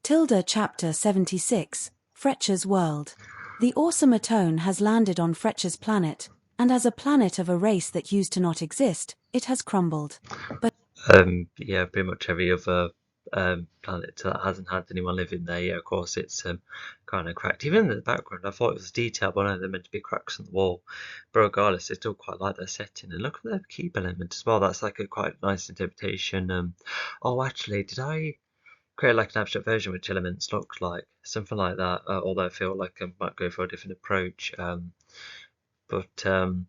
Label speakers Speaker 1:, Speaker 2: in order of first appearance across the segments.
Speaker 1: Chapter 76, Fretcher's World. The awesome Atone has landed on Fretcher's planet, and as a planet of a race that used to not exist, it has crumbled. But
Speaker 2: Yeah, pretty much every other planet that hasn't had anyone living there. Yeah, of course, it's kind of cracked. Even in the background, I thought it was detailed, but I know they're meant to be cracks on the wall. But regardless, I still quite like their setting. And look at their keep element as well. That's like a quite nice interpretation. Oh, actually, did I create like an abstract version which elements look like? Something like that. Although I feel like I might go for a different approach. But um,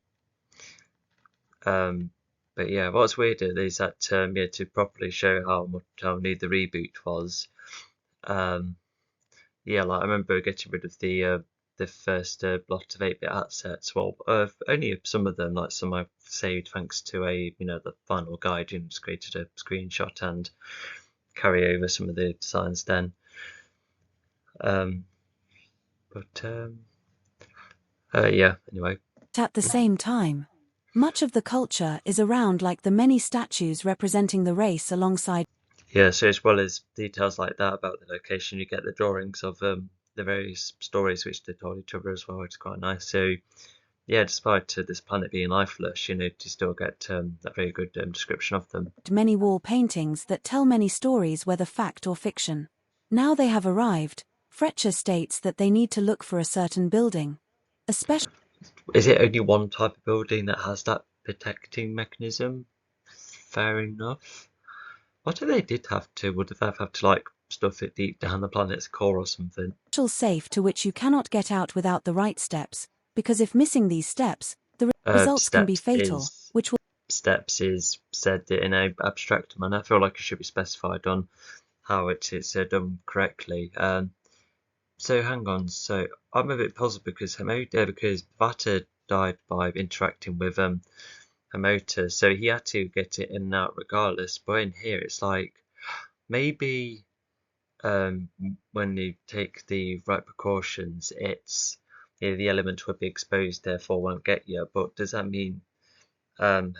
Speaker 2: but yeah, what's weird is that yeah, to properly show how neat the reboot was. Yeah, like I remember getting rid of the first lot of 8-bit assets. Well, only some of them, like some I've saved thanks to the final guide. Just created a screenshot and carry over some of the designs then. Um, but yeah, anyway.
Speaker 1: at the same time, much of the culture is around like the many statues representing the race alongside.
Speaker 2: Yeah, so as well as details like that about the location, you get the drawings of the various stories which they told each other as well, which is quite nice. So yeah, despite this planet being lifeless, you still get a very good description of them.
Speaker 1: Many wall paintings that tell many stories, whether fact or fiction. Now they have arrived, Fretcher states that they need to look for a certain building. Especially
Speaker 2: Is it only one type of building that has that protecting mechanism? Fair enough. What if they did have to? Would they have to like stuff it deep down the planet's core or something?
Speaker 1: safe to which you cannot get out without the right steps, because if missing these steps, the results can be fatal, which will.
Speaker 2: Steps is said in a abstract manner. I feel like it should be specified on how it's done correctly. So hang on. So I'm a bit puzzled because Vata died by interacting with Hamota, so he had to get it in and out regardless. But in here, it's like maybe when you take the right precautions, it's the element will be exposed, therefore won't get you. But does that mean um,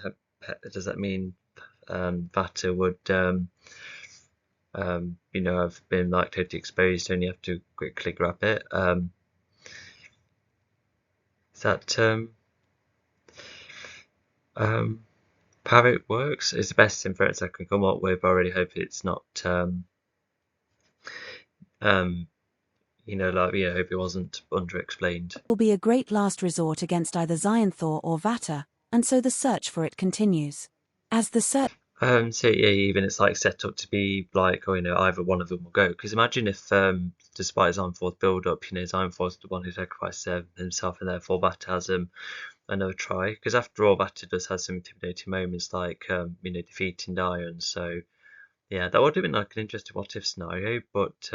Speaker 2: Vata would have been like totally exposed and you have to quickly grab it? Is that how it works? It's the best inference I can come up with. I really hope it's not hope it wasn't underexplained.
Speaker 1: Will be a great last resort against either Xyanthor or Vata, and so the search for it continues. As the search.
Speaker 2: So yeah, even it's like set up to be like, either one of them will go. Because imagine if, despite Xyanthor's build-up, Xyanthor's the one who sacrificed himself, and therefore Vata has another try. Because after all, Vata does have some intimidating moments, like defeating Dion. So yeah, that would have been like an interesting what-if scenario, but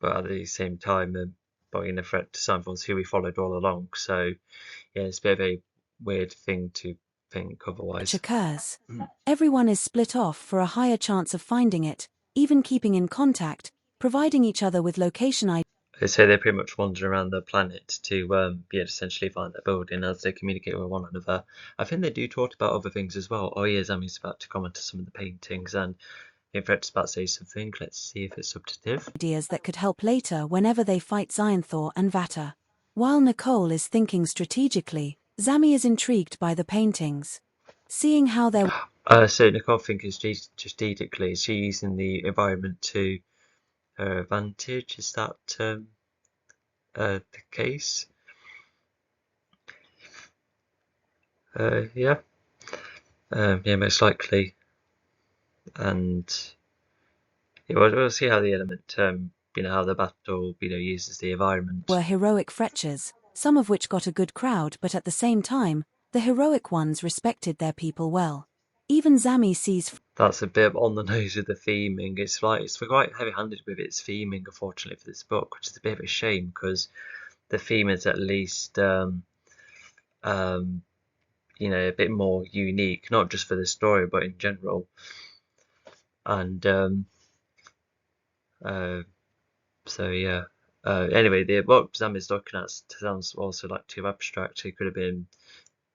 Speaker 2: at the same time, putting a threat to Xyanthor's who we followed all along. So yeah, it's a bit of a weird thing to think otherwise.
Speaker 1: Occurs. Everyone is split off for a higher chance of finding it, even keeping in contact, providing each other with location ID.
Speaker 2: So they pretty much wander around the planet to essentially find their building as they communicate with one another. I think they do talk about other things as well. Oh yeah, Zami's about to comment on some of the paintings, and if Red's about to say something, let's see if it's substantive.
Speaker 1: Ideas that could help later whenever they fight Xyanthor and Vata. While Nicole is thinking strategically, Zami is intrigued by the paintings. Seeing how they're.
Speaker 2: So Nicole thinks strategically, is she using the environment to her advantage? Is that the case? Yeah. Yeah, most likely. And yeah, we'll see how the element, how the battle, uses the environment.
Speaker 1: Were heroic Fretchers, some of which got a good crowd, but at the same time, the heroic ones respected their people well. Even Zami sees.
Speaker 2: That's a bit on the nose with the theming. It's quite heavy-handed with its theming, unfortunately, for this book, which is a bit of a shame because the theme is at least a bit more unique, not just for the story but in general. And so yeah. Anyway, what Sam is looking at sounds also like too abstract. It could have been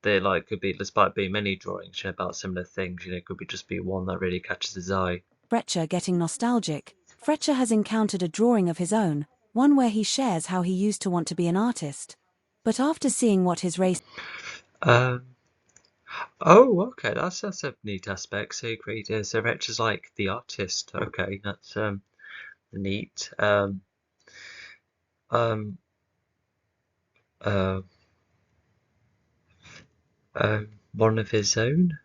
Speaker 2: could be, despite being many drawings about similar things, it could be just be one that really catches his eye.
Speaker 1: Fletcher getting nostalgic. Fletcher has encountered a drawing of his own, one where he shares how he used to want to be an artist. But after seeing what his race
Speaker 2: Um, oh, okay, that's a neat aspect. So great. So Wretch is like the artist. Okay, that's neat. Um, uh, One of his own.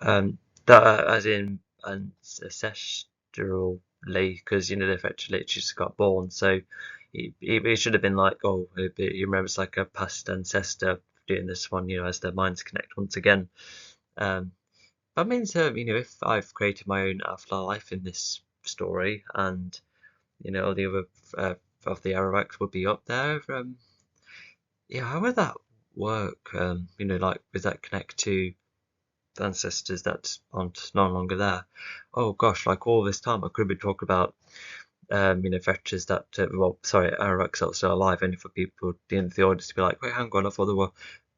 Speaker 2: That as in ancestral, because the Wretch literally just got born, so he should have been like, oh, he remembers like a past ancestor doing this one, as their minds connect once again. That means, if I've created my own afterlife in this story, and all the other of the Arawaks would be up there, yeah, how would that work? Like, does that connect to the ancestors that aren't no longer there? Oh gosh, like all this time I could be talking about, veterans that, Arawaks that are still alive, only for people in the audience to be like, wait, hang on, I thought there were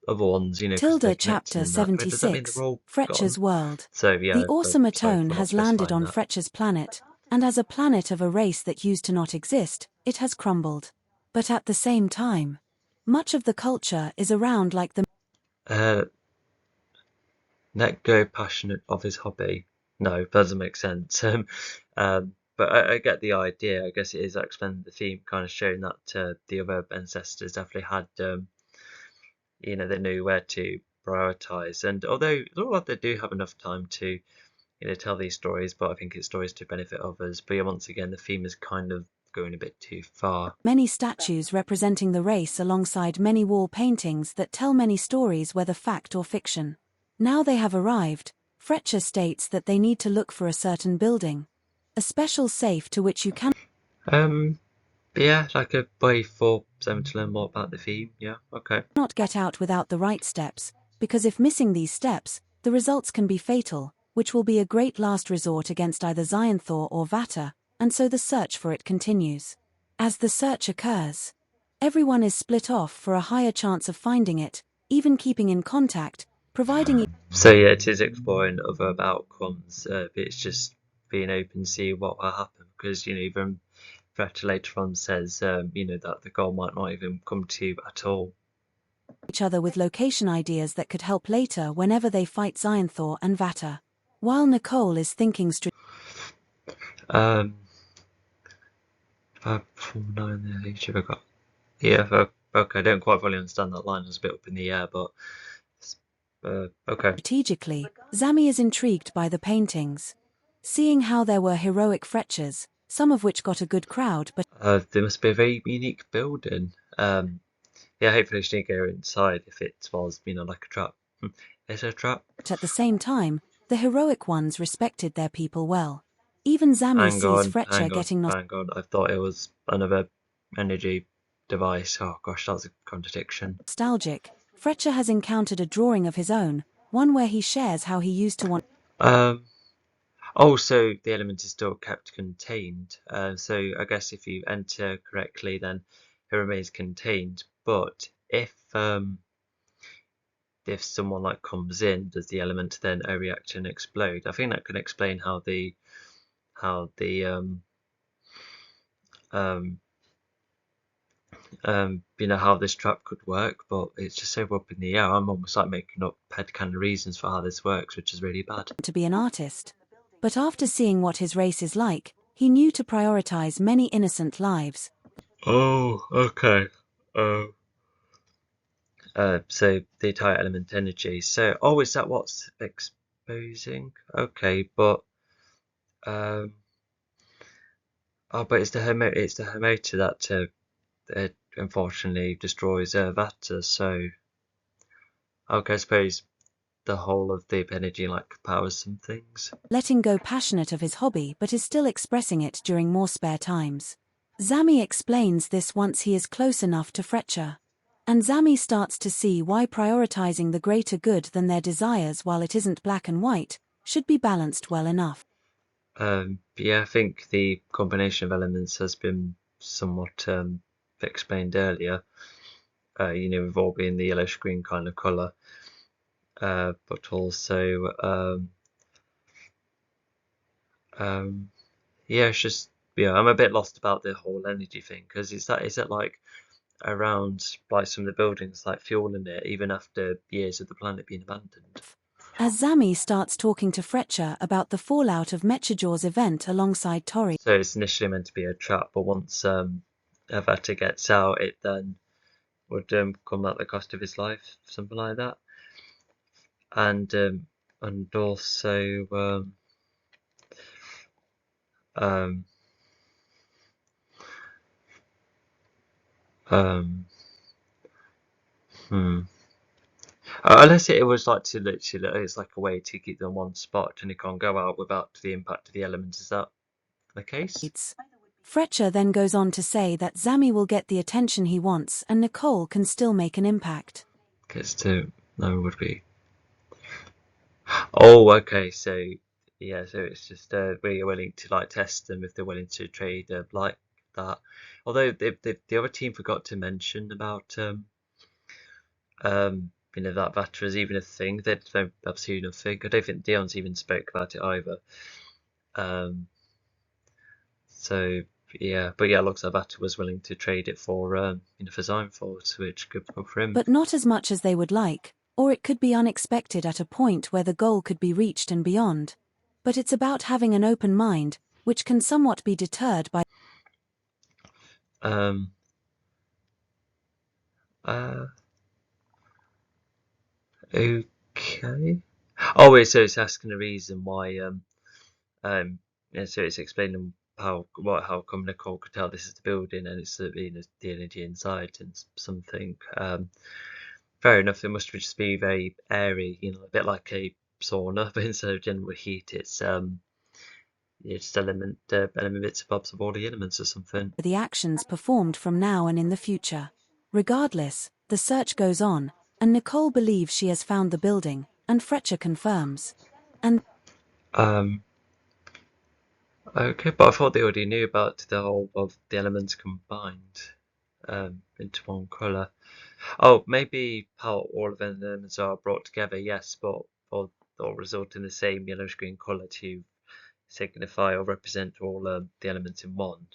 Speaker 2: other ones, because they're
Speaker 1: Tilda
Speaker 2: connected
Speaker 1: Chapter
Speaker 2: in that. But does that mean
Speaker 1: 76,
Speaker 2: they're all
Speaker 1: Fletcher's
Speaker 2: gone?
Speaker 1: World.
Speaker 2: So yeah,
Speaker 1: The awesome
Speaker 2: sorry
Speaker 1: Atone
Speaker 2: for not
Speaker 1: has landed
Speaker 2: specifying
Speaker 1: on
Speaker 2: that.
Speaker 1: Fletcher's planet, and as a planet of a race that used to not exist, it has crumbled. But at the same time, much of the culture is around like the
Speaker 2: Let go passionate of his hobby. No, that doesn't make sense. But I get the idea. I guess it is explaining the theme, kind of showing that the other ancestors definitely had, they knew where to prioritize. And although it looks like they do have enough time to, tell these stories, but I think it's stories to benefit others. But yeah, once again, the theme is kind of going a bit too far.
Speaker 1: many statues representing the race alongside many wall paintings that tell many stories whether fact or fiction. Now they have arrived, Fletcher states that they need to look for a certain building. A special safe to which you cannot
Speaker 2: But yeah, like a way for them to learn more about the theme. Yeah, okay.
Speaker 1: get out without the right steps, because if missing these steps, the results can be fatal, which will be a great last resort against either Xyanthor or Vata, and so the search for it continues. As the search occurs, everyone is split off for a higher chance of finding it, even keeping in contact, providing
Speaker 2: So yeah, it is exploring other outcomes, but it's just being open to see what will happen, because even Freta later on says that the goal might not even come to you at all.
Speaker 1: each other with location ideas that could help later whenever they fight Xyanthor and Vata. While Nicole is thinking
Speaker 2: Um, 549 there, each of got. Yeah, okay, I don't quite fully understand that line. It's a bit up in the air, but okay.
Speaker 1: strategically, Zami is intrigued by the paintings. Seeing how there were heroic Fletchers, some of which got a good crowd, but
Speaker 2: There must be a very unique building. Yeah, hopefully she didn't go inside if it was, like a trap. Is it a trap?
Speaker 1: at the same time, the heroic ones respected their people well. Even Zami sees Fletcher getting
Speaker 2: Hang on. I thought it was another energy device. Oh gosh, that's a contradiction.
Speaker 1: nostalgic. Fletcher has encountered a drawing of his own, one where he shares how he used to want.
Speaker 2: Also, the element is still kept contained. So I guess if you enter correctly, then it remains contained. But if someone like comes in, does the element then react and explode? I think that can explain how the how this trap could work, but it's just so up in the air. I'm almost like making up headcanon reasons for how this works, which is really bad.
Speaker 1: To be an artist. But after seeing what his race is like, he knew to prioritize many innocent lives.
Speaker 2: Oh, okay. So the entire element energy. So, is that what's exposing? Okay, but but it's the Hermota that unfortunately destroys Vata. So, okay, I suppose the whole of the energy powers some things.
Speaker 1: Letting go passionate of his hobby but is still expressing it during more spare times. Zami explains this once he is close enough to Fletcher. And Zami starts to see why prioritizing the greater good than their desires while it isn't black and white, should be balanced well enough.
Speaker 2: But yeah, I think the combination of elements has been somewhat explained earlier. With all being the yellowish green kind of colour, but also yeah, it's just I'm a bit lost about the whole energy thing because is that like around like some of the buildings like fueling it even after years of the planet being abandoned.
Speaker 1: As Zami starts talking to Fletcher about the fallout of Mechajaws' event alongside Tori.
Speaker 2: So it's initially meant to be a trap, but once Avata gets out, it then would come at the cost of his life, something like that. And also um, um, hmm. Unless it was like to literally, it's like a way to keep them one spot and it can't go out without the impact of the elements. Is that the case?
Speaker 1: Fletcher then goes on to say that Zami will get the attention he wants and Nicole can still make an impact.
Speaker 2: Gets to no would be. Oh, okay. So yeah, so it's just really willing to like test them if they're willing to trade like that. Although the other team forgot to mention about that Vatra is even a thing. They don't absolutely nothing. I don't think Dion's even spoke about it either. Um, so yeah, but yeah, it looks like Vatra was willing to trade it for for Zionforce, which could go for him.
Speaker 1: But not as much as they would like, or it could be unexpected at a point where the goal could be reached and beyond. But it's about having an open mind, which can somewhat be deterred by
Speaker 2: Um, uh, okay. Oh wait, so it's asking the reason why yeah, so it's explaining how come Nicole could tell this is the building and it's the energy inside and something. Fair enough. It must just be very airy, a bit like a sauna, but instead of general heat, it's element bits and bobs of all the elements or something.
Speaker 1: the actions performed from now and in the future. Regardless, the search goes on, and Nicole believes she has found the building, and Fletcher confirms. And
Speaker 2: Um, okay, but I thought they already knew about the whole of the elements combined into one colour. Oh, maybe how all of the elements are brought together, yes, but all result in the same yellowish-green colour to signify or represent all the elements in one.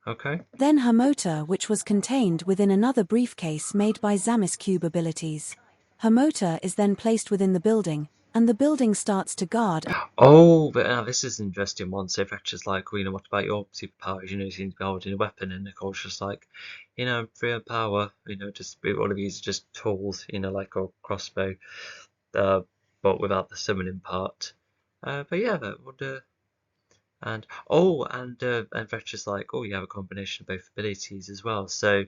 Speaker 2: Okay.
Speaker 1: then her motor, which was contained within another briefcase made by Zamis Cube abilities. Her motor is then placed within the building, and the building starts to guard.
Speaker 2: Oh, but now this is an interesting one. So Fletcher's like, well, what about your superpowers? You seem to be holding a weapon, and Nicole's just like, I'm free of power. Just all of these are just tools. Like a crossbow, but without the summoning part. But yeah, that would. And Fletcher's like, oh, you have a combination of both abilities as well. So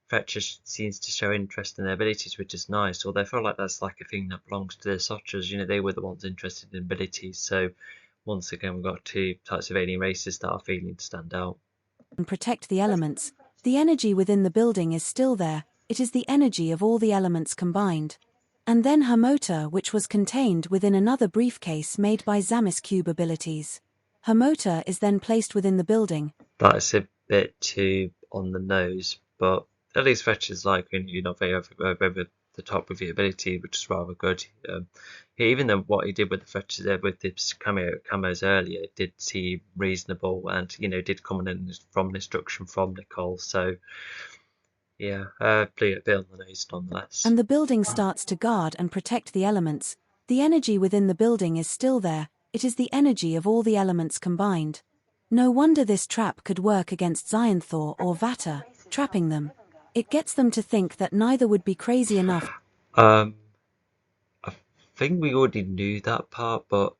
Speaker 2: Fletcher seems to show interest in their abilities, which is nice. Although I feel like that's like a thing that belongs to the Sotras. They were the ones interested in abilities. So once again, we've got two types of alien races that are feeling to stand out.
Speaker 1: And protect the elements. The energy within the building is still there. It is the energy of all the elements combined. And then her motor, which was contained within another briefcase made by Zamis Cube abilities. Her motor is then placed within the building.
Speaker 2: That's a bit too on the nose, but at least Fletcher's like, you're not very over the top with your ability, which is rather good. Even though what he did with the Fletcher there with the camos earlier did seem reasonable and did come in from instruction from Nicole. So yeah, a bit on the nose nonetheless.
Speaker 1: And the building starts to guard and protect the elements. The energy within the building is still there. It is the energy of all the elements combined. No wonder this trap could work against Zionthor or Vata, trapping them. It gets them to think that neither would be crazy enough.
Speaker 2: I think we already knew that part, but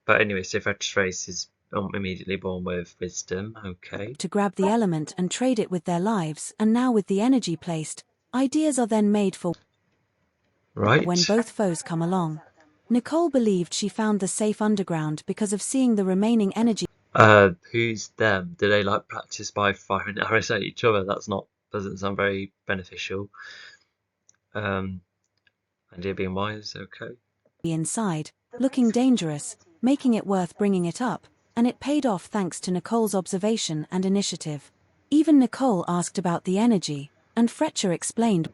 Speaker 2: anyway, so Fletcher's race is immediately born with wisdom, okay.
Speaker 1: To grab the element and trade it with their lives, and now with the energy placed, ideas are then made for
Speaker 2: right
Speaker 1: when both foes come along. Nicole believed she found the safe underground because of seeing the remaining energy.
Speaker 2: Who's them? Do they like practice by firing arrows at each other? Doesn't sound very beneficial. Idea being wise, okay.
Speaker 1: Inside, looking dangerous, making it worth bringing it up, and it paid off thanks to Nicole's observation and initiative. Even Nicole asked about the energy, and Fletcher explained.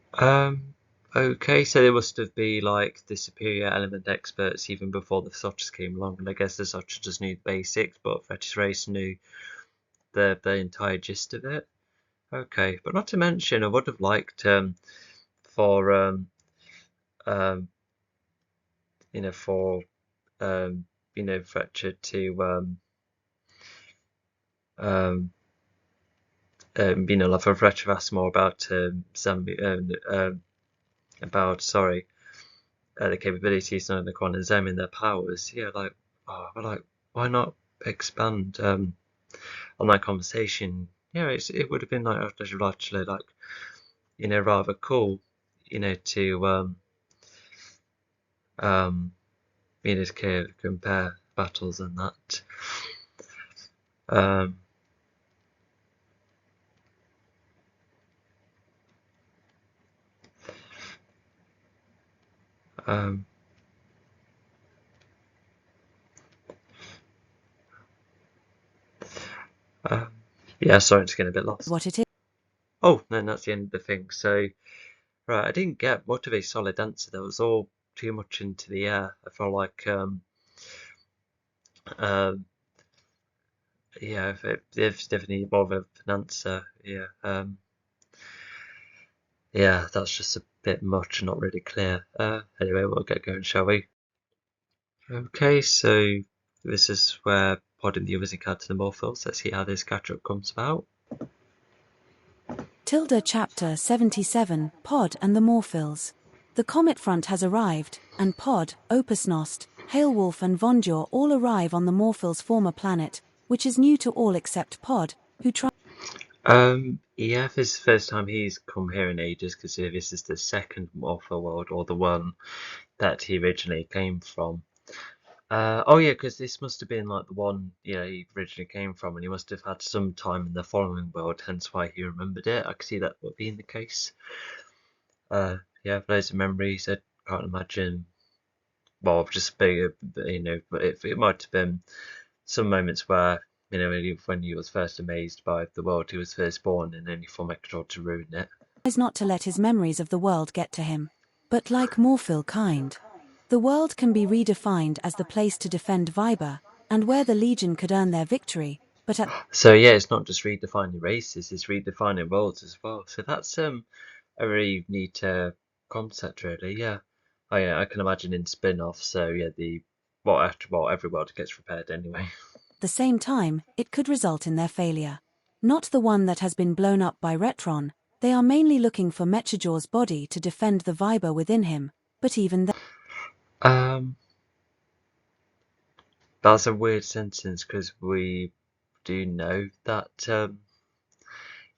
Speaker 2: Okay, so there must have been like the superior element experts even before the Sotters came along, and I guess the Sotters just knew the basics, but Fetish Race knew the entire gist of it. Okay, but not to mention, I would have liked for um, for Fletcher to um, like for Fletcher to ask more about Zambi, about the capabilities of the quantum zone and their powers. Yeah, like why not expand on that conversation? Yeah, it would have been like actually like rather cool, to um to compare battles and that. Um, um, um, yeah, sorry, it's getting a bit lost.
Speaker 1: What it is.
Speaker 2: Oh, no, that's the end of the thing. So, right, I didn't get much of a solid answer. That was all too much into the air. I felt like, um, yeah, if definitely more of an answer. Yeah, yeah, that's just a bit much and not really clear. Anyway, we'll get going, shall we? Okay, so this is where Pod and the others encounter the Morphals. Let's see how this catch-up comes about.
Speaker 1: Tilda Chapter 77, Pod and the Morphils. The Comet Front has arrived, and Pod, Opusnost, Hailwolf and Vonjor all arrive on the Morphils' former planet, which is new to all except Pod, who tries.
Speaker 2: Yeah, this is the first time he's come here in ages, because this is the second Morphal world, or the one that he originally came from. Oh yeah, because this must have been like the one he originally came from, and he must have had some time in the following world, hence why he remembered it. I can see that would be in the case. Yeah, loads of memories. I can't imagine. Well, just bigger, but it might have been some moments where when he was first amazed by the world he was first born in, and only for Mechatol to ruin it.
Speaker 1: Not to let his memories of the world get to him. But like Morphil kind, the world can be redefined as the place to defend Viber, and where the Legion could earn their victory, but at
Speaker 2: So yeah, it's not just redefining races, it's redefining worlds as well. So that's a really neat concept, really. Yeah. Oh yeah, I can imagine in spin-off. So yeah, every world gets repaired anyway.
Speaker 1: the same time, it could result in their failure. Not the one that has been blown up by Retron. They are mainly looking for Mechajor's body to defend the Viber within him, but even then.
Speaker 2: That's a weird sentence because we do know that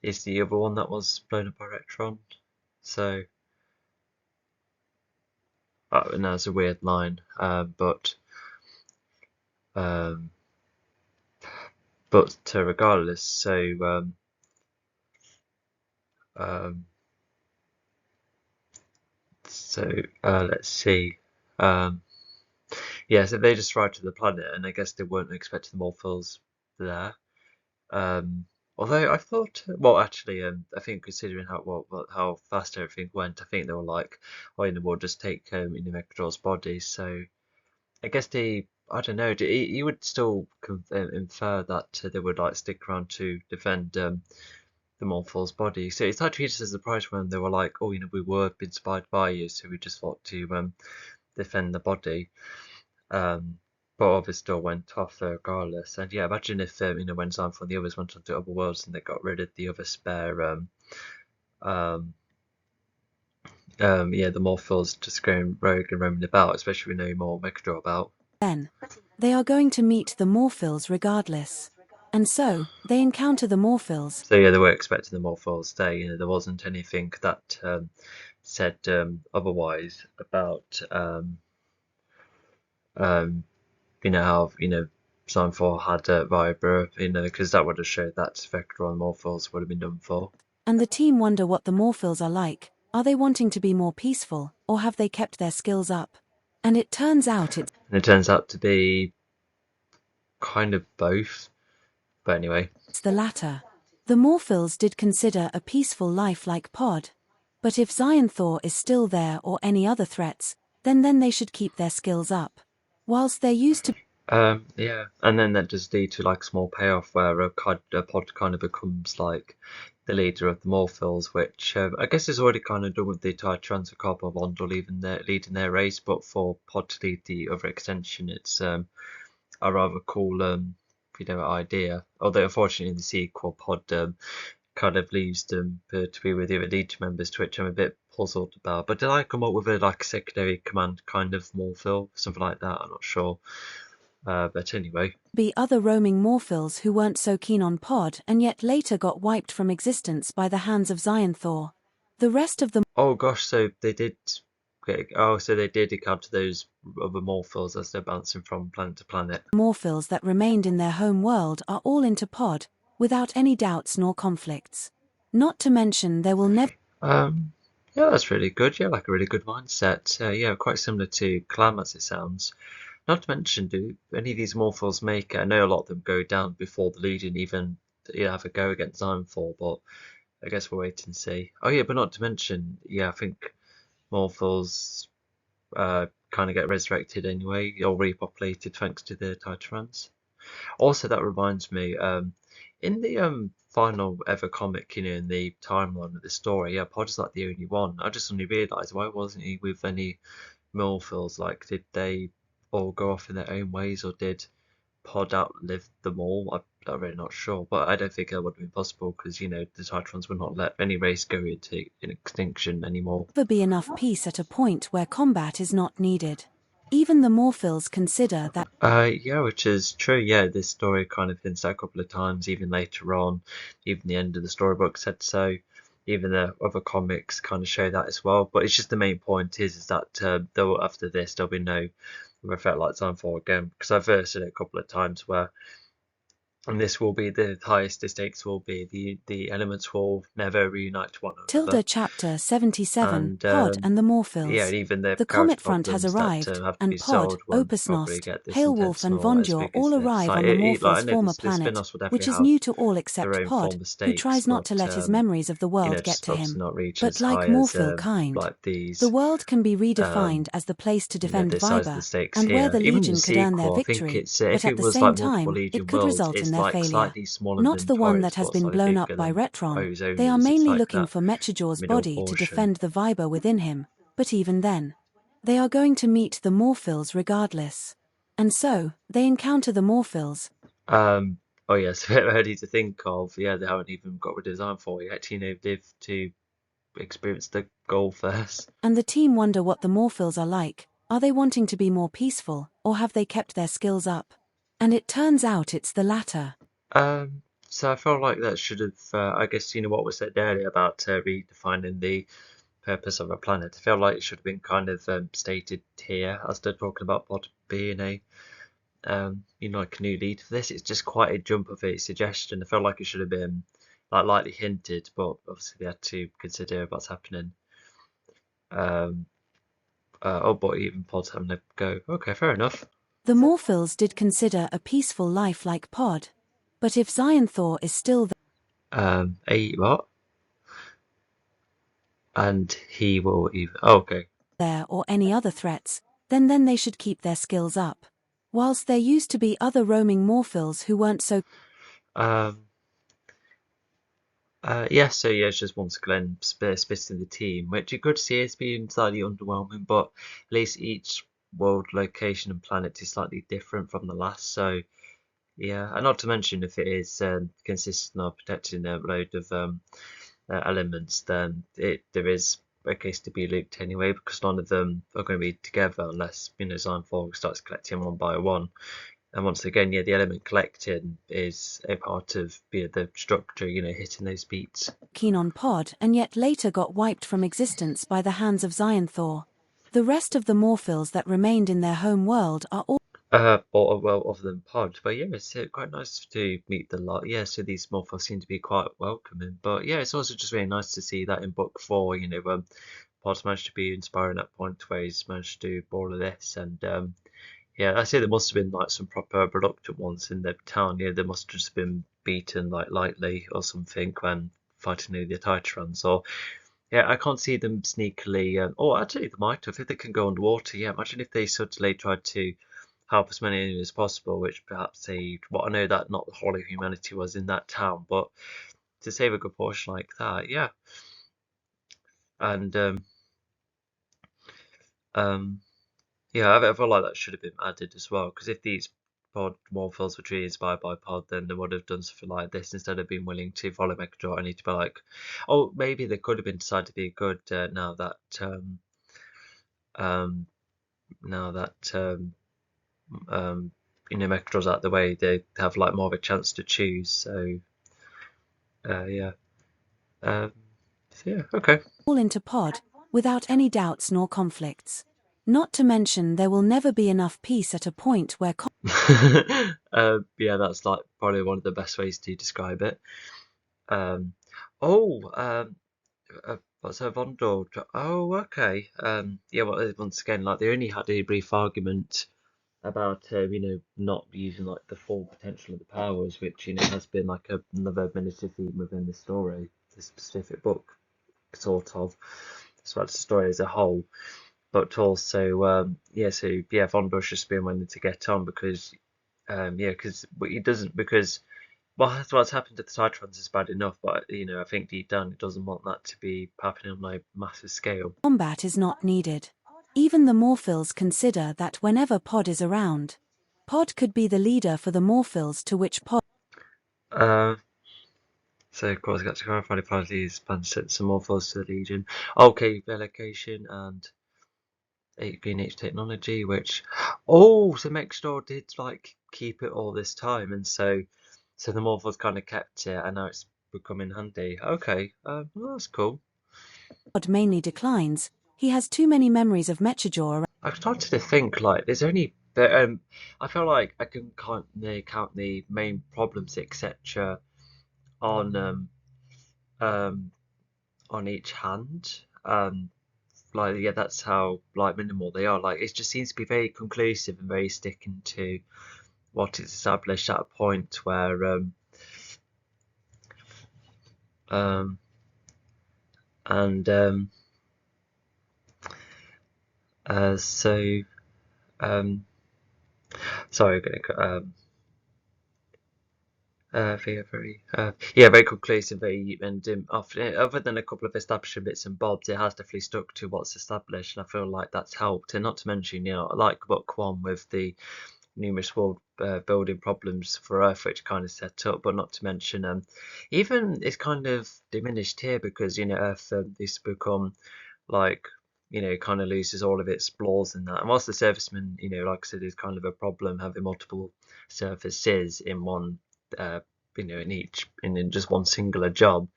Speaker 2: is the other one that was blown up by Retron. So and that's a weird line, um, but regardless. So um, let's see. Yeah, so they just arrived to the planet, and I guess they weren't expecting the Morphals there. Although I thought, well, actually, I think considering how fast everything went, I think they were like, oh, we'll just take Mechatol's body. So I guess I don't know, you would still infer that they would like stick around to defend the Morphal's body. So it's actually just a surprise when they were like, oh, we were inspired by you, so we just thought to defend the body. But obviously still went off regardless. And yeah, imagine if when Xantho and the others went on to other worlds and they got rid of the other spare yeah, the Morphals just going rogue and roaming about, especially with no more Mechatol about.
Speaker 1: Then, they are going to meet the Morphils regardless. And so, they encounter the Morphils.
Speaker 2: So yeah, they were expecting the Morphals there. There wasn't anything that said otherwise about how Xantho had Vibra, because that would have showed that Vector and Morphals would have been done for.
Speaker 1: And the team wonder what the Morphils are like. Are they wanting to be more peaceful, or have they kept their skills up? And it turns out
Speaker 2: to be kind of both. But anyway.
Speaker 1: It's the latter. The Morphils did consider a peaceful life like Pod. But if Xyanthor is still there or any other threats, then they should keep their skills up. Whilst they're used to
Speaker 2: Yeah, and then that does lead to like a small payoff where a pod kind of becomes like the leader of the Morphils, which I guess is already kind of done with the Titans of Carbon leading their race, but for Pod to lead the other extension, it's a rather cool idea. Although unfortunately in the sequel, Pod kind of leaves them to be with the other Legion members, to which I'm a bit puzzled about. But did I come up with a like secondary command kind of Morphil, something like that? I'm not sure. But anyway.
Speaker 1: Be other roaming Morphils who weren't so keen on Pod and yet later got wiped from existence by the hands of Xyanthor. The rest of the
Speaker 2: Oh gosh, so they did encounter those other Morphils as they're bouncing from planet to planet.
Speaker 1: Morphils that remained in their home world are all into Pod, without any doubts nor conflicts. Not to mention there will never
Speaker 2: Yeah, that's really good. Yeah, like a really good mindset. Yeah, quite similar to Clam as it sounds. Not to mention, do any of these Morphils make it? I know a lot of them go down before the Legion even have a go against Ironfall, but I guess we'll wait and see. Oh yeah, but not to mention, yeah, I think Morphils kind of get resurrected anyway, or repopulated thanks to the Titarans. Also, that reminds me, in the final ever comic, in the timeline of the story, yeah, Pod's like the only one. I just suddenly realised, why wasn't he with any Morphils? Like, did they all go off in their own ways, or did Pod outlive them all? I'm really not sure, but I don't think that would have been possible because the Titrons would not let any race go into extinction anymore.
Speaker 1: be enough peace at a point where combat is not needed. Even the Morphils consider that
Speaker 2: Yeah, which is true. Yeah, this story kind of hints at a couple of times, even later on, even the end of the storybook said so. Even the other comics kind of show that as well. But it's just the main point is that though after this there'll be no effect like Timefall again, because I've said it a couple of times where, and this will be the highest the stakes will be. The elements will never reunite to one another.
Speaker 1: Tilda Chapter 77,
Speaker 2: And
Speaker 1: Pod and the
Speaker 2: yeah,
Speaker 1: Morphils.
Speaker 2: and even the
Speaker 1: The
Speaker 2: character
Speaker 1: Comet Front has
Speaker 2: problems that
Speaker 1: arrived,
Speaker 2: have to be
Speaker 1: and Pod,
Speaker 2: solved won't
Speaker 1: Opus
Speaker 2: probably
Speaker 1: Nost,
Speaker 2: get this
Speaker 1: Hailwolf and
Speaker 2: intense as
Speaker 1: Vonjor
Speaker 2: big as
Speaker 1: all
Speaker 2: this.
Speaker 1: arrive
Speaker 2: Like,
Speaker 1: on the
Speaker 2: like I
Speaker 1: Morphils'
Speaker 2: know
Speaker 1: former
Speaker 2: the
Speaker 1: planet,
Speaker 2: spin-offs will
Speaker 1: which
Speaker 2: definitely
Speaker 1: is
Speaker 2: have
Speaker 1: new to all
Speaker 2: their
Speaker 1: except
Speaker 2: own
Speaker 1: Pod,
Speaker 2: form of
Speaker 1: who
Speaker 2: stakes,
Speaker 1: tries not to
Speaker 2: but
Speaker 1: let his memories of the world get
Speaker 2: just
Speaker 1: to
Speaker 2: obviously
Speaker 1: him.
Speaker 2: not reach
Speaker 1: But
Speaker 2: as
Speaker 1: like
Speaker 2: high as
Speaker 1: Morphil kind,
Speaker 2: like
Speaker 1: the
Speaker 2: these.
Speaker 1: world can be redefined as the place to defend
Speaker 2: The size of the
Speaker 1: Viber,
Speaker 2: stakes
Speaker 1: and where
Speaker 2: here.
Speaker 1: the
Speaker 2: Even in the
Speaker 1: Legion could earn their
Speaker 2: sequel, I think
Speaker 1: victory,
Speaker 2: it's
Speaker 1: but
Speaker 2: if
Speaker 1: at
Speaker 2: it
Speaker 1: the
Speaker 2: was
Speaker 1: same
Speaker 2: like multiple
Speaker 1: time, it
Speaker 2: Legion
Speaker 1: could
Speaker 2: worlds,
Speaker 1: result in
Speaker 2: it's
Speaker 1: their
Speaker 2: like
Speaker 1: failure.
Speaker 2: slightly smaller
Speaker 1: Not
Speaker 2: than
Speaker 1: the one that
Speaker 2: Taurus,
Speaker 1: has
Speaker 2: but
Speaker 1: been
Speaker 2: slightly
Speaker 1: blown up
Speaker 2: bigger
Speaker 1: by
Speaker 2: than
Speaker 1: Retron. They are
Speaker 2: Ozonia's. It's
Speaker 1: mainly
Speaker 2: like
Speaker 1: looking
Speaker 2: that
Speaker 1: for Mechajor's
Speaker 2: middle
Speaker 1: body to
Speaker 2: portion.
Speaker 1: defend the Viber within him, but even then, they are going to meet the Morphils regardless. And so, they encounter the Morphils.
Speaker 2: Oh yes, a bit early to think of. Yeah, they haven't even got rid of design for yet. Live to experience the goal first.
Speaker 1: And the team wonder what the Morphils are like. Are they wanting to be more peaceful, or have they kept their skills up? And it turns out it's the latter.
Speaker 2: So I felt like that should have, I guess, what was said earlier about redefining the purpose of a planet. I feel like it should have been kind of stated here as they're talking about Pod being a, like a new lead for this. It's just quite a jump of a suggestion. I felt like it should have been like lightly hinted, but obviously they had to consider what's happening. But even Pod's having a go. Okay, fair enough.
Speaker 1: The Morphils did consider a peaceful life like Pod. But if Xyanthor is still
Speaker 2: What? And he will even. Oh, okay.
Speaker 1: there or any other threats, then they should keep their skills up. Whilst there used to be other roaming Morphils who weren't so
Speaker 2: Um. Yeah, so yeah, it's just once again splitting the team, which you could see as being slightly underwhelming, but at least each world location and planet is slightly different from the last. So yeah, and not to mention if it is consistent of protecting a load of elements, then there is a case to be looped anyway, because none of them are going to be together unless Zine4 starts collecting one by one. And once again, yeah, the element collecting is a part of the structure, hitting those beats.
Speaker 1: keen on Pod and yet later got wiped from existence by the hands of Xyanthor. The rest of the Morphils that remained in their home world are all
Speaker 2: Or well, other than Pod, but yeah, it's quite nice to meet the lot. Yeah, so these Morphos seem to be quite welcoming, but yeah, it's also just really nice to see that in book 4. Pod's managed to be inspiring at point where he's managed to do all of this, and yeah, I say there must have been like some proper reluctant ones in the town. Yeah, they must have just been beaten like lightly or something when fighting the Titrans, or yeah, I can't see them sneakily. Or actually, they might have if they can go underwater. Yeah, imagine if they suddenly tried to help as many as possible, which perhaps saved. Well, I know that not the whole of humanity was in that town, but to save a good portion like that, yeah. And um, yeah, I feel like that should have been added as well, because if these pod morphals were truly inspired by Pod, then they would have done something like this instead of being willing to follow Megador. I need to be like, oh, maybe they could have been decided to be good um, now that you know Megador's out the way, they have like more of a chance to choose. So yeah, um, so yeah, okay.
Speaker 1: Fall into Pod, without any doubts nor conflicts. Not to mention there will never be enough peace at a point where
Speaker 2: Yeah, that's like probably one of the best ways to describe it. Um, oh, what's her Vondor? Oh, okay. Yeah, well, once again, like they only had a brief argument about you know, not using like the full potential of the powers, which you know has been like another miniature theme within the story, this specific book, sort of, as well as the story as a whole. But also, yeah, so yeah, Vondor's just been willing to get on because, yeah, because he doesn't because. Well, that's what's happened to the Cytrons is bad enough, but you know, I think deep down it doesn't want that to be happening on a massive scale.
Speaker 1: combat is not needed. Even the Morphils consider that whenever Pod is around, Pod could be the leader for the Morphils to which Pod
Speaker 2: Uh, so of course, got to clarify the parties plan sent some more force to the Legion. Okay, relocation and 8 Green H technology, which so Mexdor did like keep it all this time, and so the Morphos kind of kept it, and now it's becoming handy. Okay, well, that's cool.
Speaker 1: mainly declines. He has too many memories of Mechajor.
Speaker 2: I've started to think like there's only I feel like I can count the main problems etc. on um on each hand. Like yeah, that's how like minimal they are. Like it just seems to be very conclusive and very sticking to what is established at a point where um and so sorry, very conclusive, very and other than a couple of establishing bits and bobs, it has definitely stuck to what's established, and I feel like that's helped. And not to mention, you know, like book one with the numerous world building problems for Earth, which kind of set up, but not to mention, even it's kind of diminished here because you know Earth this become like you know kind of loses all of its flaws in that. And whilst the serviceman, you know, like I said, is kind of a problem having multiple surfaces in one, you know, in just one singular job.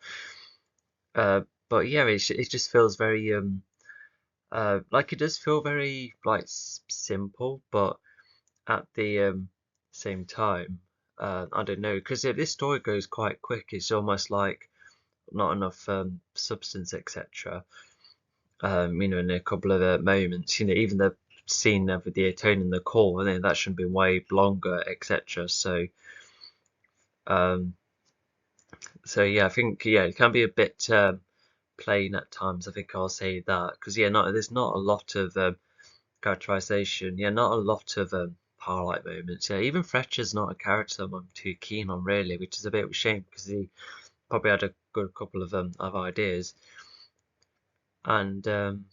Speaker 2: But yeah, it just feels very like it does feel very like simple, but at the same time, I don't know, because this story goes quite quick. It's almost like not enough substance, etc. You know, in a couple of moments, you know, even the scene with the atone in the call, I think that should have been way longer, etc. Um, so yeah, I think yeah, it can be a bit plain at times. I think I'll say that because yeah, there's not a lot of characterization. Yeah, not a lot of highlight moments. Yeah, even Fletcher's not a character I'm too keen on really, which is a bit of a shame because he probably had a good couple of ideas. And um,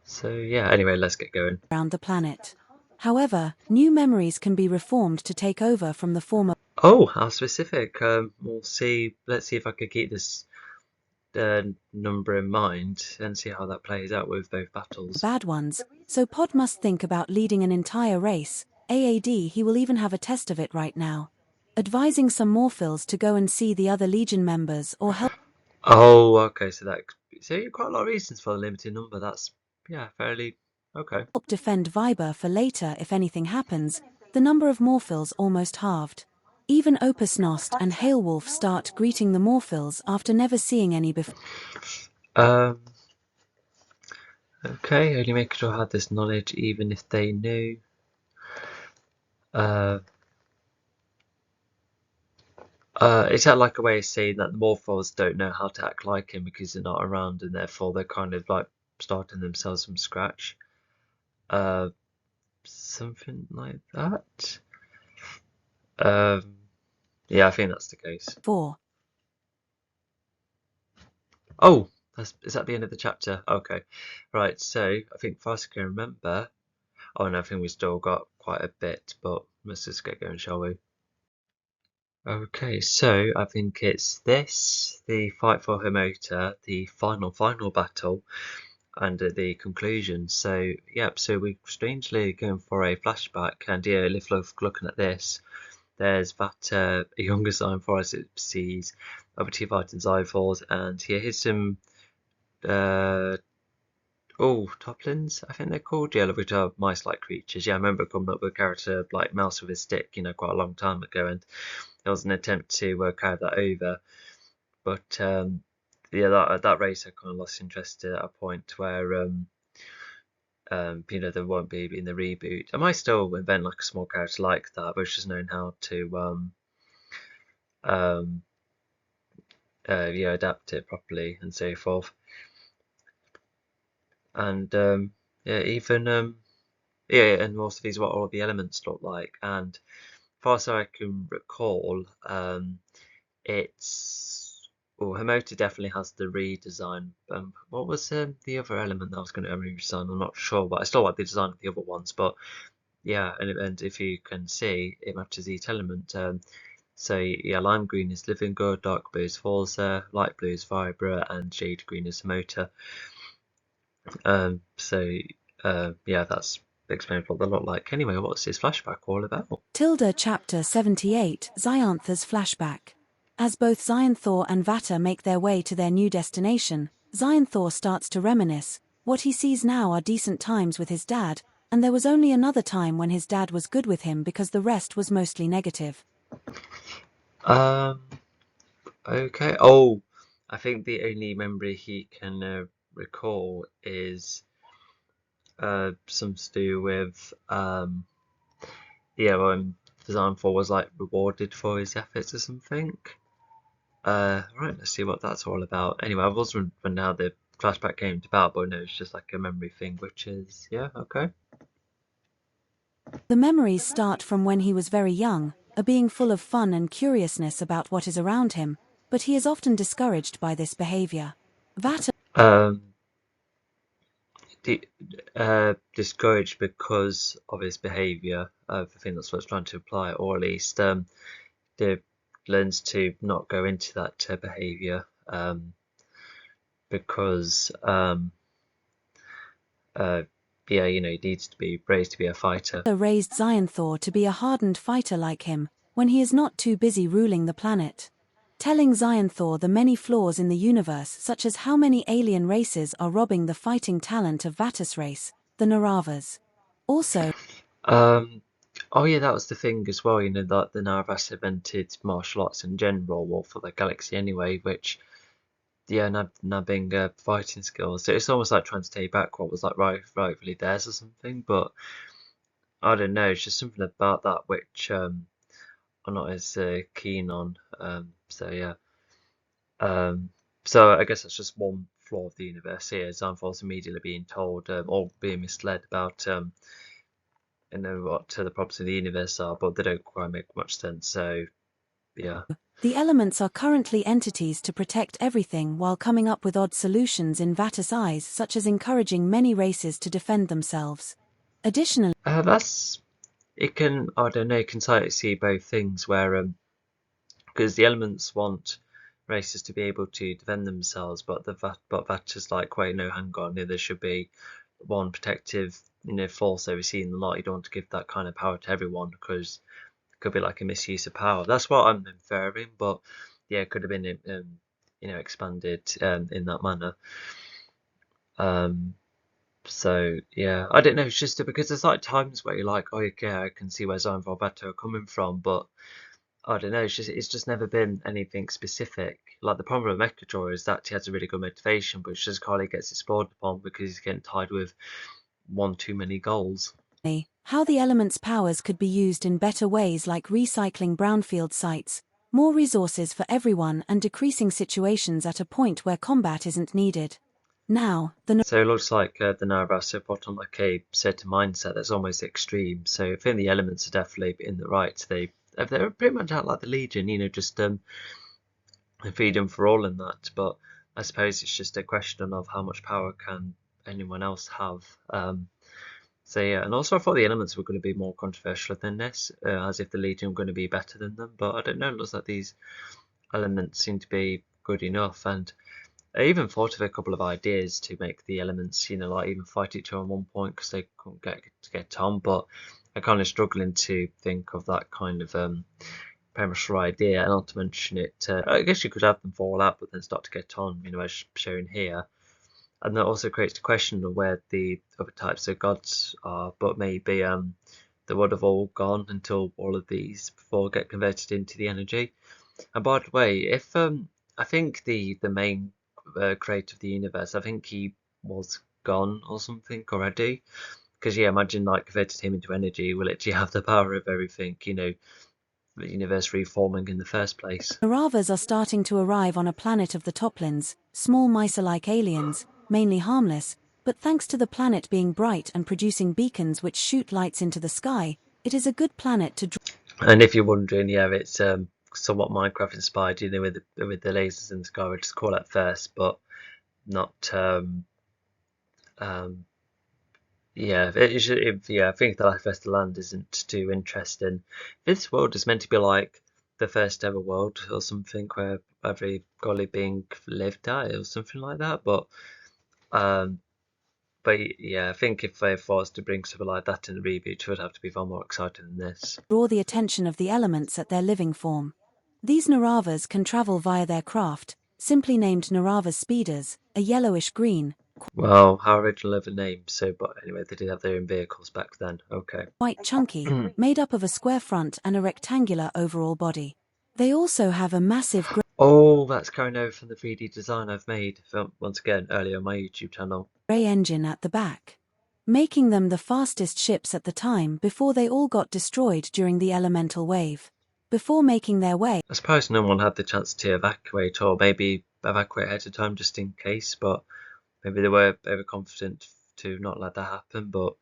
Speaker 2: so yeah. Anyway, let's get going.
Speaker 1: around the planet. However, new memories can be reformed to take over from the former
Speaker 2: Oh, how specific. We'll see. Let's see if I could keep this number in mind and see how that plays out with both battles.
Speaker 1: bad ones, so Pod must think about leading an entire race. AAD, he will even have a test of it right now. Advising some Morphils to go and see the other Legion members or help
Speaker 2: Oh, okay. So quite a lot of reasons for the limited number. That's yeah, fairly okay.
Speaker 1: defend Viber for later if anything happens. The number of Morphils almost halved. Even Opus Nost and Hailwolf start greeting the Morphils after never seeing any before.
Speaker 2: Um, okay. Only make sure I had this knowledge, even if they knew. Is that like a way of saying that the Morphos don't know how to act like him because they're not around, and therefore they're kind of like starting themselves from scratch? Uh, Something like that. Um, yeah, I think that's the case.
Speaker 1: 4.
Speaker 2: Oh, is that the end of the chapter? Okay, right. So I think fast I can remember. Oh, and I think we still got quite a bit, but let's just get going, shall we? Okay, so I think it's this, the fight for Hermota, the final battle, and the conclusion. So, yep, so we're strangely going for a flashback, and yeah, looking at this, there's that a younger Forest sees other two fighting Zyphors, and here here's some uh Toplins, I think they're called, yeah, which are mice-like creatures. Yeah, I remember coming up with a character like Mouse with a stick, quite a long time ago, and there was an attempt to carry that over. But yeah, that race I kind of lost interest at a point where there won't be in the reboot. I might still invent like a small character like that, but it's just knowing how to um adapt it properly and so forth. And yeah, even yeah, and most of these what all the elements look like. And far as I can recall, it's Hermota definitely has the redesign. What was the other element that I was going to redesign? I'm not sure, but I still like the design of the other ones. But yeah, and if you can see, it matches each element. So yeah, lime green is living good, dark blue is Forza, light blue is Vibra, and shade green is Hermota. So yeah, that's explains what they look like. Anyway, what's this flashback all about?
Speaker 1: Tilda Chapter 78, Xanthor's Flashback. As both Xanthor and Vata make their way to their new destination, Xanthor starts to reminisce. What he sees now are decent times with his dad, and there was only another time when his dad was good with him because the rest was mostly negative.
Speaker 2: Um, okay. Oh, I think the only memory he can recall is something to do with yeah, when Design 4 was like rewarded for his efforts or something. Right, let's see what that's all about. Anyway, I was wondering how the flashback came about, but no, it's just like a memory thing, which is, yeah, okay.
Speaker 1: The memories start from when he was very young, a being full of fun and curiousness about what is around him, but he is often discouraged by this behavior. Vata
Speaker 2: Um, Discouraged because of his behaviour. I think that's what it's trying to imply, or at least learns to not go into that behaviour because yeah, he needs to be raised to be a fighter.
Speaker 1: raised Xanthor to be a hardened fighter like him, when he is not too busy ruling the planet. Telling Xanthor the many flaws in the universe, such as how many alien races are robbing the fighting talent of Vatus race, the Naravas. Also,
Speaker 2: Oh yeah, that was the thing as well, that the Naravas invented martial arts in general, or for the galaxy anyway, which yeah, nabbing fighting skills. So it's almost like trying to take back what was like rightfully theirs or something. But I don't know. It's just something about that which I'm not as keen on. So yeah. Um, so I guess that's just one flaw of the universe here. Xanthor's immediately being told or being misled about what the problems of the universe are, but they don't quite make much sense. So yeah.
Speaker 1: the elements are currently entities to protect everything while coming up with odd solutions in Vatus' eyes, such as encouraging many races to defend themselves. Additionally,
Speaker 2: It can, I don't know, you can see both things where because the elements want races to be able to defend themselves, but that is like, wait, no, hang on, there should be one protective force overseeing the lot. You don't want to give that kind of power to everyone because it could be like a misuse of power. That's what I'm inferring, but yeah, it could have been expanded in that manner. So yeah, I don't know. It's just because there's like times where you're like, oh, okay, I can see where Zion Valvetto are coming from, but I don't know. It's just never been anything specific. Like the problem with Mechadraw is that he has a really good motivation, but it's just hardly gets explored upon because he's getting tied with one too many goals.
Speaker 1: how the element's powers could be used in better ways, like recycling brownfield sites, more resources for everyone and decreasing situations at a point where combat isn't needed. Now,
Speaker 2: So it looks like the Narabas have put on like a certain mindset that's almost extreme. So I think the elements are definitely in the right. They're pretty much out like the Legion, just freedom for all in that. But I suppose it's just a question of how much power can anyone else have. So yeah, and also I thought the elements were going to be more controversial than this, as if the Legion were going to be better than them. But I don't know. It looks like these elements seem to be good enough, and I even thought of a couple of ideas to make the elements, like even fight each other on one point because they couldn't get on. But I'm kind of struggling to think of that kind of premise idea, and not to mention it. I guess you could have them fall out, but then start to get on, as shown here. And that also creates the question of where the other types of gods are, but maybe they would have all gone until all of these before get converted into the energy. And by the way, if I think the main creator of the universe, I think he was gone or something already, because yeah, imagine like converted him into energy, will actually have the power of everything, the universe reforming in the first place.
Speaker 1: Naravas are starting to arrive on a planet of the Toplins, small mice-like aliens, mainly harmless, but thanks to the planet being bright and producing beacons which shoot lights into the sky, it is a good planet to
Speaker 2: And if you're wondering, yeah, it's somewhat Minecraft inspired, with the lasers in the sky, which is cool at first, but not yeah, I think the life rest of the land isn't too interesting. This world is meant to be like the first ever world or something, where every godly being lived at or something like that. Um, but yeah, I think if they forced to bring something like that in the reboot, it would have to be far more exciting than this.
Speaker 1: draw the attention of the elements at their living form. These Naravas can travel via their craft, simply named Narava speeders, a yellowish-green,
Speaker 2: Well, how original of a name. So, but anyway, they did have their own vehicles back then. Okay.
Speaker 1: quite chunky, made up of a square front and a rectangular overall body. They also have a massive
Speaker 2: Oh, that's carrying over from the 3D design I've made once again earlier on my YouTube channel.
Speaker 1: grey engine at the back, making them the fastest ships at the time before they all got destroyed during the elemental wave. Before making their way,
Speaker 2: I suppose no one had the chance to evacuate, or maybe evacuate ahead of time just in case, but maybe they were overconfident to not let that happen. But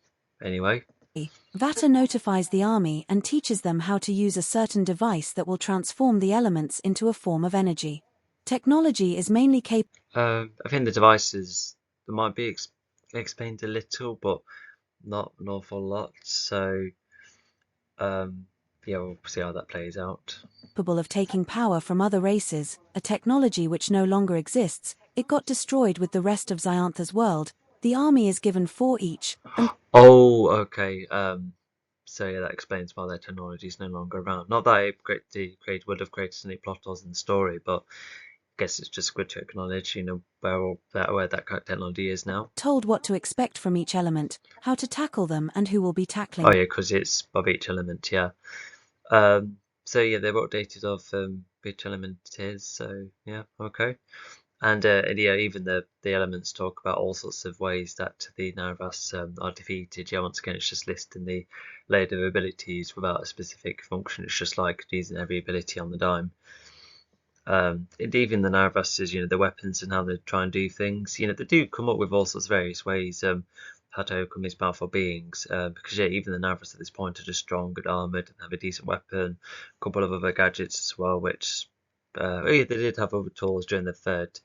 Speaker 2: anyway.
Speaker 1: Vata notifies the army and teaches them how to use a certain device that will transform the elements into a form of energy. Technology is mainly capable.
Speaker 2: I think the devices, they might be explained a little, but not an awful lot. So, yeah, we'll see how that plays out.
Speaker 1: Of taking power from other races, a technology which no longer exists. It got destroyed with the rest of Xyantha's world. The army is given 4 each, and
Speaker 2: Oh, okay. So yeah, that explains why their technology is no longer around. Not that the creator would have created any plot holes in the story, but I guess it's just good to acknowledge, where that kind of technology is now.
Speaker 1: told what to expect from each element, how to tackle them, and who will be tackling.
Speaker 2: Oh yeah, because it's of each element, yeah. So yeah, they've updated of which element it is. So yeah, okay. And yeah, even the elements talk about all sorts of ways that the Naravas are defeated. Yeah, once again, it's just listing the layered of abilities without a specific function. It's just like using every ability on the dime. And even the Naravas, the weapons and how they try and do things, they do come up with all sorts of various ways how to overcome these powerful beings. Because yeah, even the Naravas at this point are just strong and armored and have a decent weapon, a couple of other gadgets as well, which yeah, they did have other tools during the third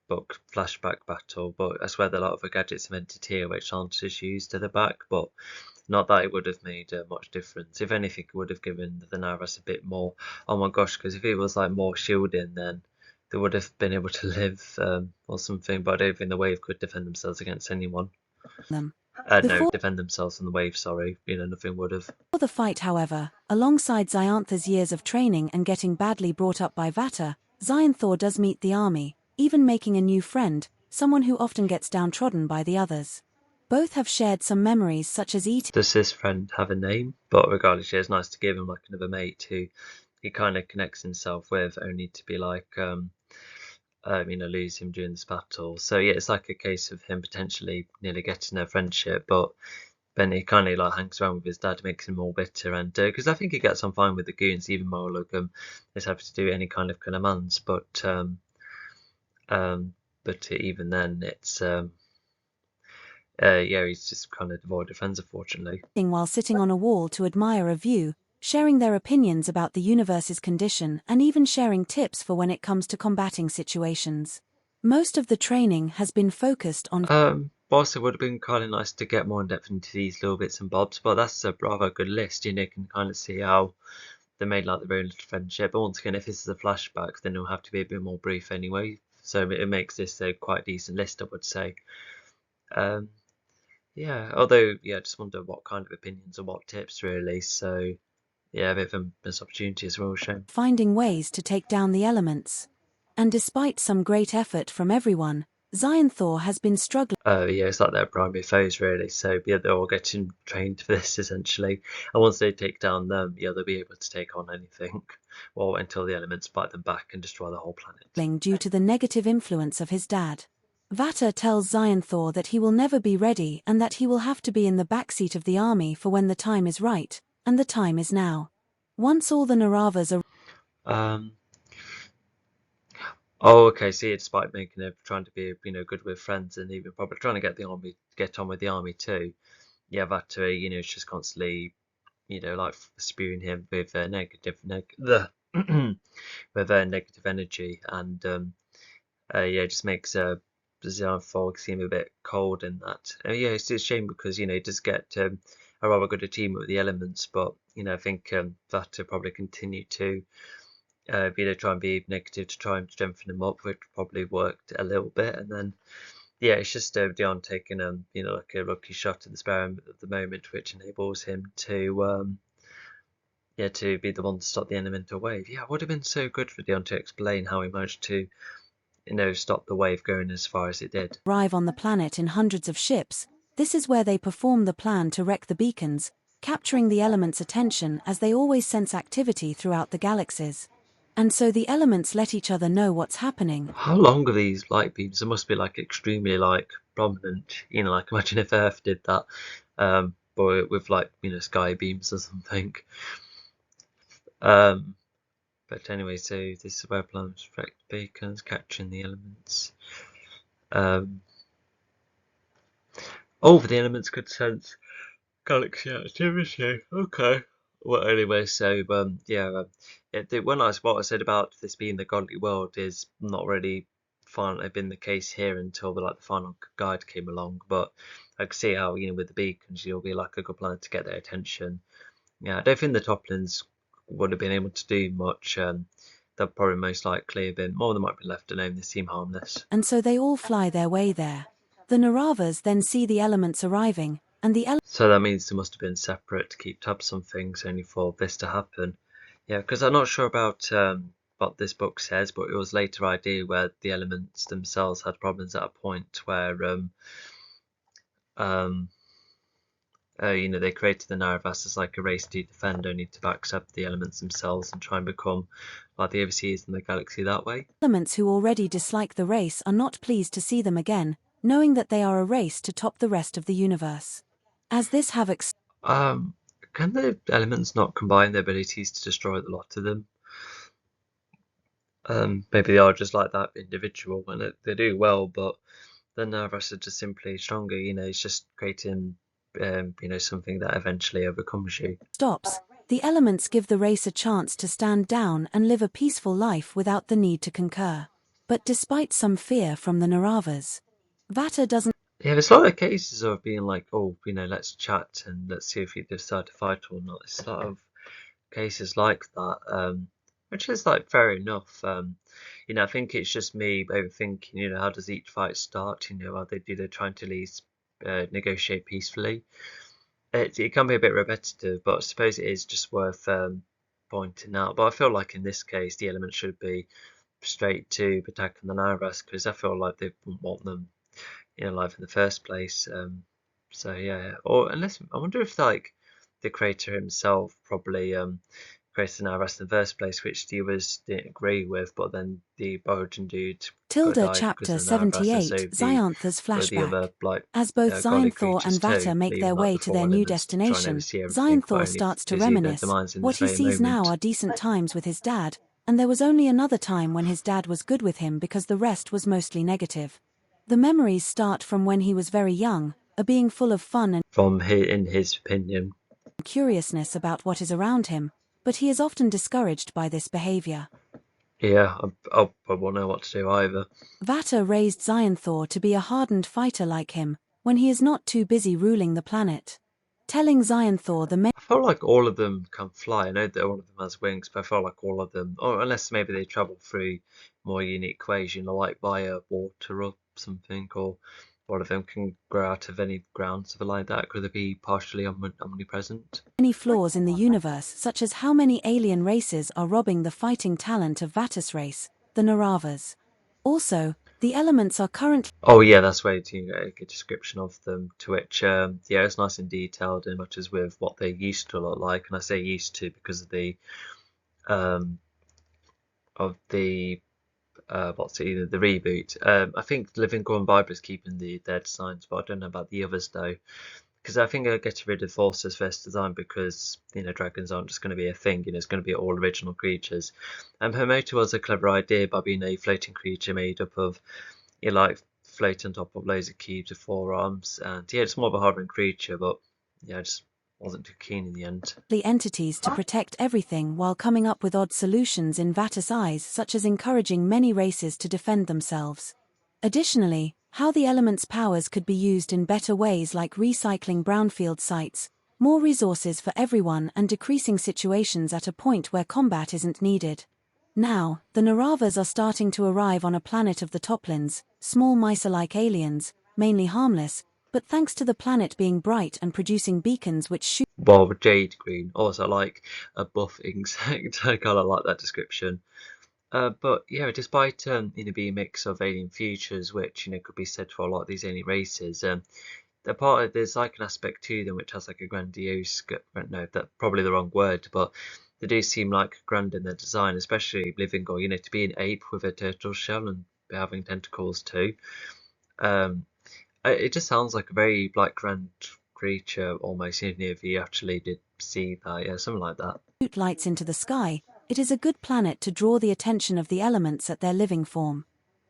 Speaker 2: book flashback battle, but I swear that a lot of the gadgets invented here which aren't just used to the back, but not that it would have made much difference. If anything, it would have given the Naras a bit more. Oh my gosh, because if it was like more shielding, then they would have been able to live or something. But I don't think the wave could defend themselves against anyone.
Speaker 1: Them.
Speaker 2: No, defend themselves from the wave. Sorry, nothing would have.
Speaker 1: For the fight, however, alongside Xyantha's years of training and getting badly brought up by Vata, Xyanthor does meet the army, even making a new friend, someone who often gets downtrodden by the others. Both have shared some memories such as eating.
Speaker 2: Does this friend have a name? But regardless, it's nice to give him like another mate who he kind of connects himself with, only to be like, lose him during this battle. So yeah, it's like a case of him potentially nearly getting a friendship, but then he kind of like hangs around with his dad, makes him more bitter, and because I think he gets on fine with the goons, even more is happy to do any kind of commands, but even then, it's yeah, he's just kind of devoid of friends, unfortunately.
Speaker 1: While sitting on a wall to admire a view, sharing their opinions about the universe's condition, and even sharing tips for when it comes to combating situations. Most of the training has been focused on
Speaker 2: Also, it would have been kind of nice to get more in depth into these little bits and bobs, but that's a rather good list. You can kind of see how they made like their own little friendship. But once again, if this is a flashback, then it'll have to be a bit more brief anyway. So it makes this a quite decent list, I would say. Yeah, although, yeah, I just wonder what kind of opinions and what tips, really. So, yeah, a bit of a missed opportunity as well, shame.
Speaker 1: finding ways to take down the elements. And despite some great effort from everyone, Xionthor has been struggling.
Speaker 2: Yeah, it's like their primary foes, really. So, yeah, they're all getting trained for this, essentially. And once they take down them, yeah, they'll be able to take on anything. Well, until the elements bite them back and destroy the whole planet.
Speaker 1: Due to the negative influence of his dad. Vata tells Xionthor that he will never be ready and that he will have to be in the backseat of the army for when the time is right, and the time is now. Once all the Naravas are
Speaker 2: Um, oh, okay. See, despite making it, trying to be, good with friends, and even probably trying to get on with the army too. Yeah, Vata, is just constantly, like spewing him with the with negative energy, and yeah, it just makes Xenophog seem a bit cold in that. Yeah, it's a shame because he does get a rather good team with the elements, but I think that will probably continue to try and be negative to try and strengthen him up, which probably worked a little bit, and then yeah, it's just Dion taking like a lucky shot at the spare at the moment, which enables him to yeah, to be the one to stop the elemental wave. Yeah, it would have been so good for Dion to explain how he managed to stop the wave going as far as it did.
Speaker 1: arrive on the planet in hundreds of ships. This is where they perform the plan to wreck the beacons, capturing the elements' attention as they always sense activity throughout the galaxies. And so the elements let each other know what's happening.
Speaker 2: How long are these light beams? They must be like extremely like prominent. Like imagine if Earth did that, but with like sky beams or something. But anyway, so this is where planets wreck beacons, capturing the elements. Oh, the elements could sense galaxy activity. Okay. Well, anyway, so yeah, what I said about this being the godly world is not really finally been the case here until the final guide came along. But I can see how with the beacons you'll be like a good plan to get their attention. Yeah, I don't think the Toplins would have been able to do much. They'll probably most likely have been more than might be left alone. They seem harmless.
Speaker 1: And so they all fly their way there. The Naravas then see the elements arriving, and the
Speaker 2: So that means they must have been separate to keep tabs on things only for this to happen. Yeah, because I'm not sure about what this book says, but it was later idea where the elements themselves had problems at a point where they created the Naravas as like a race to defend, only to accept the elements themselves and try and become like the overseers in the galaxy that way.
Speaker 1: elements who already dislike the race are not pleased to see them again, knowing that they are a race to top the rest of the universe. As this havoc
Speaker 2: Can the elements not combine their abilities to destroy the lot of them? Maybe they are just like that individual, and they do well, but the Naravas are just simply stronger. It's just creating something that eventually overcomes you.
Speaker 1: stops, the elements give the race a chance to stand down and live a peaceful life without the need to concur. But despite some fear from the Naravas, Vata doesn't.
Speaker 2: Yeah, there's a lot of cases of being like, oh, let's chat and let's see if we decide to fight or not. There's a lot of cases like that, which is like fair enough. I think it's just me overthinking. How does each fight start? Are they trying to at least negotiate peacefully? It can be a bit repetitive, but I suppose it is just worth pointing out. But I feel like in this case, the elements should be straight to attacking the Naras because I feel like they wouldn't want them alive in the first place. So yeah, or unless I wonder if like the creator himself probably created an Narvas in the first place, which the others didn't agree with, but then the origin dude
Speaker 1: Tilda
Speaker 2: died because
Speaker 1: chapter
Speaker 2: of Narvas, and
Speaker 1: 78
Speaker 2: so
Speaker 1: Xanth's
Speaker 2: the other
Speaker 1: flashback.
Speaker 2: like
Speaker 1: As both
Speaker 2: godly
Speaker 1: Xanthor
Speaker 2: creatures
Speaker 1: and
Speaker 2: too,
Speaker 1: Vata make
Speaker 2: leaving
Speaker 1: their
Speaker 2: like
Speaker 1: way
Speaker 2: the
Speaker 1: to their new
Speaker 2: forerunners, trying to
Speaker 1: destination,
Speaker 2: oversee everything, but
Speaker 1: Xanthor
Speaker 2: only
Speaker 1: starts to
Speaker 2: busy their
Speaker 1: reminisce.
Speaker 2: demise in
Speaker 1: What
Speaker 2: this
Speaker 1: he
Speaker 2: very
Speaker 1: sees now
Speaker 2: moment.
Speaker 1: are decent times with his dad, and there was only another time when his dad was good with him because the rest was mostly negative. The memories start from when he was very young, a being full of fun and
Speaker 2: In his opinion.
Speaker 1: curiousness about what is around him, but he is often discouraged by this behavior.
Speaker 2: Yeah, I won't know what to do either.
Speaker 1: Vata raised Xanthor to be a hardened fighter like him, when he is not too busy ruling the planet. Telling Xanthor the
Speaker 2: I feel like all of them can fly. I know that one of them has wings, but I feel like all of them, or unless maybe they travel through more unique ways, like via water or something, or one of them can grow out of any ground, something like that. Could they be partially omnipresent?
Speaker 1: many flaws in the universe, such as how many alien races are robbing the fighting talent of Vata's race, the Naravas. Also, the elements are currently
Speaker 2: Oh yeah, that's where you get a good description of them. To which, yeah, it's nice and detailed, and much as with what they used to look like. And I say used to because um, of the what's it, either the reboot. I think Living Gorn Viper is keeping their designs, but I don't know about the others though. Because I think they're getting rid of Force's first design because dragons aren't just going to be a thing. It's going to be all original creatures. And Hermota was a clever idea by being a floating creature made up of like float on top of loads of cubes with 4 arms. And yeah, it's more of a hovering creature, but yeah, I just wasn't too keen in the end.
Speaker 1: entities to protect everything while coming up with odd solutions in Vata's eyes, such as encouraging many races to defend themselves. Additionally, how the element's powers could be used in better ways, like recycling brownfield sites, more resources for everyone, and decreasing situations at a point where combat isn't needed. Now, the Naravas are starting to arrive on a planet of the Toplins, small mice-like aliens, mainly harmless, but thanks to the planet being bright and producing beacons which shoot
Speaker 2: Well, with Jade Green, also like a buff insect. I kind of like that description. But yeah, despite being a mix of alien features, which could be said for a lot of these alien races, there's like an aspect to them which has like a grandiose. No, that's probably the wrong word, but they do seem like grand in their design, especially living or to be an ape with a turtle shell and having tentacles too. Um, it just sounds like a very like grand creature almost. If you actually did see that, yeah, something like that.
Speaker 1: lights into the sky, it is a good planet to draw the attention of the elements at their living form.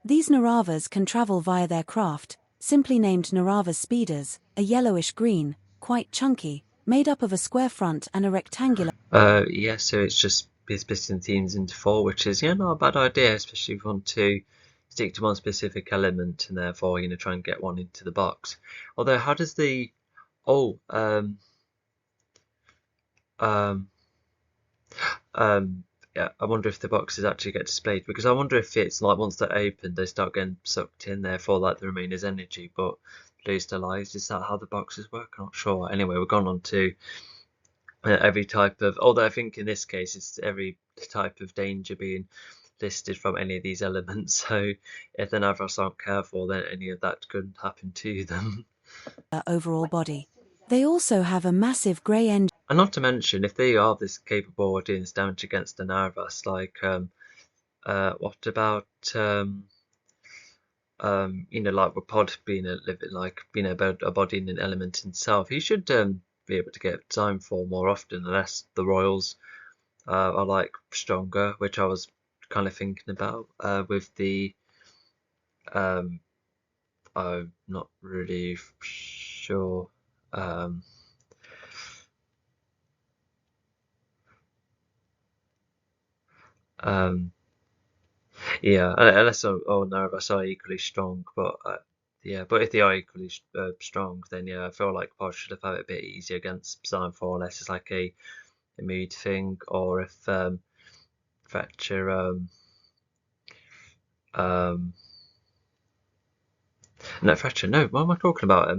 Speaker 1: These Naravas can travel via their craft, simply named Narava speeders, a yellowish-green, quite chunky, made up of a square front and a rectangular.
Speaker 2: Yeah, so it's splitting themes into 4, which is not a bad idea, especially if you want to stick to one specific element and therefore try and get one into the box. Although, how does the oh um yeah, I wonder if the boxes actually get displayed, because I wonder if it's like once they're open they start getting sucked in, therefore like the remainer's energy but lose their lives. Is that how the boxes work? I'm not sure. Anyway, we've gone on to every type of, although I think in this case it's every type of danger being listed from any of these elements, so if the Navras aren't careful then any of that could happen to them.
Speaker 1: Overall body. They also have a massive grey engine.
Speaker 2: And not to mention, if they are this capable of doing this damage against the Navras, like what about like with Pod being a living, like a body in an element himself, he should be able to get time for more often, unless the Royals are like stronger, which I was kind of thinking about with the I'm not really sure. Um, um, yeah, unless none of us are equally strong, but yeah, but if they are equally strong, then yeah, I feel like Pod should have had it a bit easier against Psion 4, unless it's like a mood thing, or if Fetcher um no Fetcher, no, what am I talking about?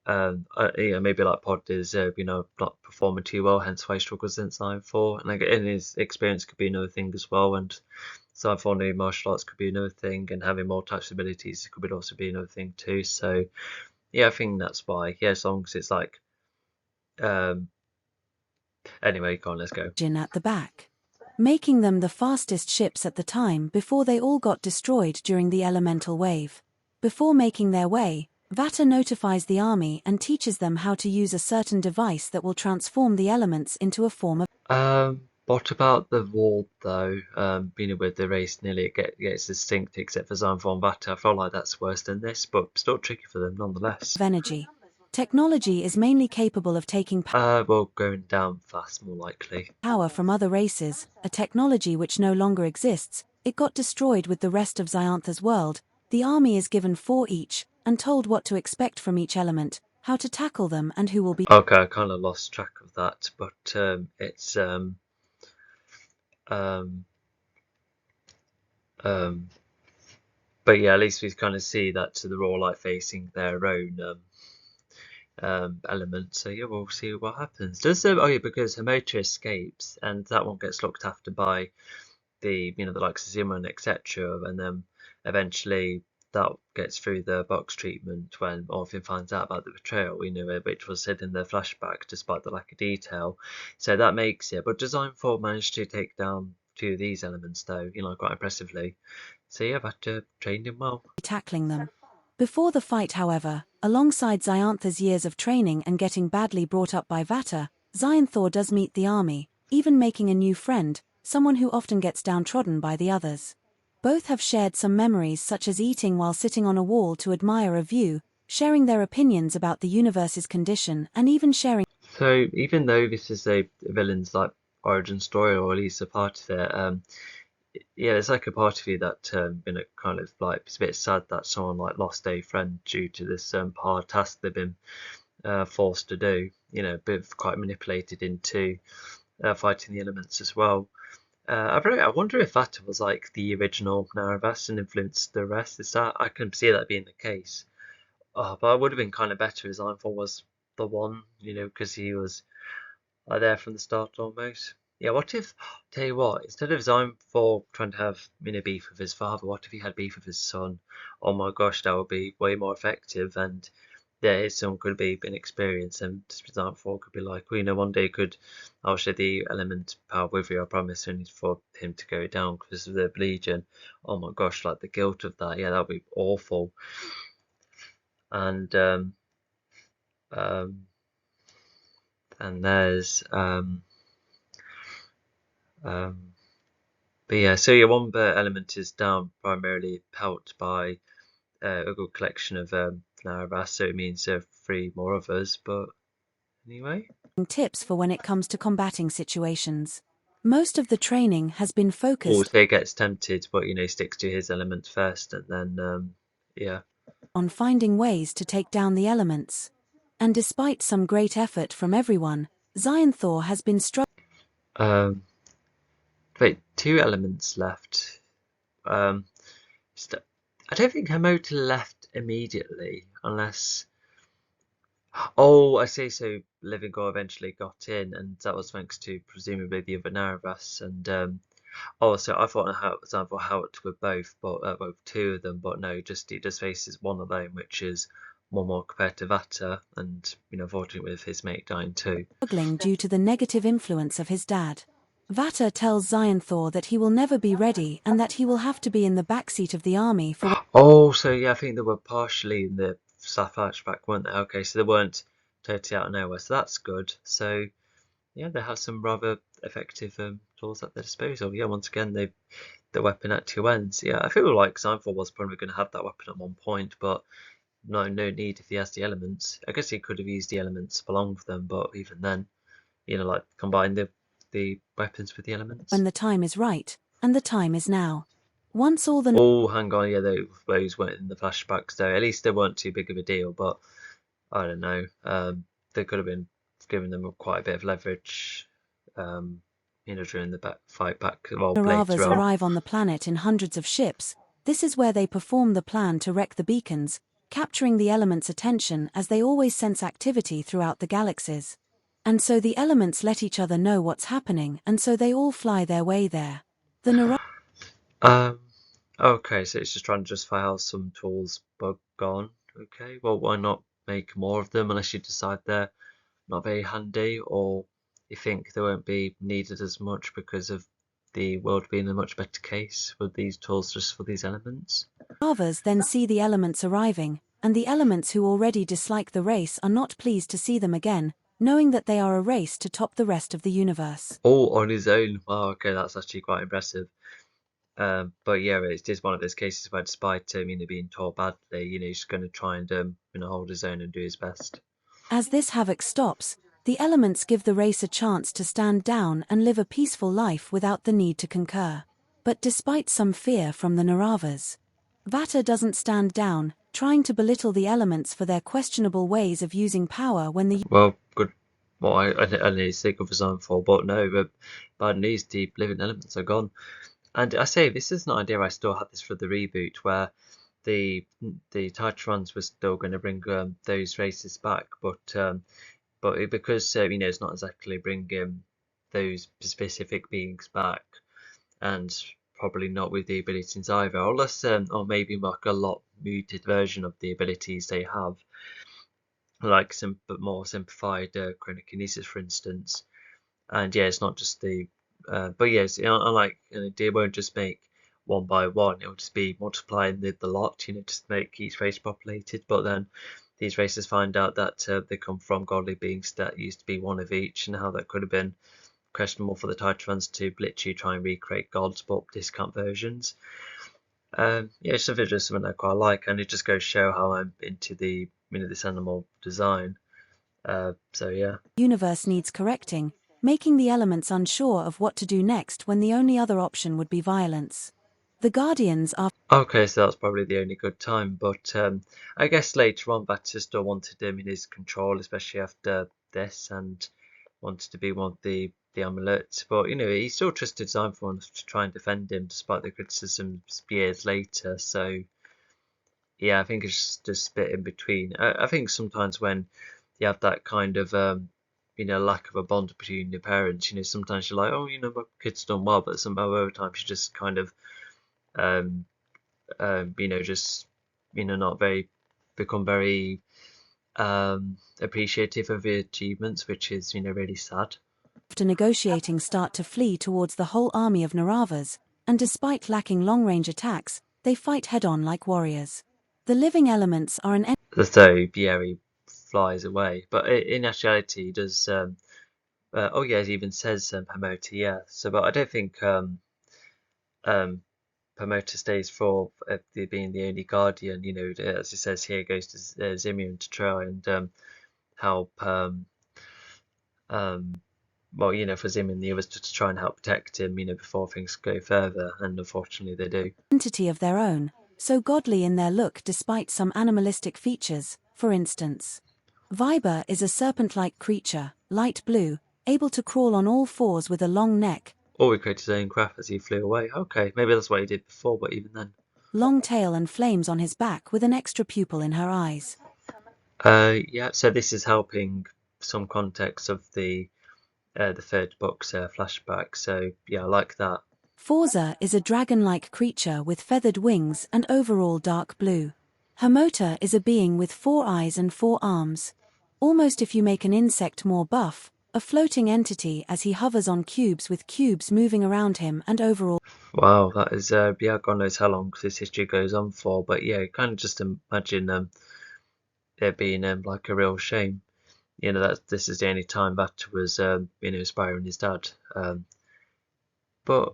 Speaker 2: Maybe like Pod is not performing too well, hence why he struggles in Sign 4, and like in his experience could be another thing as well, and Sign 4 new martial arts could be another thing, and having more types of abilities could also be another thing too. So yeah, I think that's why. Yeah, as long as it's like Anyway, go on, let's go.
Speaker 1: engine at the back, making them the fastest ships at the time before they all got destroyed during the elemental wave. Before making their way, Vata notifies the army and teaches them how to use a certain device that will transform the elements into a form of
Speaker 2: What about the wall though? With the race nearly it gets extinct except for Xanthor and Vata. I feel like that's worse than this, but still tricky for them nonetheless.
Speaker 1: energy. Technology is mainly capable of taking
Speaker 2: Well, going down fast, more likely.
Speaker 1: power from other races, a technology which no longer exists. It got destroyed with the rest of Xayantha's world. The army is given 4 each, and told what to expect from each element, how to tackle them and who will be
Speaker 2: Okay, I kind of lost track of that, but it's um but yeah, at least we kind of see that to the raw light facing their own element. So yeah, we'll see what happens. Does oh yeah, because Hermotra escapes and that one gets looked after by the the likes of Zimmerman, etc. And then eventually that gets through the box treatment when Orphan finds out about the betrayal, which was said in the flashback despite the lack of detail. So that makes it. But Design 4 managed to take down 2 of these elements though, quite impressively. So yeah, that trained him well.
Speaker 1: tackling them. Before the fight, however, alongside Xayantha's years of training and getting badly brought up by Vata, Xayanthor does meet the army, even making a new friend, someone who often gets downtrodden by the others. Both have shared some memories such as eating while sitting on a wall to admire a view, sharing their opinions about the universe's condition and even sharing
Speaker 2: So even though this is a villain's like origin story, or at least a part of it, yeah, it's like a part of you that kind of like it's a bit sad that someone like lost a friend due to this hard task they've been forced to do. A bit quite manipulated into fighting the elements as well. I wonder if that was like the original Naravas and influenced the rest. Is that I can see that being the case. But it would have been kind of better as Ironfall was the one, because he was there from the start almost. Yeah, what if, tell you what, instead of Zymfor trying to have beef with his father, what if he had beef with his son? Oh my gosh, that would be way more effective. And yeah, his son could be inexperienced, and Zymfor could be like, well, one day I'll share the element power with you, I promise. I need for him to go down because of the Legion. Oh my gosh, like the guilt of that. Yeah, that would be awful. And um, and there's but yeah, so your one element is down primarily helped by a good collection of Naravas, so it means there are 3 more of us, but anyway.
Speaker 1: tips for when it comes to combating situations. Most of the training has been focused
Speaker 2: Also gets tempted, but sticks to his element first, and then yeah.
Speaker 1: on finding ways to take down the elements. And despite some great effort from everyone, Xayanthor has been struggling.
Speaker 2: Um, wait, 2 elements left. Um, I don't think Hamota left immediately, unless. Oh, I see. So Living God eventually got in, and that was thanks to presumably the other Naravas. And so I thought example how it were both, but well, 2 of them, but no, he just faces one of them, which is one more compared to Vata, and unfortunately with his mate dying too.
Speaker 1: Due to the negative influence of his dad. Vata tells Xayanthor that he will never be ready and that he will have to be in the backseat of the army for
Speaker 2: Oh, so yeah, I think they were partially in the flashback, weren't they? Okay, so they weren't totally out of nowhere, so that's good. So yeah, they have some rather effective tools at their disposal. Yeah, once again, the weapon at 2 ends. Yeah, I feel like Xyphor was probably going to have that weapon at one point, but no need if he has the elements. I guess he could have used the elements along with them, but even then, like combine the weapons with the elements.
Speaker 1: when the time is right, and the time is now. Once all the
Speaker 2: Oh, hang on, yeah, those weren't in the flashbacks though. At least they weren't too big of a deal, but I don't know. They could have been giving them quite a bit of leverage, during the fight back, well,
Speaker 1: Naravas
Speaker 2: later on.
Speaker 1: arrive on the planet in hundreds of ships. This is where they perform the plan to wreck the beacons, capturing the elements' attention as they always sense activity throughout the galaxies. And so the elements let each other know what's happening, and so they all fly their way there. The
Speaker 2: Okay, so it's just trying to justify how some tools were gone. Okay, well, why not make more of them unless you decide they're not very handy, or you think they won't be needed as much because of the world being in a much better case with these tools just for these elements?
Speaker 1: Naravas then see the elements arriving, and the elements who already dislike the race are not pleased to see them again, knowing that they are a race to top the rest of the universe.
Speaker 2: All on his own. Wow, okay, that's actually quite impressive. But yeah, it's just one of those cases where despite being taught badly, he's going to try and hold his own and do his best.
Speaker 1: As this havoc stops, the elements give the race a chance to stand down and live a peaceful life without the need to concur. But despite some fear from the Naravas, Vata doesn't stand down, trying to belittle the elements for their questionable ways of using power when the
Speaker 2: Well, good. Well, I need to think of a sign for, but no, but bad news, the living elements are gone. And I say this is an idea I still had this for the reboot, where the Titrons were still going to bring those races back, but because it's not exactly bringing those specific beings back, and probably not with the abilities either, or maybe like a lot muted version of the abilities they have, like some but more simplified chronokinesis, for instance. And yeah, it's not just the but yes, unlike they won't just make one by one, it'll just be multiplying the lot, just make each race populated. But then these races find out that they come from godly beings that used to be one of each, and how that could have been questionable for the Titrans to literally try and recreate gods but discount versions. Yeah, it's just something I quite like, and it just goes to show how I'm into the this animal design. So yeah.
Speaker 1: universe needs correcting, making the elements unsure of what to do next when the only other option would be violence. The Guardians are
Speaker 2: Okay, so that's probably the only good time, but I guess later on Batista wanted him in his control, especially after this, and wanted to be one of the amulets. But he still trusted Zyphon to try and defend him despite the criticisms years later. So yeah, I think it's just a bit in between. I think sometimes when you have that kind of lack of a bond between your parents, sometimes you're like, oh, my kid's done well, but some other times you just kind of um just not very become very appreciative of the achievements, which is really sad.
Speaker 1: after negotiating start to flee towards the whole army of Naravas, and despite lacking long-range attacks, they fight head-on like warriors. The living elements are an
Speaker 2: So yeah, he flies away, but in actuality, he does. Oh yeah, he even says Hamota, yeah. So, but I don't think um, Hamota stays for being the only guardian. As it says here, goes to Zimian to try and help. Well, for Zim and the others to try and help protect him, before things go further, and unfortunately they do.
Speaker 1: entity of their own, so godly in their look despite some animalistic features. For instance, Viber is a serpent-like creature, light blue, able to crawl on all fours with a long neck,
Speaker 2: Or he created his own craft as he flew away. Okay, maybe that's what he did before, but even then.
Speaker 1: long tail and flames on his back with an extra pupil in her eyes.
Speaker 2: Yeah, so this is helping some context of the third book's flashback. So yeah, I like that.
Speaker 1: Forza is a dragon-like creature with feathered wings and overall dark blue. Hamota is a being with 4 eyes and 4 arms. Almost if you make an insect more buff, a floating entity as he hovers on cubes with cubes moving around him and overall.
Speaker 2: Wow, that is yeah, God knows how long this history goes on for, but yeah, kind of just imagine it being like a real shame. That this is the only time that was inspiring his dad. But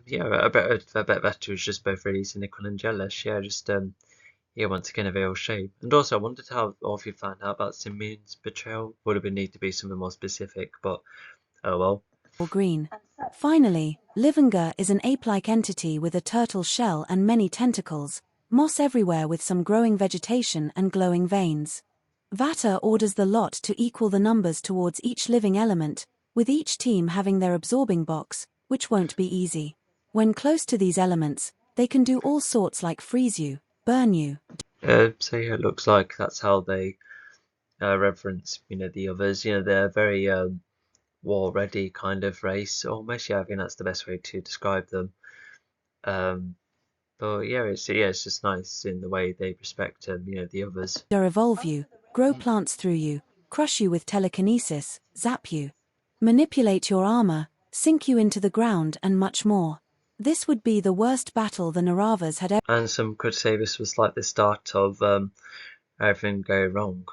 Speaker 2: yeah, I bet that was just both really cynical and jealous. Yeah, just yeah, once again a real shame. And also, I wondered how Orpheus found out about Simeon's betrayal. Would have been need to be something more specific, but oh well.
Speaker 1: Or green. Finally, Livinga is an ape-like entity with a turtle shell and many tentacles, moss everywhere with some growing vegetation and glowing veins. Vata orders the lot to equal the numbers towards each living element, with each team having their absorbing box, which won't be easy. When close to these elements, they can do all sorts like freeze you, burn you.
Speaker 2: So yeah, it looks like that's how they reference, the others. They're very war-ready kind of race, almost. Yeah, I think that's the best way to describe them. But yeah, it's just nice in the way they respect the others.
Speaker 1: Evolve you, grow plants through you, crush you with telekinesis, zap you. manipulate your armor, sink you into the ground, and much more. This would be the worst battle the Naravas had ever.
Speaker 2: And some could say this was like the start of everything going wrong.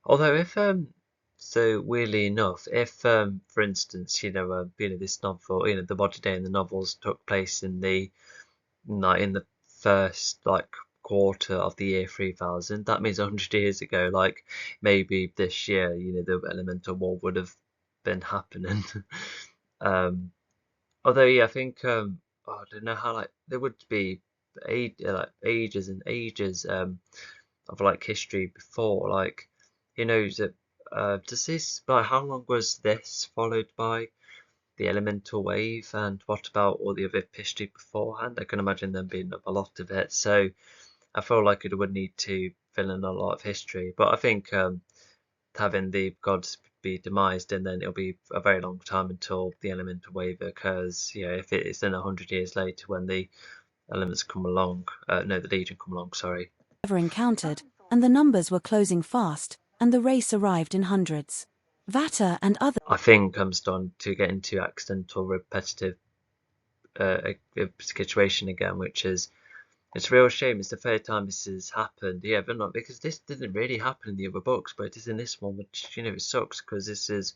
Speaker 2: Although if so weirdly enough, if for instance, this novel, the modern day in the novels took place in the first quarter of the year 3000, that means 100 years ago, like maybe this year, the elemental war would have been happening. Although yeah, I think I don't know how there would be ages and ages of history before, that does this how long was this followed by the elemental wave, and what about all the other history beforehand? I can imagine them being a lot of it, so I feel like it would need to fill in a lot of history. But I think having the gods be demised, and then it'll be a very long time until the elemental wave occurs. If it's then 100 years later when the elements come along, the legion come along, sorry.
Speaker 1: Ever encountered, and the numbers were closing fast, and the race arrived in hundreds. Vata and other.
Speaker 2: I think I'm starting to get into accidental, repetitive situation again, which is, it's a real shame. It's the third time this has happened. Yeah, but not because this didn't really happen in the other books, but it is in this one, which, it sucks because this is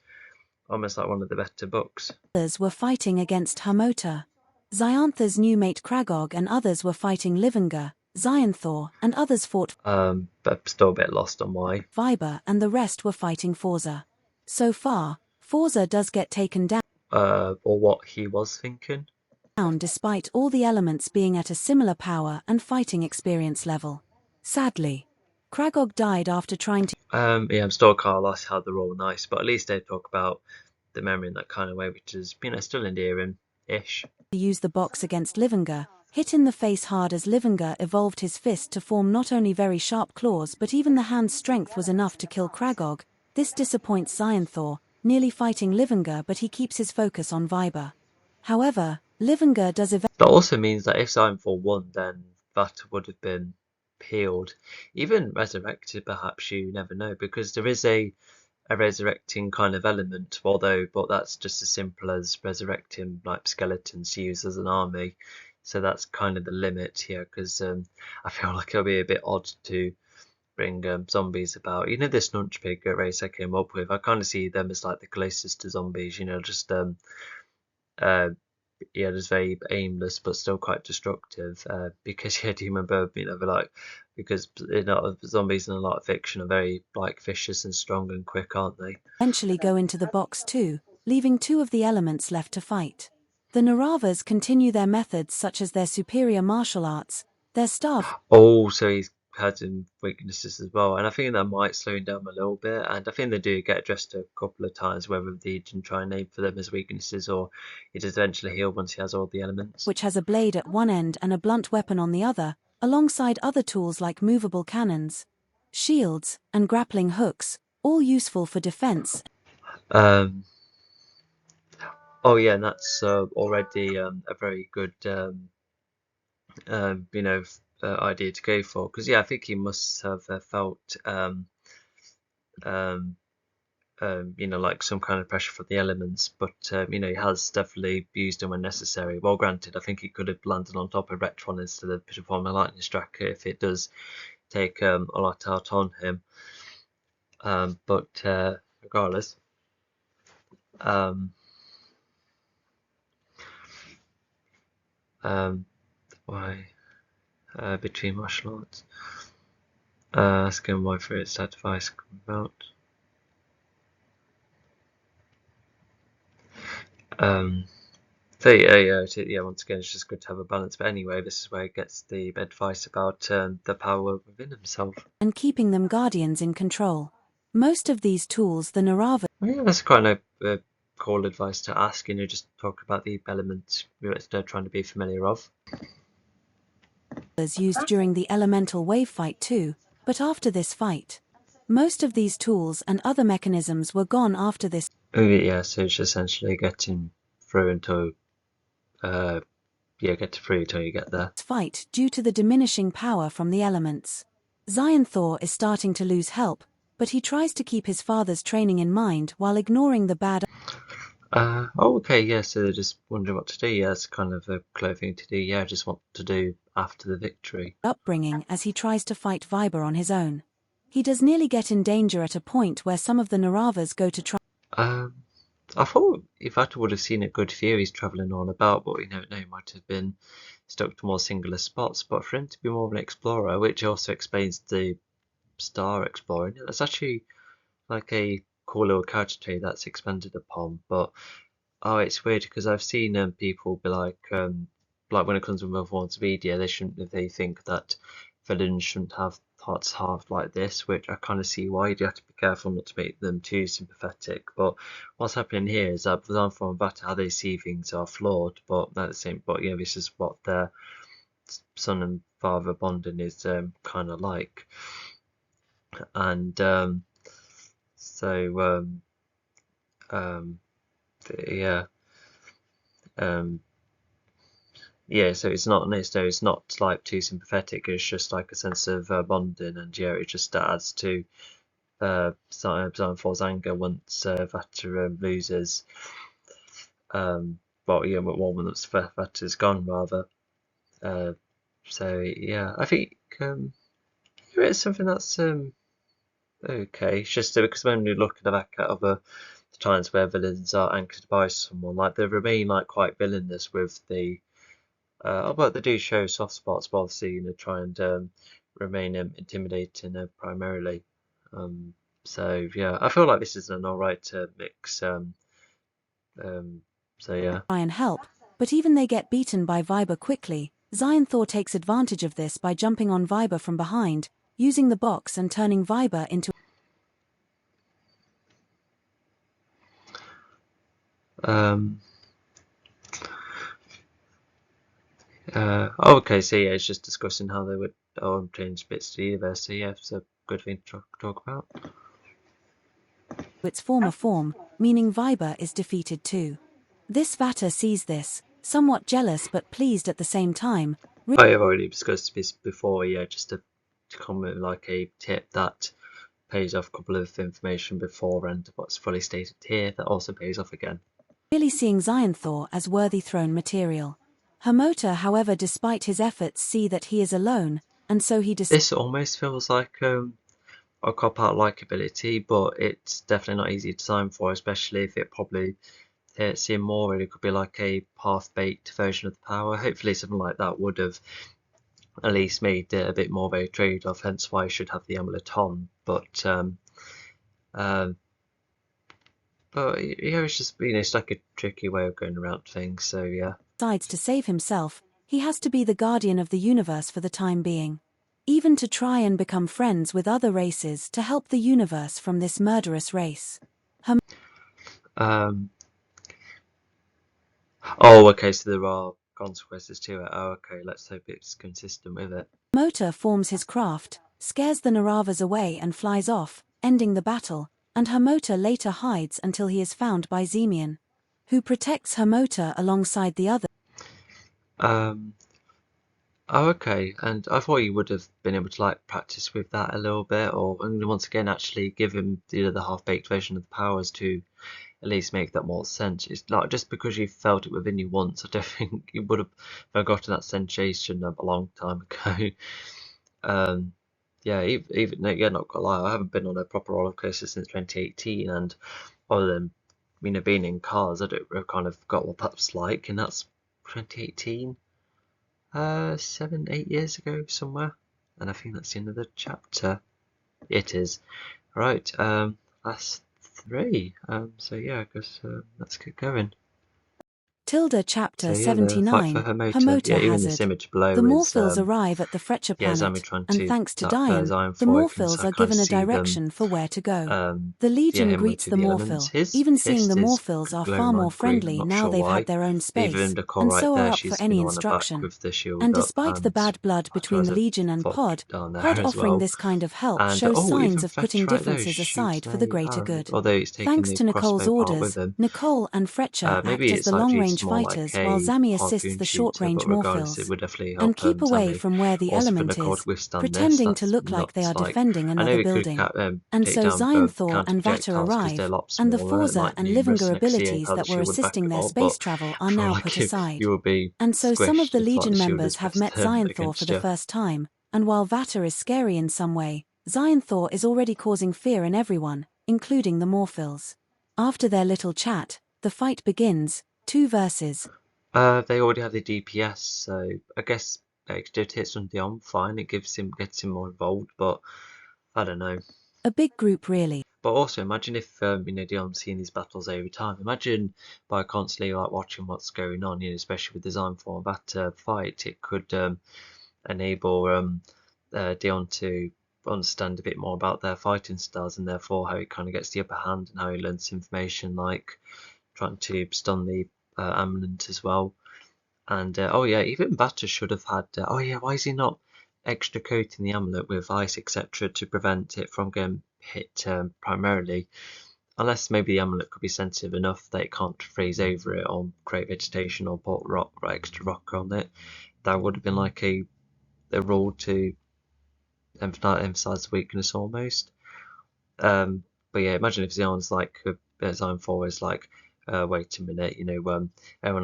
Speaker 2: almost like one of the better books.
Speaker 1: Others were fighting against Harmota. Xayantha's new mate Kragog and others were fighting Livinga, Xayanthor, and others fought.
Speaker 2: But still a bit lost on why.
Speaker 1: Viber and the rest were fighting Forza. So far, Forza does get taken down.
Speaker 2: Or what he was thinking.
Speaker 1: Despite all the elements being at a similar power and fighting experience level. Sadly, Kragog died after trying to.
Speaker 2: Yeah, I'm still kind of lost how they're all nice, but at least they talk about the memory in that kind of way, which is, still endearing-ish.
Speaker 1: Use the box against Livinga, hit in the face hard as Livinga evolved his fist to form not only very sharp claws but even the hand's strength was enough to kill Kragog. This disappoints Xayanthor, nearly fighting Livinga, but he keeps his focus on Viber. However, Livinga does eventually.
Speaker 2: That also means that if Xayanthor won, then that would have been healed. Even resurrected, perhaps, you never know, because there is a resurrecting kind of element, but that's just as simple as resurrecting skeletons to use as an army. So that's kind of the limit here, because I feel like it'll be a bit odd to bring zombies about. This nunch pig race I came up with, I kind of see them as like the closest to zombies, just just very aimless but still quite destructive. Because do you remember, because zombies in a lot of fiction are very vicious and strong and quick, aren't they?
Speaker 1: Eventually go into the box too, leaving two of the elements left to fight. The Naravas continue their methods such as their superior martial arts, their staff.
Speaker 2: Oh, so he's had some weaknesses as well, and I think that might slow him down a little bit, and I think they do get addressed a couple of times, whether they can try and aim for them as weaknesses or he does eventually heal once he has all the elements.
Speaker 1: Which has a blade at one end and a blunt weapon on the other, alongside other tools like movable cannons, shields, and grappling hooks, all useful for defense.
Speaker 2: Oh yeah, and that's already a very good idea to go for, because I think he must have felt some kind of pressure for the elements, but he has definitely used them when necessary. Well, granted, I think he could have landed on top of Retron instead of performing a lightning strike if it does take a lot out on him. But regardless, why between martial arts? Asking why for its advice come about. So once again, it's just good to have a balance. But anyway, this is where he gets the advice about the power within himself.
Speaker 1: And keeping them guardians in control. Most of these tools, the Narava.
Speaker 2: Yeah, that's quite a cool advice to ask. Just talk about the elements they're trying to be familiar of.
Speaker 1: Used during the elemental wave fight too, but after this fight. Most of these tools and other mechanisms were gone after this.
Speaker 2: Yeah, so it's essentially getting through until get through until you get there.
Speaker 1: Fight due to the diminishing power from the elements. Xayanthor is starting to lose help, but he tries to keep his father's training in mind while ignoring the bad
Speaker 2: Oh, okay, yeah, so they're just wondering what to do. Yeah, it's kind of a clever thing to do. Yeah, just what to do after the victory.
Speaker 1: upbringing as he tries to fight Viber on his own. He does nearly get in danger at a point where some of the Naravas go to try.
Speaker 2: I thought Ivata would have seen a good view. He's travelling all about, but we don't know, he might have been stuck to more singular spots. But for him to be more of an explorer, which also explains the star exploring, that's actually like a cool little character trait that's expanded upon. But oh, it's weird because I've seen people be like when it comes to mobile media, they think that villains shouldn't have thoughts half like this, which I kind of see why. You have to be careful not to make them too sympathetic. But what's happening here is that, for example, about how they see things are flawed, but at the same, but you know, this is what their son and father bonding is kind of like, and so yeah. Yeah, so it's not necessarily, it's not like too sympathetic. It's just like a sense of bonding, and yeah, it just adds to Zionfall's anger once Vata loses. Well, yeah, but one once Vata's gone, rather. So yeah, I think it's something that's okay. It's just because when we look back at other times where villains are anchored by someone, like they remain like quite villainous with the. But they do show soft spots, but obviously, you know, try and remain intimidating primarily. So yeah, I feel like this is an alright mix. So yeah.
Speaker 1: Try and help, but even they get beaten by Viber quickly. Zionthor takes advantage of this by jumping on Viber from behind, using the box and turning Viber into
Speaker 2: Okay, so yeah, it's just discussing how they would change bits to the universe. So yeah, it's a good thing to talk about.
Speaker 1: its former form, meaning Viber is defeated too. This Vata sees this, somewhat jealous but pleased at the same time.
Speaker 2: I have already discussed this before, yeah, just to comment like a tip that pays off a couple of information before and what's fully stated here that also pays off again.
Speaker 1: Really seeing Zionthor as worthy throne material. Hermota, however, despite his efforts, see that he is alone, and so he
Speaker 2: This almost feels like a cop-out likability, but it's definitely not easy to design for, especially if it probably hits him more. It could be like a half-baked version of the power. Hopefully something like that would have at least made it a bit more of a trade-off, hence why I should have the amulet on. But yeah, it's just, you know, it's like a tricky way of going around things, so yeah.
Speaker 1: Decides to save himself, he has to be the guardian of the universe for the time being. Even to try and become friends with other races to help the universe from this murderous race.
Speaker 2: Oh, okay, so there are consequences to it. Oh, okay, let's hope it's consistent with it.
Speaker 1: Hermota forms his craft, scares the Naravas away and flies off, ending the battle, and Hermota later hides until he is found by Zemian, who protects Hermota alongside the others.
Speaker 2: Oh, okay, and I thought you would have been able to like practice with that a little bit, or and once again actually give him the half-baked version of the powers to at least make that more sense. It's like just because you felt it within you once, I don't think you would have forgotten that sensation a long time ago. Yeah, even no, yeah, not gonna lie, I haven't been on a proper roller coaster since 2018, and other than being in cars, I don't I've kind of forgot what that's like, and that's 2018. 7, 8 years ago somewhere, and I think that's the end of the chapter. It is. Right, that's 3. So yeah, I guess let's get going.
Speaker 1: Tilda Chapter
Speaker 2: So yeah, the fight
Speaker 1: 79,
Speaker 2: for Hermota.
Speaker 1: Hermota
Speaker 2: Yeah, even this
Speaker 1: Hazard.
Speaker 2: image below
Speaker 1: The
Speaker 2: is
Speaker 1: Morphils arrive at the Fretcher
Speaker 2: yeah,
Speaker 1: planet,
Speaker 2: Zami trying
Speaker 1: and
Speaker 2: to
Speaker 1: thanks to
Speaker 2: tap
Speaker 1: Diane,
Speaker 2: Zion
Speaker 1: the
Speaker 2: for it, and
Speaker 1: Morphils
Speaker 2: so I
Speaker 1: are
Speaker 2: kind of
Speaker 1: given a
Speaker 2: see them
Speaker 1: direction for where to go. The
Speaker 2: yeah,
Speaker 1: Legion
Speaker 2: him
Speaker 1: greets
Speaker 2: through
Speaker 1: the
Speaker 2: the elements.
Speaker 1: Morphil,
Speaker 2: His
Speaker 1: even seeing the
Speaker 2: fist is
Speaker 1: Morphils are
Speaker 2: glowing
Speaker 1: far more
Speaker 2: lime green, I'm
Speaker 1: friendly
Speaker 2: not
Speaker 1: now
Speaker 2: sure
Speaker 1: they've
Speaker 2: why.
Speaker 1: had their own
Speaker 2: Even
Speaker 1: space,
Speaker 2: Undercore
Speaker 1: and
Speaker 2: right
Speaker 1: so are
Speaker 2: there,
Speaker 1: up for
Speaker 2: she's
Speaker 1: any
Speaker 2: the one at the back
Speaker 1: instruction.
Speaker 2: with the shield
Speaker 1: And
Speaker 2: up,
Speaker 1: despite the
Speaker 2: and
Speaker 1: bad blood between the
Speaker 2: there's a
Speaker 1: Legion and
Speaker 2: fuck
Speaker 1: Pod,
Speaker 2: down there
Speaker 1: Pod
Speaker 2: as
Speaker 1: offering
Speaker 2: well.
Speaker 1: this kind of help
Speaker 2: And
Speaker 1: shows
Speaker 2: oh,
Speaker 1: signs
Speaker 2: even
Speaker 1: of putting
Speaker 2: Fletcher right there
Speaker 1: differences
Speaker 2: shoots
Speaker 1: aside for the
Speaker 2: a
Speaker 1: greater
Speaker 2: arrow,
Speaker 1: good.
Speaker 2: although he's taking
Speaker 1: Thanks
Speaker 2: the
Speaker 1: to Nicole's
Speaker 2: crossbow part
Speaker 1: orders,
Speaker 2: with him.
Speaker 1: Nicole and Fletcher
Speaker 2: Maybe
Speaker 1: act as
Speaker 2: it's
Speaker 1: the
Speaker 2: like due to
Speaker 1: long-range long-range
Speaker 2: more like
Speaker 1: fighters while
Speaker 2: a
Speaker 1: Zami assists
Speaker 2: harpoon
Speaker 1: the
Speaker 2: shooter,
Speaker 1: short-range
Speaker 2: but regardless, it
Speaker 1: Morphils.
Speaker 2: would definitely
Speaker 1: And
Speaker 2: help
Speaker 1: keep away
Speaker 2: Zami.
Speaker 1: from where the
Speaker 2: Also for
Speaker 1: element
Speaker 2: Nicole to
Speaker 1: is,
Speaker 2: withstand this,
Speaker 1: pretending to
Speaker 2: that's
Speaker 1: look like they
Speaker 2: nuts.
Speaker 1: are
Speaker 2: Like,
Speaker 1: defending
Speaker 2: I know
Speaker 1: another
Speaker 2: it could
Speaker 1: building. And
Speaker 2: take
Speaker 1: so
Speaker 2: down the
Speaker 1: Thor and Vata
Speaker 2: counter-projectiles because they're a
Speaker 1: arrive,
Speaker 2: lot
Speaker 1: and the
Speaker 2: smaller and
Speaker 1: Forza
Speaker 2: like
Speaker 1: and
Speaker 2: numerous,
Speaker 1: Livinger
Speaker 2: and I can see
Speaker 1: abilities
Speaker 2: how the
Speaker 1: that were
Speaker 2: shield would back
Speaker 1: assisting
Speaker 2: them
Speaker 1: their
Speaker 2: up,
Speaker 1: space
Speaker 2: but
Speaker 1: travel
Speaker 2: I
Speaker 1: are
Speaker 2: feel
Speaker 1: now
Speaker 2: like
Speaker 1: put aside.
Speaker 2: you would be
Speaker 1: And so some of
Speaker 2: squished
Speaker 1: the
Speaker 2: if like
Speaker 1: Legion
Speaker 2: the shield
Speaker 1: members
Speaker 2: is
Speaker 1: have
Speaker 2: pressed
Speaker 1: met Xionthor for
Speaker 2: against
Speaker 1: the
Speaker 2: you.
Speaker 1: first time, and while Vata is scary in some way, Xionthor is already causing fear in everyone, including the Morphils. After their little chat, the fight begins, 2 versus.
Speaker 2: They already have the DPS, so I guess extra hits on Dion, fine. It gets him more involved, but I don't know.
Speaker 1: A big group really.
Speaker 2: But also imagine if Dion's seeing these battles over time. Imagine by constantly like watching what's going on, especially with the Design for that fight, it could enable Dion to understand a bit more about their fighting styles and therefore how he kind of gets the upper hand and how he learns information like trying to stun the Amulet as well. And oh yeah, even Batter should have had. Oh yeah, why is he not extra coating the amulet with ice, etc., to prevent it from getting hit primarily? Unless maybe the amulet could be sensitive enough that it can't freeze over it or create vegetation or put rock or extra rock on it. That would have been like a rule to emphasize the weakness almost. But yeah, imagine if Zion's like Zion 4 is like, wait a minute, everyone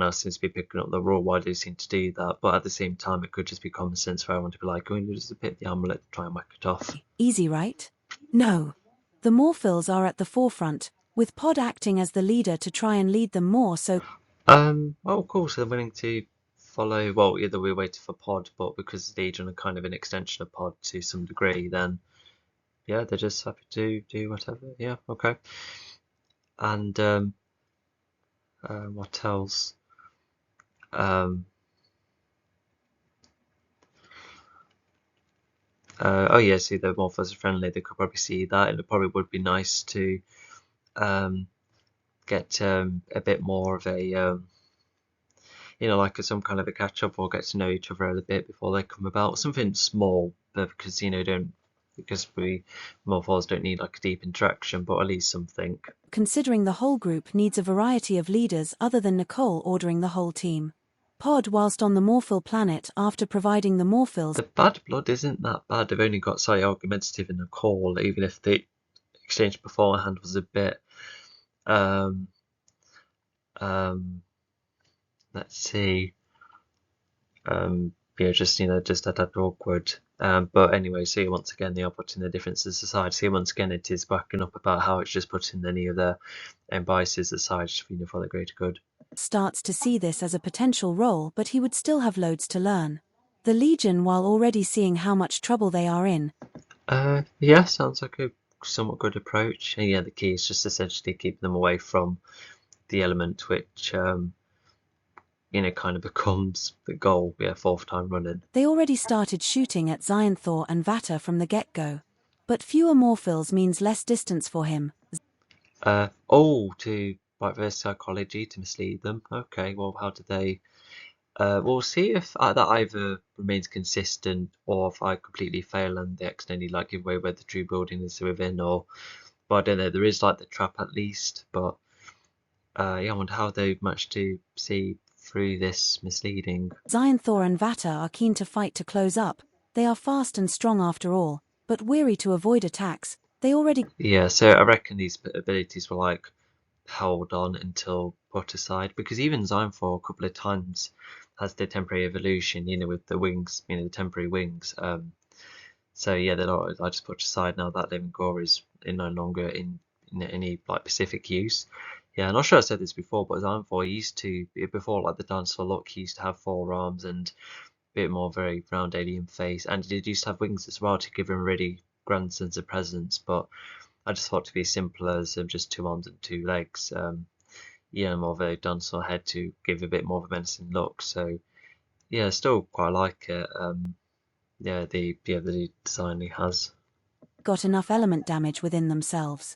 Speaker 2: else seems to be picking up the rule. Why do you seem to do that? But at the same time, it could just be common sense for everyone to be like, going to just pick the amulet, try and whack it off.
Speaker 1: Easy, right? No. The Morphils are at the forefront, with Pod acting as the leader to try and lead them more so.
Speaker 2: Well, of course, they're willing to follow. Well, either we're waiting for Pod, but because Legion are kind of an extension of Pod to some degree, then yeah, they're just happy to do whatever. Yeah, okay. And what else? Oh yeah, see, they're more fussy friendly. They could probably see that, and it probably would be nice to get a bit more of a like some kind of a catch up or get to know each other a little bit before they come about. Something small, but because we Morphos don't need like a deep interaction, but at least something.
Speaker 1: Considering the whole group needs a variety of leaders other than Nicole ordering the whole team. Pod, whilst on the Morphil planet after providing the Morphils.
Speaker 2: The bad blood isn't that bad. They've only got slightly argumentative in the call, even if the exchange beforehand was a bit let's see. Just that awkward. But anyway, see once again they are putting the differences aside. See once again it is backing up about how it's just putting any of their biases aside, for the greater good.
Speaker 1: Starts to see this as a potential role, but he would still have loads to learn. The Legion, while already seeing how much trouble they are in.
Speaker 2: Yeah, sounds like a somewhat good approach. And yeah, the key is just essentially keeping them away from the element which kind of becomes the goal. Yeah, 4th time running.
Speaker 1: They already started shooting at Xionthor and Vata from the get-go. But fewer Morphils means less distance for him.
Speaker 2: To reverse psychology to mislead them. Okay, well, how do they? We'll see if that either remains consistent or if I completely fail and they accidentally like give away where the true building is within, but I don't know. There is like the trap at least, but yeah, I wonder how they managed to see through this misleading.
Speaker 1: Xionthor and Vata are keen to fight to close up. They are fast and strong after all, but weary to avoid attacks. They already.
Speaker 2: Yeah, so I reckon these abilities were like held on until put aside because even Xionthor a couple of times has the temporary evolution, with the wings, the temporary wings. So yeah, I just put aside now that Living Gore is no longer in any like specific use. Yeah, I'm not sure I said this before, but Xionthor used to before like the dinosaur look, he used to have 4 arms and a bit more very round alien face, and he did used to have wings as well to give him a really grand sense of presence. But I just thought to be simpler as just 2 arms and 2 legs. Yeah, more of a dinosaur head to give a bit more of a menacing look. So yeah, still quite like it. Yeah, the design he has.
Speaker 1: got enough element damage within themselves.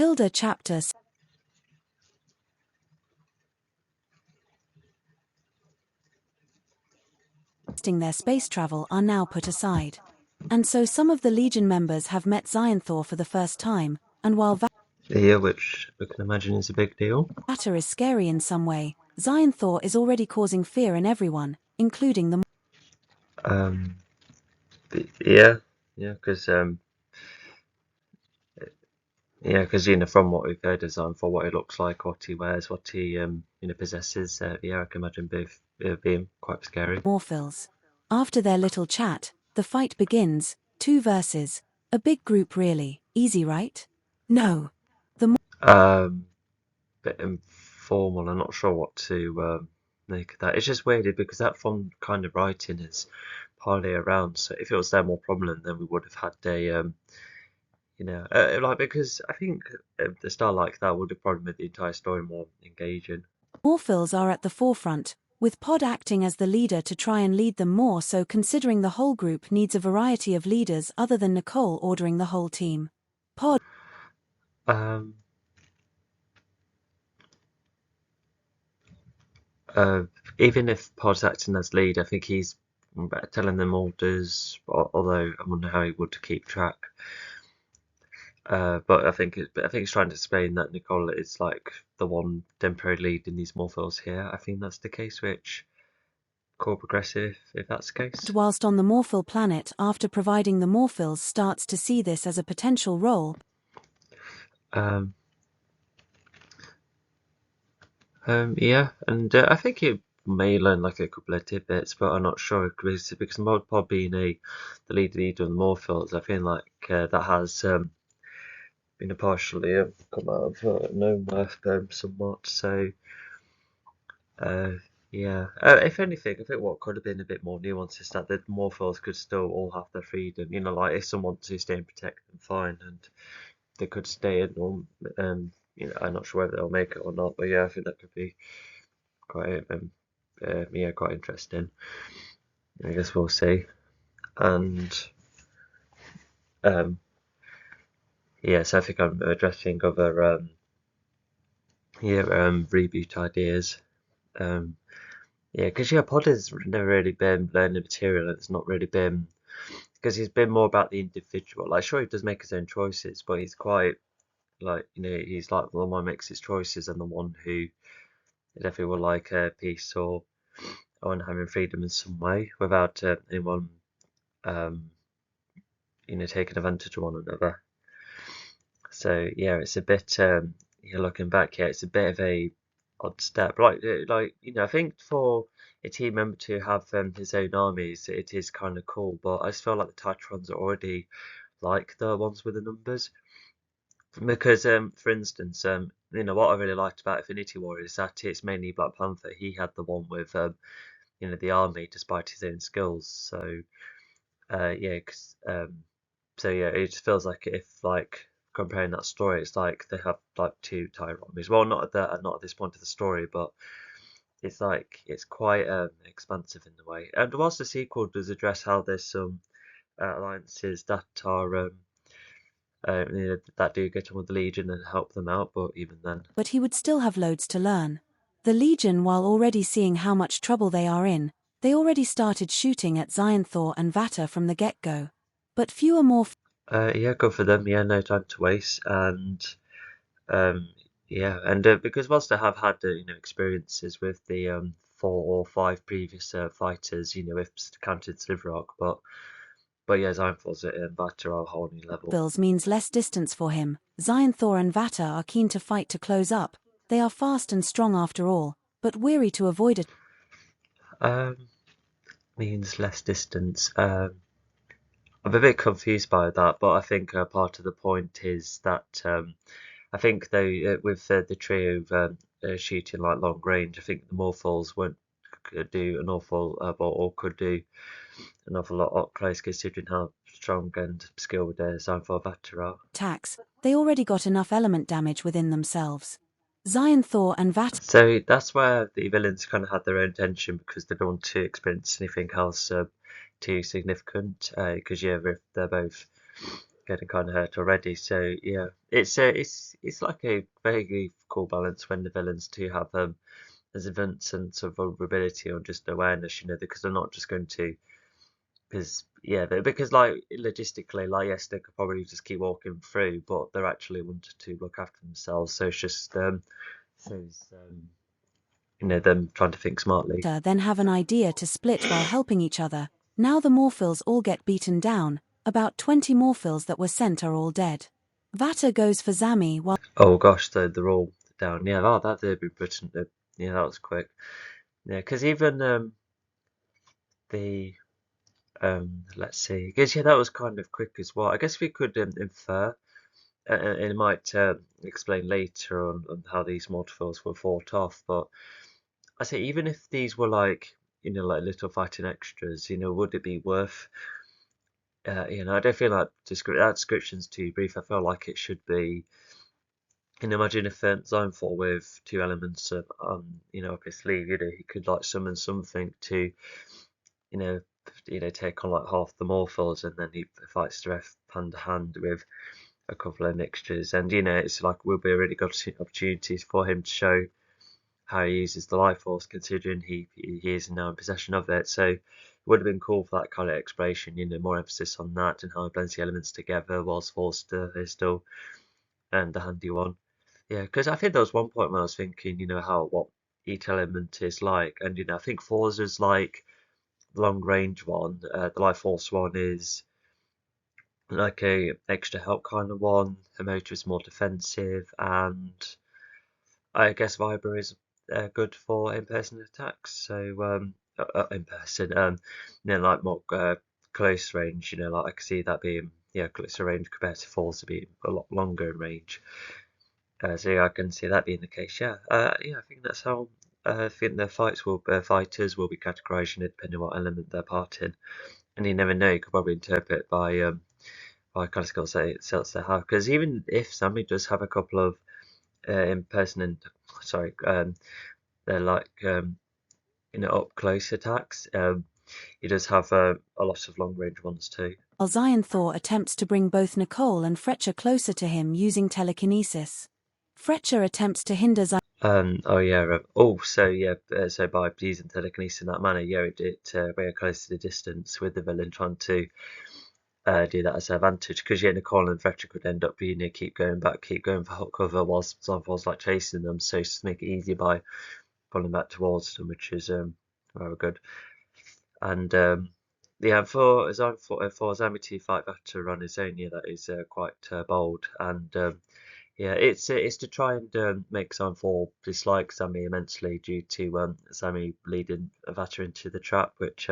Speaker 1: Tilda chapter their space travel are now put aside. And so some of the Legion members have met Xionthor for the first time, and while
Speaker 2: Yeah, which I can imagine is a big deal.
Speaker 1: Vata is scary in some way, Xionthor is already causing fear in everyone, including the
Speaker 2: Um, yeah, because from what we've heard of Xionthor, what he looks like, what he wears, what he possesses, I can imagine both being quite scary.
Speaker 1: Morphils. After their little chat, the fight begins, 2 verses. A big group really, easy right? No.
Speaker 2: Bit informal. I'm not sure what to make of that. It's just weird because that font kind of writing is partly around. So if it was there more prominent, then we would have had a because I think the style like that would have probably made the entire story more engaging.
Speaker 1: Morphils are at the forefront, with Pod acting as the leader to try and lead them more so considering the whole group needs a variety of leaders other than Nicole ordering the whole team. Pod
Speaker 2: Um, Even if Pod's acting as lead, I think he's telling them orders, although I wonder how he would keep track. But I think it's trying to explain that Nicole is like the one temporary lead in these Morphils here. I think that's the case, which core progressive, if that's the case.
Speaker 1: whilst on the Morphil planet after providing the Morphils starts to see this as a potential role.
Speaker 2: Yeah, and I think he may learn like a couple of tidbits, but I'm not sure because Pod being the leader of the Morphils, I feel like that has been partially come out of nowhere somewhat. So yeah, if anything, I think what could have been a bit more nuanced is that the Morphils could still all have their freedom. Like if someone wants to stay and protect them, fine, and they could stay in. Or, I'm not sure whether they'll make it or not, but yeah, I think that could be quite quite interesting. I guess we'll see. And so I think I'm addressing other reboot ideas. Because Pod has never really been learning material, and it's not really been because he's been more about the individual. Like, sure, he does make his own choices, but he's quite he's like the one who makes his choices and the one who definitely will like peace or having freedom in some way without anyone taking advantage of one another. So yeah, it's a bit looking back, it's a bit of a odd step. I think for a team member to have his own armies, it is kind of cool. But I just feel like the Titrons are already like the ones with the numbers. Because for instance, what I really liked about Affinity War is that it's mainly Black Panther. He had the one with the army despite his own skills. So it just feels like if comparing that story, it's like they have like 2 Tyrant armies. Well, not at this point of the story, but it's like it's quite expansive in the way. And whilst the sequel does address how there's some alliances that are that do get on with the Legion and help them out, but even then.
Speaker 1: But he would still have loads to learn. The Legion, while already seeing how much trouble they are in, they already started shooting at Xionthor and Vata from the get-go. But fewer more
Speaker 2: Good for them. Yeah, no time to waste. And because whilst I have had experiences with the 4 or 5 previous fighters, if counted Sliverrock, but yeah, Xionthor's and Vata are a whole new level.
Speaker 1: bills means less distance for him. Xionthor and Vata are keen to fight to close up. They are fast and strong after all, but weary to avoid it.
Speaker 2: Means less distance. I'm a bit confused by that, but I think part of the point is that I think though with the trio shooting like long range, I think the Morphals won't do an awful or could do an awful lot up close considering how strong and skilled Xionthor Vata are.
Speaker 1: Attacks, they already got enough element damage within themselves. Xionthor and Vata.
Speaker 2: So that's where the villains kind of had their own tension because they don't want to experience anything else too significant. Because they're both getting kind of hurt already. So yeah, it's like a very cool balance when the villains do have there's a sense of vulnerability or just awareness, because they're not just going to, because like logistically, like yes, they could probably just keep walking through, but they're actually wanted to look after themselves. So it's just shows them trying to think smartly.
Speaker 1: Then have an idea to split while helping each other. Now the Morphils all get beaten down. About 20 Morphils that were sent are all dead. Vata goes for Zami while
Speaker 2: Oh gosh, they're all down. Yeah, oh, that did be brilliant. Yeah, that was quick. Yeah, because even the let's see, because yeah, that was kind of quick as well. I guess we could infer, and it might explain later on how these mortals were fought off. But I say, even if these were like like little fighting extras, would it be worth? I don't feel like that description's too brief. I feel like it should be. Imagine if Zynefort with two elements of up his sleeve, he could like summon something to you know, take on like half the Morphals, and then he fights the rest hand to hand with a couple of mixtures. And it's like will be a really good opportunity for him to show how he uses the Life Force, considering he is now in possession of it. So it would have been cool for that kind of exploration. More emphasis on that and how he blends the elements together whilst Forster is still and the handy one. Yeah, because I think there was one point when I was thinking, how what each element is like, and I think Forza's like long range one. The Life Force one is like a extra help kind of one. Emoto is more defensive, and I guess Viber is good for in-person attacks. So in person, like more close range. Like I can see that being closer range compared to Force being a lot longer in range. So yeah, I can see that being the case. Yeah, I think that's how. I think the fighters will be categorised depending on what element they're part in, and you never know. You could probably interpret by kind of skills they have. Because even if Sammy does have a couple of in person and sorry, they're like up close attacks. He does have a lot of long range ones too.
Speaker 1: Zyanthor attempts to bring both Nicole and Fletcher closer to him using telekinesis. Fletcher attempts to hinder
Speaker 2: Oh yeah. So yeah. So by using telekinesis in that manner, yeah, it very close to the distance with the villain trying to do that as an advantage. Because yeah, Nicole and Fletcher could end up being keep going for hot cover whilst Zonfor's like chasing them. So just make it easier by pulling back towards them, which is very good. And yeah, for Zami to fight back to run his own, yeah, that is quite bold. And yeah, it's to try and make Zami dislike Zami immensely due to Zami leading Vata into the trap, which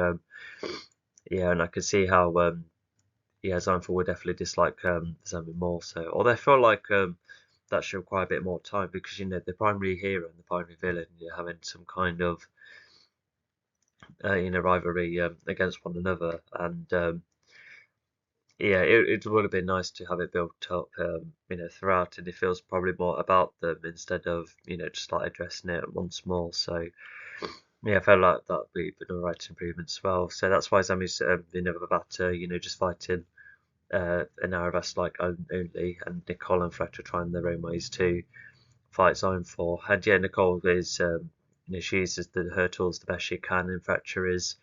Speaker 2: yeah, and I can see how yeah, Zami would definitely dislike Zami more. So, although I feel like that should require a bit more time because the primary hero and the primary villain, having some kind of rivalry against one another, and yeah, it would have been nice to have it built up, throughout, and it feels probably more about them instead of just like addressing it once more. So yeah, I felt like that would be the right improvement as well. So that's why Zami's been never better, just fighting an Aravas like only, and Nicole and Fletcher trying their own ways to fight Zone for. And yeah, Nicole is she uses her tools the best she can, and Fletcher is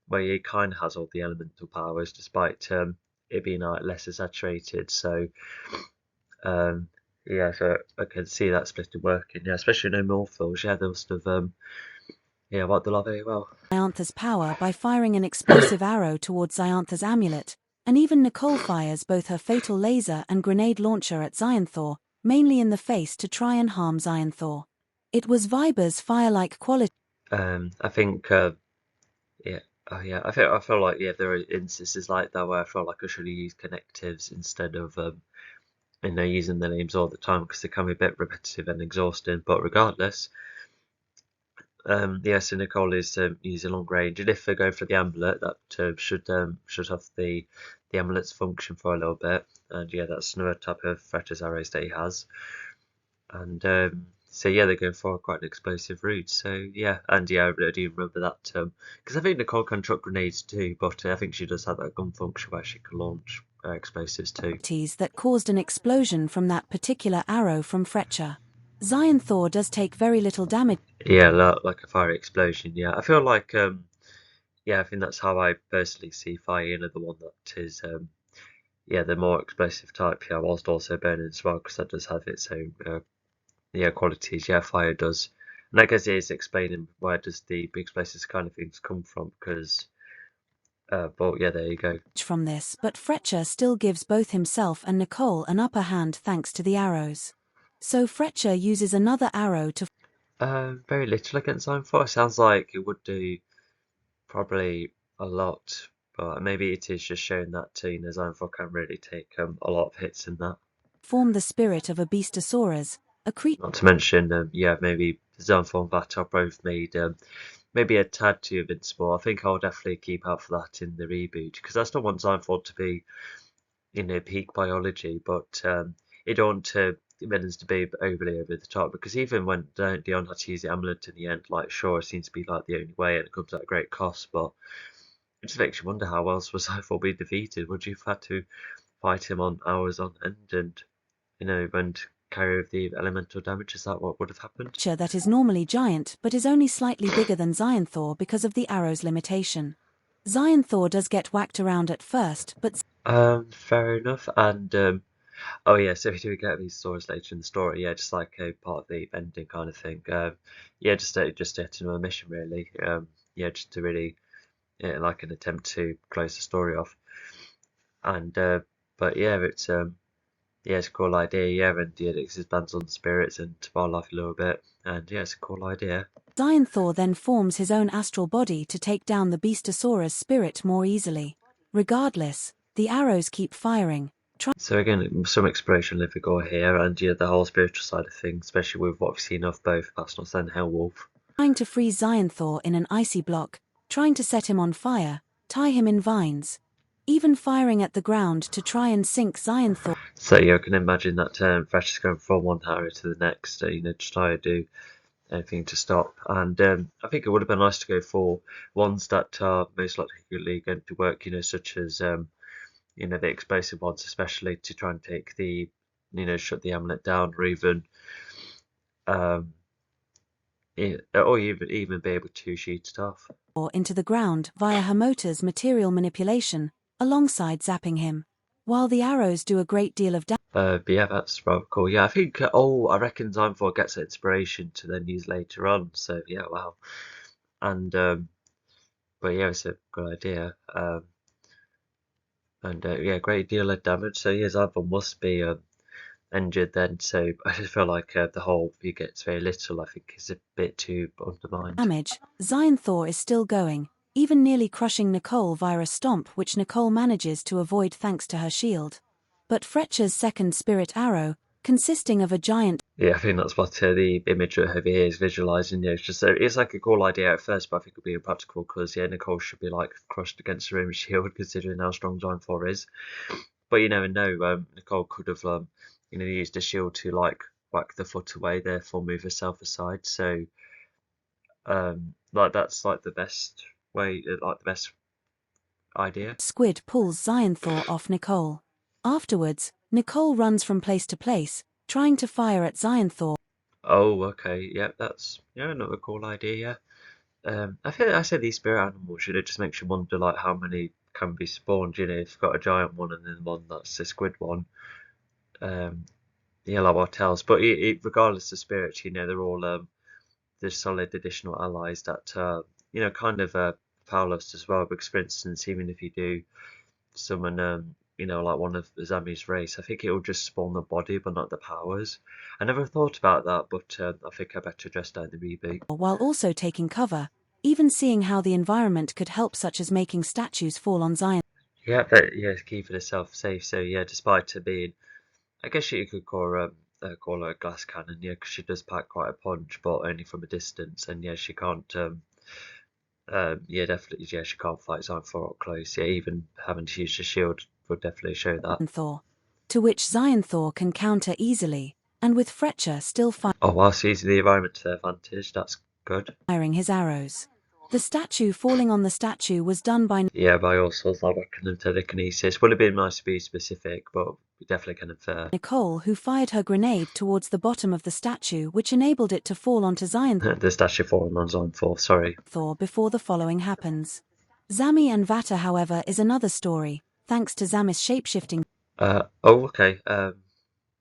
Speaker 2: where he kind of has all the elemental powers despite it being like less saturated. So yeah, so I can see that split working. Yeah, especially no Morphils. Yeah, they must have worked the lot very well.
Speaker 1: Zyantha's power by firing an explosive arrow towards Zyantha's amulet, and even Nicole fires both her fatal laser and grenade launcher at Zyanthor, mainly in the face to try and harm Zyanthor. It was Viber's fire-like quality.
Speaker 2: I think yeah. Oh yeah, I feel like there are instances like that where I feel like I should have used connectives instead of using the names all the time because they can be a bit repetitive and exhausting. But regardless, yeah, so Nicole is using long range, and if they're going for the amulet, that should have the amulet's function for a little bit. And yeah, that's another type of Fretter's arrows that he has. And so yeah, they're going for quite an explosive route. So yeah, and yeah, I do remember that because I think Nicole can chuck grenades too, but I think she does have that gun function where she can launch explosives too.
Speaker 1: That caused an explosion from that particular arrow from Fletcher. Zion Thor does take very little damage.
Speaker 2: Yeah, like a fiery explosion. Yeah, I feel like yeah, I think that's how I personally see fire. You know, the one that is yeah, the more explosive type. Yeah, whilst also burning as well, because that does have its own yeah, qualities. Yeah, fire does. And I guess it is explaining where does the big explosives kind of things come from, because but yeah, there you go.
Speaker 1: From this, but Fletcher still gives both himself and Nicole an upper hand thanks to the arrows. So Fletcher uses another arrow to
Speaker 2: Very little against Iron Force. Sounds like it would do probably a lot, but maybe it is just showing that you know, Iron Force can really take a lot of hits in that.
Speaker 1: form the spirit of a beastosaurus, a creature.
Speaker 2: Not to mention, yeah, maybe Xantho and Vat are both made maybe a tad too invincible. I think I'll definitely keep out for that in the reboot, because I still want Xantho to be, you know, peak biology, but you don't want villains to be overly over the top, because even when Dion had to use the amulet in the end, like sure, it seems to be like the only way, and it comes at a great cost, but it just makes you wonder how else was Xantho being defeated. Would you have had to fight him on hours on end, and you know, and carry of the elemental damage? Is that what would have happened?
Speaker 1: That is normally giant but is only slightly bigger than Zion Thor because of the arrow's limitation. Zion Thor does get whacked around at first, but
Speaker 2: Fair enough. And oh yeah, so we do get these stories later in the story. Yeah, just like a part of the ending kind of thing. Yeah, just yet another mission really. Yeah, just to really yeah, like an attempt to close the story off. And but yeah, it's yeah, it's a cool idea. Yeah, and yeah, it expands on the spirits and wildlife a little bit. And yeah, it's a cool idea.
Speaker 1: Zion Thor then forms his own astral body to take down the Beastosaurus spirit more easily. Regardless, the arrows keep firing.
Speaker 2: So again, some exploration if we go here, and yeah, the whole spiritual side of things, especially with what we've seen of both Bastos and Hellwolf.
Speaker 1: Trying to freeze Zion Thor in an icy block, trying to set him on fire, tie him in vines, even firing at the ground to try and sink Zion Thor.
Speaker 2: So yeah, I can imagine that Fresh is going from one arrow to the next, you know, to try to do anything to stop. And I think it would have been nice to go for ones that are most likely going to work, you know, such as you know, the explosive ones, especially to try and take the, you know, shut the amulet down, or even or even be able to shoot it off.
Speaker 1: Or into the ground via Hamota's material manipulation, alongside zapping him. While the arrows do a great deal of damage.
Speaker 2: But yeah, that's rather cool. Yeah, I think I reckon Time for gets inspiration to then use later on. So yeah, wow. And but yeah, it's a good idea. And yeah, great deal of damage. So yeah, Zyphon must be injured then. So I just feel like the whole he gets very little. I think is a bit too undermined.
Speaker 1: Damage. Zion Thor is still going, even nearly crushing Nicole via a stomp, which Nicole manages to avoid thanks to her shield. But Fletcher's second spirit arrow, consisting of a giant.
Speaker 2: Yeah, I think that's what the image over here is visualizing. Yeah, it's just it's like a cool idea at first, but I think it'll be impractical because yeah, Nicole should be like crushed against her own shield considering how strong Giant 4 is. But you never know. Nicole could have you know, used a shield to like whack the foot away, therefore move herself aside. So like that's like the best way, like the best idea.
Speaker 1: Squid pulls Zion Thor off Nicole. Afterwards, Nicole runs from place to place, trying to fire at Zion Thor.
Speaker 2: Oh, okay, yeah, that's yeah another cool idea. Yeah, I feel I said these spirit animals should it just makes you wonder like how many can be spawned. You know, if you've got a giant one and then one that's a squid one. Yeah, like what tells. But regardless of spirits, you know, they're all the solid additional allies that you know kind of powerless as well. Because for instance, even if you do summon you know, like one of Zami's race, I think it will just spawn the body but not the powers. I never thought about that, but I think I better address that in the reboot.
Speaker 1: While also taking cover, even seeing how the environment could help, such as making statues fall on Zion.
Speaker 2: Yeah, but yeah, keeping herself safe. So yeah, despite her being, I guess you could call her a glass cannon, yeah, because she does pack quite a punch, but only from a distance. And yeah, she can't yeah, definitely, yeah, she can't fight Zion 4 up close. Yeah, even having to use the shield would definitely show that.
Speaker 1: Thor, to which Zion Thor can counter easily, and with Fletcher still
Speaker 2: Oh, whilst using the environment to their advantage, that's good.
Speaker 1: firing his arrows. The statue falling on the statue was done by
Speaker 2: Yeah, by all sorts, I reckon, telekinesis. Would have been nice to be specific, but definitely kind of
Speaker 1: Nicole, who fired her grenade towards the bottom of the statue, which enabled it to fall onto Xyanthor
Speaker 2: the statue falling on Zone 4, sorry.
Speaker 1: before the following happens. Zami and Vata, however, is another story, thanks to Zami's shapeshifting
Speaker 2: Oh, okay.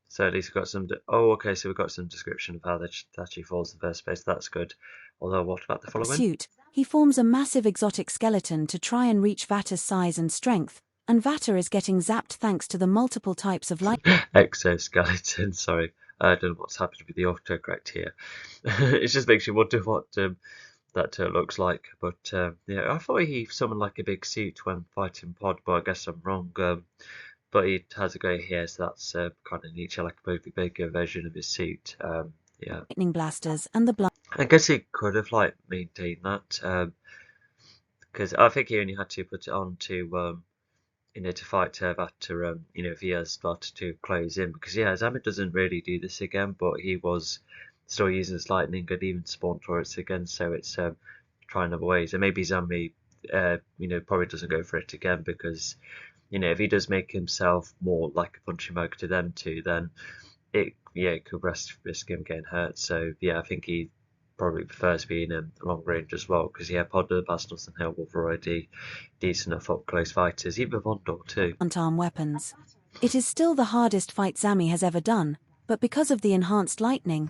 Speaker 2: So at least we've got some. Okay, so we've got some description of how the statue falls in the first place. That's good. Although, what about the following?
Speaker 1: suit. He forms a massive exotic skeleton to try and reach Vata's size and strength, and Vata is getting zapped thanks to the multiple types of light.
Speaker 2: Exoskeleton. Sorry, I don't know what's happened with the autocorrect here. It just makes you wonder what that looks like. But yeah, I thought he summoned like a big suit when fighting Pod, but I guess I'm wrong. But he has a great hair, so that's kind of neat. Like a bigger version of his suit. Yeah.
Speaker 1: Lightning blasters and the
Speaker 2: I guess he could have like maintained that, because I think he only had to put it on to to fight Vata, if he has started to close in. Because yeah, Zami doesn't really do this again, but he was still using his lightning and even spawn turrets again. So it's trying other ways, and maybe Zami, probably doesn't go for it again because if he does make himself more like a punching bag to them two, then it could risk him getting hurt. So yeah, I think he probably prefers being in long range as well, because Podder, Bastos and Hellwolf are already decent enough up close fighters, even Vondor too.
Speaker 1: arm weapons. It is still the hardest fight Zami has ever done, but because of the enhanced lightning,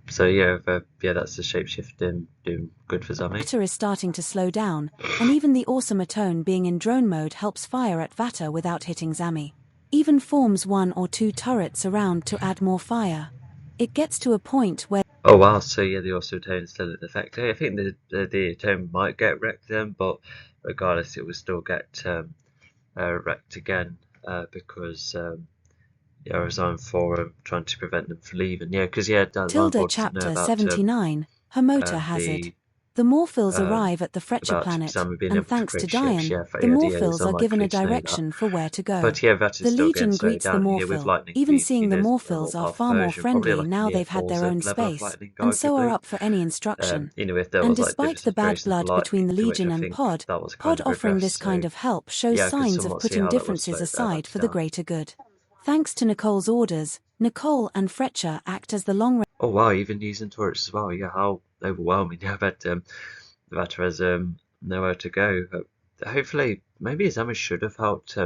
Speaker 2: So yeah, that's the shapeshifting doing good for Zami.
Speaker 1: Vata is starting to slow down, and even the awesome Atone being in drone mode helps fire at Vata without hitting Zami. Even forms 1 or 2 turrets around to add more fire. It gets to a point where
Speaker 2: oh wow, so yeah, the also Atone is still in effect. I think the Atone might get wrecked then, but regardless, it will still get wrecked again because Zone 4 trying to prevent them from leaving. Yeah, because
Speaker 1: Tilda Chapter 79, Haphazard Hazard. The Morphils arrive at the Fretcher planet, and thanks to Diane, the Morphils are given a direction for where to go.
Speaker 2: But yeah, Vata's
Speaker 1: The
Speaker 2: still
Speaker 1: Legion
Speaker 2: getting slowed
Speaker 1: greets the
Speaker 2: down
Speaker 1: Morphil,
Speaker 2: lightning
Speaker 1: even
Speaker 2: being,
Speaker 1: seeing the
Speaker 2: a
Speaker 1: Morphils
Speaker 2: more
Speaker 1: are far more
Speaker 2: powerful version,
Speaker 1: friendly
Speaker 2: like
Speaker 1: now
Speaker 2: a
Speaker 1: they've had their
Speaker 2: Forza
Speaker 1: own
Speaker 2: level of
Speaker 1: space,
Speaker 2: lightning,
Speaker 1: and so are
Speaker 2: arguably.
Speaker 1: up for any instruction.
Speaker 2: If there
Speaker 1: And
Speaker 2: was like
Speaker 1: despite the
Speaker 2: very
Speaker 1: bad
Speaker 2: simple
Speaker 1: blood between the
Speaker 2: lightning, to which
Speaker 1: Legion
Speaker 2: I
Speaker 1: and
Speaker 2: think
Speaker 1: Pod,
Speaker 2: that was
Speaker 1: Pod
Speaker 2: kind of
Speaker 1: offering
Speaker 2: addressed,
Speaker 1: this kind
Speaker 2: so
Speaker 1: of help shows
Speaker 2: yeah, I could
Speaker 1: signs of
Speaker 2: somewhat see
Speaker 1: putting
Speaker 2: how that would
Speaker 1: differences
Speaker 2: slow
Speaker 1: aside
Speaker 2: Vata
Speaker 1: for the
Speaker 2: down.
Speaker 1: greater good. Thanks to Nicole's orders, Nicole and Fretcher act as the long-range.
Speaker 2: Oh wow, even using turrets as well. Yeah, how overwhelming. Yeah, I bet Vata has nowhere to go. Hopefully, maybe Zami should have helped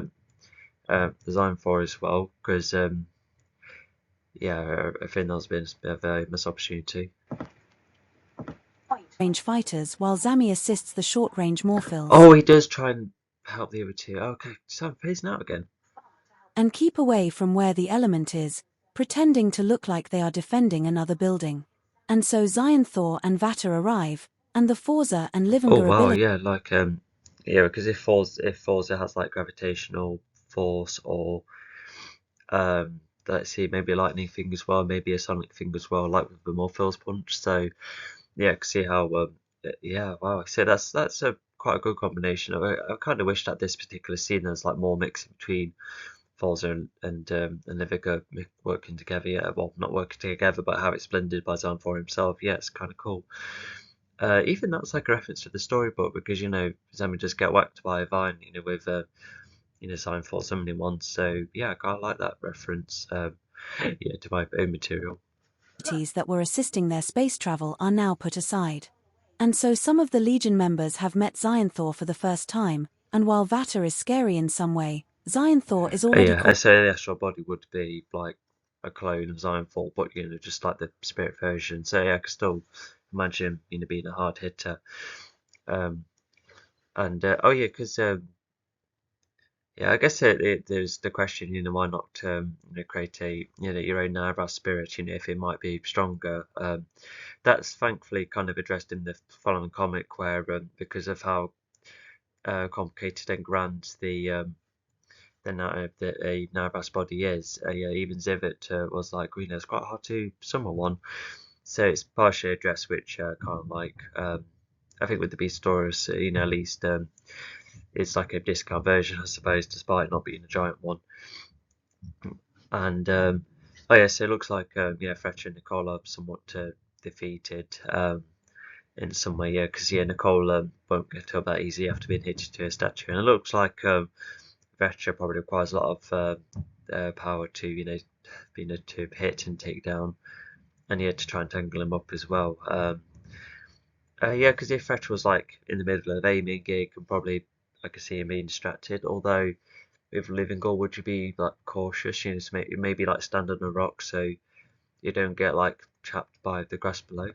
Speaker 2: design for as well, because I think that's been a very missed opportunity.
Speaker 1: Range fighters while Zami assists the short-range Morphils.
Speaker 2: Oh, he does try and help the other two. Okay, so I'm phasing out again.
Speaker 1: And keep away from where the element is, pretending to look like they are defending another building. And so Xyanthor and Vata arrive, and the Forza and Livingar
Speaker 2: Oh wow,
Speaker 1: ability.
Speaker 2: yeah, like because if Forza has like gravitational force or let's see, maybe a lightning thing as well, maybe a sonic thing as well, like with the Morphil's punch. So yeah, I can see how wow. So that's a quite a good combination. I kind of wish that this particular scene there's like more mixing between Forza and Livica working together. Yeah, well, not working together, but how it's blended by Xyanthor himself. Yeah, it's kind of cool. Even that's like a reference to the storybook, because Zami just get whacked by a vine, with Xyanthor summoning one. So yeah, I kind of like that reference. To my own material.
Speaker 1: That were assisting their space travel are now put aside. And so some of the Legion members have met Xyanthor for the first time, and while Vata is scary in some way, Xyanthor is already
Speaker 2: I say the astral body would be like a clone of Xyanthor, but just like the spirit version. So yeah, I could still imagine being a hard hitter. Because I guess there's the question, why not create a your own Nairas spirit, if it might be stronger. That's thankfully kind of addressed in the following comic, where because of how complicated and grand the Nairas body is, even Zivit was like, it's quite hard to summon one. So it's partially addressed, which kind of like I think with the Beastosaurus, at least it's like a discount version, I suppose, despite not being a giant one. And so it looks like Fletcher and Nicole are somewhat defeated. in some way, yeah, because Nicole won't get up that easy after being hit to a statue, and it looks like Vetcher probably requires a lot of power to to hit and take down, and to try and tangle him up as well. Yeah, because if Vetcher was like in the middle of aiming, I could see him being distracted. Although with living goal, would you be like cautious? So maybe like stand on a rock so you don't get like trapped by the grass below.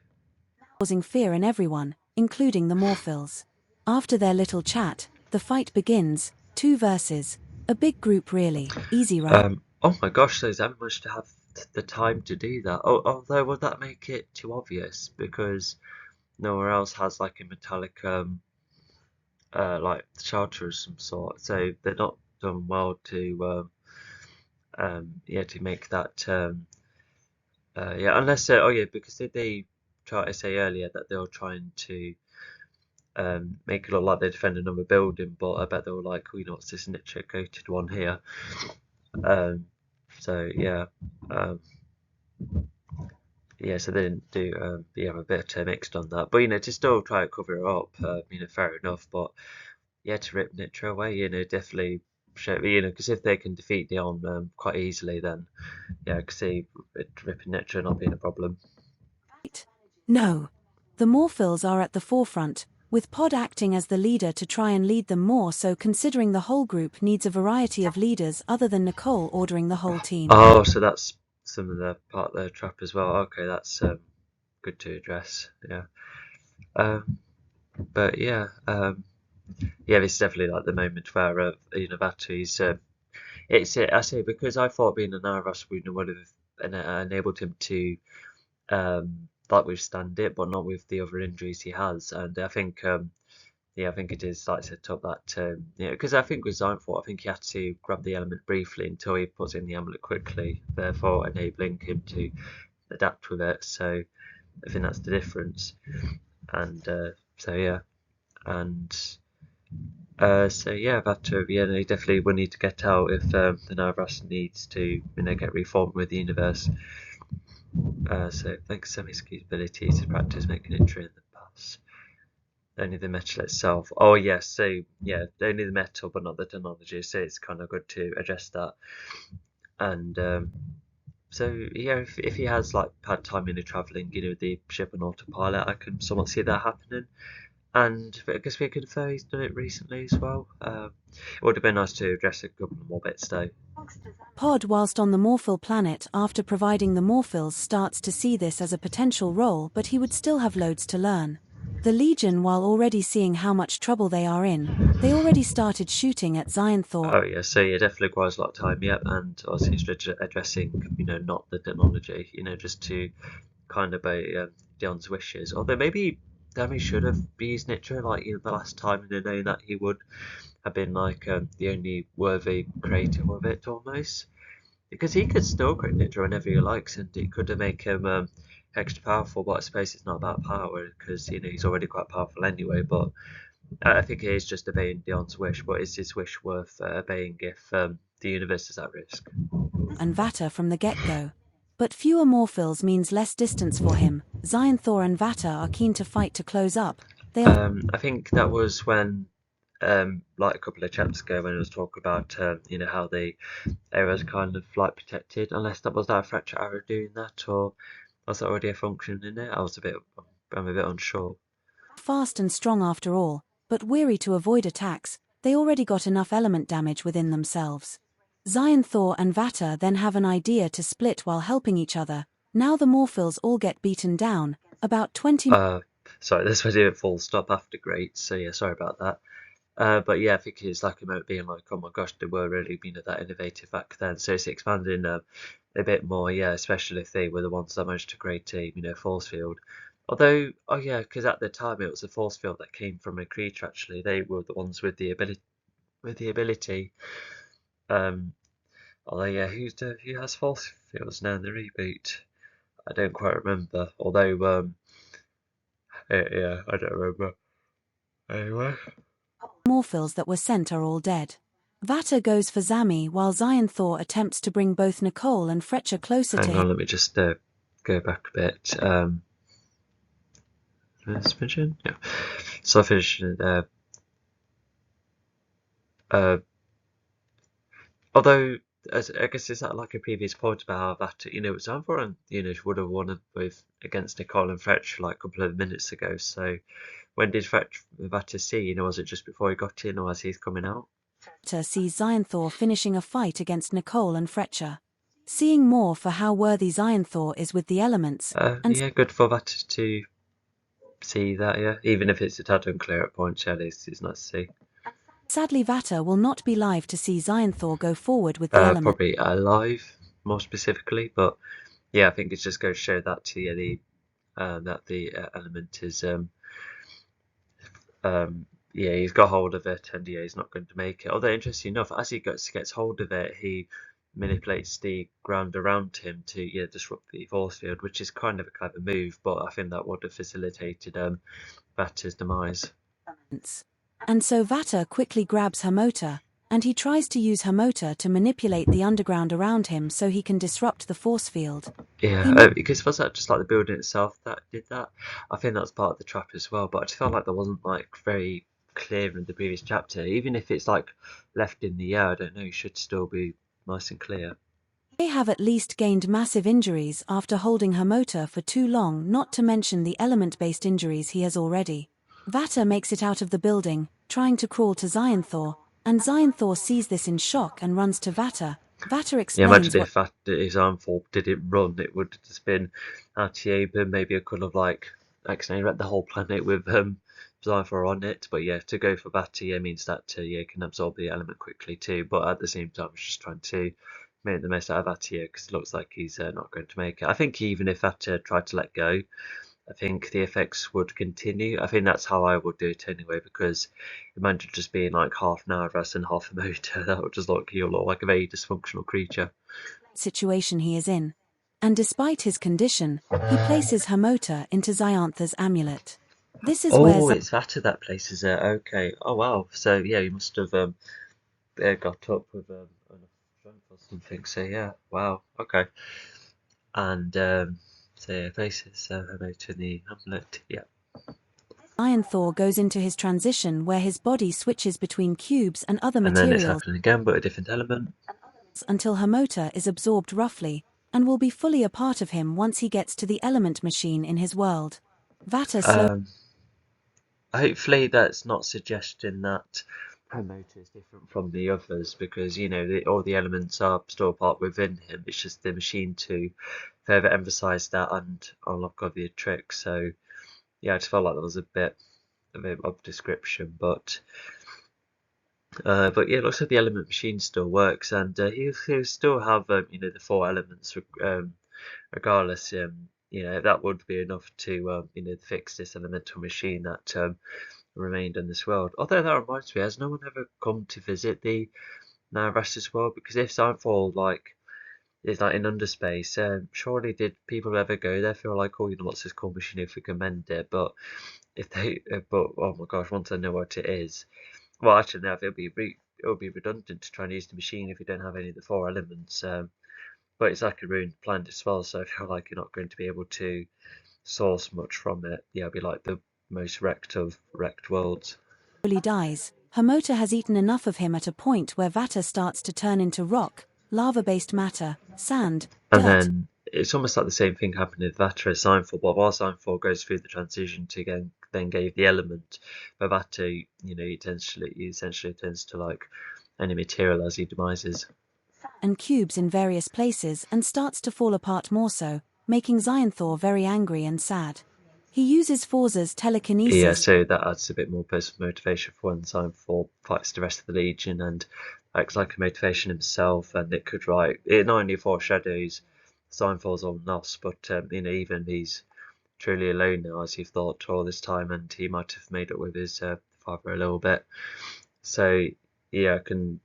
Speaker 1: Causing fear in everyone, including the Morphils. After their little chat, the fight begins, 2 verses. A big group really, easy right?
Speaker 2: Oh my gosh, so Zan managed to have the time to do that. Oh, although would that make it too obvious because nowhere else has like a metallic like shelter of some sort, so they're not done well to make that unless because they tried to say earlier that they were trying to make it look like they defend another building, but I bet they were like, oh, what's this niche coated one here? So yeah, so they didn't do a bit mixed on that, but to still try to cover it up, fair enough, but to rip Nitro away, definitely show, because if they can defeat Dion quite easily, then I could see ripping Nitro not being a problem.
Speaker 1: No. The Morphils are at the forefront, with Pod acting as the leader to try and lead them more, so considering the whole group needs a variety of leaders other than Nicole ordering the whole team.
Speaker 2: Oh, so that's some of the part of the trap as well. Okay, that's good to address. Yeah. But this is definitely like the moment where Vatu's I say because I thought being an Aravas would have enabled him to like withstand it, but not with the other injuries he has. And I think I think it is like set up that because I think with Zionthor, I think he had to grab the element briefly until he puts in the amulet quickly, therefore enabling him to adapt with it. So I think that's the difference. And Vatu, they definitely will need to get out if the Navras needs to get reformed with the universe. So thanks to Semiski's ability to practice making entry in the past. Only the metal itself. Oh yes, so only the metal but not the technology, so it's kind of good to address that. And if he has like had time travelling, the ship on autopilot, I can somewhat see that happening. And I guess we could infer he's done it recently as well. It would have been nice to address a couple more bits though.
Speaker 1: Pod, whilst on the Morphil planet after providing the Morphils, starts to see this as a potential role, but he would still have loads to learn. The Legion, while already seeing how much trouble they are in, they already started shooting at Zionthor.
Speaker 2: Oh yeah, so definitely requires a lot of time, and obviously it's addressing, not the technology, just to kind of obey Dion's wishes. Although maybe Demi should have used Nitro like the last time, and knowing that he would have been like the only worthy creator of it almost, because he could still create Nitro whenever he likes, and it could make him extra powerful. But I suppose it's not about power because he's already quite powerful anyway. But I think it is just obeying Dion's wish. But is his wish worth obeying if the universe is at risk?
Speaker 1: And Vata from the get-go. But fewer Morphils means less distance for him. Zionthor and Vata are keen to fight to close up.
Speaker 2: I think that was when, like a couple of chapters ago, when it was talk about, how the area's kind of like protected, unless that was that fracture arrow doing that, or was that already a function in it? I'm a bit unsure.
Speaker 1: Fast and strong after all, but weary to avoid attacks, they already got enough element damage within themselves. Zionthor and Vata then have an idea to split while helping each other. Now the Morphils all get beaten down, about 20...
Speaker 2: Sorry, this was a full stop after great, so sorry about that. But I think it's like about being like, oh my gosh, they were really being that innovative back then. So it's expanding a bit more, especially if they were the ones that managed to create a force field. Although, because at the time it was a force field that came from a creature. Actually, they were the ones with the ability. Although who has force fields now in the reboot? I don't quite remember. Although I don't remember. Anyway.
Speaker 1: Morphils that were sent are all dead. Vata goes for Zami while Zionthor attempts to bring both Nicole and Fletcher closer to him.
Speaker 2: Hang on, let me just go back a bit. suspension. Yeah. So I finished. Although, as I guess is that like a previous point about how that Zanvoran would have won with against Nicole and Fretch like a couple of minutes ago. So when did Vata see? Was it just before he got in, or as he's coming out?
Speaker 1: Vata sees Xionthor finishing a fight against Nicole and Fretcher. Seeing more for how worthy Xionthor is with the elements, and
Speaker 2: Yeah, good for Vata to see that. Yeah, even if it's a tad unclear at points, at least it's nice to see.
Speaker 1: sadly Vata will not be live to see Xionthor go forward with the element.
Speaker 2: Probably alive, more specifically, but yeah, I think it's just going to show that to you that the element is yeah, he's got hold of it, and yeah, he's not going to make it. Although interesting enough, as he gets hold of it, he manipulates the ground around him to disrupt the force field, which is kind of a clever move. But I think that would have facilitated Vata's demise.
Speaker 1: And so Vata quickly grabs her motor, and he tries to use her motor to manipulate the underground around him so he can disrupt the force field.
Speaker 2: Yeah, because was that just like the building itself that did that? I think that's part of the trap as well. But I just felt like there wasn't like very clear in the previous chapter. Even if it's like left in the air, I don't know, it should still be nice and clear.
Speaker 1: They have at least gained massive injuries after holding her motor for too long, not to mention the element-based injuries he has already. Vata makes it out of the building, trying to crawl to Xionthor, and Xionthor sees this in shock and runs to Vata. Vata explains
Speaker 2: imagine if his armful didn't run, it would have just been RTA, but maybe it could have like accidentally wrecked the whole planet with Xionthor on it. But yeah, to go for Vata means that can absorb the element quickly too. But at the same time, it's just trying to make the most out of Vata because it looks like he's not going to make it. I think even if Vata tried to let go, I think the effects would continue. I think that's how I would do it anyway, because imagine just being like half Narvas and half a motor. That would just look like a very dysfunctional creature.
Speaker 1: Situation he is in. And despite his condition, he places her motor into Xionthar's amulet. This is where
Speaker 2: it's Vata that places it. Okay. Oh wow. So yeah, he must have got up with enough strength or something. So yeah. Wow. Okay. And so yeah, places her motor in the amulet. Yeah.
Speaker 1: Xionthor goes into his transition where his body switches between cubes and other materials.
Speaker 2: And then it's happening again, but a different element.
Speaker 1: Until her motor is absorbed roughly, and will be fully a part of him once he gets to the element machine in his world. Vata
Speaker 2: hopefully that's not suggesting that her motor is different from the others, because all the elements are still part within him. It's just the machine to further emphasize that and unlock other tricks. So yeah, I just felt like that was a bit of description, but yeah, it looks like the element machine still works, and he'll still have the 4 elements regardless. That would be enough to fix this elemental machine that remained in this world. Although that reminds me, has no one ever come to visit the Naras's world? Because if Signfall is like in underspace, surely did people ever go there feel like, oh, what's this cool machine if we can mend it? But oh my gosh, once I know what it is, well, actually now it'll be redundant to try and use the machine if you don't have any of the 4 elements. But it's like a ruined planet as well, so I feel like you're not going to be able to source much from it. Yeah, it'll be like the most wrecked of wrecked worlds.
Speaker 1: dies. Her motor has eaten enough of him at a point where Vata starts to turn into rock, lava-based matter, sand,
Speaker 2: and
Speaker 1: dirt.
Speaker 2: Then it's almost like the same thing happened with Vata as Signfall. But while Signfall goes through the transition to then gave the element, but Vata, he essentially turns to like any material as he demises.
Speaker 1: And cubes in various places and starts to fall apart more so, making Xionthor very angry and sad. He uses Forza's telekinesis.
Speaker 2: Yeah, so that adds a bit more personal motivation for when Signfall fights the rest of the Legion and acts like a motivation himself, and it could it not only foreshadows Signfall's own loss, but even he's truly alone now, as you've thought all this time, and he might have made up with his father a little bit. So yeah, I can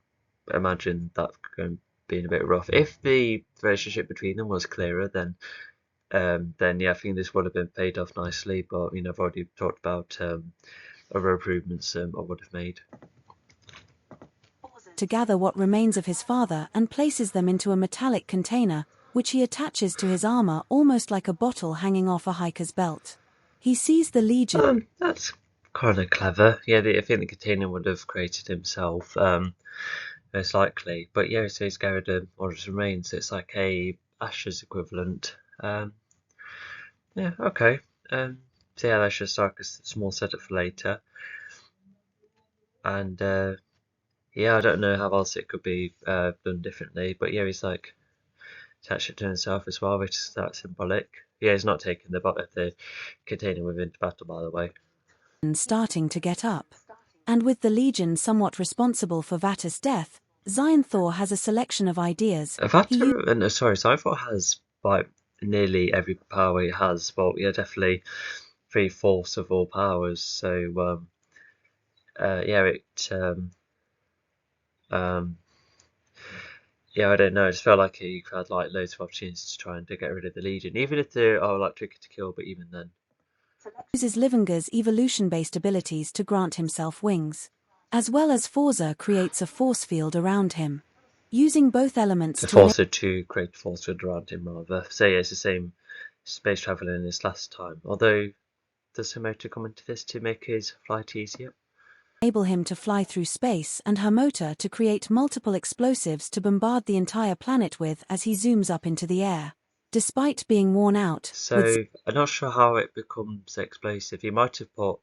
Speaker 2: imagine that being a bit rough. If the relationship between them was clearer, then yeah, I think this would have been paid off nicely. But I've already talked about other improvements I would have made.
Speaker 1: To gather what remains of his father and places them into a metallic container, which he attaches to his armor almost like a bottle hanging off a hiker's belt. He sees the Legion.
Speaker 2: That's kind of clever. Yeah, I think the container would have created himself, most likely. But yeah, so he's gathered Origin Remains, so it's like a Ashes equivalent. Yeah, okay. So yeah, that's just like a small setup for later. And yeah, I don't know how else it could be done differently, but yeah, he's like attached it to himself as well, which is that symbolic. Yeah, he's not taking the container with him to battle, by the way.
Speaker 1: Starting to get up. And with the Legion somewhat responsible for Vater's death, Xionthor has a selection of ideas.
Speaker 2: Vater, sorry, Cypher has like nearly every power he has. Well, yeah, definitely 3/4 of all powers. So yeah, yeah, I don't know. I just felt like he had like loads of opportunities to try and to get rid of the Legion, even if they are like tricky to kill. But even then,
Speaker 1: uses Livinger's evolution-based abilities to grant himself wings. As well as Forza creates a force field around him. Using both elements
Speaker 2: the
Speaker 1: to
Speaker 2: Forcer to create force field around him, rather. So yeah, it's the same space traveling as last time. Although, does Hamoto come into this to make his flight easier?
Speaker 1: enable him to fly through space, and her motor to create multiple explosives to bombard the entire planet with as he zooms up into the air. Despite being worn out,
Speaker 2: So I'm not sure how it becomes explosive. He might have put,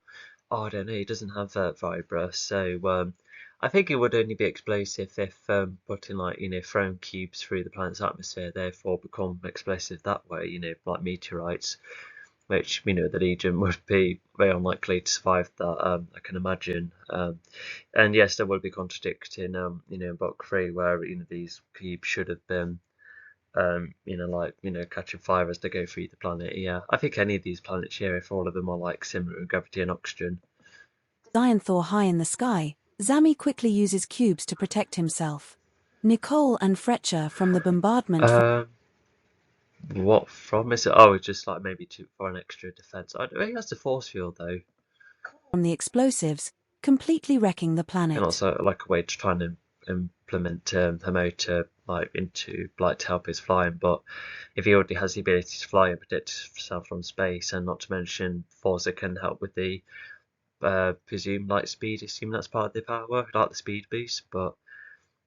Speaker 2: oh, I don't know, he doesn't have that vibra, so I think it would only be explosive if putting like thrown cubes through the planet's atmosphere, therefore become explosive that way. Like meteorites, which the Legion would be very unlikely to survive that. I can imagine. And yes, there would be contradicting. In Book 3, where these cubes should have been catching fire as they go through the planet. Yeah, I think any of these planets here, if all of them are like similar in gravity and oxygen.
Speaker 1: Xionthor high in the sky, Zami quickly uses cubes to protect himself. Nicole and Fletcher from the bombardment
Speaker 2: What from is it? Oh, it's just like maybe for an extra defense. I think that's a force field though,
Speaker 1: from the explosives, completely wrecking the
Speaker 2: and
Speaker 1: planet.
Speaker 2: also like a way to try and implement her motor to help his flying. But if he already has the ability to fly and protect himself from space, and not to mention Forza can help with the presume light speed. Assume that's part of the power, like the speed boost. But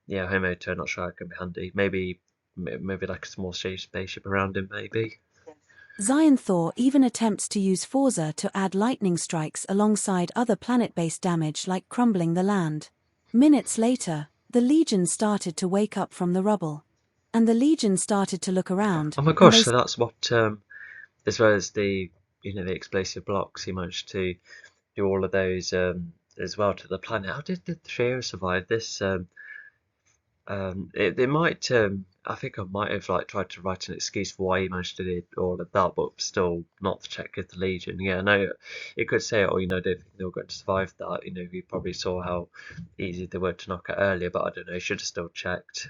Speaker 2: yeah, Homoto, not sure it can be handy. Maybe like a small spaceship around him. Maybe.
Speaker 1: Xionthor even attempts to use Forza to add lightning strikes alongside other planet-based damage like crumbling the land. Minutes later, the Legion started to wake up from the rubble. And the Legion started to look around.
Speaker 2: Oh my gosh! So that's what as well as the the explosive blocks, he managed to do all of those as well to the planet. How did the trio survive this? They might. I think I might have like tried to write an excuse for why he managed to do all of that, but still not to check with the Legion. Yeah, no, it could say, oh, I don't think they were going to survive that. We probably saw how easy they were to knock out earlier, but I don't know. Should have still checked.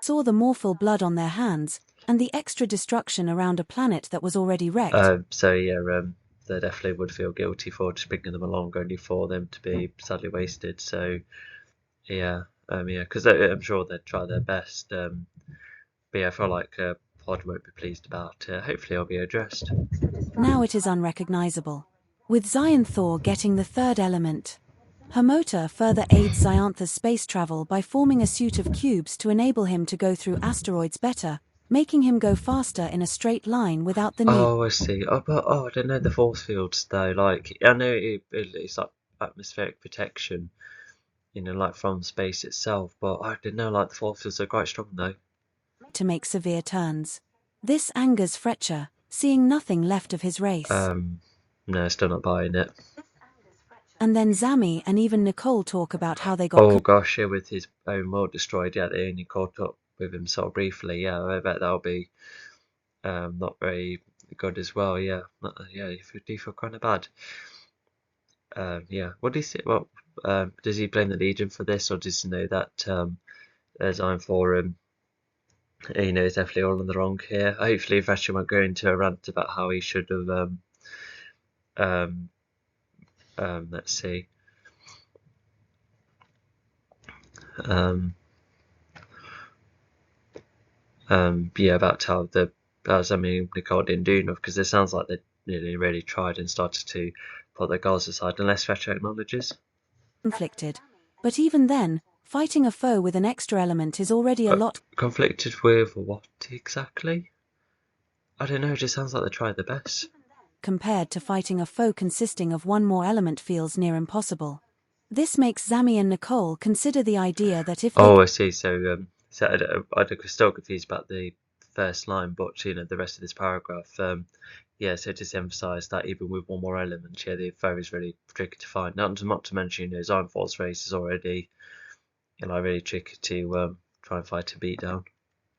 Speaker 1: Saw the morphal blood on their hands, and the extra destruction around a planet that was already wrecked.
Speaker 2: So yeah, they definitely would feel guilty for just bringing them along, only for them to be sadly wasted. So yeah, yeah, because I'm sure they'd try their best. But yeah, I feel like Pod won't be pleased about it. Hopefully, it'll be addressed.
Speaker 1: Now it is unrecognizable. With Xionthor getting the third element. Her motor further aids Xionthar's space travel by forming a suit of cubes to enable him to go through asteroids better, making him go faster in a straight line without the need.
Speaker 2: Oh, I see. But I don't know the force fields though. Like I know it's like atmospheric protection, like from space itself. But I didn't know like the force fields are quite strong though.
Speaker 1: To make severe turns. This angers Fletcher, seeing nothing left of his race.
Speaker 2: No, still not buying it.
Speaker 1: And then Zami and even Nicole talk about how they got.
Speaker 2: Oh gosh, yeah, with his own world destroyed, yeah, they only caught up with him so briefly. Yeah, I bet that'll be not very good as well. Yeah, yeah, you do feel kind of bad. Yeah, what do you say? Well, does he blame the Legion for this, or does he know that there's I'm for him? He's definitely all in the wrong here. Hopefully, Vetcher won't go into a rant about how he should have. Let's see. Yeah, about how Nicole didn't do enough, because it sounds like really tried and started to put their goals aside, unless Vetter acknowledges.
Speaker 1: Conflicted. But even then, fighting a foe with an extra element is already a lot.
Speaker 2: Conflicted with what exactly? I don't know, it just sounds like they tried their best.
Speaker 1: Compared to fighting a foe consisting of one more element feels near impossible. This makes Zami and Nicole consider the idea that if they...
Speaker 2: Oh, I see. So I'm still confused about the first line, but the rest of this paragraph. Yeah, so just emphasise that even with one more element, yeah, the foe is really tricky to find. Not to mention, Zionfor's race is already, really tricky to try and fight and beat down.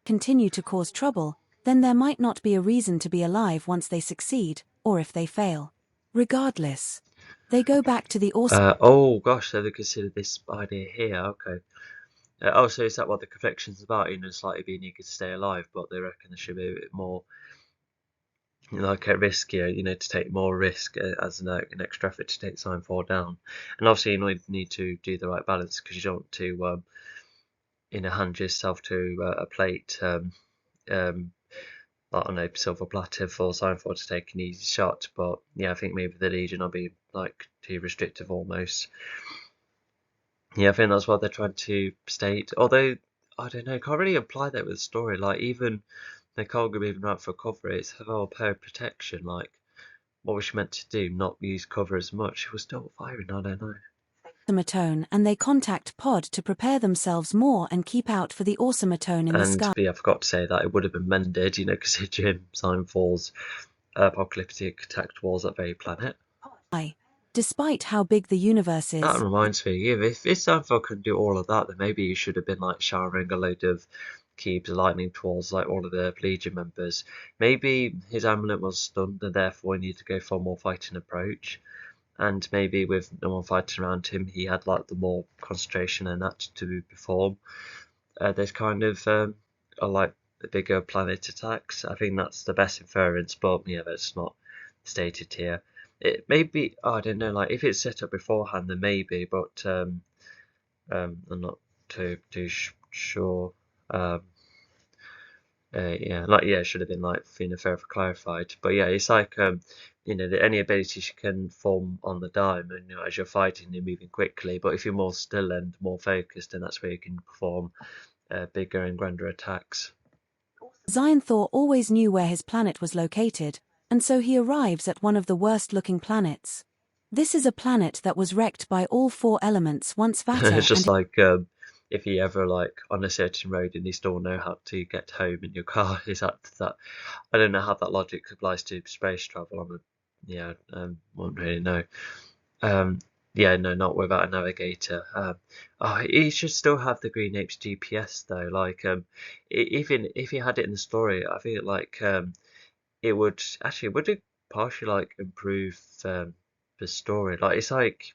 Speaker 1: Continue to cause trouble, then there might not be a reason to be alive once they succeed, or if they fail. Regardless, they go back to the awesome...
Speaker 2: Oh gosh, so they consider this idea here. Okay. So is that what the confliction's about? Slightly being eager to stay alive, but they reckon there should be a bit more, riskier, to take more risk as an extra effort to take Sign 4 down. And obviously, you need to do the right balance because you don't want to, hand yourself to a plate, like on a silver platter for Sign 4 to take an easy shot. But yeah, I think maybe the Legion will be like too restrictive almost. Yeah, I think that's what they're trying to state. Although, I don't know, can't really apply that with the story. Like, even Nicole moving out for cover, it's her whole pair of protection. Like, what was she meant to do? Not use cover as much? She was still firing, I don't know.
Speaker 1: Awesomatone, and they contact Pod to prepare themselves more and keep out for the Awesomatone in the sky.
Speaker 2: And, yeah, I forgot to say that it would have been mended, considering Signfall's apocalyptic attack towards that very planet.
Speaker 1: Despite how big the universe is...
Speaker 2: That reminds me, if Signfall can do all of that, then maybe he should have been, like, showering a load of cubes of lightning towards, like, all of the Legion members. Maybe his amulet was stunned, and therefore he needed to go for a more fighting approach. And maybe with no one fighting around him, he had, like, the more concentration and that to perform. There's kind of, like, the bigger planet attacks. I think that's the best inference, but, yeah, that's not stated here. It may be, I don't know, like, if it's set up beforehand, then maybe, but I'm not too sure. It should have been like further clarified. But yeah, it's like any ability she can form on the dime, and as you're fighting, you're moving quickly. But if you're more still and more focused, then that's where you can perform bigger and grander attacks.
Speaker 1: Xionthor always knew where his planet was located, and so he arrives at one of the worst-looking planets. This is a planet that was wrecked by all four elements once Vater...
Speaker 2: It's just like if you ever like on a certain road and you still know how to get home in your car. Is that I don't know how that logic applies to space travel. Won't really know. No, not without a navigator. He should still have the Green Apes GPS though. Like, even if he had it in the story, I feel like it would it partially like improve the story. Like, it's like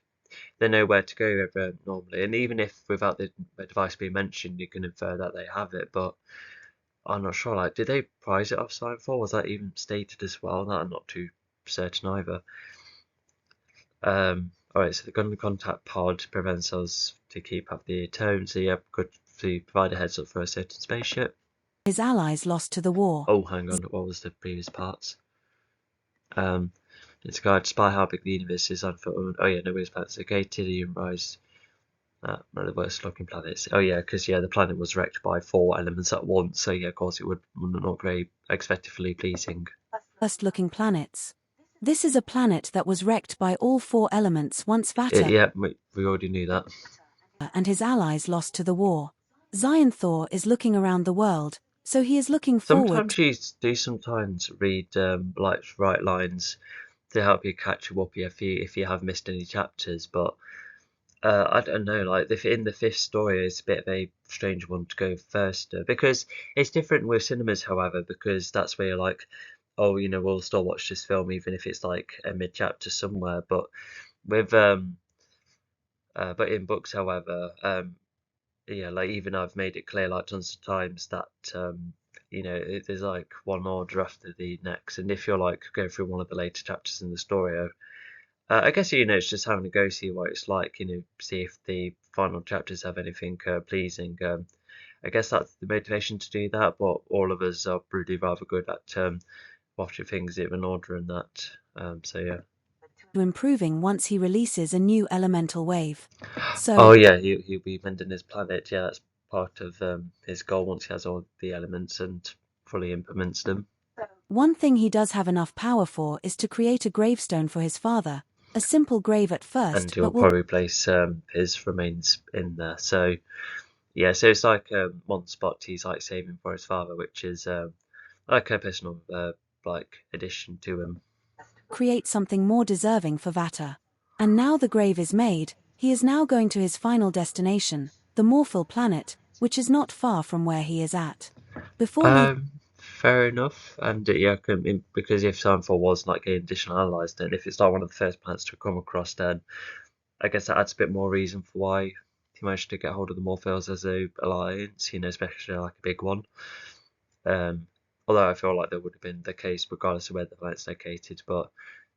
Speaker 2: they know where to go normally, and even if without the device being mentioned, you can infer that they have it. But I'm not sure. Like, did they prize it off Signfall? Was that even stated as well? That I'm not too certain either. Alright, so the gun contact pod prevents us to keep up the tone, so yeah, could provide a heads up for a certain spaceship.
Speaker 1: His allies lost to the war.
Speaker 2: Oh, hang on, what was the previous parts? It's a guide to spy how big the universe is on foot. Oh yeah, nobody's planets located, you rise. One of the worst looking planets. Oh yeah, because the planet was wrecked by 4 elements at once, so yeah, of course it would not very aesthetically pleasing.
Speaker 1: Worst looking planets. This is a planet that was wrecked by all 4 elements once Vater...
Speaker 2: Yeah, we already knew that.
Speaker 1: ...and his allies lost to the war. Xionthor is looking around the world, so he is looking forward...
Speaker 2: Sometimes you do read right lines to help you catch up if you have missed any chapters, but I don't know, like in the 5th story it's a bit of a strange one to go first, because it's different with cinemas, however, because that's where you're like, oh, we'll still watch this film even if it's like a mid chapter somewhere. But with but in books, however, like even I've made it clear like tons of times that there's like one order after the next, and if you're like going through one of the later chapters in the story, I guess it's just having to go see what it's like, see if the final chapters have anything pleasing. I guess that's the motivation to do that, but all of us are really rather good at watching things in order and that. So yeah.
Speaker 1: To improving once he releases a new elemental wave. So,
Speaker 2: Oh yeah, he'll be mending his planet. Yeah, that's part of his goal once he has all the elements and fully implements them.
Speaker 1: one thing he does have enough power for is to create a gravestone for his father. A simple grave at
Speaker 2: And
Speaker 1: first,
Speaker 2: he'll
Speaker 1: but will
Speaker 2: probably place his remains in there. So yeah, so it's like one spot he's like saving for his father, which is like a personal like addition to him.
Speaker 1: create something more deserving for Vata. And now the grave is made, he is now going to his final destination, the Morphil planet, which is not far from where he is at. Before leaving,
Speaker 2: Fair enough. And yeah, because if Sunfall was like an additional allies, then if it's like one of the first planets to come across, then I guess that adds a bit more reason for why he managed to get hold of the Morphils as a alliance, especially like a big one. Um, Although I feel like that would have been the case regardless of where the planet's located. But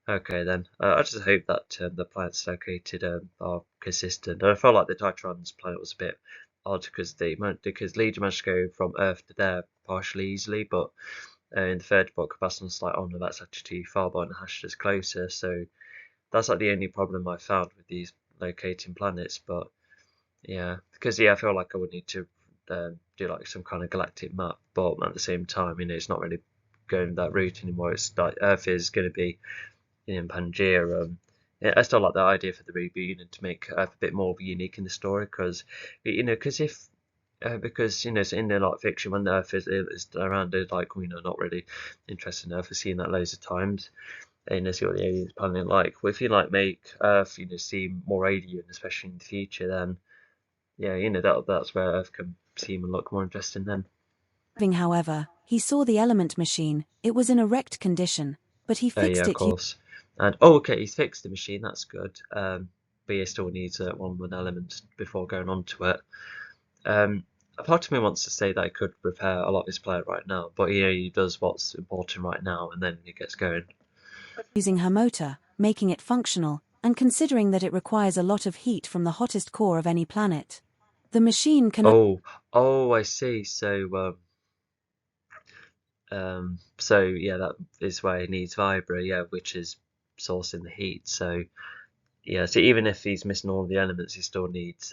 Speaker 2: okay then, I just hope that the planets located are consistent. And I felt like the Titran's planet was a bit odd because Legion managed to go from Earth to there partially easily, but in the third book, Bastion's like, oh no, that's actually too far, but Haphazard's closer. So that's like the only problem I found with these locating planets. But yeah, because I feel like I would need to do like some kind of galactic map, but at the same time, it's not really going that route anymore. It's like Earth is going to be in Pangaea. Yeah, I still like the idea for the reboot and to make Earth a bit more unique in the story, because because if because so in the like fiction when the Earth is around, they're like not really interested in Earth. We've seen that loads of times. And see what the aliens planet like. Well, if you like make Earth seem more alien, especially in the future, then yeah, that's where Earth can seem and look more interesting then.
Speaker 1: however, he saw the element machine, it was in a wrecked condition, but he
Speaker 2: Yeah,
Speaker 1: fixed
Speaker 2: of
Speaker 1: it.
Speaker 2: course. And oh, okay, he's fixed the machine. That's good. But he still needs one with elements before going on to it. A part of me wants to say that I could repair a lot of his planet right now, but he does what's important right now, and then he gets going.
Speaker 1: Using her motor, making it functional, and considering that it requires a lot of heat from the hottest core of any planet. The machine can
Speaker 2: Oh, I see. So yeah, that is why he needs Vibra, yeah, which is sourcing the heat. So yeah, so even if he's missing all the elements, he still needs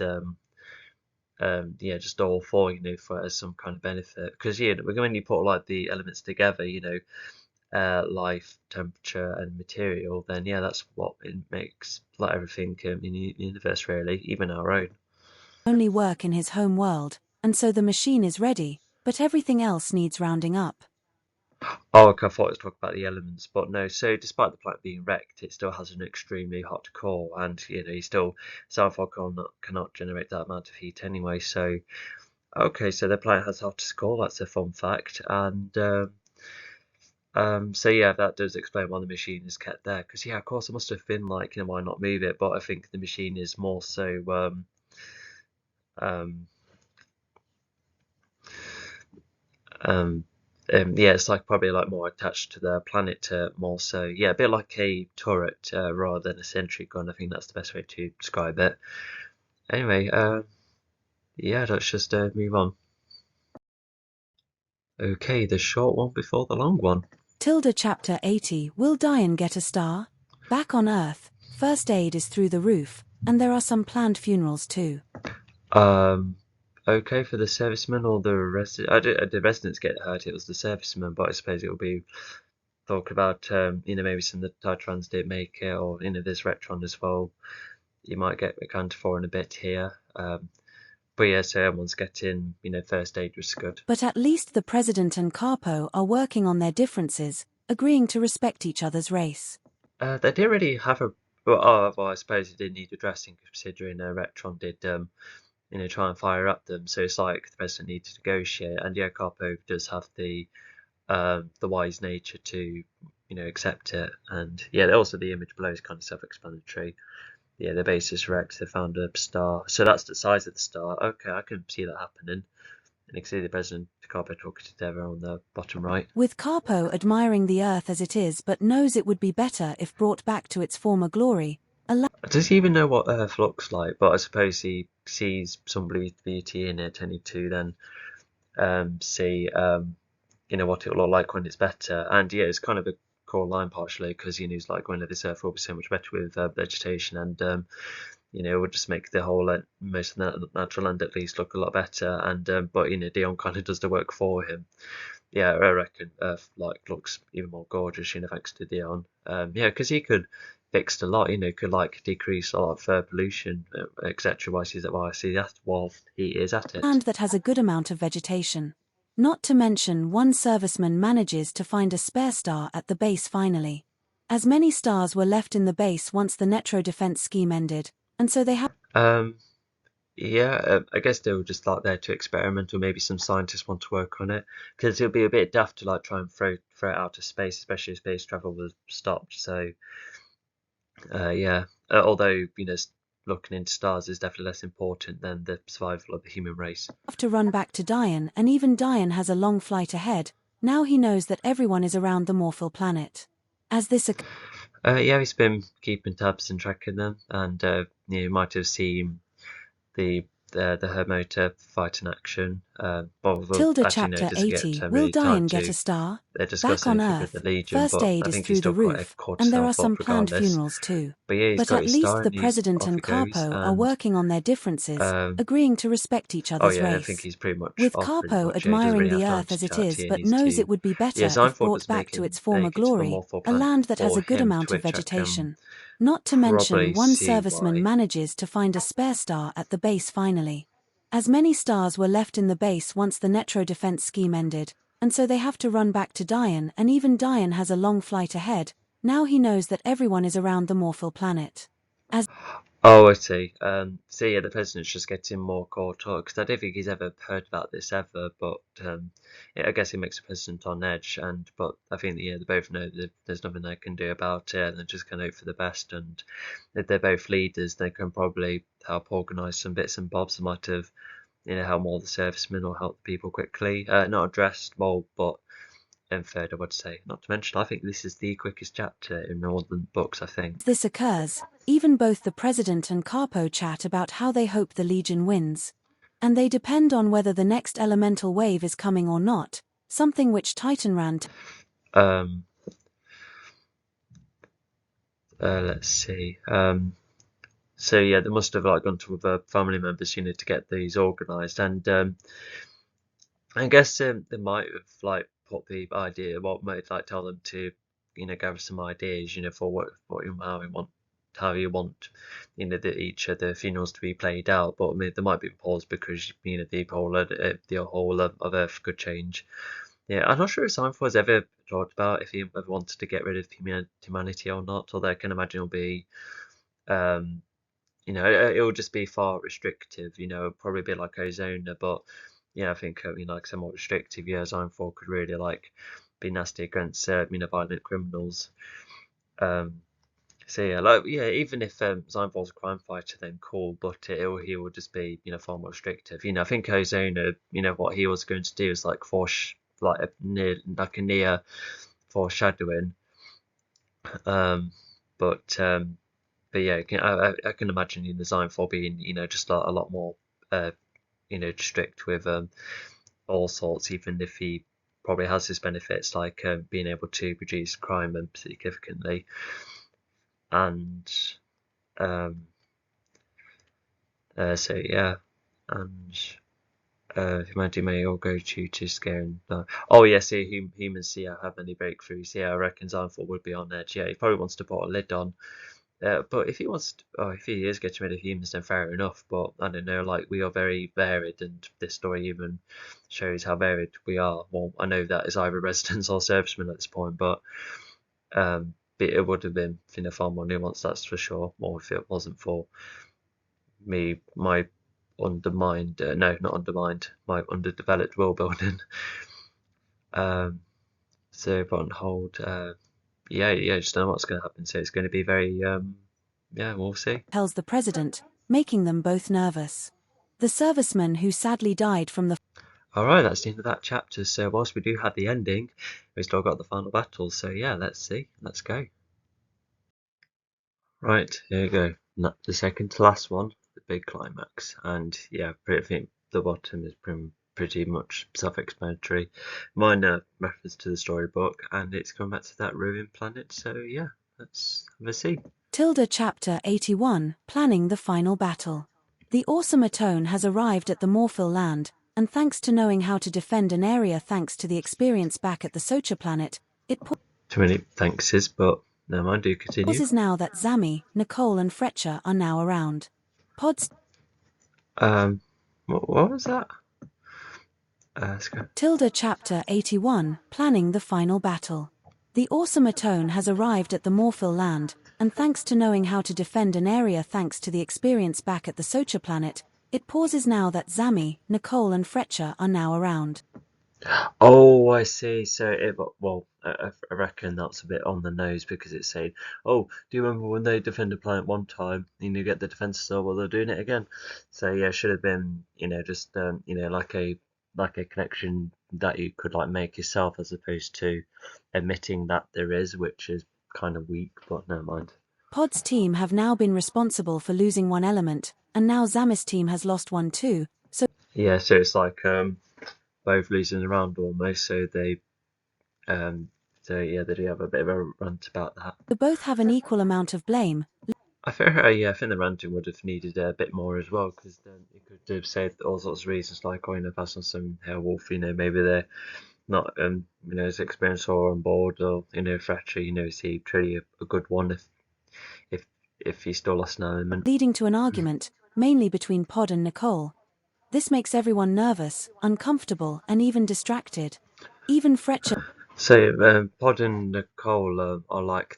Speaker 2: yeah, just all four, for as some kind of benefit. Because when you put like the elements together, life, temperature, and material, then yeah, that's what it makes like everything in the universe, really, even our own.
Speaker 1: only work in his home world, and so the machine is ready, but everything else needs rounding up.
Speaker 2: Oh, okay, I thought it was talking about the elements, but no. So, despite the planet being wrecked, it still has an extremely hot core, and you still Soundfall cannot generate that amount of heat anyway. So, okay, so the planet has hottest core. That's a fun fact, and so yeah, that does explain why the machine is kept there. Because yeah, of course, it must have been like, why not move it? But I think the machine is more so um, um, yeah, it's like probably like more attached to the planet, more so. Yeah, a bit like a turret rather than a sentry gun. I think that's the best way to describe it. Anyway, yeah, let's just move on. Okay, the short one before the long one.
Speaker 1: Tilda Chapter 80. Will Diane get a star? Back on Earth, first aid is through the roof, and there are some planned funerals too.
Speaker 2: Um, okay for the servicemen or the resident. The residents get hurt. It was the servicemen, but I suppose it will be talk about maybe some of the Titrans did make it, or there's Retron as well. You might get accounted for in a bit here. But yeah, so everyone's getting first aid was good.
Speaker 1: But at least the President and Carpo are working on their differences, agreeing to respect each other's race.
Speaker 2: They didn't really have a well, I suppose it did need addressing considering Retron did try and fire up them. So it's like the president needed to negotiate, and yeah, Carpo does have the wise nature to accept it. And yeah, also the image below is kind of self-explanatory. Yeah, the base is wrecked. They found a star, so that's the size of the star. Okay, I can see that happening. And you can see the president and Carpo talking together on the bottom right.
Speaker 1: With Carpo admiring the Earth as it is but knows it would be better if brought back to its former glory.
Speaker 2: Does he even know what Earth looks like? But I suppose he sees some beauty in it, and he to then see what it will look like when it's better. And yeah, it's kind of a core line partially because he's like, well, no, this Earth will be so much better with vegetation, and it would just make the whole most of the natural land at least look a lot better. And but Dion kind of does the work for him. Yeah, I reckon Earth like looks even more gorgeous, thanks to Dion. Yeah, because he could fix a lot, could like decrease a lot of pollution, etc. While he is at it.
Speaker 1: Land that has a good amount of vegetation. Not to mention, one serviceman manages to find a spare star at the base finally. As many stars were left in the base once the Netro defense scheme ended, and so they have.
Speaker 2: Yeah, I guess they were just like there to experiment, or maybe some scientists want to work on it, because it would be a bit daft to like try and throw it out of space, especially if space travel was stopped. So yeah, although looking into stars is definitely less important than the survival of the human race.
Speaker 1: Have to run back to Dian, and even Dian has a long flight ahead. Now he knows that everyone is around the Morphil planet. As this
Speaker 2: yeah, he's been keeping tabs and tracking them, and you might have seen the Hermota fight in action.
Speaker 1: Tilda
Speaker 2: actually, no, it
Speaker 1: chapter
Speaker 2: doesn't
Speaker 1: 80.
Speaker 2: get
Speaker 1: Will
Speaker 2: really time
Speaker 1: Dian get
Speaker 2: to
Speaker 1: a star?
Speaker 2: discuss
Speaker 1: Back on
Speaker 2: anything with
Speaker 1: Earth,
Speaker 2: the Legion,
Speaker 1: first
Speaker 2: but
Speaker 1: aid
Speaker 2: I
Speaker 1: is
Speaker 2: think he's
Speaker 1: through the
Speaker 2: still quite
Speaker 1: roof,
Speaker 2: caught
Speaker 1: and there are
Speaker 2: himself
Speaker 1: some
Speaker 2: up
Speaker 1: planned
Speaker 2: regardless.
Speaker 1: funerals too.
Speaker 2: But yeah, he's
Speaker 1: But
Speaker 2: got
Speaker 1: at
Speaker 2: his
Speaker 1: least
Speaker 2: star
Speaker 1: the
Speaker 2: and he's
Speaker 1: President
Speaker 2: off he
Speaker 1: and
Speaker 2: goes.
Speaker 1: Carpo are
Speaker 2: And
Speaker 1: working on their differences, agreeing to respect each
Speaker 2: oh
Speaker 1: other's
Speaker 2: yeah, I think
Speaker 1: race.
Speaker 2: he's pretty much
Speaker 1: With
Speaker 2: off pretty
Speaker 1: Carpo
Speaker 2: much. Yeah, he doesn't
Speaker 1: admiring
Speaker 2: really have
Speaker 1: the
Speaker 2: time
Speaker 1: Earth
Speaker 2: to
Speaker 1: as it
Speaker 2: chat
Speaker 1: is
Speaker 2: to you. He
Speaker 1: but
Speaker 2: needs
Speaker 1: knows
Speaker 2: to.
Speaker 1: it would be
Speaker 2: Yeah,
Speaker 1: better if
Speaker 2: Signford
Speaker 1: brought
Speaker 2: does
Speaker 1: back to its former
Speaker 2: make it to the
Speaker 1: glory,
Speaker 2: Morphal
Speaker 1: a
Speaker 2: planet
Speaker 1: land that has
Speaker 2: for
Speaker 1: a good
Speaker 2: him,
Speaker 1: amount
Speaker 2: to
Speaker 1: of
Speaker 2: which I can
Speaker 1: vegetation. Not to mention,
Speaker 2: probably
Speaker 1: one
Speaker 2: see
Speaker 1: serviceman
Speaker 2: why.
Speaker 1: manages to find a spare star at the base finally. As many stars were left in the base once the Netro defense scheme ended, and so they have to run back to Dian, and even Dian has a long flight ahead. Now he knows that everyone is around the Morphil planet. As
Speaker 2: Oh, I see. So yeah, the president's just getting more caught up because I don't think he's ever heard about this ever. But yeah, I guess it makes the president on edge. But I think they both know that there's nothing they can do about it, and they're just gonna hope for the best. And if they're both leaders, they can probably help organise some bits and bobs that might have help more the servicemen or help the people quickly. Not addressed more, but third, I would say. Not to mention, I think this is the quickest chapter in all the books, I think.
Speaker 1: this occurs, even both the President and Carpo chat about how they hope the Legion wins. And they depend on whether the next elemental wave is coming or not, something which Titanran.
Speaker 2: Let's see. So yeah, they must have like gone to other family members, to get these organised, and I guess they might have like put the idea, what might like tell them to, gather some ideas, for how you want, each of the funerals to be played out. But I mean, there might be a pause because the whole of Earth could change. Yeah, I'm not sure if Seinfeld was ever talked about if he ever wanted to get rid of humanity or not. Although I can imagine it'll be, um, it'll just be far restrictive. It'll probably be like Ozona, but yeah, I think like somewhat restrictive. Yeah, Seinfeld could really like be nasty against violent criminals. So yeah, even if Seinfeld's a crime fighter, then cool, but he will just be far more restrictive. I think Ozona, what he was going to do is like a near foreshadowing. But yeah, I can imagine the Seinfeld being just like a lot more strict with all sorts, even if he probably has his benefits like being able to reduce crime significantly. And so yeah, and humanity may all go to scaring. Oh yes, yeah, humans see how many breakthroughs. Yeah, I reckon Seinfeld would be on edge. Yeah, he probably wants to put a lid on. But if he wants, if he is getting rid of humans, then fair enough. But I don't know, like we are very varied, and this story even shows how varied we are. Well, I know that is either residents or servicemen at this point, but it would have been, far more nuanced, that's for sure. Or if it wasn't for my undermined, no, not undermined, my underdeveloped world building. So put on hold. Yeah, just don't know what's going to happen. So it's going to be very, yeah, we'll see.
Speaker 1: Tells the President, making them both nervous. The serviceman who sadly died from the.
Speaker 2: Alright, that's the end of that chapter. So whilst we do have the ending, we still got the final battle. So yeah, let's see. Let's go. Right, here we go. The second to last one, the big climax. And yeah, I think the bottom is pretty much self-explanatory. Minor reference to the storybook, and it's coming back to that ruined planet. So yeah, let's have a see.
Speaker 1: Tilda Chapter 81, Planning the Final Battle. The awesome Atone has arrived at the Morphil land, and thanks to knowing how to defend an area thanks to the experience back at the Socha planet, it
Speaker 2: Too many thankses, but never mind, do continue.
Speaker 1: pauses now that Zami, Nicole and Fletcher are now around. Pod's
Speaker 2: What was that?
Speaker 1: Tilda Chapter 81, Planning the Final Battle. The awesome Atone has arrived at the Morphil land, and thanks to knowing how to defend an area thanks to the experience back at the Socha planet, it pauses now that Zami, Nicole and Fletcher are now around.
Speaker 2: Oh, I see. So I reckon that's a bit on the nose because it's saying, "Oh, do you remember when they defended a planet one time? You get the defense star, well, they're doing it again." So yeah, it should have been, just like a connection that you could like make yourself, as opposed to admitting that there is, which is kind of weak. But never mind.
Speaker 1: Pod's team have now been responsible for losing one element, and now Zami's team has lost one too. So
Speaker 2: yeah, so it's like both losing the round almost. So they they do have a bit of a rant about that.
Speaker 1: they both have an equal amount of blame.
Speaker 2: I think the ranting would have needed a bit more as well, because then it could have said all sorts of reasons, like, that's on some Wolf, maybe they're not, as experienced or on board, or, Fletcher, is he truly a good one if he's still lost an element.
Speaker 1: Leading to an argument, mainly between Pod and Nicole. This makes everyone nervous, uncomfortable, and even distracted. Even Fletcher.
Speaker 2: So, Pod and Nicole are like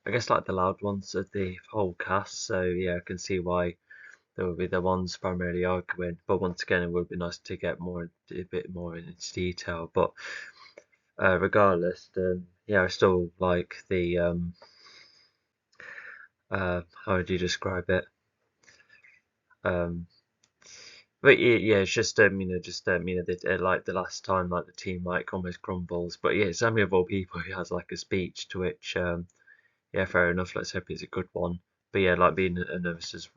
Speaker 2: I guess like the loud ones of the whole cast, so yeah, I can see why they would be the ones primarily arguing. But once again, it would be nice to get a bit more into detail. But regardless, I still like the how would you describe it? But yeah, it's just like the last time, like the team like almost crumbles. But yeah, Sammy of all people, he has like a speech to which yeah, fair enough. Let's hope it's a good one. But yeah, like being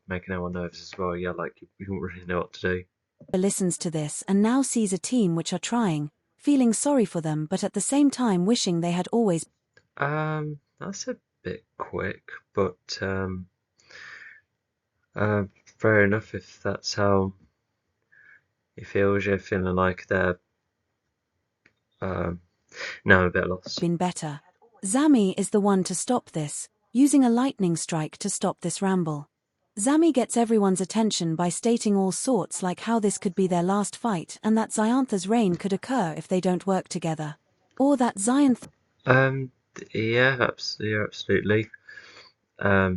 Speaker 2: making everyone nervous as well. Yeah, like you don't really know what to do.
Speaker 1: Listens to this and now sees a team which are trying, feeling sorry for them but at the same time wishing they had always.
Speaker 2: That's a bit quick, but fair enough if that's how it feels. You're feeling like they're now I'm a bit lost.
Speaker 1: Been better. Zami is the one to stop this, using a lightning strike to stop this ramble. Zami gets everyone's attention by stating all sorts like how this could be their last fight and that Xiantha's reign could occur if they don't work together. Or that Xianth.
Speaker 2: Yeah, absolutely. Yeah,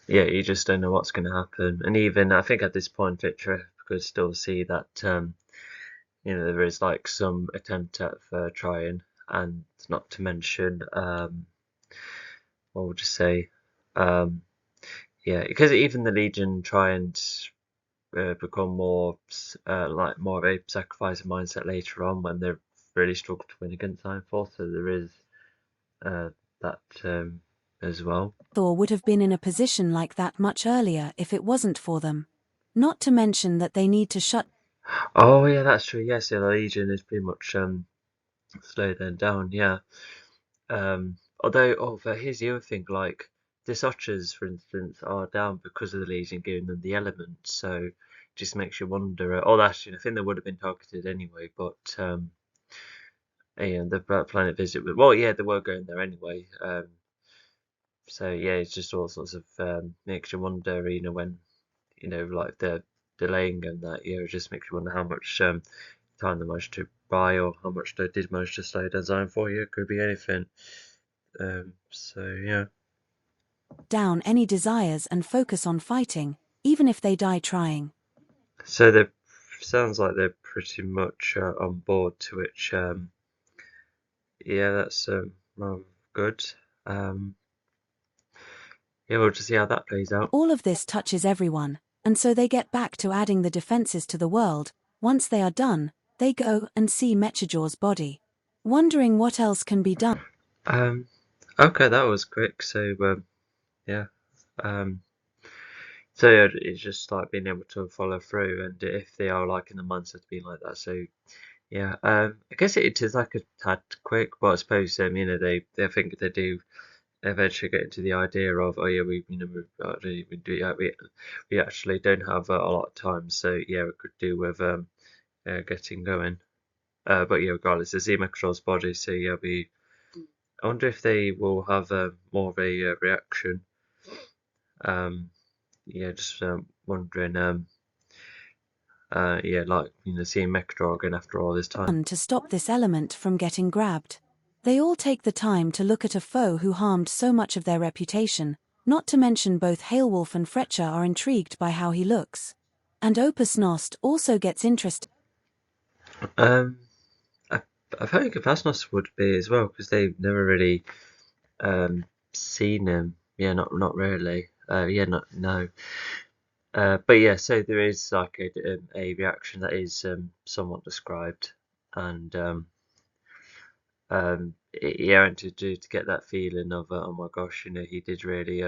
Speaker 2: you just don't know what's going to happen. And even, I think at this point, Victor could still see that, there is like some attempt at trying, and not to mention, what would you say? Yeah, because even the Legion try and become more more of a sacrifice mindset later on when they've really struggled to win against Ironforce. So there is that as well.
Speaker 1: Thor would have been in a position like that much earlier if it wasn't for them. Not to mention that they need to shut.
Speaker 2: Oh yeah, that's true. Yes, yeah, the Legion is pretty much slowed them down. Yeah. But here's the other thing. Like the Sochas, for instance, are down because of the Legion giving them the element. So it just makes you wonder. Actually, I think they would have been targeted anyway. But the planet visit. Well, yeah, they were going there anyway. So yeah, it's just all sorts of makes you wonder. When like the delaying and that. It just makes you wonder how much time they managed to buy, or how much they did manage to slow down for you. It could be anything. So yeah.
Speaker 1: Down any desires and focus on fighting, even if they die trying.
Speaker 2: So they sounds like they're pretty much on board, to which yeah, that's good. Yeah, we'll just see how that plays out.
Speaker 1: All of this touches everyone, and so they get back to adding the defenses to the world. Once they are done, they go and see Mechajor's body, wondering what else can be done.
Speaker 2: Okay, that was quick. So yeah. So yeah, it's just like being able to follow through, and if they are like in the mindset being like that, so yeah, I guess it is like a tad quick, but I suppose they I think they do eventually get into the idea of, oh yeah, we actually don't have a lot of time, so yeah, we could do with getting going. But yeah, regardless, it's Mechatroll's body, so yeah, I wonder if they will have more of a reaction. Yeah, just wondering. Yeah, like seeing Mechatroll again after all this time.
Speaker 1: To stop this element from getting grabbed. They all take the time to look at a foe who harmed so much of their reputation, not to mention both Hailwolf and Fretcher are intrigued by how he looks. And Opus Nost also gets interested.
Speaker 2: Um, I, I think Capasnos would be as well because they've never really seen him. Yeah, not really. Yeah, not no. But yeah, so there is like a reaction that is somewhat described, and yeah, and to get that feeling of oh my gosh, he did really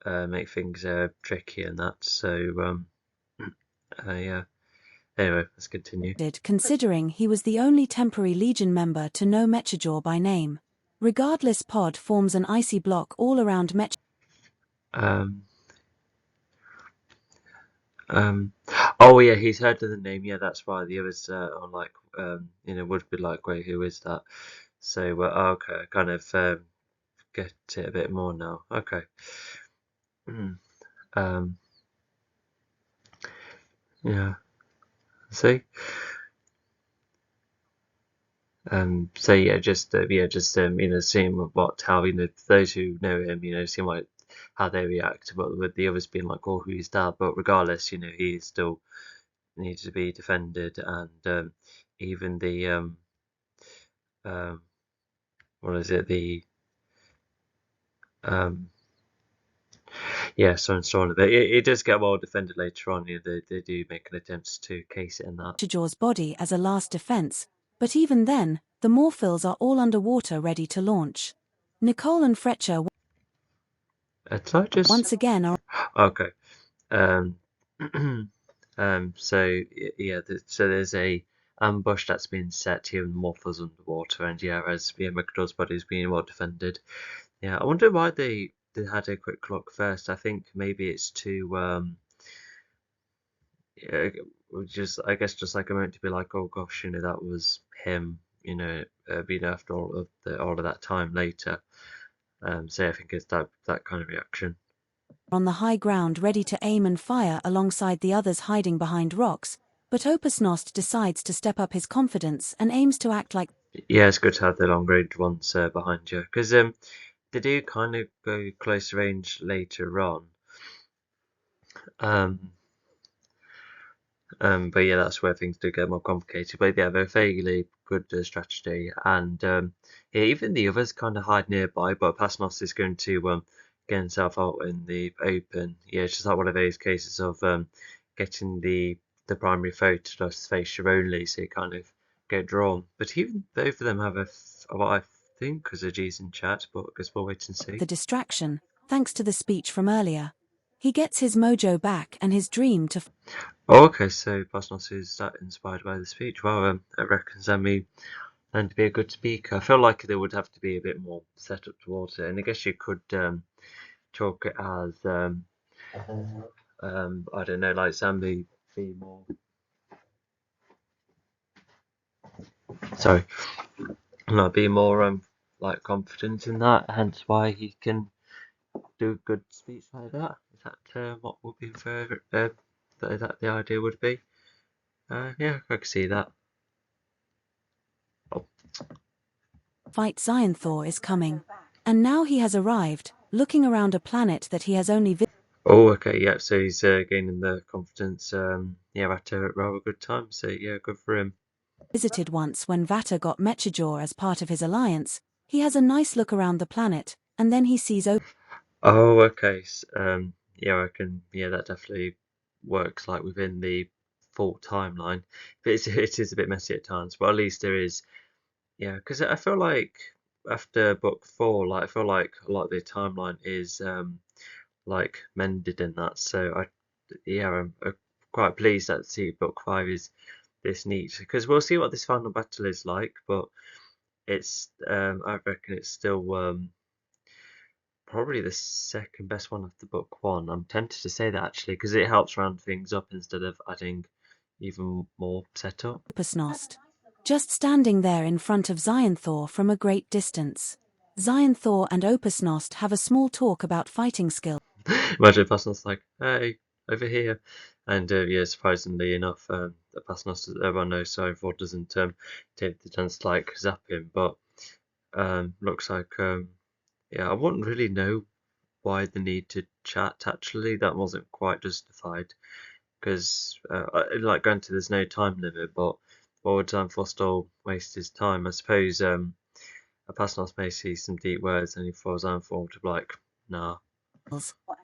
Speaker 2: make things tricky and that. So yeah. Anyway, let's continue.
Speaker 1: Considering he was the only temporary Legion member to know Mechajaw by name. Regardless, Pod forms an icy block all around Mech.
Speaker 2: Um, oh yeah, he's heard of the name. Yeah, that's why the others are like, would be like, wait, who is that? So, okay, I kind of get it a bit more now. Okay. um, yeah. See. So yeah, just seeing what how those who know him, seeing like how they react, but with the others being like, oh, who's that? But regardless, he still needs to be defended, and even the um, what is it? The um, yeah, so and so on. But it does get well defended later on. They do make an attempt to case it in that.
Speaker 1: Mechajaw's body as a last defense, but even then, the Morphils are all underwater ready to launch. Nicole and Fretcher
Speaker 2: Did I just
Speaker 1: once again are
Speaker 2: okay? Um, so yeah, so there's a ambush that's been set here in the Morphos underwater, and yeah, as Microdor's body is being well defended. Yeah, I wonder why they had a quick look first. I think maybe it's to yeah, just I guess just like a moment to be like, oh gosh, that was him, after all of that time later. So I think it's that kind of reaction.
Speaker 1: on the high ground ready to aim and fire alongside the others hiding behind rocks, but Opus Nost decides to step up his confidence and aims to act like
Speaker 2: Yeah, it's good to have the long range ones behind you because they do kind of go close range later on. Um, but yeah, that's where things do get more complicated. But yeah, they're fairly good strategy, and yeah, even the others kind of hide nearby. But Pasnos is going to get himself out in the open. Yeah, it's just like one of those cases of getting the primary foe to just face you only, so you kind of get drawn. But even both of them have what I think because of G's in chat, but I guess we'll wait and see.
Speaker 1: the distraction, thanks to the speech from earlier. He gets his mojo back and his dream to
Speaker 2: Oh, okay, so Pasnos is that inspired by the speech. Well, it reckons me and to be a good speaker. I feel like there would have to be a bit more set up towards it, and I guess you could talk it as I don't know, like Sammy be more. Sorry, not be more like confident in that. Hence why he can do a good speech like that. Is that what would be further? That the idea would be? Yeah, I could see that. Oh.
Speaker 1: fight Xyanthor is coming. And now he has arrived, looking around a planet that he has only
Speaker 2: Oh, okay, yeah. So he's gaining the confidence. Yeah, at a rather good time. So yeah, good for him.
Speaker 1: visited once when Vata got Mechajaw as part of his alliance. He has a nice look around the planet, and then he sees
Speaker 2: Oh, okay. Yeah, I can. Yeah, that definitely works like within the full timeline. But it is a bit messy at times. But at least there is. Yeah, because I feel like after book 4, like I feel like a lot of the timeline is like mended in that. So I'm quite pleased that see book 5 is this neat, because we'll see what this final battle is like, but it's I reckon it's still probably the second best one after book 1. I'm tempted to say that actually, because it helps round things up instead of adding even more setup.
Speaker 1: Opusnost. Just standing there in front of Xionthor from a great distance. Xionthor and Opusnost have a small talk about fighting skill.
Speaker 2: Imagine if Pasnos like, hey, over here. And yeah, surprisingly enough, the Pasnos, everyone knows, so everyone doesn't take the chance to like zap him. But looks like, yeah, I wouldn't really know why the need to chat actually. That wasn't quite justified. Because, like, granted, there's no time limit, but why would Zanthor waste his time? I suppose a Pasnos may see some deep words, and he for Zanthor to be like, nah.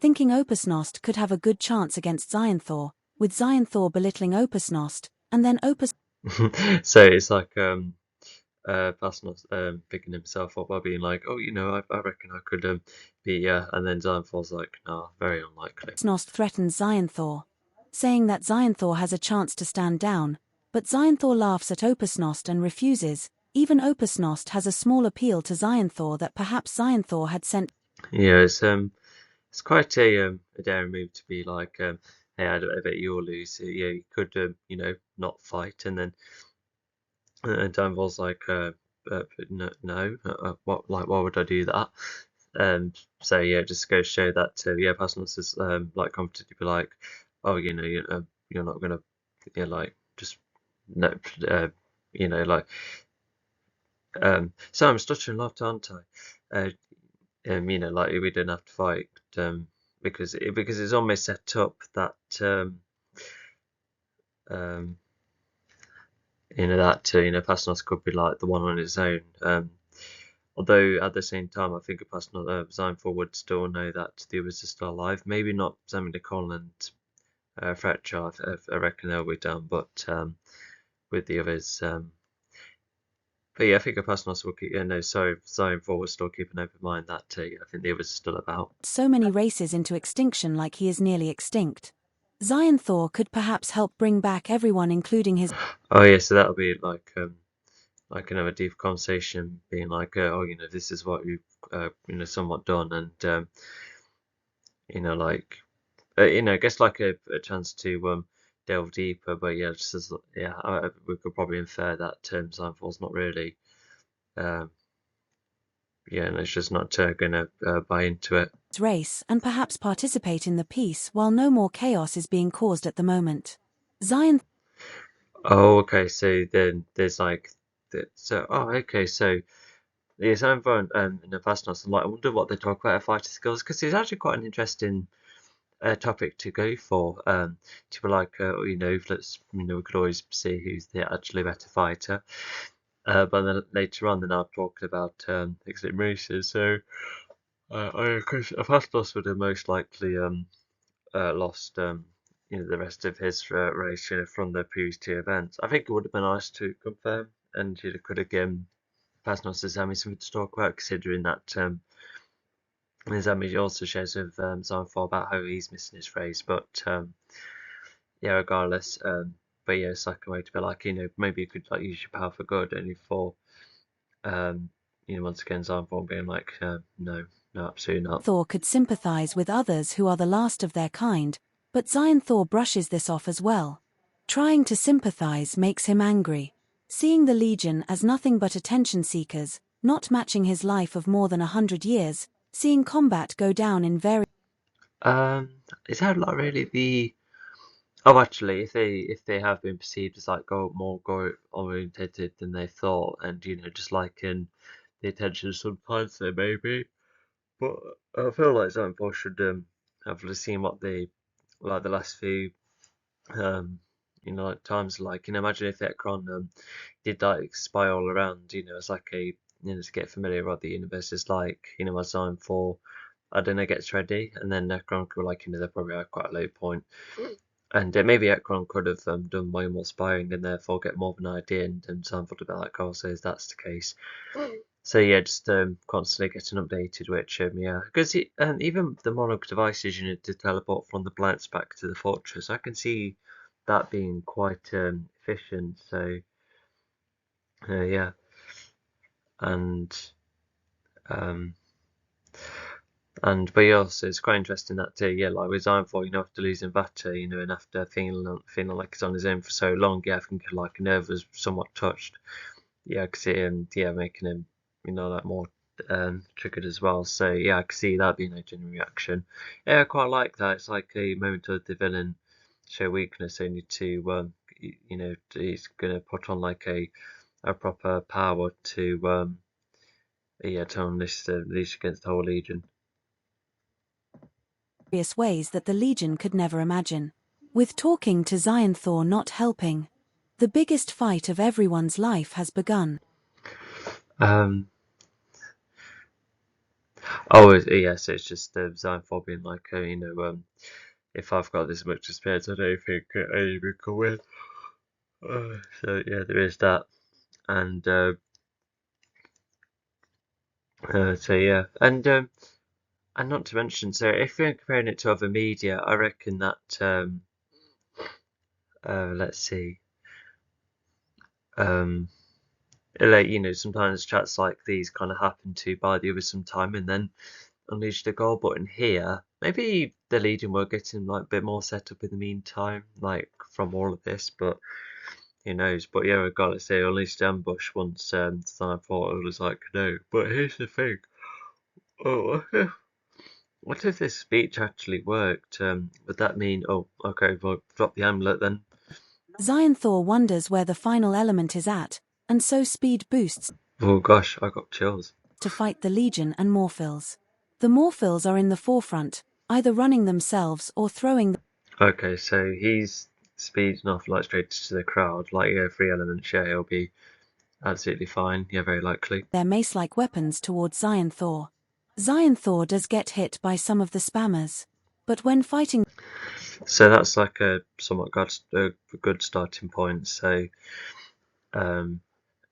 Speaker 1: Thinking Opusnost could have a good chance against Xionthor, with Xionthor belittling Opusnost, and then
Speaker 2: So it's like Pasnos picking himself up by being like, oh, I reckon I could beat ya, and then Xionthor's like, nah, very unlikely.
Speaker 1: Opusnost threatens Xionthor, saying that Xionthor has a chance to stand down, but Xionthor laughs at Opusnost and refuses. Even Opusnost has a small appeal to Xionthor that perhaps Xionthor had sent.
Speaker 2: Yeah, it's quite a daring move to be like, hey, I bet you'll lose. Yeah, you could not fight, and then Xionthor's like, no, what, like, why would I do that? So yeah, just goes to show that yeah, Pasnos is like confident to be like, oh, you're not gonna, like just no, like so I'm stuttering a lot, aren't I? Like we didn't have to fight because it's almost set up that um Pasnos could be like the one on his own. Although at the same time, I think a Pasnos Xionthor would still know that the others are still alive. Maybe not Sammy Nicole and Fretcher. I reckon they'll be done, but with the others. But yeah, I think a Pasnos will keep. Xionthor will still keep an open mind that I think the others are still about.
Speaker 1: So many races into extinction like he is nearly extinct. Xionthor could perhaps help bring back everyone, including his.
Speaker 2: Oh yeah, so that'll be like another deep conversation, being like, oh, this is what you've somewhat done, and like, I guess like a chance to delve deeper. But yeah, just as we could probably infer that Xionthor's not really, and it's just not gonna buy into it.
Speaker 1: Race and perhaps participate in the peace while no more chaos is being caused at the moment. Xionthor.
Speaker 2: Oh, okay. So then there's like, okay. So the Xionthor and the Pasnos, like, I wonder what they talk about at fighter skills, because it's actually quite an interesting topic to go for. To be like, let's, we could always see who's the actually better fighter. But then later on, they're now talking about extreme races. So, because Apastos would have most likely lost, the rest of his race, from the previous two events. I think it would have been nice to confirm, and could have given Pasnos and Zami something to talk about, considering that Zami also shares with Xionthor about how he's missing his race. But yeah, regardless, but yeah, it's like a way to be like, maybe you could like use your power for good, only for once again, Xionthor being like, no, absolutely not.
Speaker 1: Thor could sympathize with others who are the last of their kind, but Xionthor brushes this off as well. Trying to sympathize makes him angry. Seeing the Legion as nothing but attention seekers, not matching his life of more than 100 years, seeing combat go down in very.
Speaker 2: Is that like really the? Oh, actually, if they have been perceived as like more goal orientated than they thought, and just like in the attention sometimes they may be, but I feel like Xionthor should have seen what they like the last few like times, like, imagine if Ekron did like spy all around, as like a, to get familiar with what the universe is like, as Xionthor, I don't know, gets ready, and then Ekron could, like, they're probably at quite a low point. And maybe Ekron could have done way more spying and therefore get more of an idea, and Xionthor would be like, oh, so if that's the case, So yeah, just constantly getting updated, which yeah, because even the monarch devices you need to teleport from the planets back to the fortress, I can see that being quite efficient. So yeah, and um, but yeah, also it's quite interesting that yeah, like with Ironfall, after losing Vata, and after feeling like he's on his own for so long, yeah, I think like a nerve was somewhat touched. Yeah, I could see him, yeah, making him, that more triggered as well. So yeah, I could see that being a genuine reaction. Yeah, I quite like that. It's like a moment of the villain show weakness only to he's gonna put on like a proper power to yeah, to unleash against the whole legion.
Speaker 1: Various ways that the Legion could never imagine. With talking to Xyanthor not helping, the biggest fight of everyone's life has begun.
Speaker 2: Um, oh, yes, it's just Xylophone being like, if I've got this much experience, I don't think anyone can win. So yeah, there is that, and so yeah, and not to mention, so if you're comparing it to other media, I reckon that let's see, um, like sometimes chats like these kind of happen to buy the other some time and then unleash the goal button here. Maybe the Legion were getting like a bit more set up in the meantime, like from all of this, but who knows? But yeah, regardless, they unleashed the ambush once I thought it was like no. But here's the thing. Oh, what if this speech actually worked? Would that mean, oh, okay, well, drop the amulet then?
Speaker 1: Xyanthor wonders where the final element is at, and so speed boosts
Speaker 2: Oh gosh, I got chills.
Speaker 1: to fight the Legion and Morphils. The Morphils are in the forefront, either running themselves or throwing
Speaker 2: Okay, so he's speeding off like straight to the crowd, like yeah, free element share, he'll be absolutely fine. Yeah, very likely.
Speaker 1: their mace-like weapons towards Xyanthor. Xyanthor does get hit by some of the spammers, but when fighting
Speaker 2: So that's like a somewhat good starting point. So um,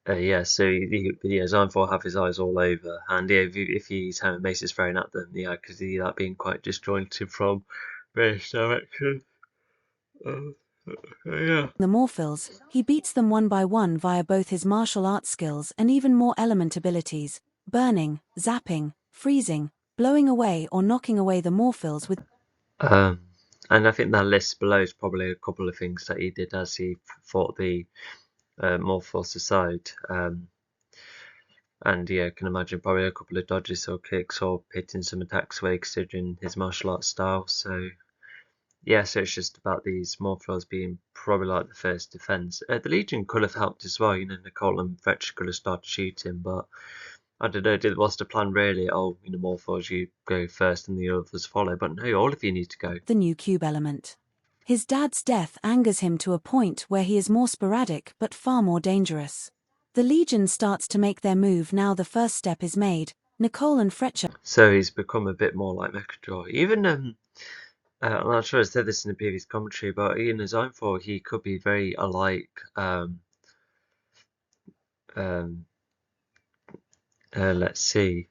Speaker 2: yeah, so yeah, Xylophone have his eyes all over, and yeah, if he's having maces thrown at them, yeah, I could see that being quite disjointed from various directions. Uh, yeah.
Speaker 1: the Morphils, he beats them one by one via both his martial arts skills and even more element abilities, burning, zapping, freezing, blowing away or knocking away the Morphils with
Speaker 2: Um, and I think that list below is probably a couple of things that he did as he fought the Morphos aside. And yeah, I can imagine probably a couple of dodges or kicks or hitting some attacks away considering his martial arts style. So yeah, so it's just about these Morphos being probably like the first defense. The Legion could have helped as well, Nicole and Fletcher could have started shooting, but I don't know, what's the plan really? Oh, Morphos, you go first and the others follow, but no, all of you need to go.
Speaker 1: the new cube element. His dad's death angers him to a point where he is more sporadic but far more dangerous. The Legion starts to make their move now the first step is made. Nicole and Fletcher
Speaker 2: So he's become a bit more like Mechadraw. Even I'm not sure I said this in the previous commentary, but in his own for he could be very alike um let's see.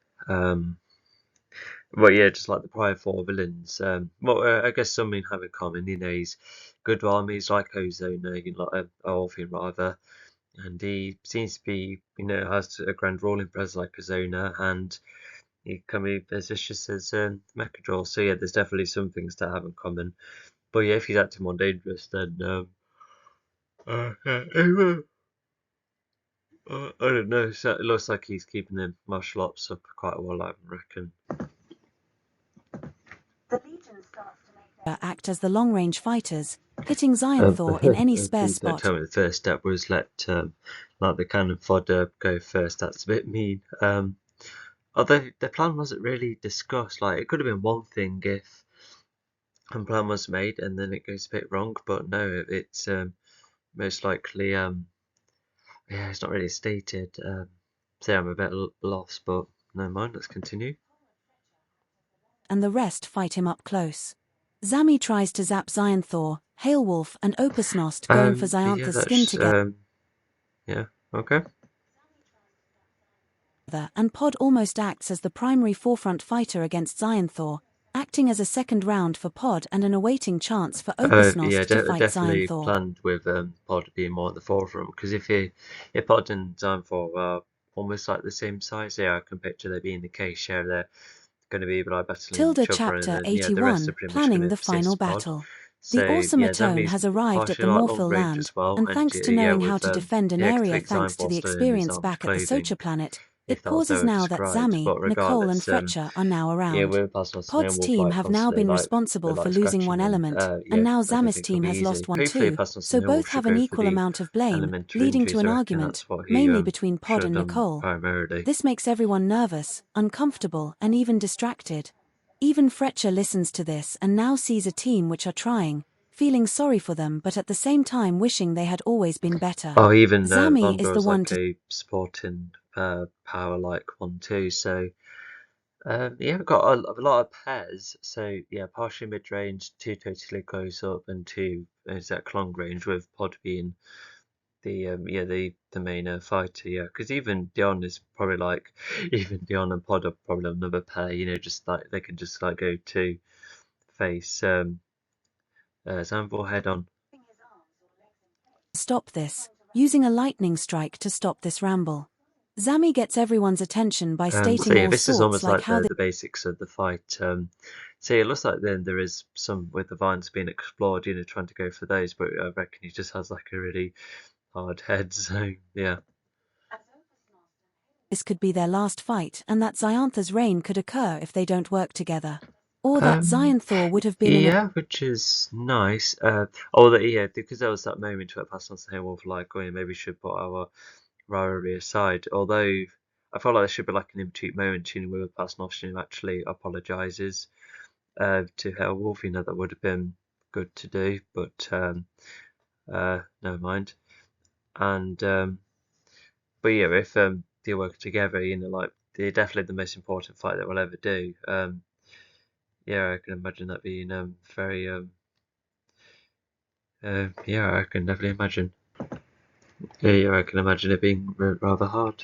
Speaker 2: Well, yeah, just like the prior four villains. I guess some in have in common. He's good armies like Ozona, like Orpheum rather, and he seems to be, has a grand role in Pres like Ozona, and he can be as vicious as Mechadraw. So yeah, there's definitely some things that have in common. But yeah, if he's acting more dangerous, then yeah, I don't know. So it looks like he's keeping the martial arts up quite well, I reckon.
Speaker 1: act as the long-range fighters, hitting
Speaker 2: I
Speaker 1: Xyanthor in
Speaker 2: heard
Speaker 1: any spare
Speaker 2: please don't
Speaker 1: spot.
Speaker 2: tell me the first step was let like the cannon fodder go first. That's a bit mean. Although the plan wasn't really discussed. Like it could have been one thing if a plan was made and then it goes a bit wrong. But no, it's most likely yeah, it's not really stated. So I'm a bit lost, but never mind. Let's continue.
Speaker 1: And the rest fight him up close. Zami tries to zap Xyanthor, Hailwolf and Opusnost going for
Speaker 2: Yeah,
Speaker 1: Xyanthor's skin
Speaker 2: that's
Speaker 1: together.
Speaker 2: yeah, okay.
Speaker 1: and Pod almost acts as the primary forefront fighter against Xyanthor, acting as a second round for Pod and an awaiting chance for
Speaker 2: Yeah,
Speaker 1: Opusnost to fight
Speaker 2: definitely
Speaker 1: Xyanthor.
Speaker 2: planned with Pod being more at the forefront, because if Pod and Xyanthor are almost like the same size, yeah, I can picture there being the case. Yeah, they're going to be like battling
Speaker 1: Tilda
Speaker 2: each other, and
Speaker 1: Chapter
Speaker 2: then yeah, the rest are
Speaker 1: 81,
Speaker 2: pretty much going
Speaker 1: planning
Speaker 2: to
Speaker 1: the final
Speaker 2: assist Pod.
Speaker 1: battle. The
Speaker 2: So yeah,
Speaker 1: Automatone
Speaker 2: Zami's
Speaker 1: has arrived at the
Speaker 2: partially like long
Speaker 1: Morphil
Speaker 2: range
Speaker 1: land,
Speaker 2: as well,
Speaker 1: and
Speaker 2: and
Speaker 1: thanks to
Speaker 2: yeah,
Speaker 1: knowing how
Speaker 2: with
Speaker 1: to defend an
Speaker 2: yeah, 'cause I
Speaker 1: area
Speaker 2: think
Speaker 1: thanks to
Speaker 2: Xyanthor's
Speaker 1: the
Speaker 2: still in his
Speaker 1: experience
Speaker 2: armored
Speaker 1: back at the
Speaker 2: clothing,
Speaker 1: Socha planet,
Speaker 2: if
Speaker 1: it
Speaker 2: that was
Speaker 1: pauses
Speaker 2: ever
Speaker 1: now that
Speaker 2: described.
Speaker 1: Zami,
Speaker 2: But
Speaker 1: Nicole and
Speaker 2: regardless,
Speaker 1: Fletcher are now
Speaker 2: yeah,
Speaker 1: around.
Speaker 2: we're passing us
Speaker 1: Pod's
Speaker 2: and Wolf
Speaker 1: team
Speaker 2: like
Speaker 1: have now
Speaker 2: constantly
Speaker 1: been
Speaker 2: like
Speaker 1: responsible for losing
Speaker 2: scratching
Speaker 1: one
Speaker 2: him.
Speaker 1: element, and
Speaker 2: Yeah,
Speaker 1: now
Speaker 2: I don't
Speaker 1: Zami's
Speaker 2: think it'll
Speaker 1: team
Speaker 2: be
Speaker 1: has
Speaker 2: easy.
Speaker 1: lost one
Speaker 2: Hopefully,
Speaker 1: too,
Speaker 2: Passnos
Speaker 1: so
Speaker 2: and
Speaker 1: both
Speaker 2: Wolf should
Speaker 1: have an
Speaker 2: go for
Speaker 1: equal
Speaker 2: the
Speaker 1: amount of blame,
Speaker 2: elemental
Speaker 1: leading to
Speaker 2: injuries.
Speaker 1: an
Speaker 2: I reckon
Speaker 1: argument,
Speaker 2: that's what he
Speaker 1: mainly between
Speaker 2: should
Speaker 1: Pod
Speaker 2: have
Speaker 1: and
Speaker 2: done
Speaker 1: Nicole.
Speaker 2: primarily.
Speaker 1: This makes everyone nervous, uncomfortable, and even distracted. Even Fletcher listens to this and now sees a team which are trying, feeling sorry for them but at the same time wishing they had always been better.
Speaker 2: Oh, even
Speaker 1: Zami is
Speaker 2: Vondor
Speaker 1: the
Speaker 2: is
Speaker 1: one
Speaker 2: like
Speaker 1: to
Speaker 2: a sporting power like one too. So yeah, we've got a lot of pairs. So yeah, partially mid range, two totally close up, and two exact long range, with Pod being the yeah the main fighter. Yeah, because even Dion is probably like even Dion and Pod are probably another pair. You know, just like they can just like go to face Zanvor head on.
Speaker 1: stop this, using a lightning strike to stop this ramble. Zami gets everyone's attention by
Speaker 2: So
Speaker 1: stating
Speaker 2: yeah,
Speaker 1: all
Speaker 2: this is
Speaker 1: sorts
Speaker 2: almost
Speaker 1: like
Speaker 2: like
Speaker 1: how
Speaker 2: the basics of the fight. So yeah, it looks like then there is some with the vines being explored, you know, trying to go for those, but I reckon he just has like a really hard head. So yeah.
Speaker 1: this could be their last fight and that Xyanthor's reign could occur if they don't work together. Or that Xyanthor would have been in a
Speaker 2: Yeah, which is nice. Oh, that yeah, because there was that moment where Pascal saying, "Well, like, oh, yeah, maybe we should put our rivalry aside." Although I felt like there should be like an in-between moment, you know, where Pascal actually apologizes to Wolf. You know, that would have been good to do, but never mind. And but yeah, if they work together, you know, like they're definitely the most important fight that we'll ever do. Yeah, I can imagine that being very yeah, I can definitely imagine. Yeah, I can imagine it being rather hard.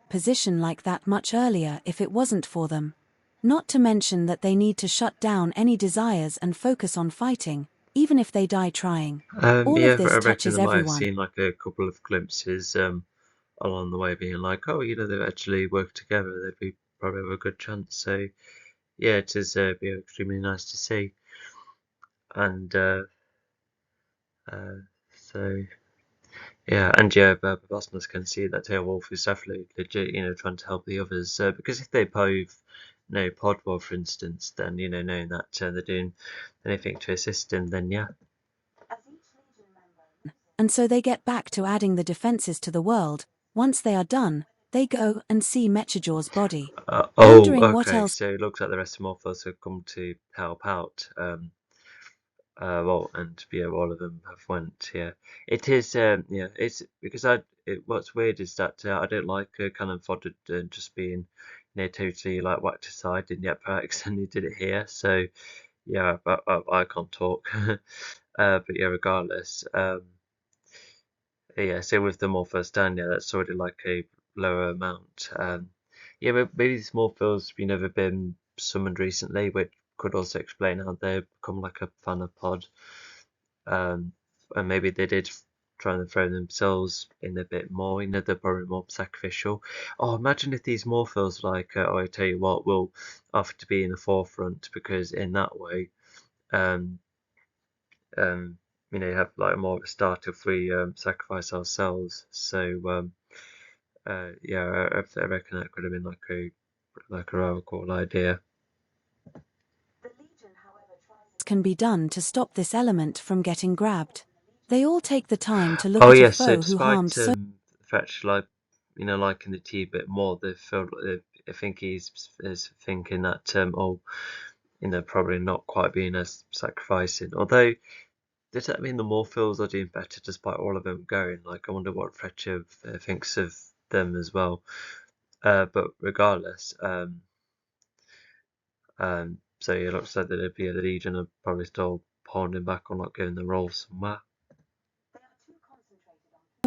Speaker 1: position like that much earlier if it wasn't for them. Not to mention that they need to shut down any desires and focus on fighting, even if they die trying. All
Speaker 2: Yeah,
Speaker 1: of
Speaker 2: I
Speaker 1: this
Speaker 2: reckon
Speaker 1: touches
Speaker 2: I might have
Speaker 1: everyone.
Speaker 2: seen like a couple of glimpses along the way, being like, oh, you know, they've actually worked together. They'd be probably have a good chance. So yeah, it is be extremely nice to see. And uh, so yeah, and yeah, Bosmas can see that Tailwolf is definitely legit, you know, trying to help the others. Because if they both know Podwell, for instance, then, you know, knowing that they're doing anything to assist him, then yeah.
Speaker 1: And so they get back to adding the defenses to the world. Once they are done, they go and see Mechajor's body.
Speaker 2: Oh,
Speaker 1: Wondering what
Speaker 2: okay.
Speaker 1: else
Speaker 2: So it looks like the rest of Morphos have come to help out. Well, and yeah, all of them have went. Yeah, it is. Yeah, it's because what's weird is that I don't like Cannon Fodder just being, you know, totally like whacked aside in the Epics, and he did it here. So yeah, but I can't talk. But yeah, regardless. Yeah. So with the Morphos down, yeah, that's already like a lower amount. Yeah, but maybe these Morphos have never been summoned recently, which could also explain how they become like a fan of Pod. And maybe they did try and throw themselves in a bit more, you know, they're probably more sacrificial. Oh, imagine if these Morphils like, oh, I tell you what, will offer to be in the forefront, because in that way, um, you know, you have like more of a start if we sacrifice ourselves. So yeah, I reckon that could have been like a rather cool idea.
Speaker 1: can be done to stop this element from getting grabbed? They all take the time to look
Speaker 2: Oh
Speaker 1: at a
Speaker 2: yes, so
Speaker 1: foe who harmed
Speaker 2: despite
Speaker 1: so
Speaker 2: Fetch like, you know, liking the tea a bit more, they feel I think he's is thinking that oh, you know, probably not quite being as sacrificing. Although does that mean the Morphils are doing better despite all of them going? Like, I wonder what Fletcher thinks of them as well. But regardless, so it looks like that the Legion are probably still holding back on not getting the role somewhere.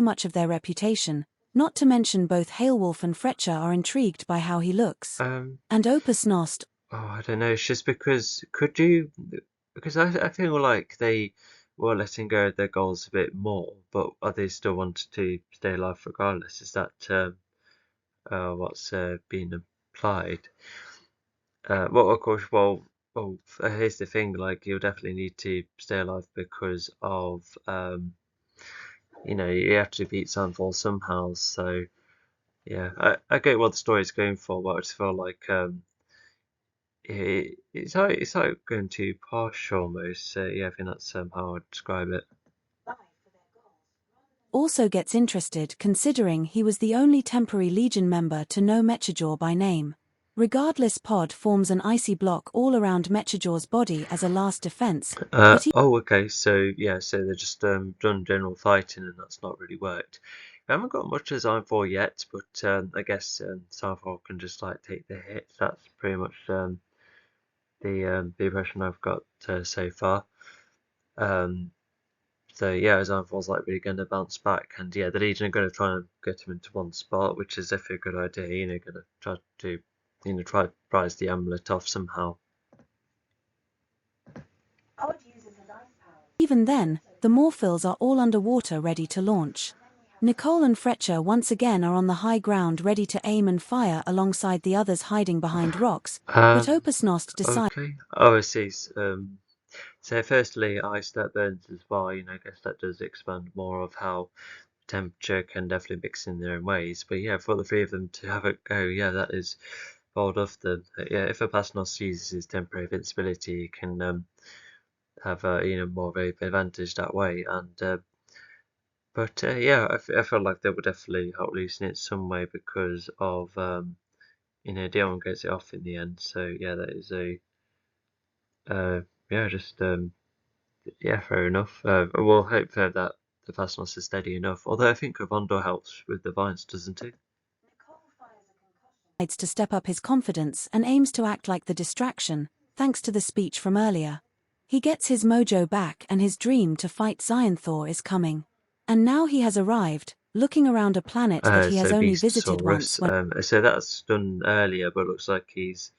Speaker 1: much of their reputation, Not to mention both Hailwolf and Fletcher are intrigued by how he looks.
Speaker 2: Um,
Speaker 1: And Opus Nost.
Speaker 2: oh, I don't know. It's just because because I feel like they were letting go of their goals a bit more, but are they still wanted to stay alive regardless? Is that what's being implied? Well, of course, here's the thing. Like, you'll definitely need to stay alive because of you have to beat Sunfall somehow. So yeah, I get what the story's going for, but I just feel like it's like going too posh almost. So yeah, I think that's how I'd describe it.
Speaker 1: Also gets interested considering he was the only temporary Legion member to know Mechajor by name. Regardless, Pod forms an icy block all around Mechajor's body as a last defense, but he
Speaker 2: Okay, so yeah, so they're just done general fighting and that's not really worked. We haven't got much design for yet, but I guess Starfall can just like take the hits. That's pretty much the impression I've got so far. So yeah, Zanfall's like really going to bounce back, and yeah, the Legion are going to try and get him into one spot, which is definitely a good idea. Going to try to try to prize the amulet off somehow.
Speaker 1: even then, the Morphils are all underwater ready to launch. Nicole and Fletcher once again are on the high ground ready to aim and fire alongside the others hiding behind rocks, but Opus Nost decides.
Speaker 2: Okay. Oh, I see. So firstly, ice that burns as well. I guess that does expand more of how temperature can definitely mix in their own ways. But yeah, for the three of them to have a go, yeah, that is bold of them. Yeah, if a Pasnos uses his temporary invincibility, he can have more of an advantage that way. And but yeah, I feel like they would definitely help loosen it some way because of Dion gets it off in the end. So yeah, that is a yeah, just yeah, fair enough. We'll hope that the Fastnos is steady enough. Although I think Ravondor helps with the vines, doesn't he?
Speaker 1: To step up his confidence and aims to act like the distraction, thanks to the speech from earlier. He gets his mojo back and his dream to fight Xyanthor is coming. And now he has arrived, looking around a planet that he has
Speaker 2: So
Speaker 1: only visited once
Speaker 2: Beastosaurus.
Speaker 1: when.
Speaker 2: So that's done earlier, but looks like he's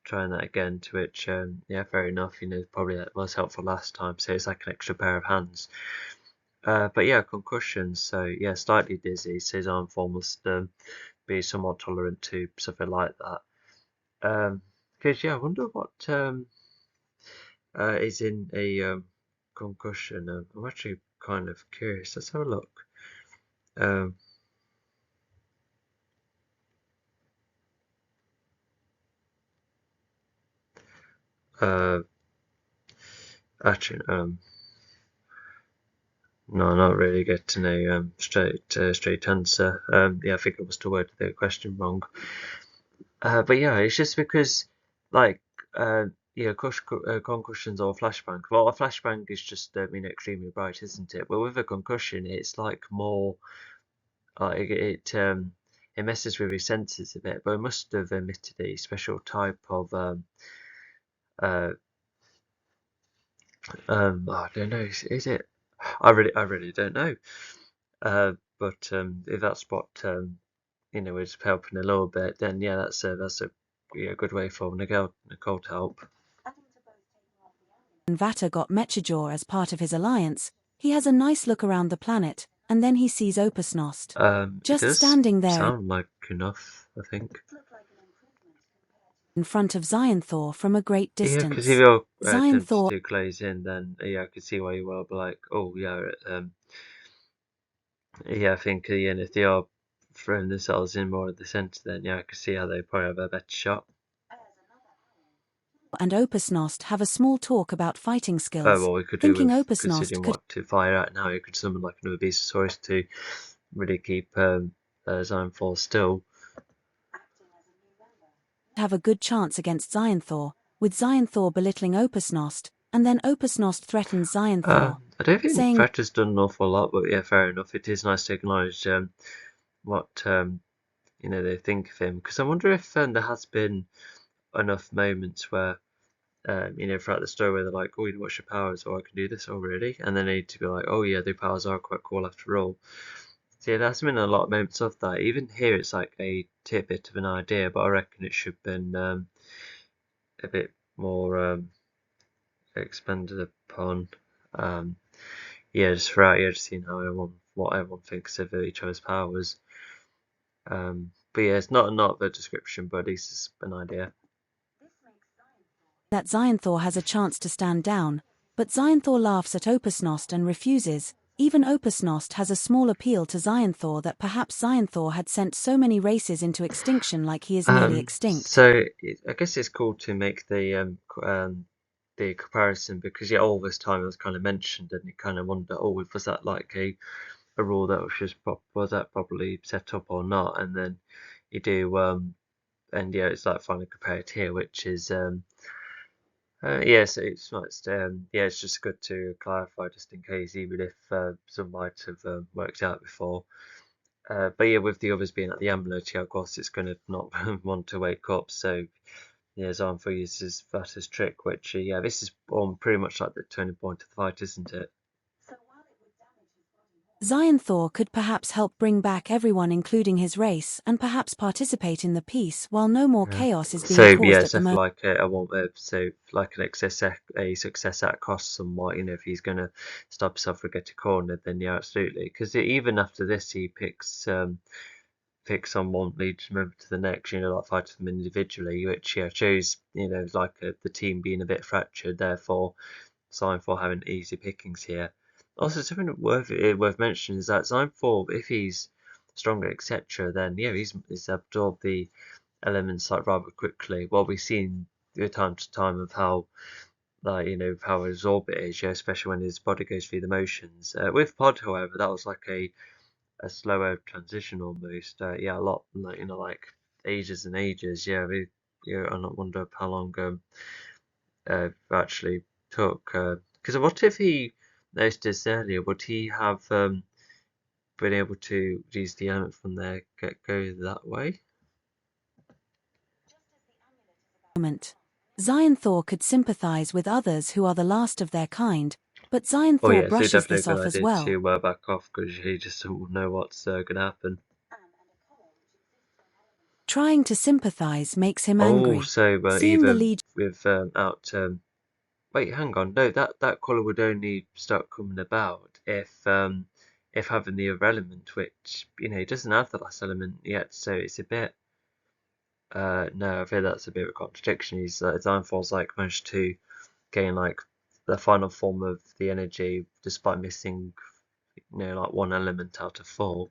Speaker 2: trying that again. To which, yeah, fair enough. Probably that was helpful last time, so it's like an extra pair of hands. But yeah, concussions. So yeah, slightly dizzy. So his arm form must be somewhat tolerant to something like that. Because yeah, I wonder what is in a concussion. I'm actually kind of curious. Let's have a look. Um, uh, Actually, no, not really getting a straight answer. Yeah, I think I must have worded the question wrong. But yeah, it's just because like concussions or flashbang. Well, a flashbang is just extremely bright, isn't it? But with a concussion, it's like more it messes with your senses a bit. But it must have emitted a special type of uh I don't know. Is it? I really don't know. But if that's what is helping a little bit, then yeah, that's a good way for Nicole to help.
Speaker 1: And Vata got Mechajor as part of his alliance, he has a nice look around the planet, and then he sees Opus Nost.
Speaker 2: It
Speaker 1: Just
Speaker 2: does
Speaker 1: standing there
Speaker 2: sound like enough, I think.
Speaker 1: in front of Xyanthor from a great
Speaker 2: Yeah, because
Speaker 1: distance.
Speaker 2: if you're tempted
Speaker 1: Xyanthor
Speaker 2: to close in, then yeah, I could see why you will be like, oh yeah, yeah, I think if they are throwing themselves in more at the centre, then yeah, I could see how they probably have a better shot.
Speaker 1: and Opus Nost have a small talk about fighting skills,
Speaker 2: Well, we could do
Speaker 1: thinking
Speaker 2: with
Speaker 1: Opus Nost
Speaker 2: considering
Speaker 1: could
Speaker 2: what to fire at now. You could summon like another Beastosaurus to really keep Zionfall still.
Speaker 1: have a good chance against Xyanthor, with Xyanthor belittling Opus Nost, and then Opus Nost threatens Xyanthor,
Speaker 2: I don't think
Speaker 1: saying
Speaker 2: Fred has done an awful lot, but yeah, fair enough. It is nice to acknowledge what they think of him, because I wonder if there has been enough moments where throughout the story where they're like, oh, what's your powers? Oh, I can do this. Oh, really? And then they need to be like, oh, yeah, their powers are quite cool after all. So yeah, that's been a lot of moments of that. Even here, it's like a tidbit of an idea, but I reckon it should have been a bit more expanded upon. Um, yeah, just throughout, yeah, just seeing how what everyone thinks of each other's powers. But yeah, it's not the description, but at least it's an idea.
Speaker 1: That Xionthor has a chance to stand down, but Xionthor laughs at Opusnost and refuses. Even Opusnost has a small appeal to Xionthor that perhaps Xionthor had sent so many races into extinction like he is nearly extinct.
Speaker 2: So I guess it's cool to make the comparison because yeah, all this time it was kind of mentioned, and you kind of wonder, oh, was that like a rule that was just was that probably set up or not? And then you do and yeah, it's like finally compared here, which is yeah, so it's nice. Yeah, it's just good to clarify just in case, even if some might have worked out before. But yeah, with the others being at the amulet, yeah, of course, it's going to not want to wake up. So yeah, Xanthor uses Vatta's trick, which yeah, this is pretty much like the turning point of the fight, isn't it?
Speaker 1: Xionthor could perhaps help bring back everyone including his race and perhaps participate in the peace while no more
Speaker 2: Yeah.
Speaker 1: chaos is
Speaker 2: So
Speaker 1: being
Speaker 2: yeah,
Speaker 1: caused at the
Speaker 2: so for
Speaker 1: moment.
Speaker 2: like I want so like an a success at cost somewhat. You know, if he's gonna stop himself from getting cornered, then yeah, absolutely. Because even after this, he picks on one legion member to the next. You know, like fighting them individually, which yeah shows like the team being a bit fractured. Therefore, Xionthor having easy pickings here. Also, something worth mentioning is that Xionthor, if he's stronger, etc., then yeah, he's absorbed the elements like rather quickly. Well, we've seen time to time of how like how absorbed it is, yeah, especially when his body goes through the motions. With Pod, however, that was like a slower transition almost. Yeah, a lot like like ages and ages. Yeah, I not wonder how long actually took. Because what if he noticed this earlier? Would he have been able to use the element from there get go that way?
Speaker 1: Xionthor could sympathize with others who are the last of their kind, but
Speaker 2: Oh
Speaker 1: Xionthor
Speaker 2: yeah, so
Speaker 1: brushes
Speaker 2: definitely a
Speaker 1: this
Speaker 2: good
Speaker 1: off as
Speaker 2: idea
Speaker 1: well.
Speaker 2: to back off because he just doesn't know what's going to happen.
Speaker 1: Trying to sympathize makes him
Speaker 2: Oh,
Speaker 1: angry.
Speaker 2: so
Speaker 1: Seeing the
Speaker 2: even
Speaker 1: Legion
Speaker 2: with out wait, hang on, no, that colour would only start coming about if having the other element, which he doesn't have the last element yet, so it's a bit no, I feel that's a bit of a contradiction. He's Xionthor's like managed to gain like the final form of the energy despite missing like one element out of four.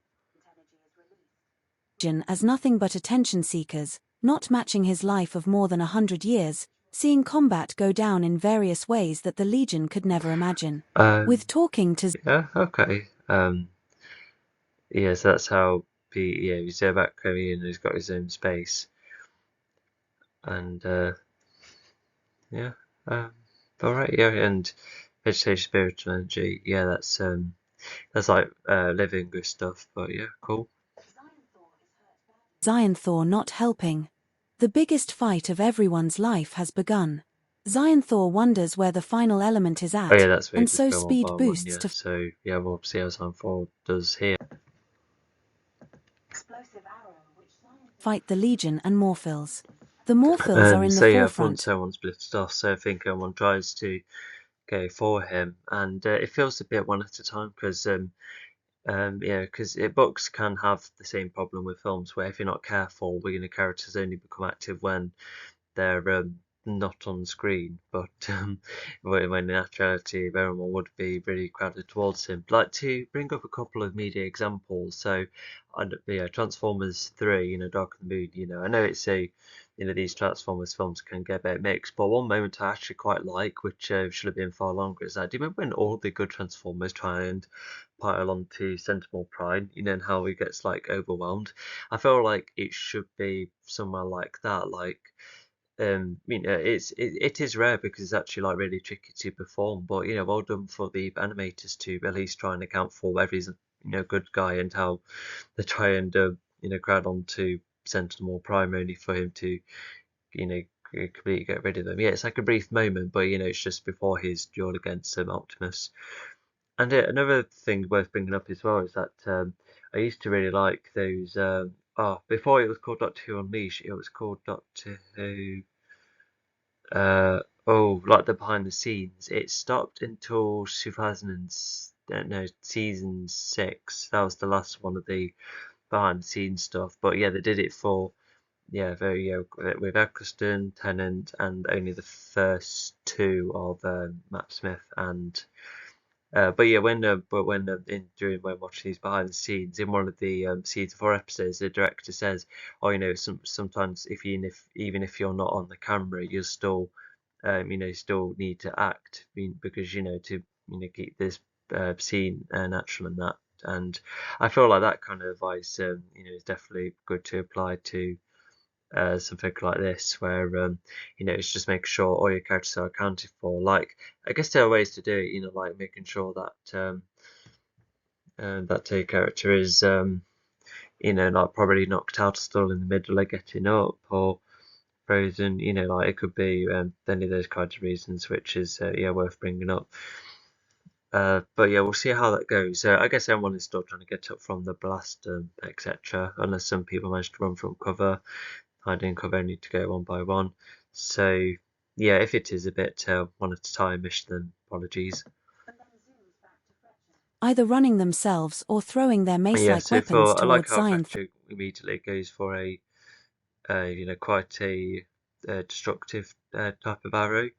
Speaker 1: as nothing but attention seekers, not matching his life of more than 100 years, seeing combat go down in various ways that the Legion could never imagine.
Speaker 2: Um,
Speaker 1: With talking to
Speaker 2: yeah, okay. Yeah, so that's how he's there back coming in. He's got his own space, and yeah, um, all right, yeah, and vegetation, spiritual energy. Yeah, that's like living good stuff. But yeah, cool.
Speaker 1: Xionthor not helping. The biggest fight of everyone's life has begun. Xionthor wonders where the final element is
Speaker 2: Oh yeah,
Speaker 1: at,
Speaker 2: that's where you
Speaker 1: and
Speaker 2: just
Speaker 1: so
Speaker 2: go one by
Speaker 1: speed
Speaker 2: one.
Speaker 1: boosts
Speaker 2: Yeah,
Speaker 1: to
Speaker 2: so yeah, we'll see how Sunfold does here.
Speaker 1: fight the Legion and Morphils. The Morphils are in the
Speaker 2: So yeah, front
Speaker 1: forefront.
Speaker 2: someone split off. So I think one tries to go for him, and it feels a bit one at a time because yeah, because books can have the same problem with films where if you're not careful, the characters only become active when they're not on screen, but when in actuality everyone would be really crowded towards him. Like to bring up a couple of media examples, so yeah, Transformers 3, Dark of the Moon, I know it's a these Transformers films can get a bit mixed, but one moment I actually quite like, which should have been far longer, is that do you remember when all the good Transformers try and pile onto Sentinel Prime, and how he gets like overwhelmed? I feel like it should be somewhere like that, like it is rare because it's actually like really tricky to perform. But well done for the animators to at least try and account for whether he's good guy and how they try and crowd on to Sentinel Prime only for him to completely get rid of them. Yeah, it's like a brief moment, but it's just before his duel against Optimus. And another thing worth bringing up as well is that I used to really like those. Before it was called Doctor Who Unleashed, it was called Doctor Who. Like the behind the scenes. It stopped until 2000 no, season 6. That was the last one of the behind the scenes stuff. But yeah, they did it for with Eccleston, Tennant, and only the first two of Matt Smith and. But yeah, when watching these behind the scenes in one of the season 4 episodes, the director says, "Oh, sometimes even if you're not on the camera, you still still need to act, because to keep this scene natural and that." And I feel like that kind of advice is definitely good to apply to something like this, where it's just making sure all your characters are accounted for. Like, I guess there are ways to do it, like making sure that your character is like probably knocked out or still in the middle of getting up, or frozen. Like it could be any of those kinds of reasons, which is worth bringing up. But yeah, we'll see how that goes. I guess everyone is still trying to get up from the blast, etc. Unless some people manage to run from cover. Hiding cover only to go one by one. So yeah, if it is a bit one at a time-ish, then apologies.
Speaker 1: Either running themselves or throwing their
Speaker 2: Yeah,
Speaker 1: mace-like
Speaker 2: so
Speaker 1: weapons
Speaker 2: I like
Speaker 1: towards
Speaker 2: how
Speaker 1: Zion.
Speaker 2: Fletcher immediately goes for quite a destructive type of arrow.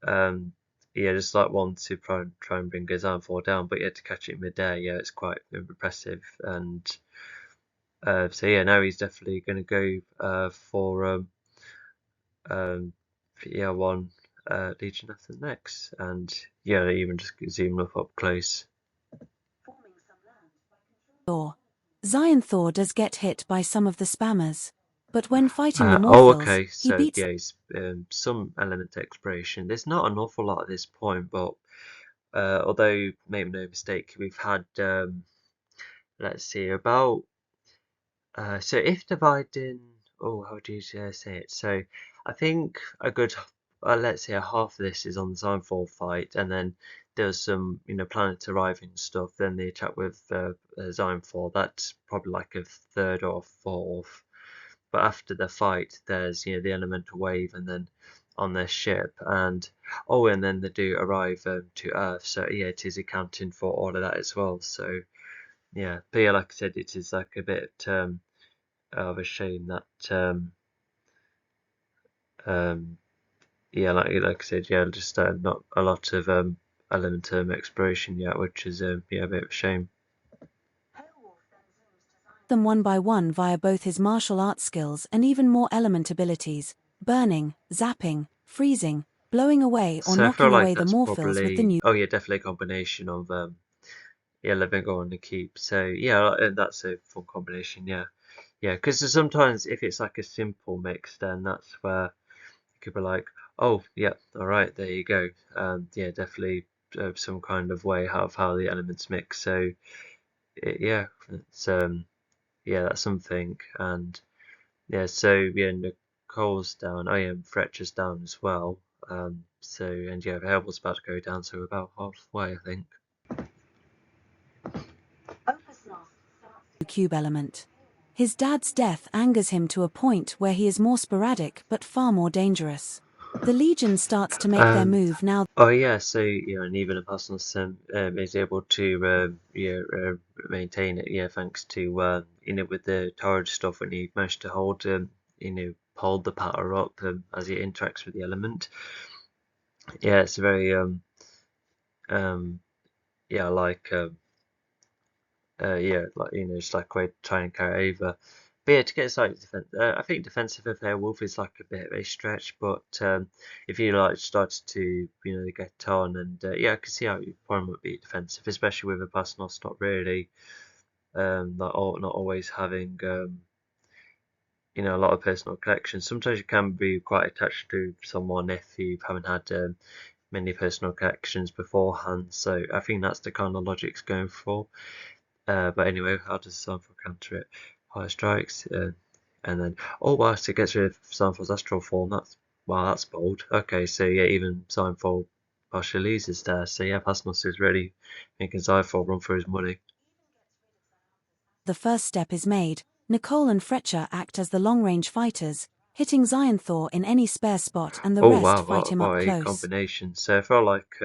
Speaker 2: Yeah, just like one to try and bring his arm fall down, but yeah, to catch it midair, yeah, it's quite impressive. And so yeah, now he's definitely going to go for one Legion of the next, and yeah, even just zoom up close.
Speaker 1: Zion Thor does get hit by some of the spammers, but when fighting the Morphils,
Speaker 2: Okay,
Speaker 1: he
Speaker 2: so
Speaker 1: beats
Speaker 2: yeah, he's some element of exploration. There's not an awful lot at this point, but although make no mistake, we've had let's see about so if dividing, how do you say it? So I think a good, let's say a half of this is on the Signfall fight, and then there's some, planet arriving stuff. Then the attack with Signfall, that's probably like a third or fourth. But after the fight, there's the elemental wave, and then on their ship, and then they do arrive to Earth. So yeah, it is accounting for all of that as well. So yeah, but yeah, like I said, it is like a bit of a shame that um, like I said, yeah, just not a lot of element exploration yet, which is a bit of a shame.
Speaker 1: them one by one via both his martial arts skills and even more element abilities: burning, zapping, freezing, blowing away or
Speaker 2: So I feel
Speaker 1: knocking
Speaker 2: like
Speaker 1: away the
Speaker 2: that's
Speaker 1: Morphils with the
Speaker 2: probably,
Speaker 1: new.
Speaker 2: oh yeah, definitely a combination of living on the keep. So yeah, and that's a fun combination. Yeah, yeah, because sometimes if it's like a simple mix, then that's where you could be like, oh yeah, all right, there you go. Yeah, definitely some kind of way of how the elements mix. So yeah, it's yeah, that's something. And yeah, so yeah, Nicole's down. Oh yeah, Fletcher's down as well. So and yeah, Hail's about to go down, so we're about halfway, I think.
Speaker 1: Cube element. His dad's death angers him to a point where he is more sporadic but far more dangerous. The Legion starts to make their
Speaker 2: Um,
Speaker 1: move now.
Speaker 2: oh yeah, so and even a personal sim is able to maintain it. Yeah, thanks to with the torrid stuff when he managed to hold the power up as he interacts with the element. Yeah, it's a very um yeah like yeah, like it's like a way to try and carry over. But yeah, to get like I think defensive of Wolf is like a bit of a stretch. But if you like started to get on, and yeah, I can see how you probably would be defensive, especially with a Paternos not really not always having a lot of personal connections. Sometimes you can be quite attached to someone if you haven't had many personal connections beforehand. So I think that's the kind of logic it's going for. But anyway, how does Sunfall counter it? Fire strikes, and then wow, so it gets rid of Sunfall's astral form. That's bold. Okay, so yeah, even Sunfall partially loses there. So yeah, Pasnos is really making Sunfall run for his money.
Speaker 1: The first step is made. Nicole and Fletcher act as the long-range fighters, hitting Xyanthor in any spare spot, and the
Speaker 2: Oh
Speaker 1: rest
Speaker 2: wow,
Speaker 1: fight him
Speaker 2: what
Speaker 1: up
Speaker 2: a
Speaker 1: close.
Speaker 2: combination. So I feel like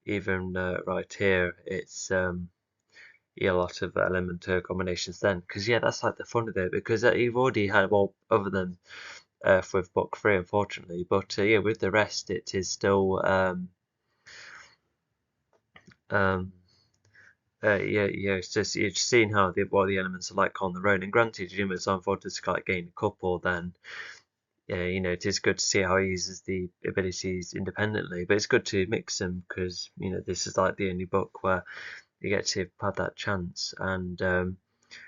Speaker 2: even right here, it's yeah, a lot of element combinations then, because yeah, that's like the fun of it, because you've already had, well, other than with book 3, unfortunately, but yeah, with the rest, it is still um, yeah, it's just you're just seeing how what the elements are like on their own. And granted, you know, Xyanthor does like gain a couple, then yeah, you know, it is good to see how he uses the abilities independently, but it's good to mix them because you know this is like the only book where you get to have that chance. And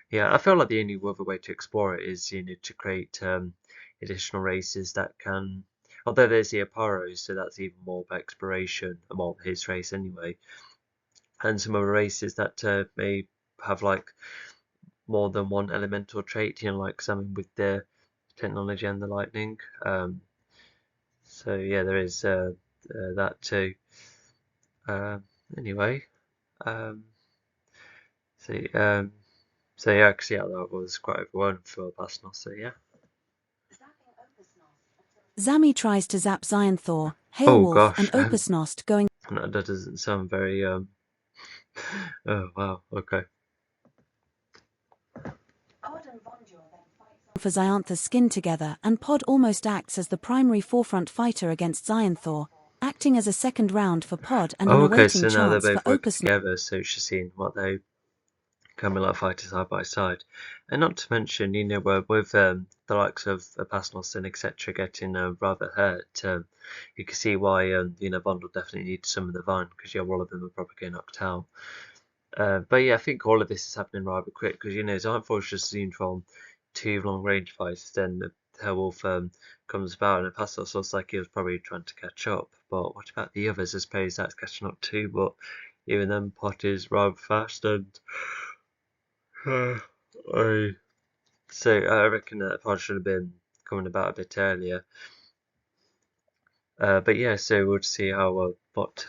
Speaker 2: yeah, I feel like the only other way to explore it is, you know, to create additional races that can. Although there's the Aparos, so that's even more of exploration, well, his race anyway, and some other races that may have like more than one elemental trait, you know, like something with the technology and the lightning. So yeah, there is that too. Um, anyway, um, so um, so yeah, actually, yeah, that was quite overwhelming for Basnos. So yeah.
Speaker 1: Zami tries to zap Xyanthor,
Speaker 2: Oh
Speaker 1: Hailwolf, and
Speaker 2: gosh,
Speaker 1: Opusnost, going
Speaker 2: that doesn't sound very Oh wow, okay.
Speaker 1: for Xyanthor's skin together, and Pod almost acts as the primary forefront fighter against Xyanthor, acting as a second round for Pod and an
Speaker 2: Oh okay,
Speaker 1: awaiting
Speaker 2: so now they're
Speaker 1: chance for
Speaker 2: both working
Speaker 1: Opusnost.
Speaker 2: together, so she's seen what they can be like fighting side by side. And not to mention, you know, with the likes of Pasnos and etc. getting rather hurt, you can see why you know Bond will definitely need some of the Vine because yeah, all of them are probably getting knocked out. But yeah, I think all of this is happening rather quick because you know Xyanthor's just seen from 2 long-range fights, then the Werewolf comes about, and Passos looks like he was probably trying to catch up. But what about the others? I suppose that's catching up too, but even then, Pot is rather fast, and I so I reckon that Pod should have been coming about a bit earlier. But yeah, so we'll see how Pod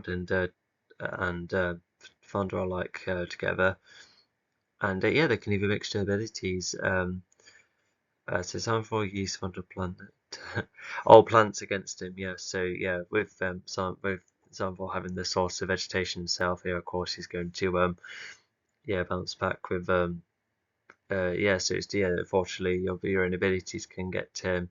Speaker 2: and Founder are like together. And yeah, they can even mix their abilities. So time for use Wonder Plant. All plants against him, yeah. So yeah, with with Xanthor having the source of vegetation himself here, of course he's going to yeah, bounce back with yeah, so it's yeah, unfortunately your own abilities can get turned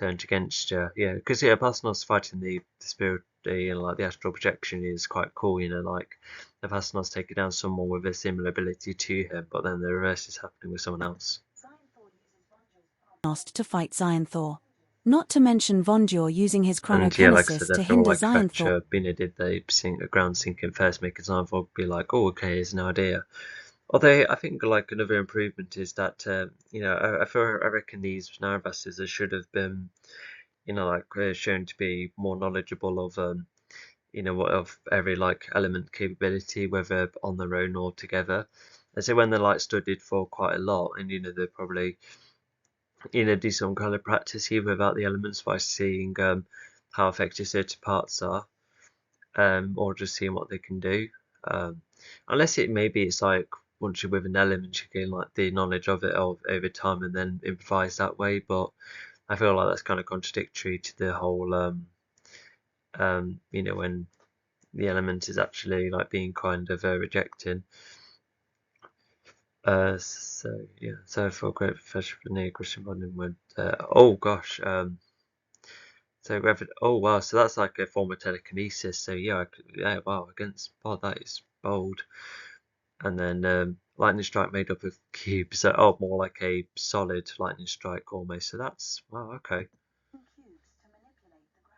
Speaker 2: against you. Yeah, because yeah, Pasternos fighting the spirit, you know, like the astral projection is quite cool. You know, like the Pasternos taking down someone with a similar ability to him, but then the reverse is happening with someone else.
Speaker 1: To fight Xyanthor. Not to mention Vondur using his
Speaker 2: And yeah, like I said,
Speaker 1: chronokinesis
Speaker 2: I
Speaker 1: to
Speaker 2: feel
Speaker 1: hinder
Speaker 2: like
Speaker 1: Xyanthor.
Speaker 2: Fletcher, Bina did they sink a ground sinking first, making Xanthor be like, oh, okay, here's an idea. Although I think like another improvement is that you know I reckon these Narabasses should have been you know like shown to be more knowledgeable of you know what of every like element capability, whether on their own or together. And so when they're like studied for quite a lot, and you know they probably you know do some kind of practice here without the elements by seeing how effective certain parts are, or just seeing what they can do. Unless it maybe it's like once you're with an element, you gain like the knowledge of it over time and then improvise that way. But I feel like that's kind of contradictory to the whole, you know, when the element is actually like being kind of rejecting. So yeah, so for great profession for near Christian bonding with oh gosh, so oh wow, so that's like a form of telekinesis. So yeah, yeah, wow, against oh that is bold. And then lightning strike made up of cubes, so oh more like a solid lightning strike almost. So that's wow, okay.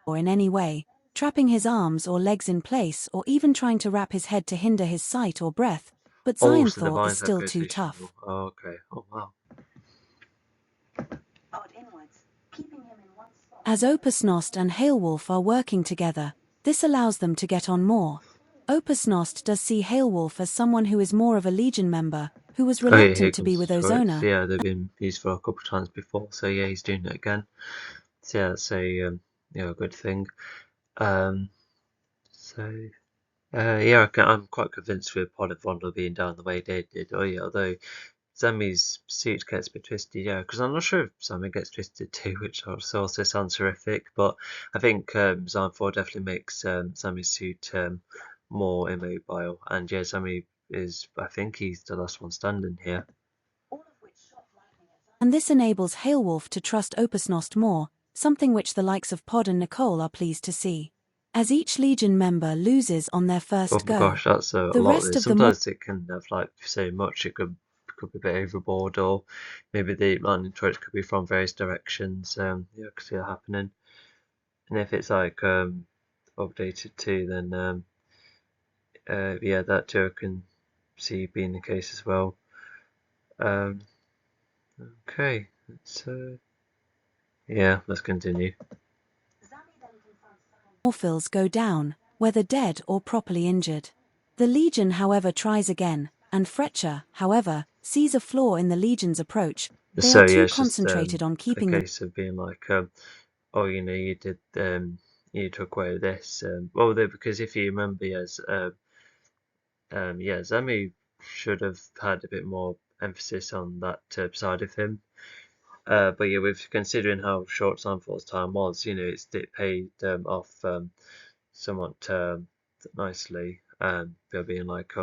Speaker 1: Or in any way, trapping his arms or legs in place, or even trying to wrap his head to hinder his sight or breath, but
Speaker 2: Oh, so the
Speaker 1: Xyanthor is
Speaker 2: vines have
Speaker 1: still too
Speaker 2: gravitational.
Speaker 1: tough.
Speaker 2: Oh, okay. Oh wow.
Speaker 1: As Opusnost and Hailwolf are working together, this allows them to get on more. Opusnost does see Hailwolf as someone who is more of a Legion member, who was
Speaker 2: Oh yeah, here
Speaker 1: reluctant to be
Speaker 2: comes
Speaker 1: with
Speaker 2: the turrets.
Speaker 1: Ozona.
Speaker 2: Yeah, they've been used for a couple of times before, so yeah, he's doing it again. So yeah, that's a you know, a good thing. Um, so Yeah, I'm quite convinced with Pod and Vondel being down the way they did. Oh yeah, although Sammy's suit gets a bit twisted, yeah, because I'm not sure if Sammy gets twisted too, which also sounds horrific. But I think Zone 4 definitely makes Sammy's suit more immobile, and yeah, Sammy is, I think he's the last one standing here.
Speaker 1: And this enables Hailwolf to trust Opusnost more, something which the likes of Pod and Nicole are pleased to see. As each Legion member loses on their
Speaker 2: Oh
Speaker 1: first
Speaker 2: my
Speaker 1: go,
Speaker 2: gosh, that's a
Speaker 1: the
Speaker 2: lot.
Speaker 1: rest of the
Speaker 2: Sometimes it can have like so much, it could be a bit overboard, or maybe the landing turrets could be from various directions. Yeah, I could see that happening. And if it's like updated too, then yeah, that too I can see being the case as well. Um, okay, yeah, let's continue.
Speaker 1: Morphils go down, whether dead or properly injured. The Legion, however, tries again, and Fletcher, however, sees a flaw in the Legion's approach. They
Speaker 2: So
Speaker 1: are
Speaker 2: yeah,
Speaker 1: too
Speaker 2: it's just
Speaker 1: concentrated on
Speaker 2: a
Speaker 1: keeping the
Speaker 2: case of being like, oh, you did you took away this. Well, because if you remember, yes, yeah, Zami should have had a bit more emphasis on that side of him. But yeah, with considering how short Sanford's time was, it paid off somewhat nicely. By being like, I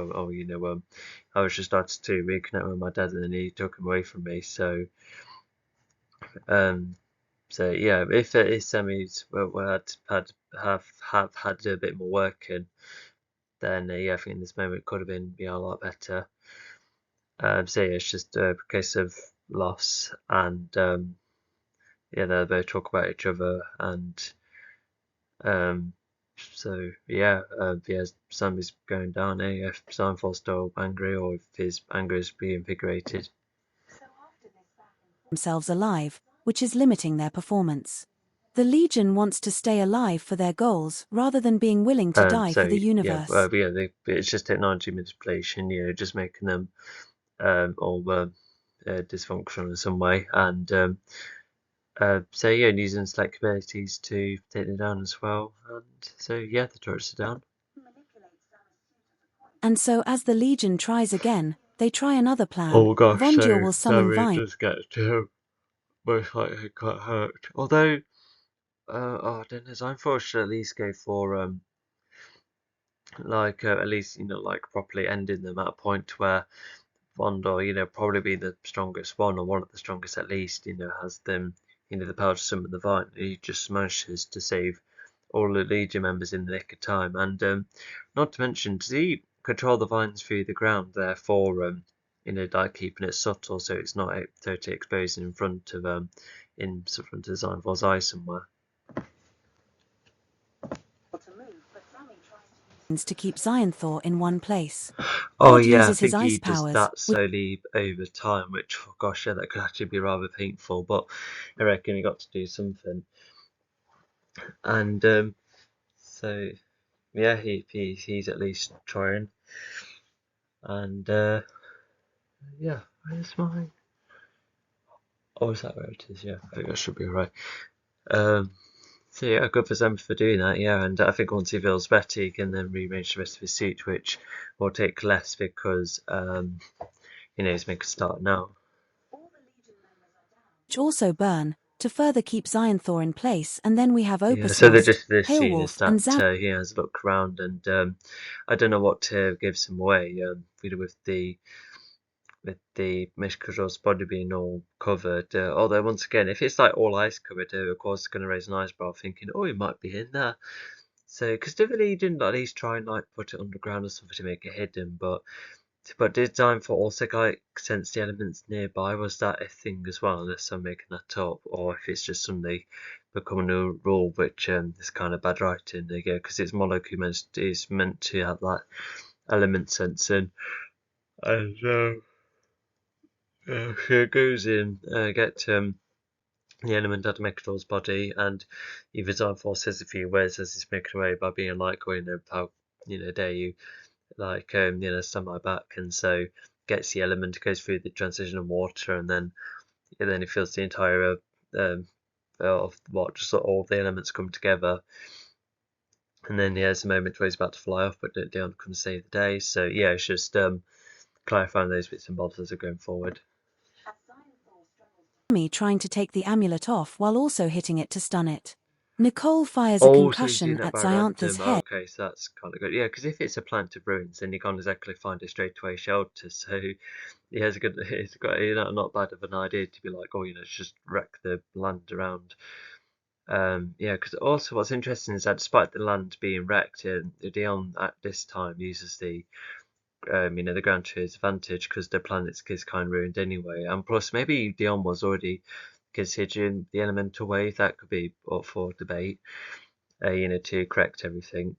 Speaker 2: was just starting to reconnect with my dad, and then he took him away from me. Um, so yeah, if his semis have had a bit more work in, then yeah, I think this moment could have been a lot better. So yeah, it's just a case of loss, and yeah, they both talk about each other, and um, so yeah, Sam is going down. If Seinfeld's still angry, or if his anger is reinvigorated.
Speaker 1: themselves alive, which is limiting their performance. The Legion wants to stay alive for their goals rather than being willing to die for the universe.
Speaker 2: It's just technology manipulation. Just making them all dysfunctional in some way, and so yeah, using select abilities to take them down as well. And so yeah, the turrets are down.
Speaker 1: And so as the Legion tries again, they try another plan.
Speaker 2: Oh gosh,
Speaker 1: Vondir
Speaker 2: so
Speaker 1: will summon
Speaker 2: Sammy
Speaker 1: Vine.
Speaker 2: does get most likely quite hurt. Although, I don't know, Zynford should at least go for at least like properly ending them at a point where Vondor, probably being the strongest one, or one of the strongest at least, has them, the power to summon the Vine. He just manages to save all the Legion members in the nick of time. And not to mention, does he control the vines through the ground, therefore, like keeping it subtle so it's not totally exposed in front of Zynvor's eye somewhere.
Speaker 1: To keep Xyanthor in one place.
Speaker 2: Oh
Speaker 1: Pod
Speaker 2: yeah, I
Speaker 1: uses his
Speaker 2: think he
Speaker 1: ice
Speaker 2: does
Speaker 1: powers,
Speaker 2: that slowly over time, which, oh gosh, yeah, that could actually be rather painful, but I reckon he got to do something. And so yeah, he's at least trying. And yeah, where's my? Oh, is that where it is? Yeah, I think that should be right. So yeah, good for Sam for doing that. Yeah, and I think once he feels better, he can then rearrange the rest of his suit, which will take less because he's making a start now.
Speaker 1: which also burn, to further keep Xyanthor in place, and then we have
Speaker 2: Yeah, so the
Speaker 1: Opusnost,
Speaker 2: gist of this scene is
Speaker 1: Hailwolf, and
Speaker 2: that
Speaker 1: Zam.
Speaker 2: he has a look around, and I don't know what gives him away. With the Mishka's body being all covered. Although once again, if it's like all ice covered, of course it's going to raise an eyebrow, thinking, oh, he might be in there. So, because he didn't at least try and like put it underground or something to make it hidden, but did Time for also like sense the elements nearby? Was that a thing as well? Unless I'm making that up, or if it's just something becoming a rule, which is kind of bad writing again, because it's Moloch who is meant to have that element sensing, and she goes in, get the element out of Mechatol's body, and even Xyphor says a few words as he's making away by being like, oh, how, dare you, like, stand my back, and so gets the element, goes through the transition of water, and then he feels the entire of what just all the elements come together, And then there's a moment where he's about to fly off, but Dion comes to save the day. So yeah, it's just clarifying those bits and bobs as we're going forward.
Speaker 1: Me trying to take the amulet off while also hitting it to stun it. Nicole fires a
Speaker 2: Oh, so he's doing
Speaker 1: concussion
Speaker 2: that
Speaker 1: at
Speaker 2: by
Speaker 1: Xantha's
Speaker 2: random. Oh,
Speaker 1: head.
Speaker 2: okay, so that's kind of good. Yeah, because if it's a plant of ruins, then you can't exactly find a straightaway shelter. So yeah, it's a good. It's got not bad of an idea to be like, oh, just wreck the land around. Yeah, because also what's interesting is that despite the land being wrecked, Dion at this time uses the the ground to his advantage because the planet's is kind of ruined anyway. And plus, maybe Dion was already considering the elemental wave. That could be up for debate. To correct everything.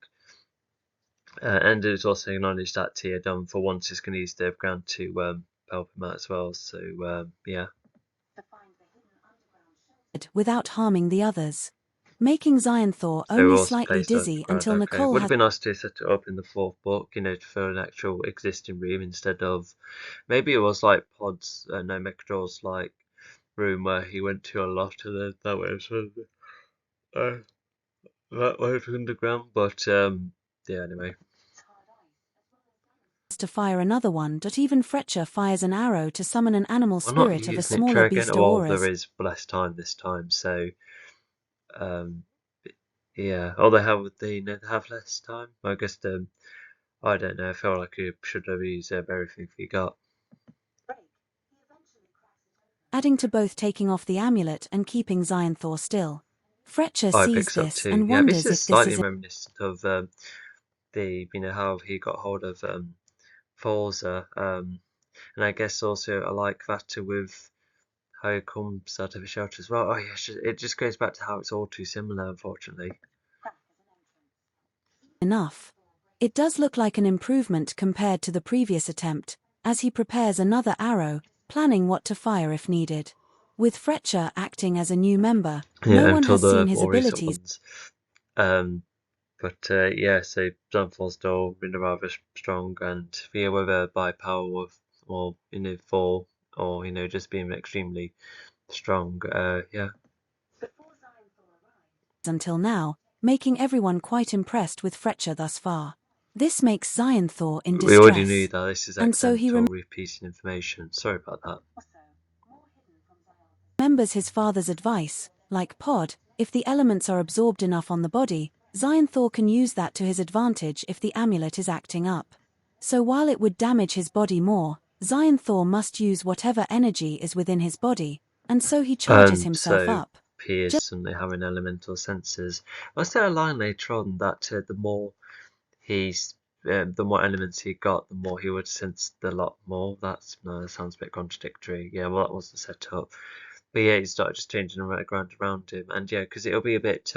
Speaker 2: And it was also acknowledged that Dion for once is going to use the ground to help him out as well. So yeah.
Speaker 1: Without harming the others, making Xanthaur
Speaker 2: So
Speaker 1: only
Speaker 2: also
Speaker 1: slightly
Speaker 2: placed that
Speaker 1: dizzy
Speaker 2: ground.
Speaker 1: until
Speaker 2: Okay,
Speaker 1: Nicole
Speaker 2: would
Speaker 1: has
Speaker 2: have been nice to set it up in the fourth book, for an actual existing room instead of maybe it was like Pod's no Mechador's like room where he went to a lot, and then that way uh, that way was underground. But yeah, anyway.
Speaker 1: to fire another one. Even Fletcher fires an arrow to summon an animal
Speaker 2: I'm not
Speaker 1: spirit of a
Speaker 2: using it
Speaker 1: smaller
Speaker 2: again.
Speaker 1: beast
Speaker 2: Well, there
Speaker 1: Aurora's.
Speaker 2: is less time this time, so um yeah. Although how would they have less time? I guess I don't know. I feel like you should have used everything you got.
Speaker 1: Adding to both taking off the amulet and keeping Xanthaur still. Fletcher
Speaker 2: I
Speaker 1: sees
Speaker 2: picks up
Speaker 1: this
Speaker 2: too.
Speaker 1: and
Speaker 2: Yeah, this
Speaker 1: wonders
Speaker 2: is
Speaker 1: if this
Speaker 2: slightly
Speaker 1: is
Speaker 2: reminiscent of the how he got hold of Forza. And I guess also I like that with how it comes out of a shelter as well. Oh yeah, it just goes back to how it's all too similar, unfortunately.
Speaker 1: enough. It does look like an improvement compared to the previous attempt, as he prepares another arrow, planning what to fire if needed. With Fletcher acting as a new member, no
Speaker 2: Yeah,
Speaker 1: one
Speaker 2: until
Speaker 1: has seen
Speaker 2: the
Speaker 1: his
Speaker 2: more recent
Speaker 1: abilities.
Speaker 2: ones. But yeah, so Dunfall's still been rather strong, and yeah, whether by power or fall, or just being extremely strong. Yeah.
Speaker 1: Until now, making everyone quite impressed with Fletcher thus far. This makes Xanthaur in
Speaker 2: We already knew
Speaker 1: distress,
Speaker 2: that this is
Speaker 1: and so he
Speaker 2: accidental repeating information. Sorry about that.
Speaker 1: remembers his father's advice. Like Pod, if the elements are absorbed enough on the body, Xanthaur can use that to his advantage if the amulet is acting up. So while it would damage his body more, Xanthaur must use whatever energy is within his body, and so he charges himself
Speaker 2: So
Speaker 1: up.
Speaker 2: he is suddenly having elemental senses. Was there a line later on that the more elements he got, the more he would sense a lot more? That sounds a bit contradictory. Yeah, well, that wasn't set up. But yeah, he started just changing the ground around him, and yeah, because it'll be a bit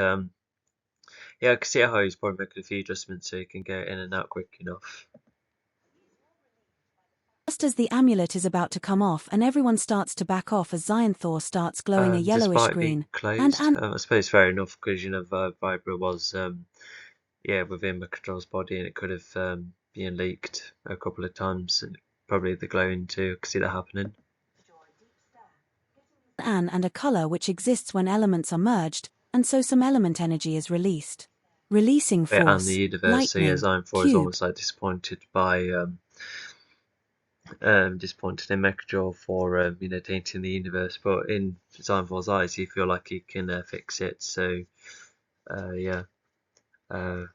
Speaker 2: yeah, I can see how he's probably making a few adjustments so he can get in and out quick enough.
Speaker 1: Just as the amulet is about to come off and everyone starts to back off as Xanthaur starts glowing a yellowish
Speaker 2: Despite being
Speaker 1: green, and
Speaker 2: closed, I suppose fair enough because Vibra was yeah within Mechador's body and it could have been leaked a couple of times and probably the glowing too. I can see that happening.
Speaker 1: and a color which exists when elements are merged, and so some element energy is released. Releasing
Speaker 2: Yeah, and the
Speaker 1: force,
Speaker 2: universe. So yeah,
Speaker 1: lightning,
Speaker 2: Zion 4 is
Speaker 1: cube.
Speaker 2: almost like disappointed by disappointed in Mechador for tainting the universe, but in Zion 4's eyes, you feel like he can fix it. So yeah. And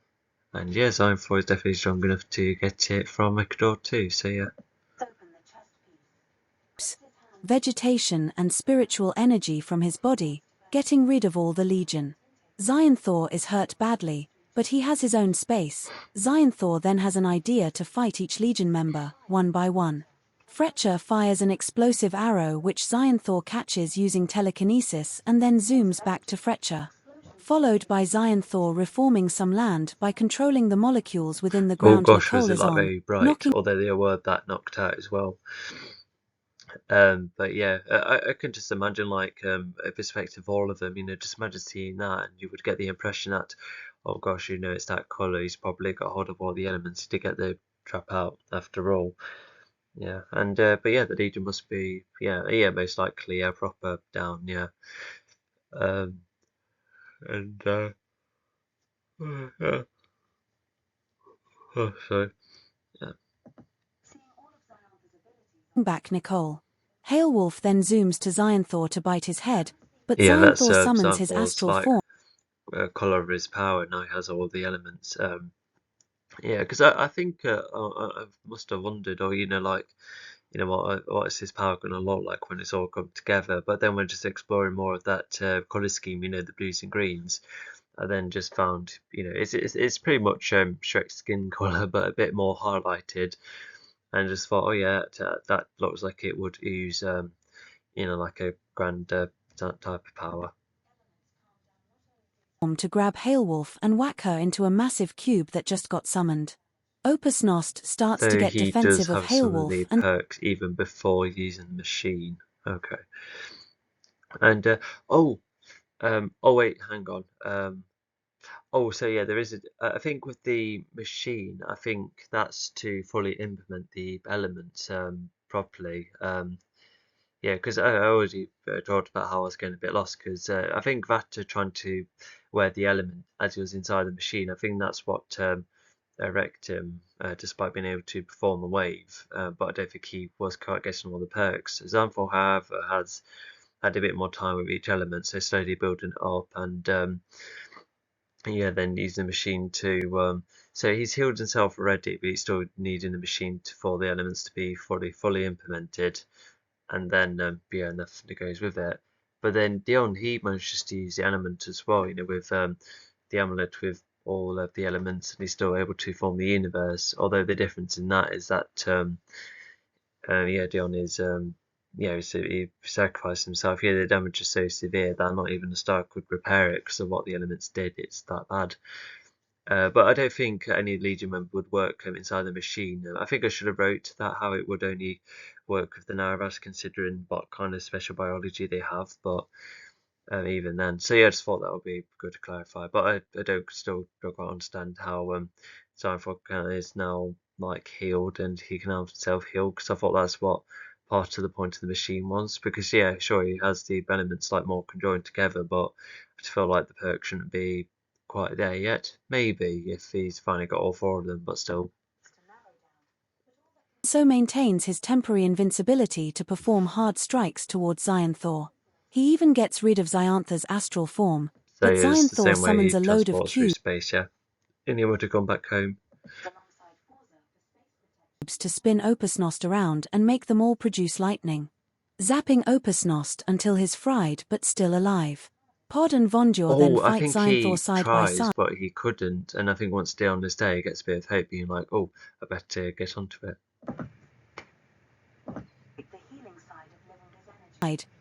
Speaker 2: yeah, Zion 4 is definitely strong enough to get it from Mechador too. So yeah.
Speaker 1: Vegetation and spiritual energy from his body, getting rid of all the Legion. Xanthaur is hurt badly, but he has his own space. Xanthaur then has an idea to fight each Legion member, one by one. Fletcher fires an explosive arrow which Xanthaur catches using telekinesis and then zooms back to Fletcher. Followed by Xanthaur reforming some land by controlling the molecules within the
Speaker 2: Oh
Speaker 1: ground
Speaker 2: gosh, was
Speaker 1: Nicole
Speaker 2: it
Speaker 1: is
Speaker 2: like
Speaker 1: on,
Speaker 2: very bright?
Speaker 1: knocking
Speaker 2: Although there were that knocked out as well. But yeah, I can just imagine like a perspective of all of them. Just imagine seeing that, and you would get the impression that, oh gosh, it's that colour. He's probably got hold of all the elements to get the trap out after all. Yeah, and but yeah, the Legion must be yeah most likely proper down um and yeah. Oh, so yeah,
Speaker 1: Back Nicole. Hailwolf then zooms to Xyanthor to bite his head, but
Speaker 2: yeah, that's
Speaker 1: Xyanthor summons his
Speaker 2: Xanthor's
Speaker 1: astral
Speaker 2: like
Speaker 1: form.
Speaker 2: color of his power. Now he has all the elements. Yeah, because I think I must have wondered, or like, what is his power going to look like when it's all come together? But then we're just exploring more of that color scheme, the blues and greens. I then just found, it's pretty much Shrek's skin color, but a bit more highlighted, and just thought, oh yeah, that looks like it would use, like a grand type of power.
Speaker 1: To grab Hailwolf and whack her into a massive cube that just got summoned. Opus Nost starts to
Speaker 2: So
Speaker 1: get
Speaker 2: he does
Speaker 1: defensive of
Speaker 2: have some of the
Speaker 1: Hailwolf and
Speaker 2: perks even before using the machine. Okay. And oh wait, hang on. Oh, so yeah, there is I think with the machine, I think that's to fully implement the elements properly. Yeah, because I already talked about how I was getting a bit lost because I think Vata trying to wear the element as he was inside the machine. I think that's what wrecked him, despite being able to perform the wave. But I don't think he was quite getting all the perks. Xanthor, however, has had a bit more time with each element, so slowly building it up and yeah, then using the machine to so he's healed himself already, but he's still needing the machine for the elements to be fully implemented, and then yeah, nothing goes with it. But then Dion, he manages to use the element as well, with the amulet with all of the elements, and he's still able to form the universe. Although the difference in that is that yeah, Dion is so he sacrificed himself. Yeah, the damage is so severe that not even a star could repair it because of what the elements did. It's that bad. But I don't think any Legion member would work inside the machine. I think I should have wrote that how it would only work with the Naravas, considering what kind of special biology they have. But even then, so yeah, I just thought that would be good to clarify. But I don't quite understand how Cypher is now like healed and he can have self heal, because I thought that's what part of the point of the machine was. Because yeah, sure, he has the elements like more conjoined together, but I just feel like the perk shouldn't be quite there yet. Maybe if he's finally got all four of them, but still.
Speaker 1: so maintains his temporary invincibility to perform hard strikes towards Xyanthor. He even gets rid of Xyanthor's astral form,
Speaker 2: So
Speaker 1: but
Speaker 2: it's the
Speaker 1: Xyanthor
Speaker 2: same way
Speaker 1: summons
Speaker 2: he
Speaker 1: a load of
Speaker 2: transports through
Speaker 1: cubes
Speaker 2: space, yeah. And he would have gone back home.
Speaker 1: to spin Opus Nost around and make them all produce lightning, zapping Opus Nost until he's fried but still alive. Pod and Vondur then
Speaker 2: Oh, I
Speaker 1: fight
Speaker 2: think
Speaker 1: Xyanthor
Speaker 2: he
Speaker 1: side by
Speaker 2: tries,
Speaker 1: side.
Speaker 2: but he couldn't. And I think once day on this day, he gets a bit of hope, being like, oh, I better get onto it.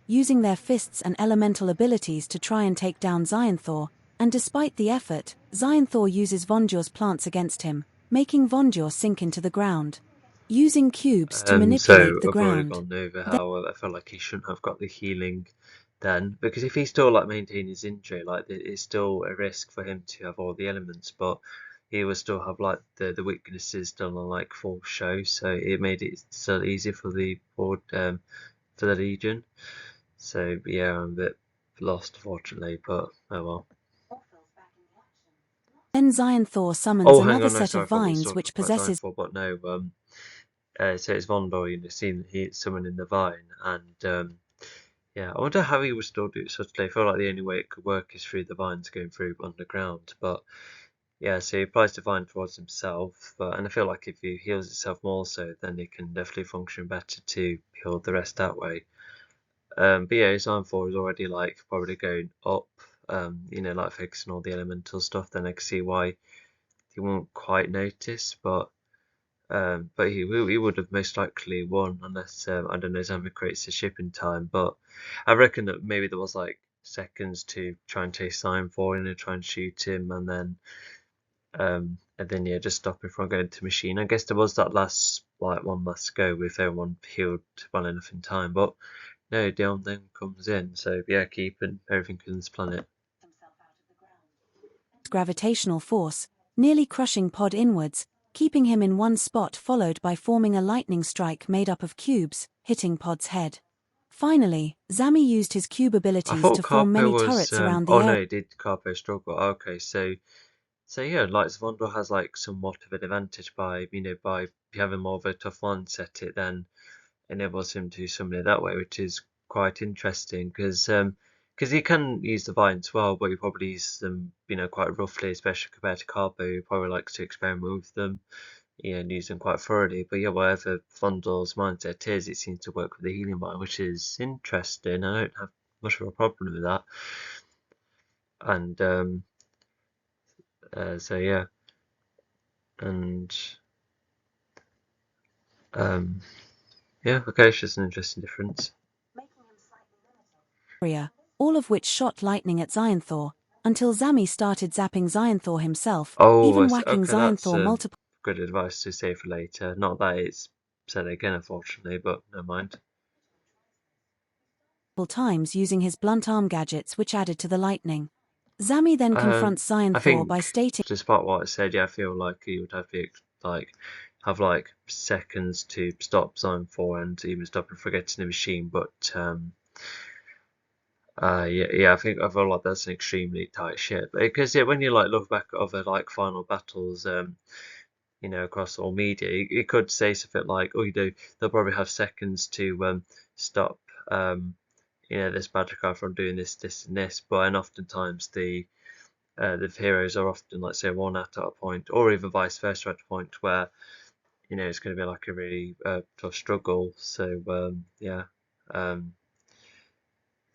Speaker 1: Using their fists and elemental abilities to try and take down Xyanthor, and despite the effort, Xyanthor uses Vondur's plants against him, making Vondur sink into the ground. Using cubes to
Speaker 2: So
Speaker 1: manipulate the
Speaker 2: I've already
Speaker 1: ground.
Speaker 2: gone over how I felt like he shouldn't have got the healing then, because if he still like maintain his injury, like it's still a risk for him to have all the elements, but he will still have like the weaknesses done on like full show, so it made it so easy for the board for the Legion. So yeah, I'm a bit lost, fortunately, but oh well.
Speaker 1: Then Xyanthor summons
Speaker 2: Oh, hang
Speaker 1: another
Speaker 2: on, no,
Speaker 1: set
Speaker 2: sorry,
Speaker 1: of
Speaker 2: I thought we were
Speaker 1: vines
Speaker 2: talking
Speaker 1: which
Speaker 2: about
Speaker 1: possesses.
Speaker 2: Dynefall, but no, so it's Von Boy, seen he summoning the vine, and yeah, I wonder how he would still do it subtly. I feel like the only way it could work is through the vines going through underground, but yeah, so he applies the vine towards himself, and I feel like if he heals himself more so, then he can definitely function better to heal the rest that way. But yeah, his Iron 4 is already like probably going up, like fixing all the elemental stuff, then I can see why he won't quite notice, but he would have most likely won unless I don't know, Zambia creates a shipping time. But I reckon that maybe there was like seconds to try and chase Sign for him and try and shoot him, and then yeah, just stop him from going to machine. I guess there was that one last go with everyone healed well enough in time, but no, Dion then comes in. So yeah, keeping everything on this planet.
Speaker 1: Gravitational force, nearly crushing Pod inwards, keeping him in one spot, followed by forming a lightning strike made up of cubes, hitting Pod's head. Finally, Zami used his cube
Speaker 2: I
Speaker 1: abilities
Speaker 2: thought
Speaker 1: to form
Speaker 2: Carpo
Speaker 1: many
Speaker 2: was
Speaker 1: turrets around the
Speaker 2: oh
Speaker 1: area.
Speaker 2: no, did Carpo struggle? Okay, so So yeah, like Zvondor has like somewhat of an advantage by by having more of a tough mindset. It then enables him to summon it that way, which is quite interesting because he can use the vines well, but he probably uses them quite roughly, especially compared to Carbo, who probably likes to experiment with them, and use them quite thoroughly. But yeah, whatever Vondor's mindset is, it seems to work with the healing vine, which is interesting. I don't have much of a problem with that, and so yeah, and um. Yeah, okay, it's just an interesting difference.
Speaker 1: area, all of which shot lightning at Xyanthor, until Zami started zapping Xyanthor himself,
Speaker 2: Oh,
Speaker 1: even whacking
Speaker 2: okay, that's
Speaker 1: Xyanthor multiple
Speaker 2: good advice to save for later. Not that it's said again, unfortunately, but never mind.
Speaker 1: times using his blunt arm gadgets which added to the lightning. Zami then confronts
Speaker 2: I
Speaker 1: Xyanthor by
Speaker 2: think,
Speaker 1: stating
Speaker 2: despite what I said, yeah, I feel like he would have to like have like seconds to stop Zone 4 and even stop and forgetting the machine, but yeah, I feel like that's an extremely tight ship because yeah, when you like look back at other like final battles, across all media, you could say something like, "Oh, they'll probably have seconds to stop, this battle car from doing this, this, and this." But and oftentimes the heroes are often, like say, one at a point, or even vice versa at a point where it's going to be like a really tough struggle. So yeah, um,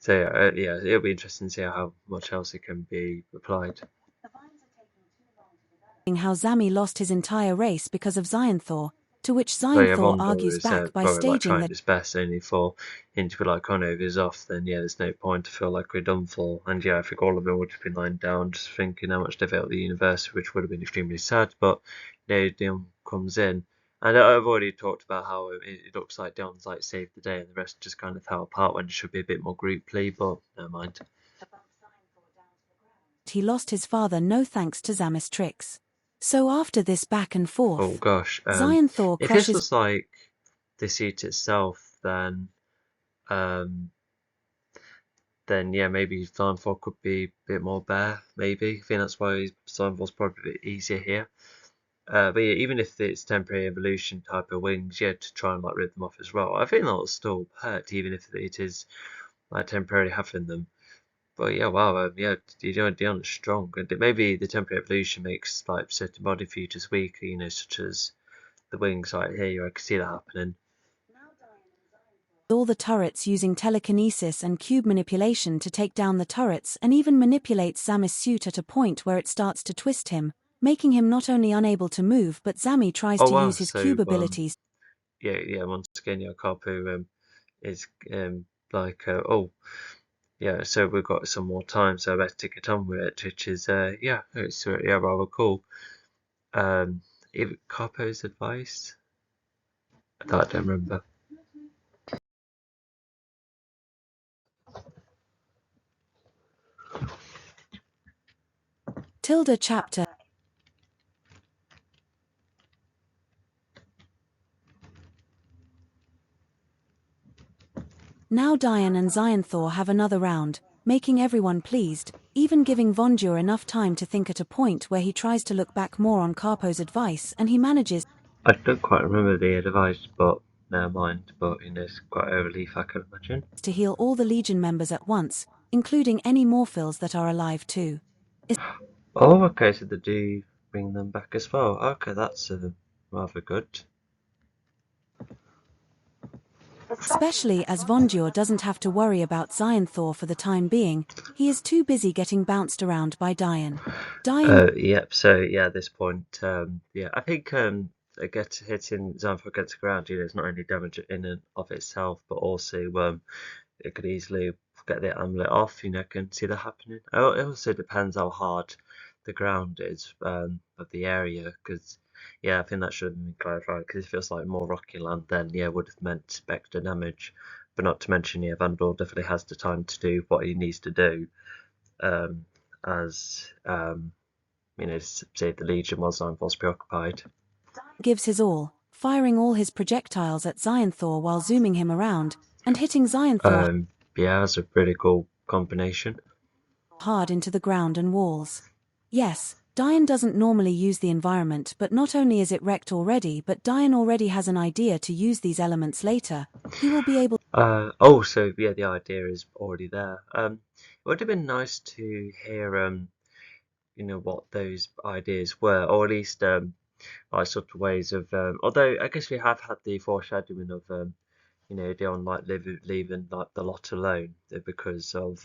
Speaker 2: yeah, it'll be interesting to see how much else it can be applied.
Speaker 1: how Zami lost his entire race because of Xyanthor, to which
Speaker 2: But yeah,
Speaker 1: Xyanthor
Speaker 2: Vondor
Speaker 1: argues
Speaker 2: is
Speaker 1: back by
Speaker 2: probably like
Speaker 1: staging
Speaker 2: trying
Speaker 1: that
Speaker 2: his best, only for him to be like, "Oh no, if he's off, then yeah, there's no point to feel like we're done for." And yeah, I think all of them would have been lying down, just thinking how much they felt the universe, which would have been extremely sad. But Dion comes in, and I've already talked about how it looks like Dion's like saved the day, and the rest just kind of fell apart when it should be a bit more group play. But never mind.
Speaker 1: he lost his father no thanks to Zami's tricks. So after this back and
Speaker 2: Oh
Speaker 1: forth,
Speaker 2: gosh,
Speaker 1: Xyanthor
Speaker 2: if this
Speaker 1: crushes
Speaker 2: was like the suit itself, um, then yeah, maybe Thornfall could be a bit more bare, maybe. I think that's why Thornfall's probably a bit easier here. But yeah, even if it's temporary evolution type of wings, yeah, to try and like rid them off as well. I think that'll still hurt, even if it is like temporarily having them. But yeah, wow, yeah, Dion's strong, and maybe the temporary evolution makes like certain body features weaker, such as the wings. Like here, I can see that happening.
Speaker 1: all the turrets using telekinesis and cube manipulation to take down the turrets, and even manipulates Zami's suit at a point where it starts to twist him, making him not only unable to move but Zami tries
Speaker 2: Oh
Speaker 1: to
Speaker 2: wow,
Speaker 1: use his
Speaker 2: so
Speaker 1: cube abilities
Speaker 2: yeah, once again, yeah, Carpo is like oh yeah, so we've got some more time, so I better get on with it, which is yeah, it's yeah rather cool. If Carpo's advice, I don't remember.
Speaker 1: tilde chapter. Now Diane and Xyanthor have another round, making everyone pleased, even giving Vondur enough time to think at a point where he tries to look back more on Carpo's advice and he manages
Speaker 2: I don't quite remember the advice, but never mind. But it's quite a relief, I can imagine.
Speaker 1: to heal all the Legion members at once, including any Morphils that are alive too.
Speaker 2: Oh, okay, so they do bring them back as well. Okay, that's rather good.
Speaker 1: Especially as Vondur doesn't have to worry about Xyanthor for the time being, he is too busy getting bounced around by Diane. Diane
Speaker 2: Yep. So yeah, at this point, yeah, I think hitting Xanthor against the ground, it's not only damage in and of itself, but also it could easily get the amulet off. Can see that happening. It also depends how hard the ground is of the area, because yeah, I think that should have been clarified. Because if it's like more rocky land, then yeah, would have meant extra damage. But not to mention, yeah, Vandal definitely has the time to do what he needs to do, um, as to save the Legion while Xanthor's preoccupied.
Speaker 1: gives his all, firing all his projectiles at Xyanthor while zooming him around, and hitting Xyanthor
Speaker 2: Yeah, that's a pretty cool combination.
Speaker 1: hard into the ground and walls. Yes, Diane doesn't normally use the environment, but not only is it wrecked already, but Diane already has an idea to use these elements later. He will be able
Speaker 2: Oh, so yeah, the idea is already there. It would have been nice to hear, what those ideas were, or at least like sort of ways of. Although I guess we have had the foreshadowing of, Dion like leaving like the lot alone because of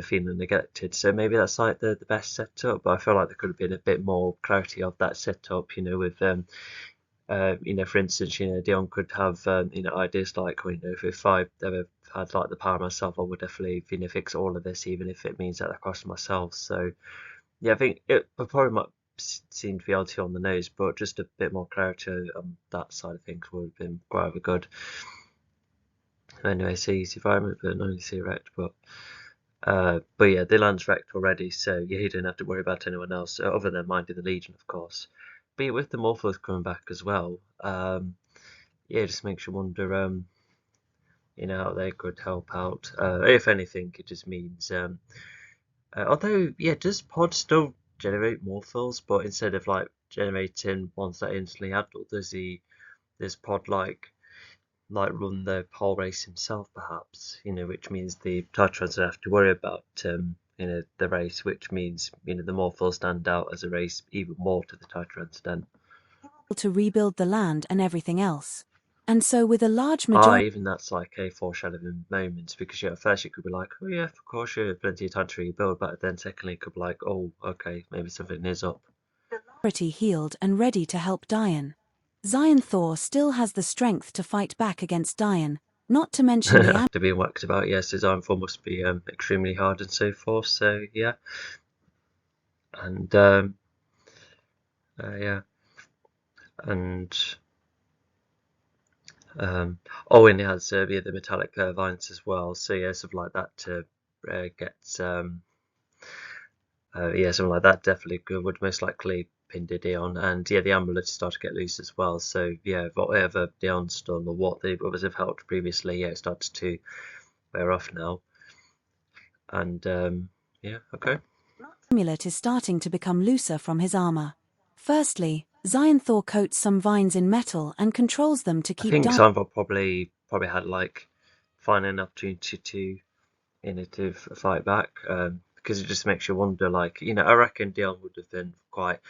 Speaker 2: feeling neglected. So maybe that's like the best setup. But I feel like there could have been a bit more clarity of that setup. With for instance, Dion could have, ideas like, if I ever had like the power myself, I would definitely, fix all of this, even if it means that I cost myself. So yeah, I think it probably might seem to be too on the nose, but just a bit more clarity on that side of things would have been quite good. Anyway, seas environment, but not only sea wrecked, but yeah, the land's wrecked already, so yeah, you don't have to worry about anyone else other than minding the Legion, of course. But yeah, with the Morphos coming back as well, yeah, it just makes you wonder, how they could help out. If anything, it just means, although, yeah, does Pod still generate Morphos, but instead of like generating ones that instantly adult, does Pod like run the whole race himself, perhaps, which means the Titrans don't have to worry about, the race, which means, the Morphals stand out as a race even more to the Titrans then.
Speaker 1: to rebuild the land and everything else. And so with a large majority
Speaker 2: Even that's like a foreshadowing moment, because at first you could be like, oh yeah, of course you have plenty of time to rebuild, but then secondly it could be like, oh, okay, maybe something is up.
Speaker 1: healed and ready to help Diane. Zion Thor still has the strength to fight back against Diane, not to mention the
Speaker 2: After being whacked about, yes, his Iron Form must be extremely hard and so forth, so yeah. And yeah. And and it has the metallic vines as well, so yeah, something like that gets something like that definitely would most likely pin Dion, and yeah, the amulet started to get loose as well, so yeah, whatever Dion's done or what the others have helped previously, yeah, it starts to wear off now. And yeah, okay.
Speaker 1: amulet is starting to become looser from his armor. Firstly, Zion Thor coats some vines in metal and controls them to
Speaker 2: I
Speaker 1: keep
Speaker 2: think
Speaker 1: Diane.
Speaker 2: Sanvar probably had like finding an opportunity to fight back, because it just makes you wonder, like, I reckon Dion would have been quite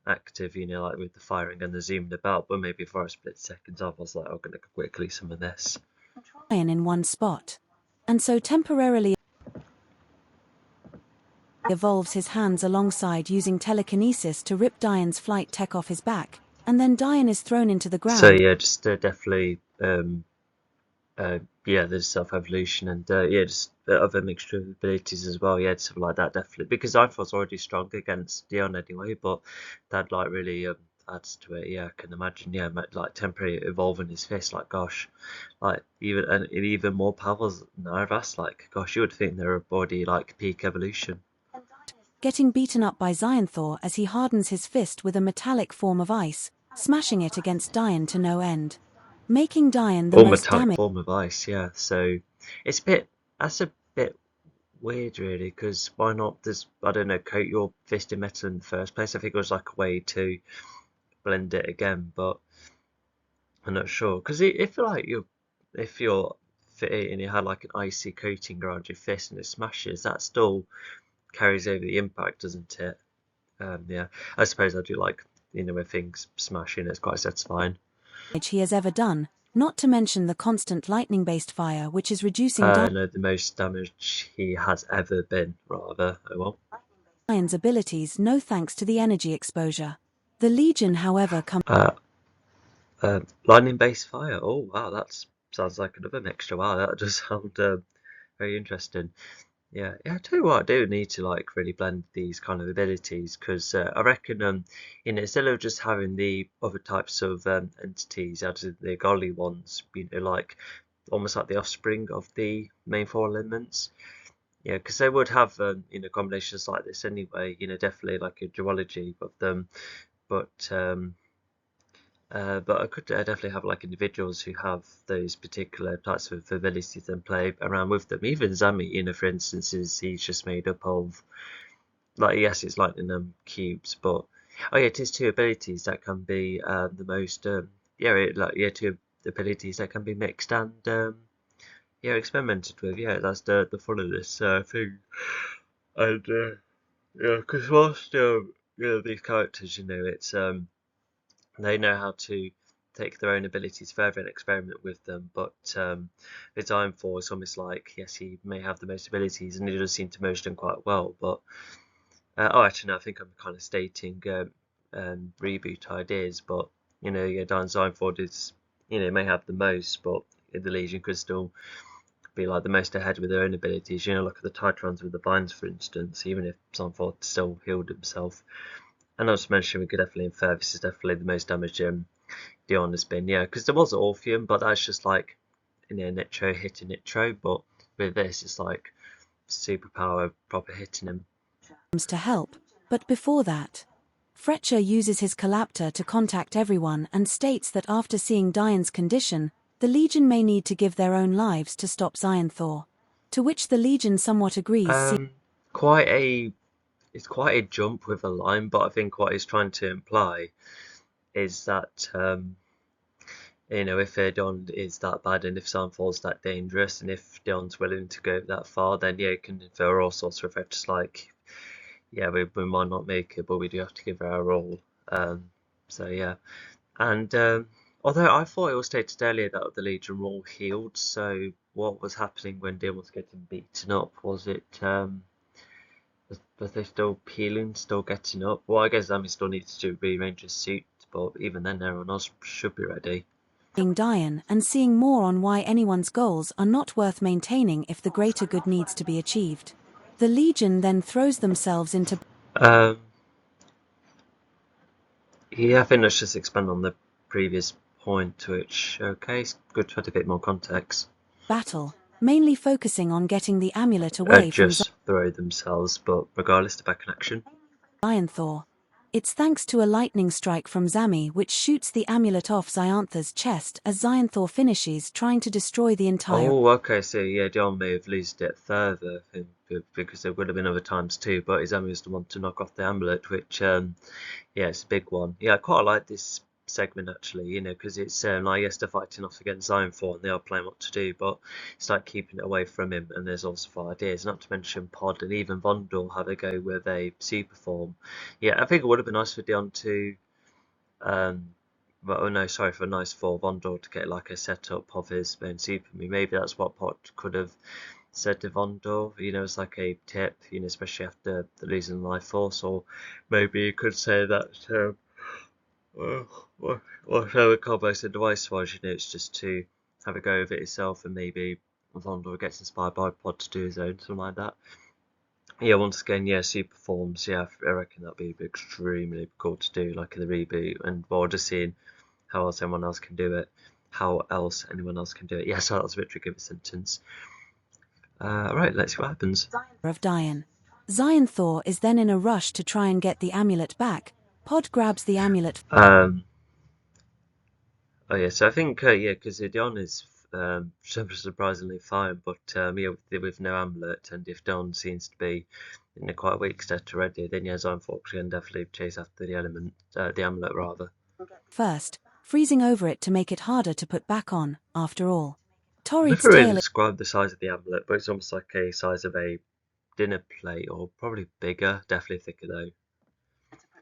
Speaker 2: active, like with the firing and the zooming about, but maybe for a split second I was like, I'm gonna quickly summon this.
Speaker 1: In one spot. And so temporarily evolves his hands alongside using telekinesis to rip Diane's flight tech off his back, and then Diane is thrown into the ground.
Speaker 2: So yeah, just definitely there's self-evolution and just other mixture of abilities as well, something like that, definitely, because I was already strong against Dion anyway, but that like really adds to it. I can imagine, like temporarily evolving his fist, like gosh, like even more powers than Narvas, like gosh, you would think they're already like peak evolution.
Speaker 1: Getting beaten up by Zion Thor as he hardens his fist with a metallic form of ice, smashing it against Diane to no end, making Diane the most
Speaker 2: Metallic
Speaker 1: damaged.
Speaker 2: form of ice, so it's that's a bit weird really, because why not just, I don't know, coat your fist in metal in the first place? I think it was like a way to blend it again, but I'm not sure, because if you're fit and you had like an icy coating around your fist and it smashes, that still carries over the impact, doesn't it? I suppose I do like, when things smashing, it's quite satisfying.
Speaker 1: He has ever done, not to mention the constant lightning-based fire which is reducing
Speaker 2: No, the most damage he has ever been, rather. Oh well.
Speaker 1: Diane's abilities no thanks to the energy exposure. The Legion, however, comes
Speaker 2: Lightning-based fire. Oh wow, that sounds like another mixture. Wow, that does sound very interesting. I tell you what, I do need to like really blend these kind of abilities, because I reckon instead of just having the other types of entities, as in the godly ones, like almost like the offspring of the main four elements. Because they would have combinations like this anyway. Definitely like a duology of them, but I could definitely have like individuals who have those particular types of abilities and play around with them. Even Zami, for instance, he's just made up of like yes, it's lightning cubes, but oh yeah, it is two abilities that can be the most two abilities that can be mixed and experimented with. Yeah, that's the fun of this thing. And yeah, because whilst these characters, it's they know how to take their own abilities further and experiment with them. But with Ironfall, it's almost like yes, he may have the most abilities, and he does seem to merge them quite well. But actually, no, I think I'm kind of stating reboot ideas. But yeah, Diane Ironfall is may have the most, but the Legion could still be like the most ahead with their own abilities. Look at the Titrons with the binds, for instance. Even if Ironfall still healed himself. And as mentioned, we could definitely infer this is definitely the most damage Dion has been. Yeah, because there was Orpheum, but that's just like Nitro hitting Nitro. But with this, it's like superpower proper hitting him.
Speaker 1: To help, but before that, Fletcher uses his collaptor to contact everyone and states that after seeing Diane's condition, the Legion may need to give their own lives to stop Xionthor. To which the Legion somewhat agrees.
Speaker 2: It's quite a jump with a line, but I think what he's trying to imply is that if Dion is that bad and if Xionthor's that dangerous and if Dion's willing to go that far, then yeah, you can infer all sorts of effects like yeah, we might not make it, but we do have to give it our all. So yeah, and although I thought it was stated earlier that the Legion were all healed, so what was happening when Dion was getting beaten up? Was it was they still healing, still getting up? Well, I guess Zami still needs to rearrange his suit, but even then, everyone else should be ready.
Speaker 1: Diane and seeing more on why anyone's goals are not worth maintaining if the greater good needs to be achieved. The Legion then throws themselves into
Speaker 2: yeah, I think let's just expand on the previous point, which okay, it's good to add a bit more context.
Speaker 1: Battle, mainly focusing on getting the amulet away from
Speaker 2: just throw themselves, but regardless, they're back in action.
Speaker 1: Xionthor. It's thanks to a lightning strike from Zami which shoots the amulet off Xionthor's chest as Xionthor finishes trying to destroy the entire...
Speaker 2: Oh, okay, so yeah, Dion may have lost it further because there would have been other times too, but Zami was the one to knock off the amulet, which, yeah, it's a big one. Yeah, I quite like this segment actually, because it's like yes, they're fighting off against Xionthor and they are playing what to do, but it's like keeping it away from him. And there's also ideas, not to mention Pod and even Vondel have a go with a super form. Yeah, I think it would have been nice for Dion to, but oh no, sorry, for nice for Vondel to get like a setup of his own super move. Maybe that's what Pod could have said to Vondel, as like a tip, especially after the losing life force, or maybe you could say that. Whatever combo said device wise, it's just to have a go of it yourself and maybe Vondor gets inspired by Pod to do his own, something like that. Yeah, once again, yeah, super forms, yeah, I reckon that'd be extremely cool to do, like in the reboot, and well, just seeing how else anyone else can do it. How else anyone else can do it. Yeah, so that was a bit tricky of a sentence. Right, let's see what happens.
Speaker 1: Of Diane. Xionthor is then in a rush to try and get the amulet back. Pod grabs the amulet.
Speaker 2: Oh yeah, so I think yeah, because Dion is surprisingly fine, but yeah, with no amulet, and if Dion seems to be in a quite weak state already, then yeah, Xionthor can definitely chase after the amulet rather.
Speaker 1: First, freezing over it to make it harder to put back on. After all, Torrid's
Speaker 2: never really
Speaker 1: tail
Speaker 2: described the size of the amulet, but it's almost like a size of a dinner plate, or probably bigger, definitely thicker though.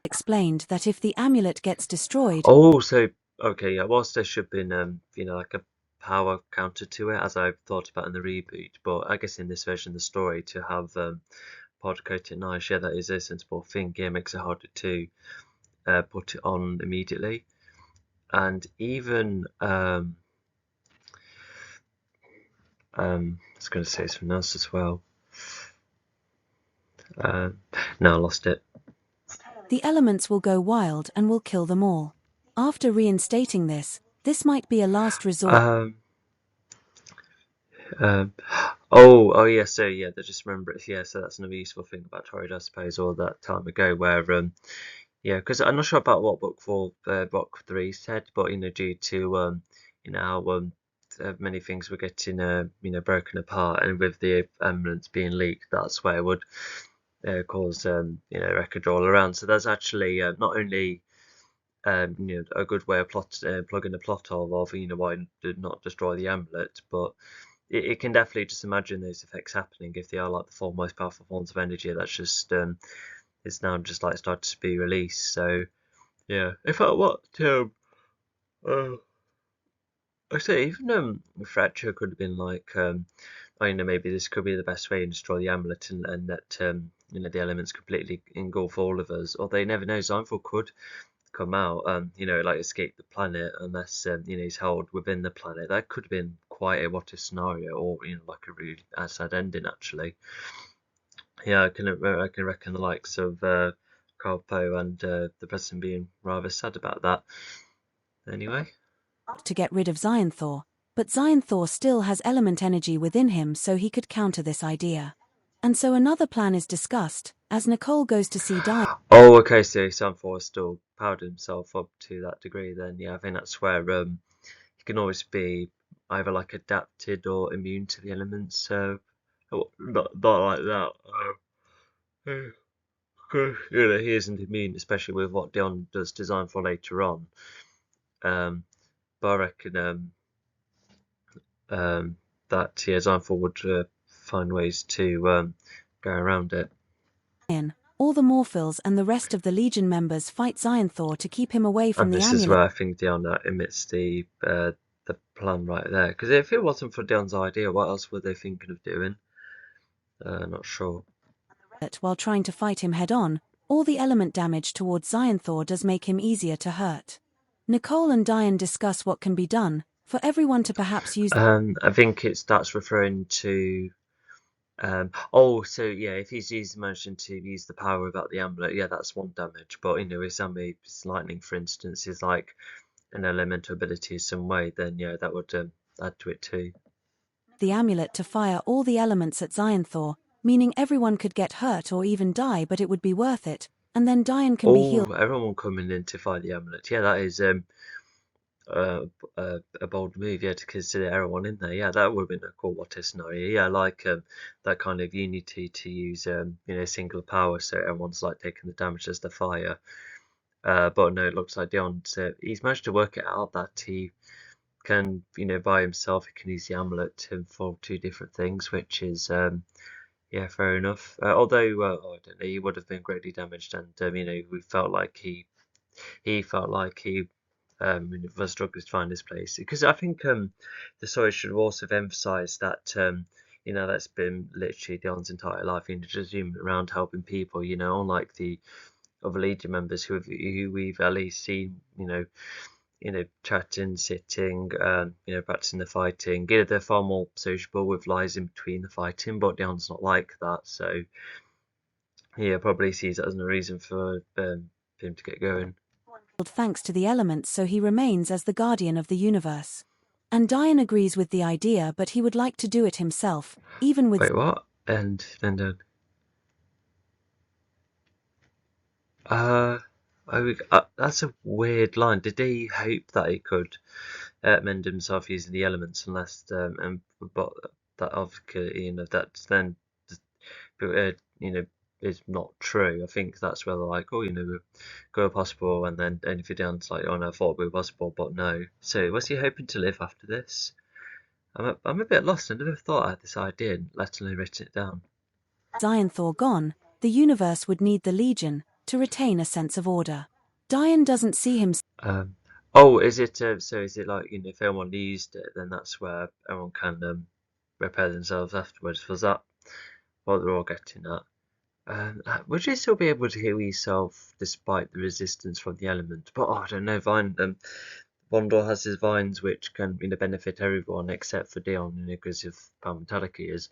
Speaker 1: Explained that if the amulet gets destroyed.
Speaker 2: Oh, so okay, yeah. Whilst there should have been like a power counter to it, as I've thought about in the reboot, but I guess in this version of the story to have Pod coat it nice, yeah, that is a sensible thing. Yeah, makes it harder to put it on immediately, and even I was going to say something else as well. No, I lost it.
Speaker 1: The elements will go wild and will kill them all. After reinstating this might be a last resort.
Speaker 2: Oh yeah, so yeah, they just remember it. Yeah, so that's another useful thing about Torrid, I suppose, all that time ago, where yeah, because I'm not sure about what book 3 said, but due to how many things were getting broken apart, and with the elements being leaked, that's where it would cause wreckage all around. So that's actually not only a good way of plugging the plot hole of why did not destroy the amulet, but it can definitely just imagine those effects happening if they are like the four most powerful forms of energy. That's just it's now just like started to be released. So yeah, if I what uh, I say even Fracture could have been like I know maybe this could be the best way to destroy the amulet and that the elements completely engulf all of us. Or they never know. Xynthor could come out, like escape the planet unless he's held within the planet. That could have been quite a what if scenario, or like a really sad ending actually. Yeah, I can reckon the likes of Carpo and the president being rather sad about that. Anyway,
Speaker 1: to get rid of Xynthor, but Xynthor still has element energy within him, so he could counter this idea. And so another plan is discussed, as Nicole goes to see Diane.
Speaker 2: oh okay, so Xynthor still powered himself up to that degree. Then yeah, I think that's where he can always be either like adapted or immune to the elements. So not like that. He isn't immune, especially with what Dion does design for later on. But I reckon that Xynthor would find ways to go around it.
Speaker 1: All the Morphils and the rest of the Legion members fight Xynthor to keep him away from
Speaker 2: And
Speaker 1: the
Speaker 2: this
Speaker 1: amulet.
Speaker 2: is where I think Dion emits the plan right there. Because if it wasn't for Dion's idea, what else were they thinking of doing? Not sure.
Speaker 1: While trying to fight him head-on, all the element damage towards Xynthor does make him easier to hurt. Nicole and Diane discuss what can be done, for everyone to perhaps use.
Speaker 2: I think that's referring to. So yeah, if he's managing to use the power without the amulet, yeah, that's one damage. But if Zami's lightning, for instance, is like an elemental ability in some way, then yeah, that would add to it too.
Speaker 1: The amulet to fire all the elements at Xynthor, meaning everyone could get hurt or even die, but it would be worth it, and then Diane can be healed.
Speaker 2: Everyone coming in to fight the amulet. Yeah, that is a bold move. Yeah, to consider everyone in there. Yeah, that would have been a cool what if scenario. Yeah, like that kind of unity to use single power, so everyone's like taking the damage as the fire. But no, it looks like Dion's he's managed to work it out that he can by himself he can use the amulet for two different things, which is yeah, fair enough. Although I don't know, he would have been greatly damaged, and we felt like he felt like he was struggling to find his place. Because I think the story should also have emphasised that that's been literally Dion's entire life, just zooming around helping people, unlike the other Legion members who we've at least seen, chatting, sitting, practicing the fighting. They're far more sociable with lies in between the fighting, but Dion's not like that, so yeah, probably sees that as no reason for him to get going.
Speaker 1: Thanks to the elements, so he remains as the guardian of the universe. And Diane agrees with the idea, but he would like to do it himself, even with.
Speaker 2: Wait, what? And then that's a weird line. Did he hope that he could mend himself using the elements, unless but that obviously that's then is not true. I think that's where they're like, oh, go possible, and then anything down's like, oh no, I thought it would be possible, but no. So was he hoping to live after this? I'm a bit lost. I never thought I had this idea, let alone written it down.
Speaker 1: Xynthor gone, the universe would need the Legion to retain a sense of order. Diane doesn't see him.
Speaker 2: Is it so? Is it like if everyone used it, then that's where everyone can repair themselves afterwards? Was that what they're all getting at? Would you still be able to heal yourself despite the resistance from the element? But I don't know. Vondor has his vines which can benefit everyone except for Dion, because of how metallic he is.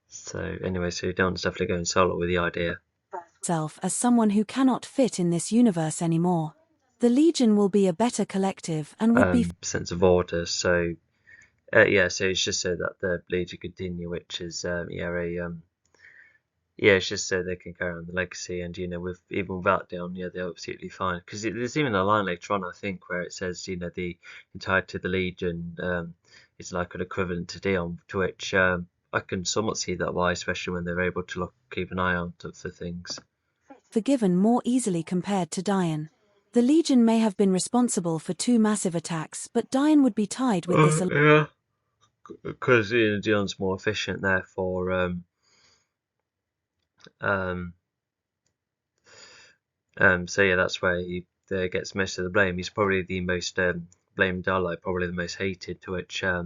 Speaker 2: So anyway, so Dion's definitely going solo with the idea.
Speaker 1: Self as someone who cannot fit in this universe anymore. The Legion will be a better collective and would be
Speaker 2: sense of order. So yeah, so it's just so that the Legion continue, which is it's just so they can carry on the legacy, and with even without Dion, they're absolutely fine. Because there's even a line later on, I think, where it says the entirety of the Legion is like an equivalent to Dion, to which I can somewhat see that why, especially when they're able to keep an eye out for things.
Speaker 1: Forgiven more easily compared to Dian. The Legion may have been responsible for 2 massive attacks, but Dian would be tied with this.
Speaker 2: Yeah, because Dion's more efficient, therefore. So yeah, that's where he gets most of the blame. He's probably the most blamed ally, probably the most hated. To which, yeah,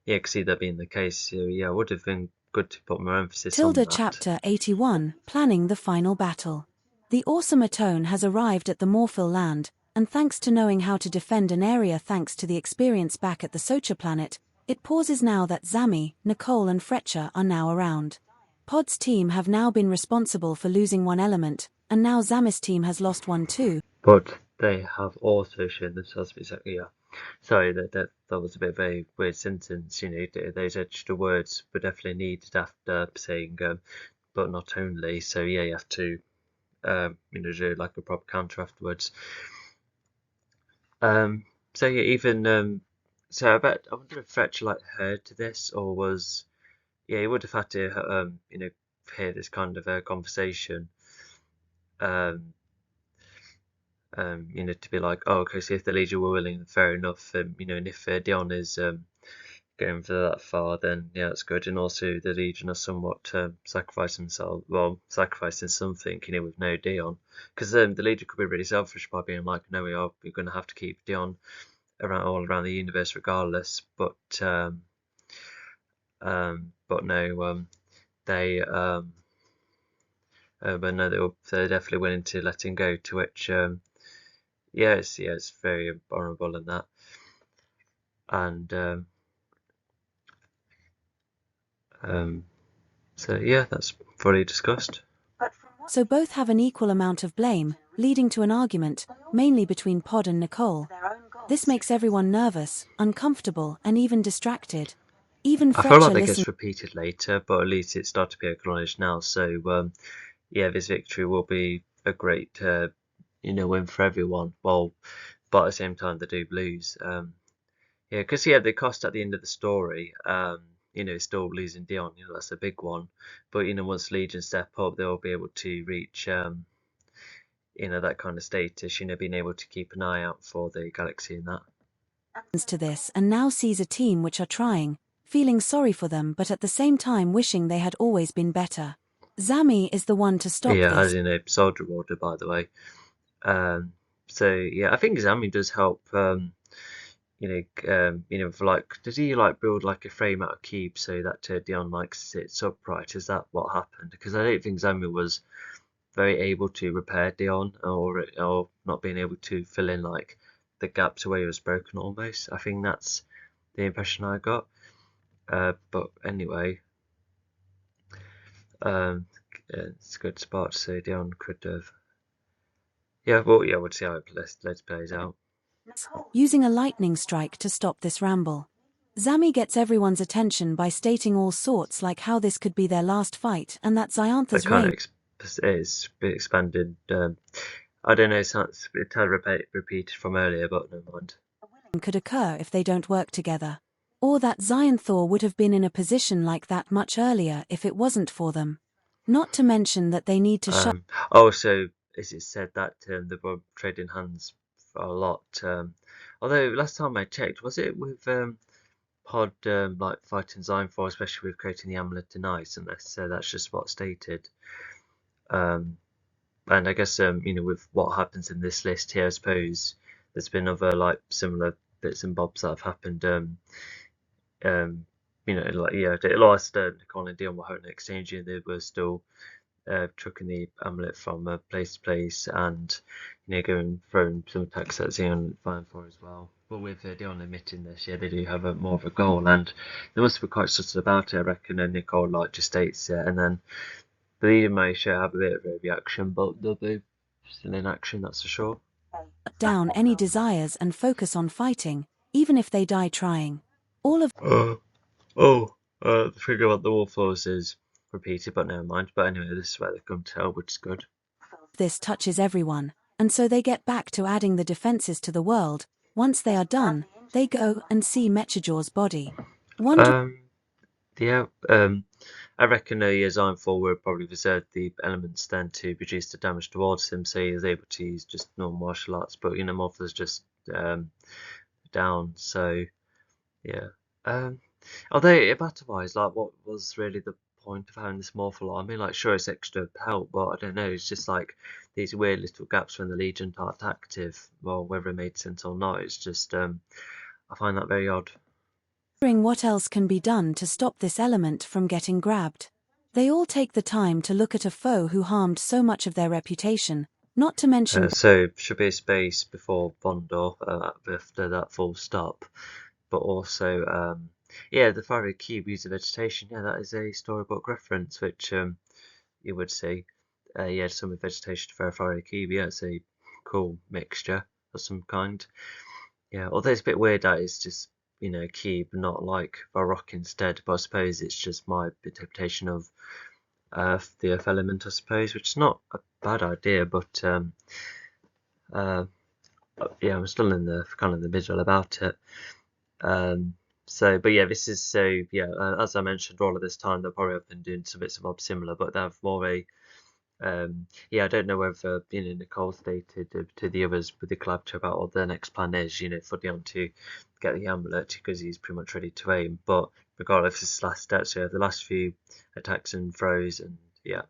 Speaker 2: could see that being the case. So yeah, it would have been good to put more emphasis on that.
Speaker 1: Chapter 81, Planning the Final Battle. The awesome Atone has arrived at the Morphil land, and thanks to knowing how to defend an area thanks to the experience back at the Socha planet, it pauses now that Zami, Nicole and Fletcher are now around. Pod's team have now been responsible for losing one element, and now Zami's team has lost one too.
Speaker 2: But they have also shown themselves to be yeah. Sorry, that was a bit of a weird sentence. Those extra words were definitely needed after saying, but not only. So yeah, you have to, do like a proper counter afterwards. So yeah, even so, I wonder if Fletcher heard to this, or was, yeah, he would have had to, hear this kind of a conversation. To be like, oh, okay, so if the Legion were willing, fair enough. And if Dion is going for that far, then yeah, that's good. And also the Legion are somewhat sacrificing something, with no Dion, because the Legion could be really selfish by being like, no, we're going to have to keep Dion all around the universe regardless. But no, but no, they're definitely willing to let him go. To which, it's very honourable in that, and so yeah, that's fully discussed.
Speaker 1: So both have an equal amount of blame, leading to an argument, mainly between Pod and Nicole. This makes everyone nervous, uncomfortable, and even distracted. Even Fletcher
Speaker 2: I feel like that gets repeated later, but at least it's started to be acknowledged now. So yeah, this victory will be a great win for everyone. Well, but at the same time they do lose. Yeah, because the cost at the end of the story, still losing Dion, that's a big one. But once Legion step up, they'll be able to reach that kind of status, being able to keep an eye out for the galaxy and that.
Speaker 1: To this, and now sees a team which are trying, feeling sorry for them, but at the same time wishing they had always been better. Zami is the one to stop this.
Speaker 2: Yeah, as in a soldier order, by the way. So yeah, I think Zami does help. For does he build a frame out of cubes so that Dion sits upright? Is that what happened? Because I don't think Zami was very able to repair Dion, or not being able to fill in the gaps where he was broken almost. I think that's the impression I got. But anyway, it's a good spot to say Dion could have. Yeah, well, yeah, we'll see how it plays out.
Speaker 1: Using a lightning strike to stop this ramble. Zami gets everyone's attention by stating all sorts like how this could be their last fight and that Xyantha's reign
Speaker 2: is expanded. I don't know, it's repeated from earlier, but never mind.
Speaker 1: Could occur if they don't work together. Or that Xyanthor would have been in a position like that much earlier if it wasn't for them. Not to mention that they need to
Speaker 2: Also, is it said that they were trading hands for a lot? Although last time I checked, was it with Pod fighting Xyanthor, especially with creating the amulet in ice? And that's just what's stated. And I guess with what happens in this list here, I suppose there's been other similar bits and bobs that have happened. The last Nicole and Dion were having an exchange, and they were still trucking the amulet from place to place, and going throwing some attacks at Xeon Fine for as well. But with Dion admitting this, yeah, they do have more of a goal, and they must be quite subtle about it, I reckon. And Nicole just states it, and then the leader may have a bit of a reaction, but they'll be still in action, that's for sure.
Speaker 1: Down any desires and focus on fighting, even if they die trying. All of
Speaker 2: the thing about the Warforce is repeated, but never mind. But anyway, this is where they come to tell, which is good.
Speaker 1: This touches everyone, and so they get back to adding the defenses to the world. Once they are done, they go and see Mechajor's body.
Speaker 2: Yeah, I reckon Zine 4 would probably reserve the elements then to reduce the damage towards him, so he was able to use just normal martial arts, but Morph just um, down, so yeah. Um, Although, battle-wise, like, what was really the point of having this Morphle? I mean, like, sure, it's extra help, but I don't know, it's just like these weird little gaps when the Legion aren't active, well, whether it made sense or not, it's just, I find that very odd.
Speaker 1: Wondering what else can be done to stop this element from getting grabbed. They all take the time to look at a foe who harmed so much of their reputation, not to mention
Speaker 2: So should be a space before Bondor, after that full stop, but also, yeah, the fiery cube using vegetation. Yeah, that is a storybook reference, which you would see. Yeah, some vegetation for a fiery cube. Yeah, it's a cool mixture of some kind. Yeah, although it's a bit weird that it's just cube, not like a rock instead. But I suppose it's just my interpretation of the earth element, I suppose, which is not a bad idea, but uh, yeah, I'm still in the kind of the middle about it. So, but yeah, this is so yeah. As I mentioned, all of this time they'll probably have been doing some bits of similar, but they have more a yeah. I don't know whether Nicole stated to the others with the collab to about what their next plan is. For Dion to get the amulet because he's pretty much ready to aim. But regardless, this last steps, yeah, the last few attacks and throws, and yeah.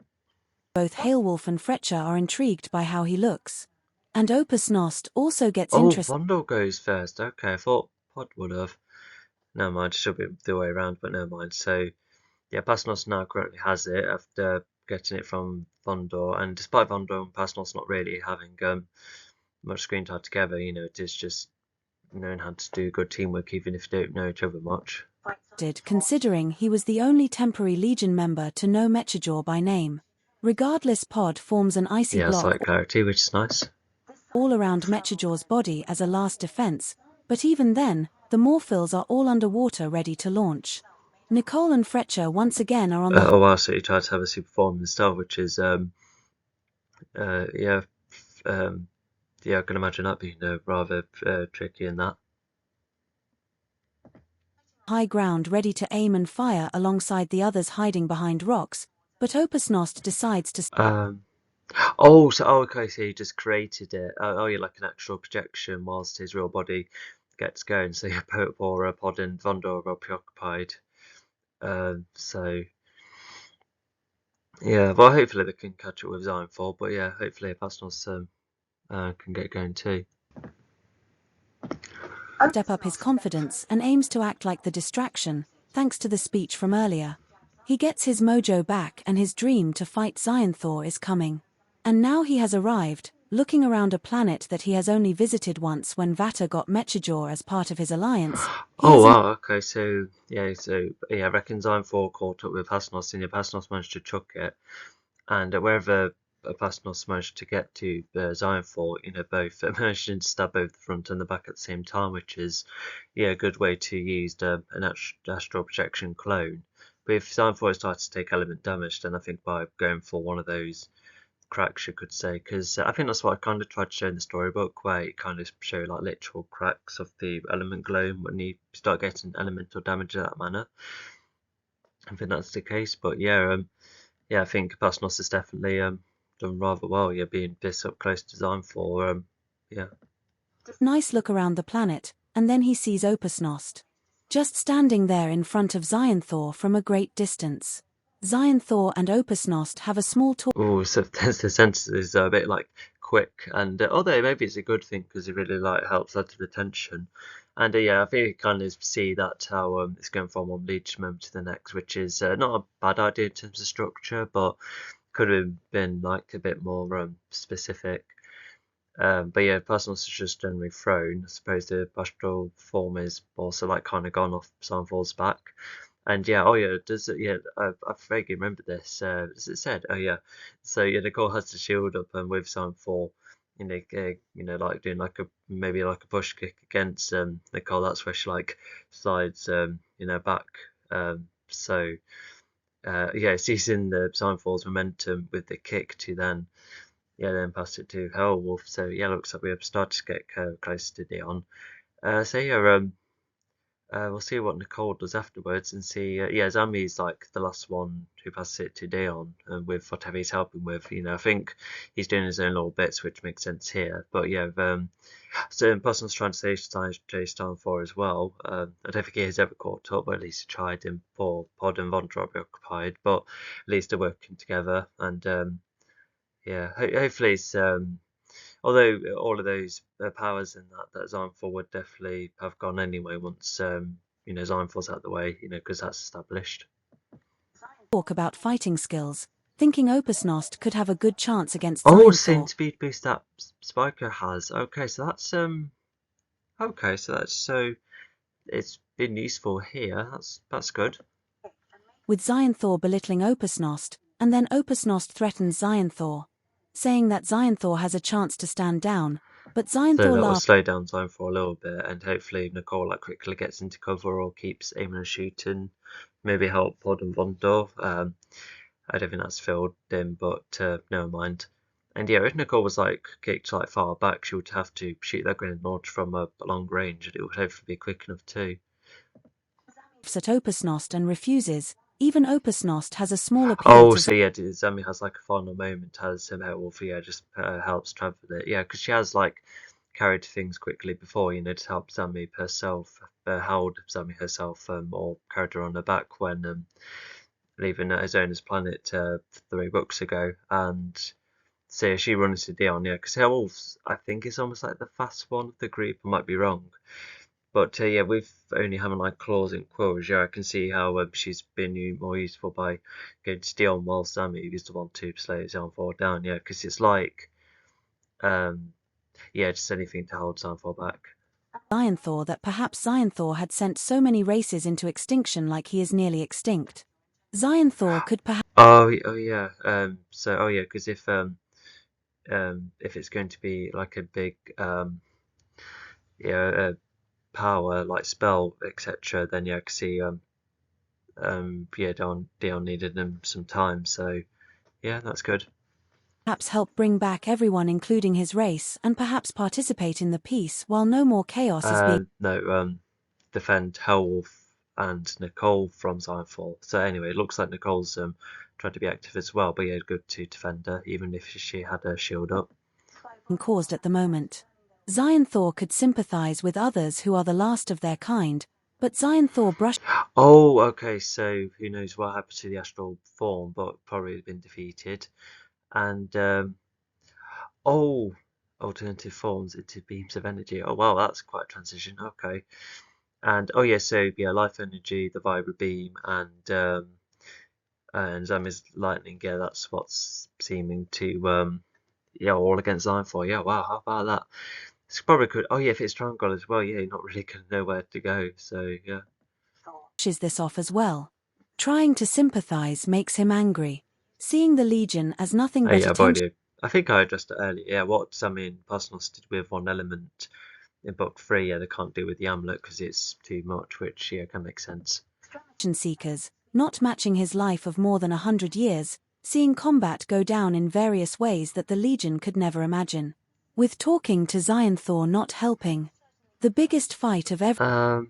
Speaker 1: both Hailwolf and Fletcher are intrigued by how he looks. And Opus Nost also gets
Speaker 2: Oh,
Speaker 1: interested.
Speaker 2: Vondel goes first. Okay, I thought Pod would have. Never mind, it should be the way around, but never mind. So, yeah, Pasnos now currently has it after getting it from Vondor, and despite Vondor and Pasnos not really having much screen time together, it is just knowing how to do good teamwork even if you don't know each other much.
Speaker 1: Considering he was the only temporary Legion member to know Mechajor by name. Regardless, Pod forms an icy
Speaker 2: Yeah,
Speaker 1: block
Speaker 2: slight clarity, which is nice.
Speaker 1: all around Mechajor's body as a last defense, but even then, the Morphils are all underwater ready to launch. Nicole and Fletcher once again are on the
Speaker 2: Oh wow, so he tried to have a super form and stuff, which is yeah, yeah, I can imagine that being rather tricky in that.
Speaker 1: high ground ready to aim and fire alongside the others hiding behind rocks, but Opus Nost decides to
Speaker 2: Okay, so he just created it. Oh, yeah, like an actual projection whilst his real body gets going. So yeah, Poor Pod and Vondor are preoccupied. So yeah, well, hopefully they can catch up with Zion 4, but yeah, hopefully Pasnos can get going too.
Speaker 1: step up his confidence and aims to act like the distraction, thanks to the speech from earlier. He gets his mojo back and his dream to fight Xyanthor is coming. And now he has arrived, looking around a planet that he has only visited once when Vata got Mechajor as part of his alliance.
Speaker 2: Oh wow, okay, so I reckon Zion 4 caught up with Pasnos, and Pasnos managed to chuck it, and wherever Pasnos managed to get to Zion 4, both managed to stab both the front and the back at the same time, which is a good way to use an astral projection clone. But if Zion 4 started to take element damage, then I think by going for one of those cracks, you could say, because I think that's what I kind of tried to show in the storybook, where it kind of show like literal cracks of the element glow when you start getting elemental damage in that manner. I think that's the case, but yeah, I think Pasnos has definitely done rather well. Yeah, being this up close to Zime for yeah.
Speaker 1: Nice look around the planet, and then he sees Opus Nost. Just standing there in front of Xyanthor from a great distance. Xyanthor and Opus Nost have a small talk.
Speaker 2: Oh, so the sentences are a bit like quick, and although maybe it's a good thing because it really like helps add to the tension. And yeah, I think you kind of see that how it's going from one Legion member to the next, which is not a bad idea in terms of structure, but could have been like a bit more specific. But yeah, personal is just generally thrown. I suppose the astral form is also like kind of gone off Sunfall's back. And yeah, oh yeah, does it? Yeah, I vaguely remember this. As it said, oh yeah, so yeah, Nicole has the shield up and with Sunfall, like doing like a maybe like a push kick against Nicole. That's where she like slides back. So yeah, it's using the Sunfall's momentum with the kick to then pass it to Hellwolf. So yeah, looks like we have started to get close to Dion. So yeah, we'll see what Nicole does afterwards and see. Yeah, Zami's like the last one who passes it to Dion, and with whatever he's helping with, I think he's doing his own little bits, which makes sense here. But yeah, so Boston's trying to save Jay Stein for as well. I don't think he has ever caught up, but at least he tried him for Pod and Von Drop occupied. But at least they're working together, and yeah, hopefully it's although all of those powers and that Xynthor would definitely have gone anyway once Xynthor's out the way, because that's established.
Speaker 1: Talk about fighting skills, thinking Opusnost could have a good chance against
Speaker 2: Oh, the same
Speaker 1: Xynthor.
Speaker 2: speed boost that Spiker has. Okay, so that's so it's been useful here. That's good.
Speaker 1: With Xynthor belittling Opusnost, and then Opusnost threatens Xynthor, saying that Xynthor has a chance to stand down, but
Speaker 2: So
Speaker 1: Xynthor
Speaker 2: that will
Speaker 1: laughs.
Speaker 2: slow down time for a little bit, and hopefully Nicole quickly gets into cover or keeps aiming and shooting. Maybe help Pod and Vondor. I don't think that's filled in, but never mind. And yeah, if Nicole was kicked far back, she would have to shoot that grenade launch from a long range, and it would hopefully be quick enough too.
Speaker 1: At Opusnost and refuses. Even Opusnost has a small appeal
Speaker 2: Oh,
Speaker 1: to
Speaker 2: so yeah, Zami has a final moment, has him out with, just helps Trav with it. Yeah, because she has carried things quickly before, to help Zami herself, held Zami herself, or carried her on her back when leaving Arizona's planet 3 books ago. And so she runs to Dion, yeah, because Wolves, I think, is almost like the fast one of the group. I might be wrong. But yeah, with only having claws and quills, yeah, I can see how she's been more useful by going to Dion while Sammy is the one to slow Xynthor down, yeah, because it's yeah, just anything to hold Xynthor back.
Speaker 1: Xynthor that perhaps Xynthor had sent so many races into extinction like he is nearly extinct. Xynthor could perhaps.
Speaker 2: Oh yeah. Oh yeah, because if it's going to be a big yeah power spell etc., then yeah, I can see yeah, Dion needed them some time, so yeah, that's good.
Speaker 1: Perhaps help bring back everyone, including his race, and perhaps participate in the peace while no more chaos is being.
Speaker 2: No, defend Hellwolf and Nicole from Xynthor. So anyway, it looks like Nicole's trying to be active as well, but yeah, good to defend her, even if she had her shield up.
Speaker 1: Caused at the moment. Xynthor could sympathize with others who are the last of their kind, but Xynthor brushed.
Speaker 2: Oh, okay, so who knows what happened to the astral form, but probably been defeated. And oh, alternative forms into beams of energy. Oh wow, that's quite a transition. Okay. And oh yeah, so yeah, life energy, the vibra beam, and Zami's lightning. Yeah, that's what's seeming to yeah, all against Xynthor. Yeah, wow, how about that? It's probably good. Oh yeah, if it's triangle as well, yeah, you're not really gonna know where to go. So yeah.
Speaker 1: Brushes this off as well. Trying to sympathize makes him angry, seeing the Legion as nothing
Speaker 2: Oh
Speaker 1: but
Speaker 2: yeah, I've
Speaker 1: attention.
Speaker 2: already. I think I addressed it earlier. Yeah, what Zami and Personals did with one element in book 3, yeah, they can't do with the amulet because it's too much, which yeah, can make sense.
Speaker 1: Seekers, not matching his life of more than 100 years, seeing combat go down in various ways that the Legion could never imagine. With talking to Xynthor not helping. The biggest fight of ever.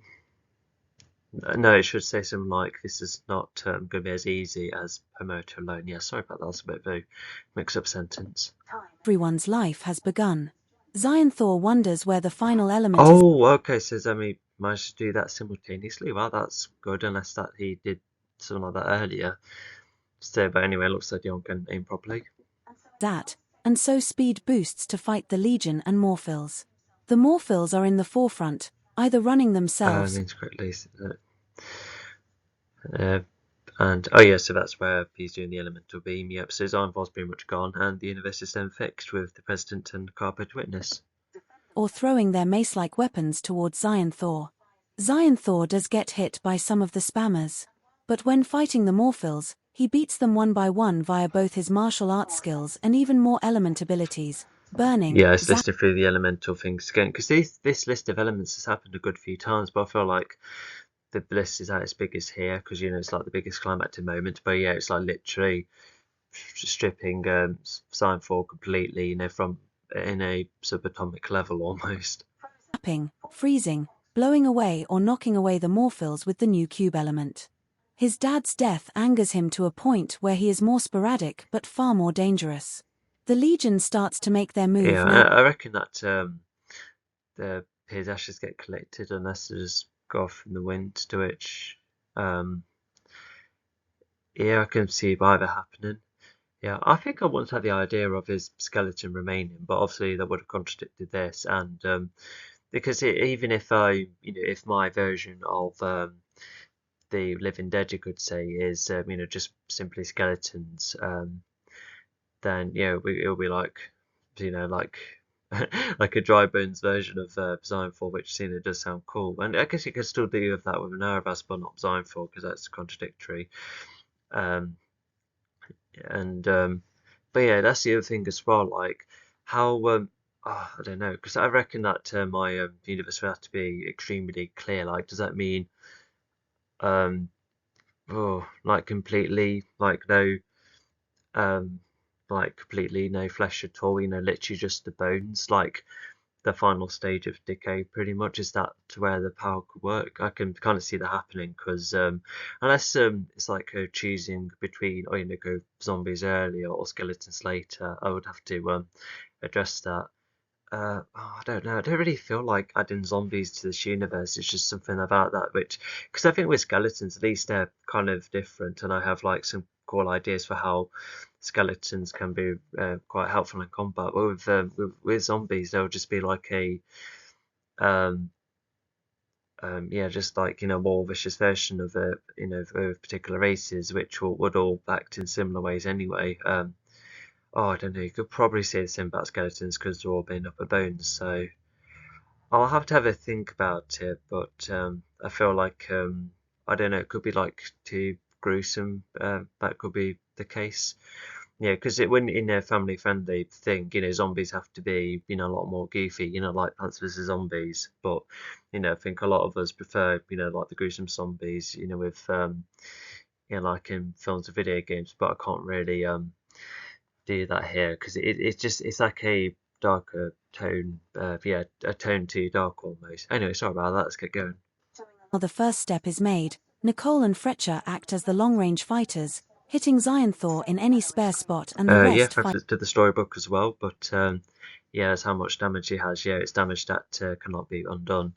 Speaker 2: No, it should say something like, this is not going to be as easy as Promoter alone. Yeah, sorry about that, that's a bit of a mix-up sentence.
Speaker 1: Everyone's life has begun. Xynthor wonders where the final element is.
Speaker 2: Oh, okay, so Zami managed to do that simultaneously. Well, that's good, unless that he did something like that earlier. So, but anyway, it looks like Dion can aim properly.
Speaker 1: That, and so speed boosts to fight the Legion and Morphils. The Morphils are in the forefront, either running themselves.
Speaker 2: Means correctly. And oh yeah, so that's where he's doing the elemental beam. Yep, so his Xynthor's pretty much gone, and the universe is then fixed with the President and Carpet Witness.
Speaker 1: Or throwing their mace-like weapons towards Xynthor. Xynthor does get hit by some of the spammers. But when fighting the Morphils, he beats them one by one via both his martial arts skills and even more element abilities. Burning.
Speaker 2: Yeah, it's listed through the elemental things again, because this list of elements has happened a good few times, but I feel like the list is at its biggest here, because it's the biggest climactic moment. But yeah, it's literally stripping Xynthor completely, from in a subatomic level almost.
Speaker 1: Freezing. blowing away or knocking away the morphils with the new cube element. His dad's death angers him to a point where he is more sporadic but far more dangerous. The Legion starts to make their move
Speaker 2: Yeah,
Speaker 1: now.
Speaker 2: I reckon that his ashes get collected unless they just go off in the wind, to which yeah, I can see either happening. Yeah, I think I once had the idea of his skeleton remaining, but obviously that would have contradicted this, and because even if if my version of the Living Dead, you could say, is just simply skeletons, then it'll be like like like a dry bones version of Xylophore, which does sound cool, and I guess you could still do with that with an Erebus, but not Xylophore because that's contradictory. Um, and But yeah, that's the other thing as well, like how I don't know, because I reckon that my universe will have to be extremely clear. Like, does that mean um like completely um completely no flesh at all? Literally just the bones, like the final stage of decay, pretty much. Is that to where the power could work? I can kind of see that happening because unless it's like choosing between, go zombies earlier or skeletons later, I would have to address that. I don't know. I don't really feel like adding zombies to this universe. It's just something about that which, because I think with skeletons, at least they're kind of different, and I have like some cool ideas for how skeletons can be quite helpful in combat. But with zombies, they'll just be like a um, yeah, just like more vicious version of of particular races, which would all act in similar ways anyway. Oh, I don't know. You could probably say the same about skeletons because they're all made up of bones. So I'll have a think about it. But I feel like I don't know. It could be like too gruesome. That could be the case. Yeah, because it wouldn't in a family friendly thing. Zombies have to be a lot more goofy. Like Plants vs Zombies. But I think a lot of us prefer like the gruesome zombies. With like in films and video games. But I can't really do that here because it's like a darker tone, yeah, a tone too dark almost. Anyway, sorry about that. Let's get going.
Speaker 1: While the first step is made, Nicole and Fletcher act as the long-range fighters, hitting Xylophore in any spare spot and the
Speaker 2: Yeah,
Speaker 1: rest fight.
Speaker 2: reference to the storybook as well, but yeah, that's how much damage he has. Yeah, it's damage that cannot be undone.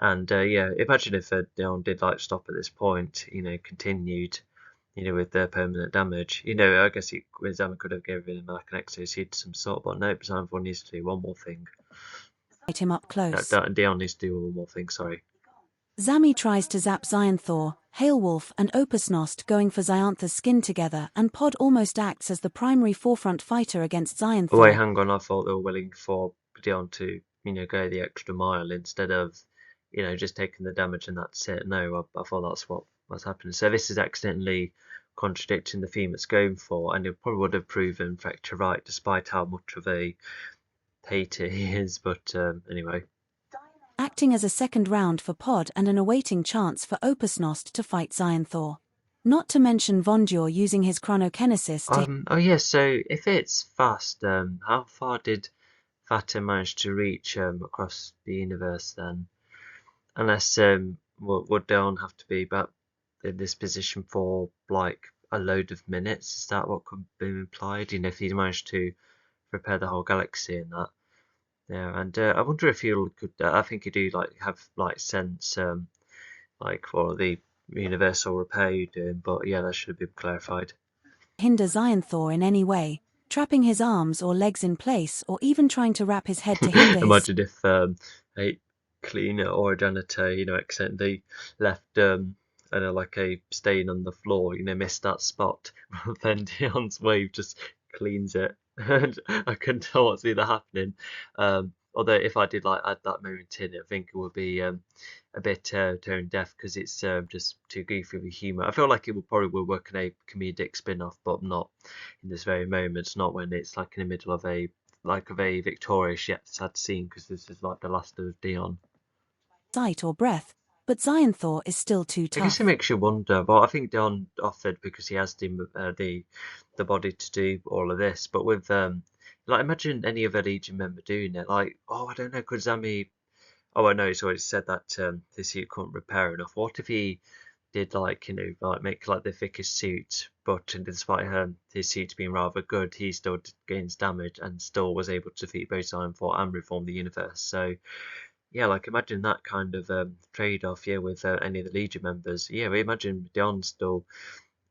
Speaker 2: And yeah, imagine if Dion did like stop at this point, continued, with their permanent damage. I guess Zama could have given him like an exosuit of some sort, but no, Xylophore needs to do one more thing.
Speaker 1: Him up close.
Speaker 2: Dion needs to do one more thing. Sorry.
Speaker 1: Zami tries to zap Xylophore, Hailwolf and Opusnost going for Xyantha's skin together, and Pod almost acts as the primary forefront fighter against
Speaker 2: Oh wait,
Speaker 1: Xylophore.
Speaker 2: hang on. I thought they were willing for Dion to, go the extra mile instead of, just taking the damage and that's it. No, I thought that's what's happening. So this is accidentally contradicting the theme it's going for, and it probably would have proven Vector right, despite how much of a hater he is. But anyway.
Speaker 1: Acting as a second round for Pod and an awaiting chance for Opusnost to fight Xylophore. Not to mention Vondur using his chronokinesis to
Speaker 2: Oh yeah. So if it's fast, how far did Vater manage to reach across the universe then? Unless would Dion have to be back in this position for like a load of minutes? Is that what could be implied? If he managed to repair the whole galaxy and that. Yeah, and I wonder if you could. I think you do like have like sense like for the universal repair you're doing, but yeah, that should be clarified.
Speaker 1: hinder Xylophore in any way, trapping his arms or legs in place or even trying to wrap his head to hinder his.
Speaker 2: Imagine if a cleaner or a janitor, accidentally left I know, like a stain on the floor, missed that spot. Then Dion's wave just cleans it. And I couldn't tell what's either happening. Although if I did like add that moment in, I think it would be a bit tone deaf because it's just too goofy with humour. I feel like it would probably work in a comedic spin-off, but not in this very moment. Not when it's like in the middle of a victorious yet sad scene, because this is like the last of Dion.
Speaker 1: Sight or breath, but Xylophore is still too
Speaker 2: I guess
Speaker 1: tough.
Speaker 2: it makes you wonder. Well, I think Dion offered because he has the body to do all of this. But with like, imagine any other Legion member doing it. Like, oh, I don't know, could Zami Oh, I know he's already said that the suit couldn't repair enough. What if he did like like make like the thickest suit, but despite his suit being rather good, he still gains damage and still was able to defeat both Ironforce and reform the universe. So yeah, like imagine that kind of trade-off, yeah, with any of the Legion members. Yeah, we imagine Dion still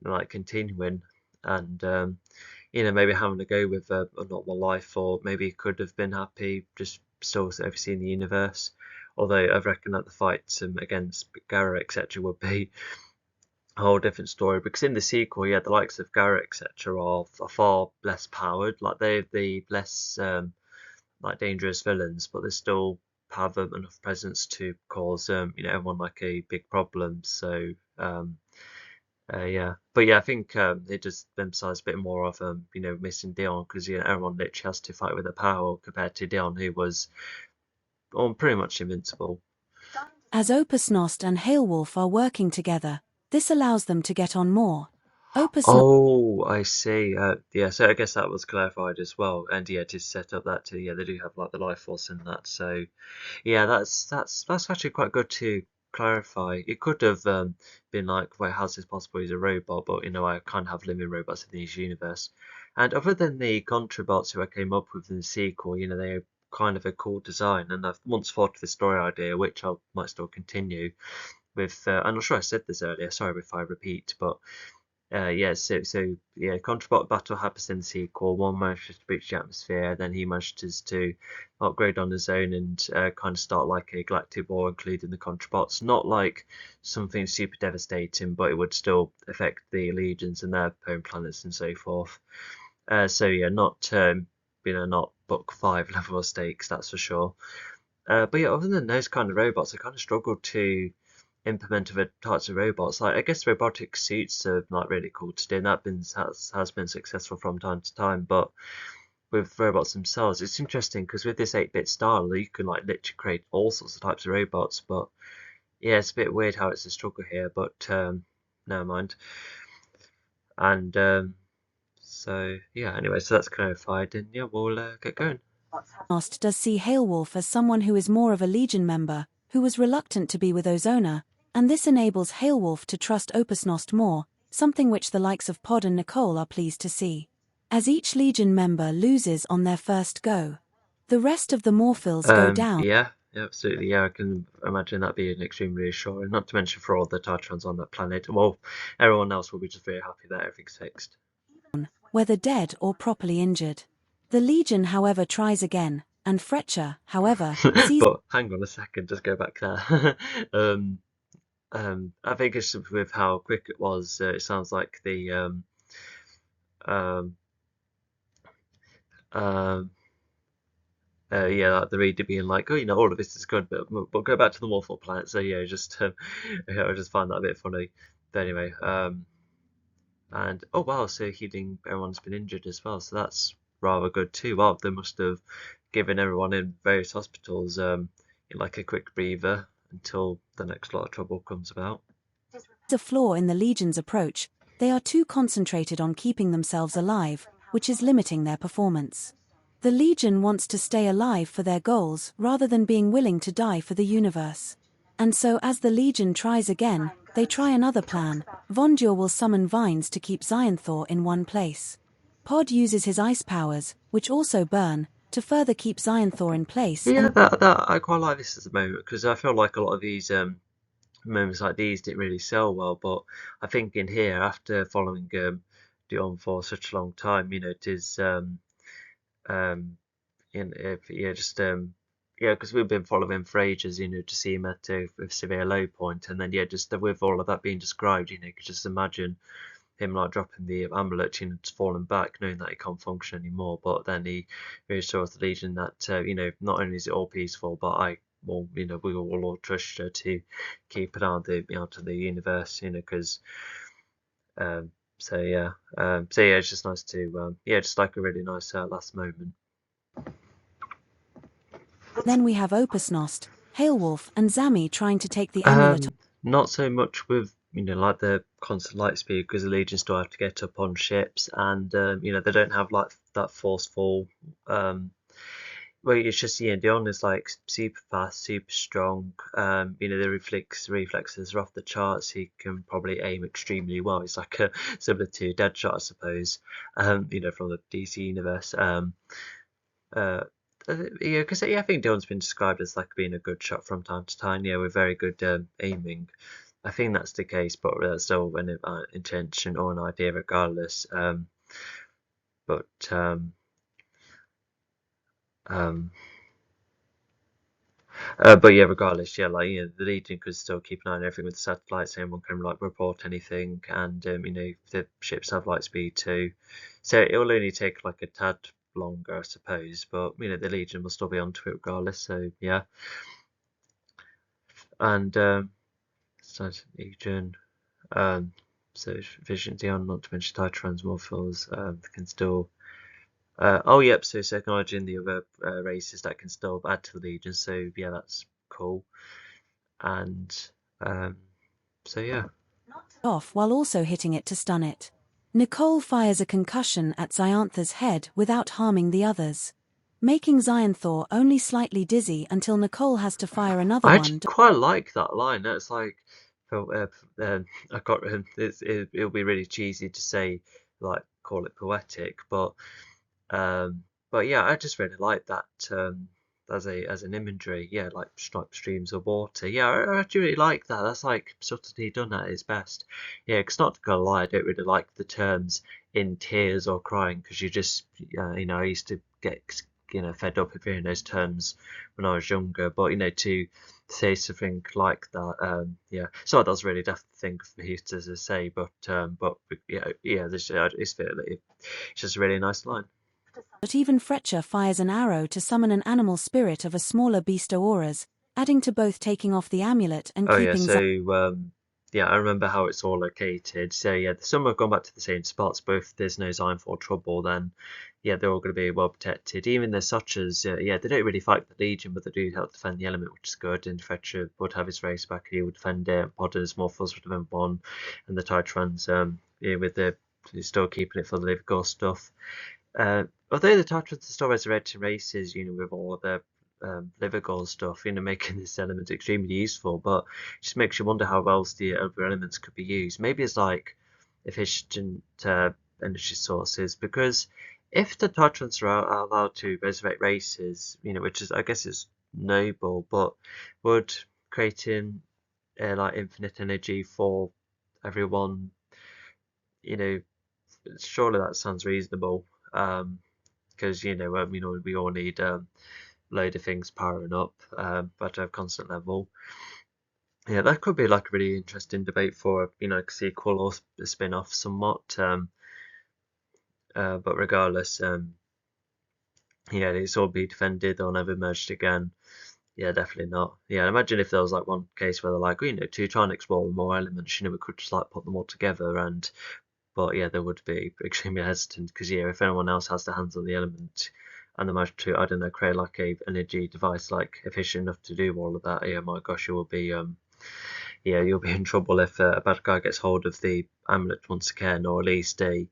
Speaker 2: like continuing and maybe having to go with a normal life, or maybe he could have been happy just still overseeing the universe. Although I reckon that the fights against Gara etc. would be a whole different story, because in the sequel, yeah, the likes of Gara etc. Are far less powered. Like they're the less like dangerous villains, but they still have enough presence to cause everyone like a big problem. So yeah, but yeah, I think they just emphasise a bit more of missing Dion, because everyone literally has to fight with a power compared to Dion, who was pretty much invincible.
Speaker 1: As Opus Nost and Hailwolf are working together, this allows them to get on more. Opus
Speaker 2: Oh, I see. Yeah, so I guess that was clarified as well, and yeah, to set up that too. Yeah, they do have like the life force in that, so yeah, that's actually quite good to clarify. It could have been like, well, how's this possible? He's a robot, but I can't have living robots in this universe. And other than the Contrabots who I came up with in the sequel, they're kind of a cool design, and I've once thought of the story idea, which I might still continue with. I'm not sure I said this earlier. Sorry if I repeat, but yeah, so yeah, Contrabot battle happens in the sequel. One manages to breach the atmosphere, then he manages to upgrade on his own and kind of start like a galactic war, including the Contrabots. Not like something super devastating, but it would still affect the legions and their home planets and so forth. So yeah, not book 5 level of stakes, that's for sure. But yeah, other than those kind of robots, I kind of struggled to implement other types of robots. Like I guess robotic suits are like really cool to do, and has been successful from time to time. But with robots themselves, it's interesting because with this 8-bit style, you can like literally create all sorts of types of robots. But yeah, it's a bit weird how it's a struggle here. But never mind. And so yeah, anyway, so that's clarified, and yeah, we'll get going.
Speaker 1: Nost does see Hailwolf as someone who is more of a Legion member, who was reluctant to be with Ozona, and this enables Hailwolf to trust Opus Nost more, something which the likes of Pod and Nicole are pleased to see. As each Legion member loses on their first go, the rest of the Morphils go down.
Speaker 2: Yeah, absolutely. Yeah, I can imagine that being extremely reassuring. Not to mention for all the Titrans on that planet. Well, everyone else will be just very happy that everything's fixed.
Speaker 1: Whether dead or properly injured. The Legion, however, tries again, and Fletcher, however, sees.
Speaker 2: But hang on a second, just go back there. I think it's with how quick it was. It sounds like the um, um, yeah, like the reader being like, oh, all of this is good, but we'll go back to the Morphle planet. So yeah, just I just find that a bit funny. But anyway, and oh wow, so healing everyone's been injured as well, so that's rather good too. Wow, they must have given everyone in various hospitals like a quick breather until the next lot of trouble comes about.
Speaker 1: A flaw in the Legion's approach. They are too concentrated on keeping themselves alive, which is limiting their performance. The Legion wants to stay alive for their goals rather than being willing to die for the universe. And so as the Legion tries again, they try another plan. Vondur will summon vines to keep Xyanthor in one place. Pod uses his ice powers, which also burn, to further keep Xyanthor in place.
Speaker 2: Yeah, that I quite like this at the moment, because I feel like a lot of these moments like these didn't really sell well. But I think in here, after following Dion for such a long time, it is yeah, just yeah, because we've been following him for ages, to see him at a severe low point, and then yeah, just with all of that being described, you could just imagine him like dropping the amulet, just falling back, knowing that he can't function anymore. But then he reassures the Legion that not only is it all peaceful, but we will all trust her to keep an eye on the universe, because so yeah, it's just nice to just like a really nice last moment.
Speaker 1: Then we have Opus Nost, Hailwolf, and Zami trying to take the amulet.
Speaker 2: Not so much with like the constant light speed, because the Legion still have to get up on ships, and they don't have like that forceful well, it's just Dion is like super fast, super strong. The reflexes are off the charts. He can probably aim extremely well. It's like a similar to Deadshot, I suppose. From the DC universe. Uh, because I think Dion's been described as like being a good shot from time to time. Yeah, with very good aiming. I think that's the case, but that's still an intention or an idea, regardless. But um, but yeah, regardless, yeah, like the Legion could still keep an eye on everything with the satellites. Anyone can like report anything, and the ships have light speed too, so it will only take like a tad longer, I suppose. But the Legion will still be onto it regardless. So yeah, and so Legion, so Vision Dion, not to mention Titrans, Morphals, can still. Oh, yep. So it's acknowledging the other races that can still add to the Legion. So yeah, that's cool. And um, so yeah.
Speaker 1: Off while also hitting it to stun it. Nicole fires a concussion at Xyantha's head without harming the others, making Xyanthor only slightly dizzy until Nicole has to fire another
Speaker 2: I
Speaker 1: one.
Speaker 2: actually quite like that line. That's like, I got it'll be really cheesy to say like call it poetic, um, but yeah, I just really like that as an imagery. Yeah, like striped streams of water. Yeah, I actually really like that. That's like subtlety done at its best. Yeah, 'cause not gonna lie, I don't really like the terms in tears or crying because you just I used to get fed up of hearing those terms when I was younger. But to say something like that, yeah, so that was really deaf thing for me to say. But yeah, it's just a really nice line.
Speaker 1: But even Fretcher fires an arrow to summon an animal spirit of a smaller beasto auras, adding to both taking off the amulet and
Speaker 2: Oh yeah,
Speaker 1: keeping
Speaker 2: so yeah, I remember how it's all located. So yeah, some have gone back to the same spots, but if there's no sign for trouble, then yeah, they're all going to be well protected. Even the such as yeah, they don't really fight the Legion, but they do help defend the element, which is good. And Fetcher would have his race back, he would defend it. Podders, Morphos would defend one, and the Titrans with the still keeping it for the Live Ghost stuff. Although the Titrans are still resurrecting races, with all of their liver goal stuff, making this element extremely useful, but it just makes you wonder how else the other elements could be used. Maybe it's like efficient energy sources, because if the Titrans are allowed to resurrect races, which is, I guess, is noble, but would creating like infinite energy for everyone, you know, surely that sounds reasonable. Because we all need load of things powering up, but at a constant level. Yeah, that could be like a really interesting debate for a sequel or a spin-off somewhat. But regardless, yeah, it's all be defended or never merged again. Yeah, definitely not. Yeah, imagine if there was like one case where they're like, to try and explore more elements, we could just like put them all together, but yeah, they would be extremely hesitant because yeah, if anyone else has their hands on the element and they manage to, I don't know, create like a energy device like efficient enough to do all of that, yeah, my gosh, you will be yeah, you'll be in trouble if a bad guy gets hold of the amulet once again, or at least a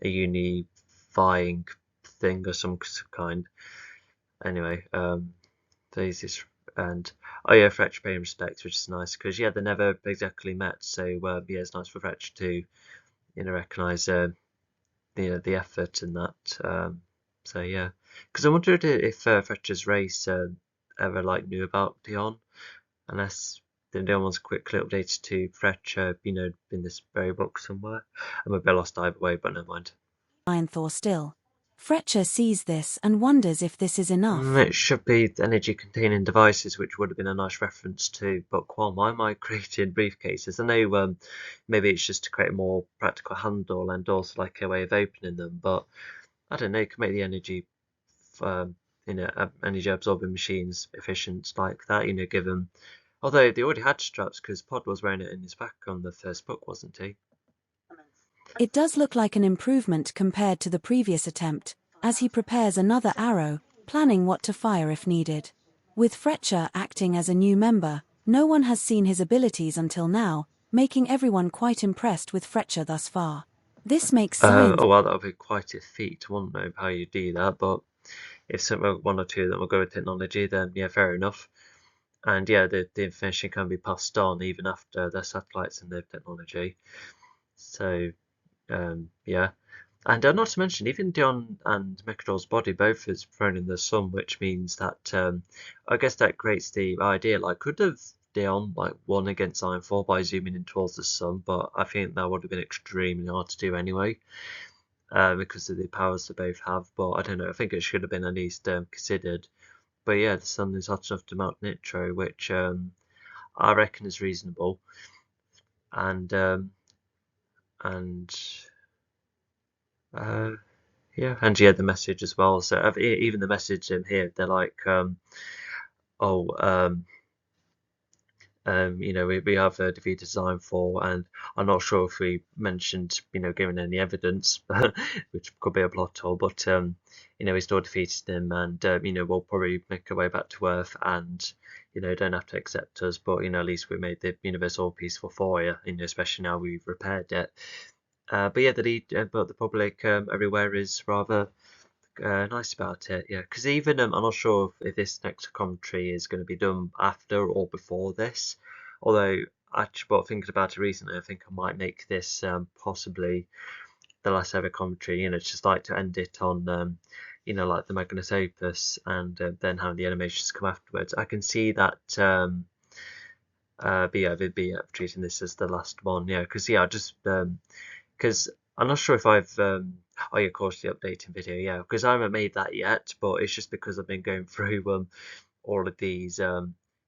Speaker 2: unifying thing of some kind. Anyway, these is and oh yeah, Fletcher paying respect, which is nice because yeah, they never exactly met, so yeah, it's nice for Fletcher to recognise the effort in that. So yeah, because I wondered if Fletcher's race ever like knew about Dion, unless the Dion was quickly updated to Fletcher, in this very book somewhere. I'm a bit lost either way, but never mind.
Speaker 1: Thor still. Fretcher sees this and wonders if this is enough.
Speaker 2: It should be energy containing devices, which would have been a nice reference to Book One. Why am I creating briefcases? I know maybe it's just to create a more practical handle and also like a way of opening them, but I don't know, you can make the energy um, energy absorbing machines efficient like that, give them. Although they already had straps because Pod was wearing it in his back on the first book, wasn't he?
Speaker 1: It does look like an improvement compared to the previous attempt, as he prepares another arrow, planning what to fire if needed. With Fretcher acting as a new member, no one has seen his abilities until now, making everyone quite impressed with Fretcher thus far. This makes science.
Speaker 2: Oh well, that would be quite a feat. I wouldn't know how you do that, but if one or two of them will go with technology, then yeah, fair enough. And yeah, the information can be passed on even after the satellites and the technology. So yeah. And not to mention, even Dion and Mechadol's body both is thrown in the sun, which means that I guess that creates the idea, like, could have Dion like won against Iron 4 by zooming in towards the sun, but I think that would have been extremely hard to do anyway, because of the powers they both have. But I don't know, I think it should have been at least considered. But yeah, the sun is hot enough to melt Nitro, which I reckon is reasonable. And and yeah, and yeah, the message as well. So even the message in here, they're like, oh, you know, we have defeated Design 4, and I'm not sure if we mentioned, you know, giving any evidence, which could be a plot hole, but you know, we still defeated them, and you know, we'll probably make our way back to Earth, and you know, don't have to accept us, but you know, at least we made the universe all peaceful for you, you know, especially now we've repaired it. But yeah, but the public everywhere is rather nice about it, yeah. Because even I'm not sure if this next commentary is going to be done after or before this. Although, actually, but thinking about it recently, I think I might make this possibly the last ever commentary. You know, just like to end it on, you know, like the Magnus Opus, and then have the animations come afterwards. I can see that. But yeah, they'd be treating this as the last one, yeah. Because yeah, I just because I'm not sure if I've oh yeah, of course the updating video, yeah, because I haven't made that yet, but it's just because I've been going through all of these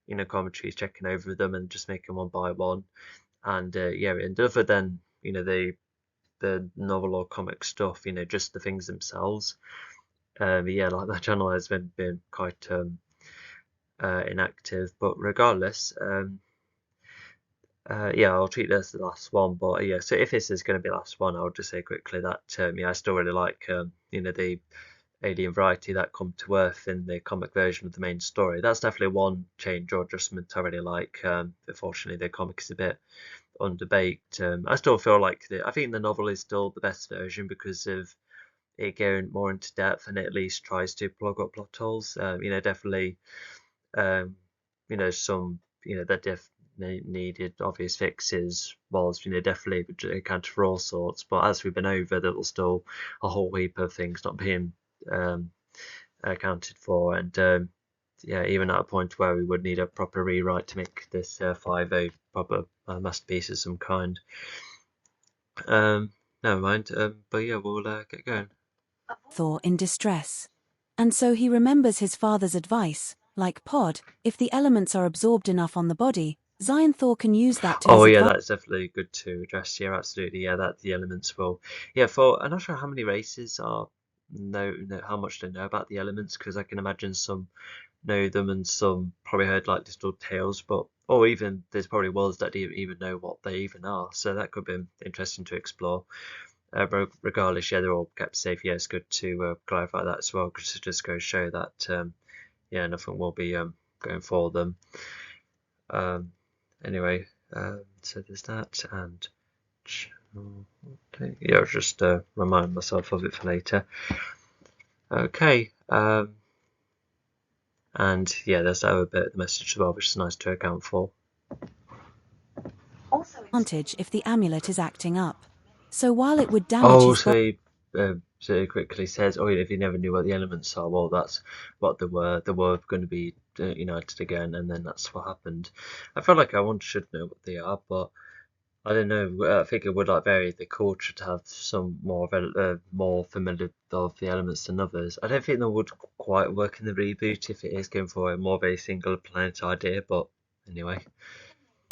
Speaker 2: you know, commentaries, checking over them and just making one by one, and yeah, and other than you know the novel or comic stuff, you know, just the things themselves, yeah, like that channel has been quite inactive, but regardless, yeah, I'll treat this as the last one, but yeah, so if this is going to be the last one, I'll just say quickly that yeah, I still really like you know, the alien variety that come to Earth in the comic version of the main story. That's definitely one change or adjustment I really like. Unfortunately, the comic is a bit underbaked. I still feel like I think the novel is still the best version because of it going more into depth and it at least tries to plug up plot holes. You know, definitely um, you know, some, you know, that needed obvious fixes was, you know, definitely accounted for all sorts. But as we've been over, there was still a whole heap of things not being um, accounted for, and yeah, even at a point where we would need a proper rewrite to make this 5 a proper masterpiece of some kind. Never mind. But yeah, we'll get going.
Speaker 1: Thor in distress. And so he remembers his father's advice, like Pod, if the elements are absorbed enough on the body, Zion Thor can use that to
Speaker 2: Oh
Speaker 1: his
Speaker 2: yeah,
Speaker 1: advantage.
Speaker 2: that's definitely good to address. Yeah, absolutely. Yeah, that the elements will. Yeah, for I'm not sure how many races are know how much they know about the elements, because I can imagine some know them and some probably heard like little tales, but or even there's probably worlds that don't even know what they even are. So that could be interesting to explore. Regardless, yeah, they're all kept safe. Yeah, it's good to clarify that as well, because it just goes to show that yeah, nothing will be going for them. Um, anyway, so there's that, and yeah, I'll just remind myself of it for later. Okay, and yeah, there's that other bit of the message as well, which is nice to account for.
Speaker 1: If the amulet is acting up. So while it would damage
Speaker 2: Oh,
Speaker 1: his body,
Speaker 2: so he quickly says, "Oh, if you never knew what the elements are, well, that's what they were. They were going to be united again, and then that's what happened." I feel like I should know what they are, but I don't know. I think it would like vary the culture to have some more familiar of the elements than others. I don't think that would quite work in the reboot if it is going for a more of a single planet idea. But anyway,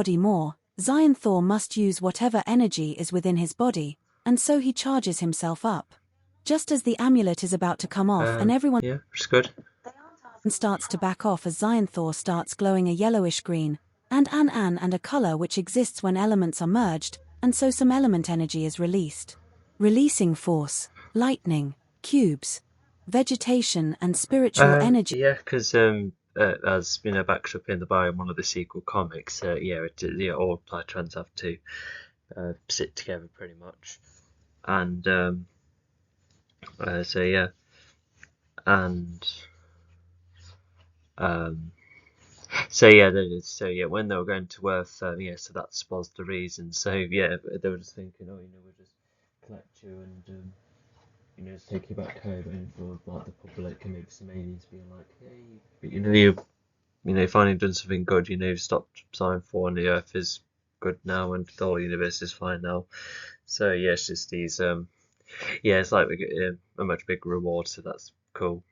Speaker 1: more, Zion Thor must use whatever energy is within his body, and so he charges himself up. Just as the amulet is about to come off and everyone
Speaker 2: yeah, it's good.
Speaker 1: starts to back off as Zion Thor starts glowing a yellowish green, and a color which exists when elements are merged, and so some element energy is released. Releasing force, lightning, cubes, vegetation and spiritual energy.
Speaker 2: Yeah, because as you know, backed up in the bio in one of the sequel comics, yeah, yeah, all Titrans have to sit together pretty much, and so yeah. and so yeah, when they were going to Earth, so that was the reason. So yeah, they were just thinking, oh, we'll just collect you and just take you back home, and for like the public and maybe some aliens being like, hey, but you've finally done something good. You've stopped Sign 4 and the Earth is good now, and the whole universe is fine now. So yeah, it's just these it's like we get a much bigger reward, so that's cool.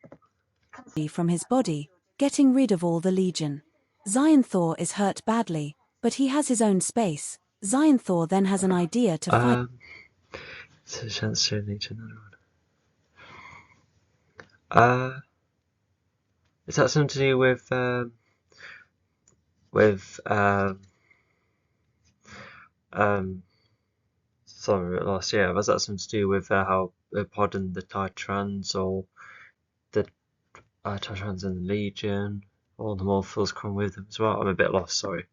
Speaker 1: From his body, getting rid of all the Legion. Xionthor is hurt badly, but he has his own space. Xionthor then has an idea to fight.
Speaker 2: So chance to need another one. Is that something to do with sorry, last year? Was that something to do with how Pod and the Titrans, or the Titrans and the Legion, or the Morphals come with them as well? I'm a bit lost, sorry.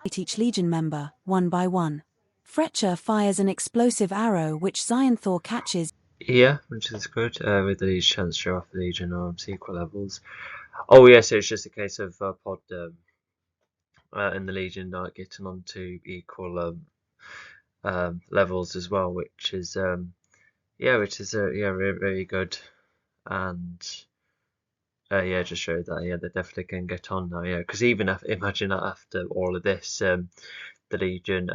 Speaker 1: Each Legion member, one by one. Fletcher fires an explosive arrow which Xionthor catches.
Speaker 2: Yeah, which is good. With the chance to show off the Legion or equal levels. Oh yes, it's just a case of Pod and the Legion getting onto equal levels as well, which is very, very good, and just showed that they definitely can get on now, because even imagine that after all of this, the Legion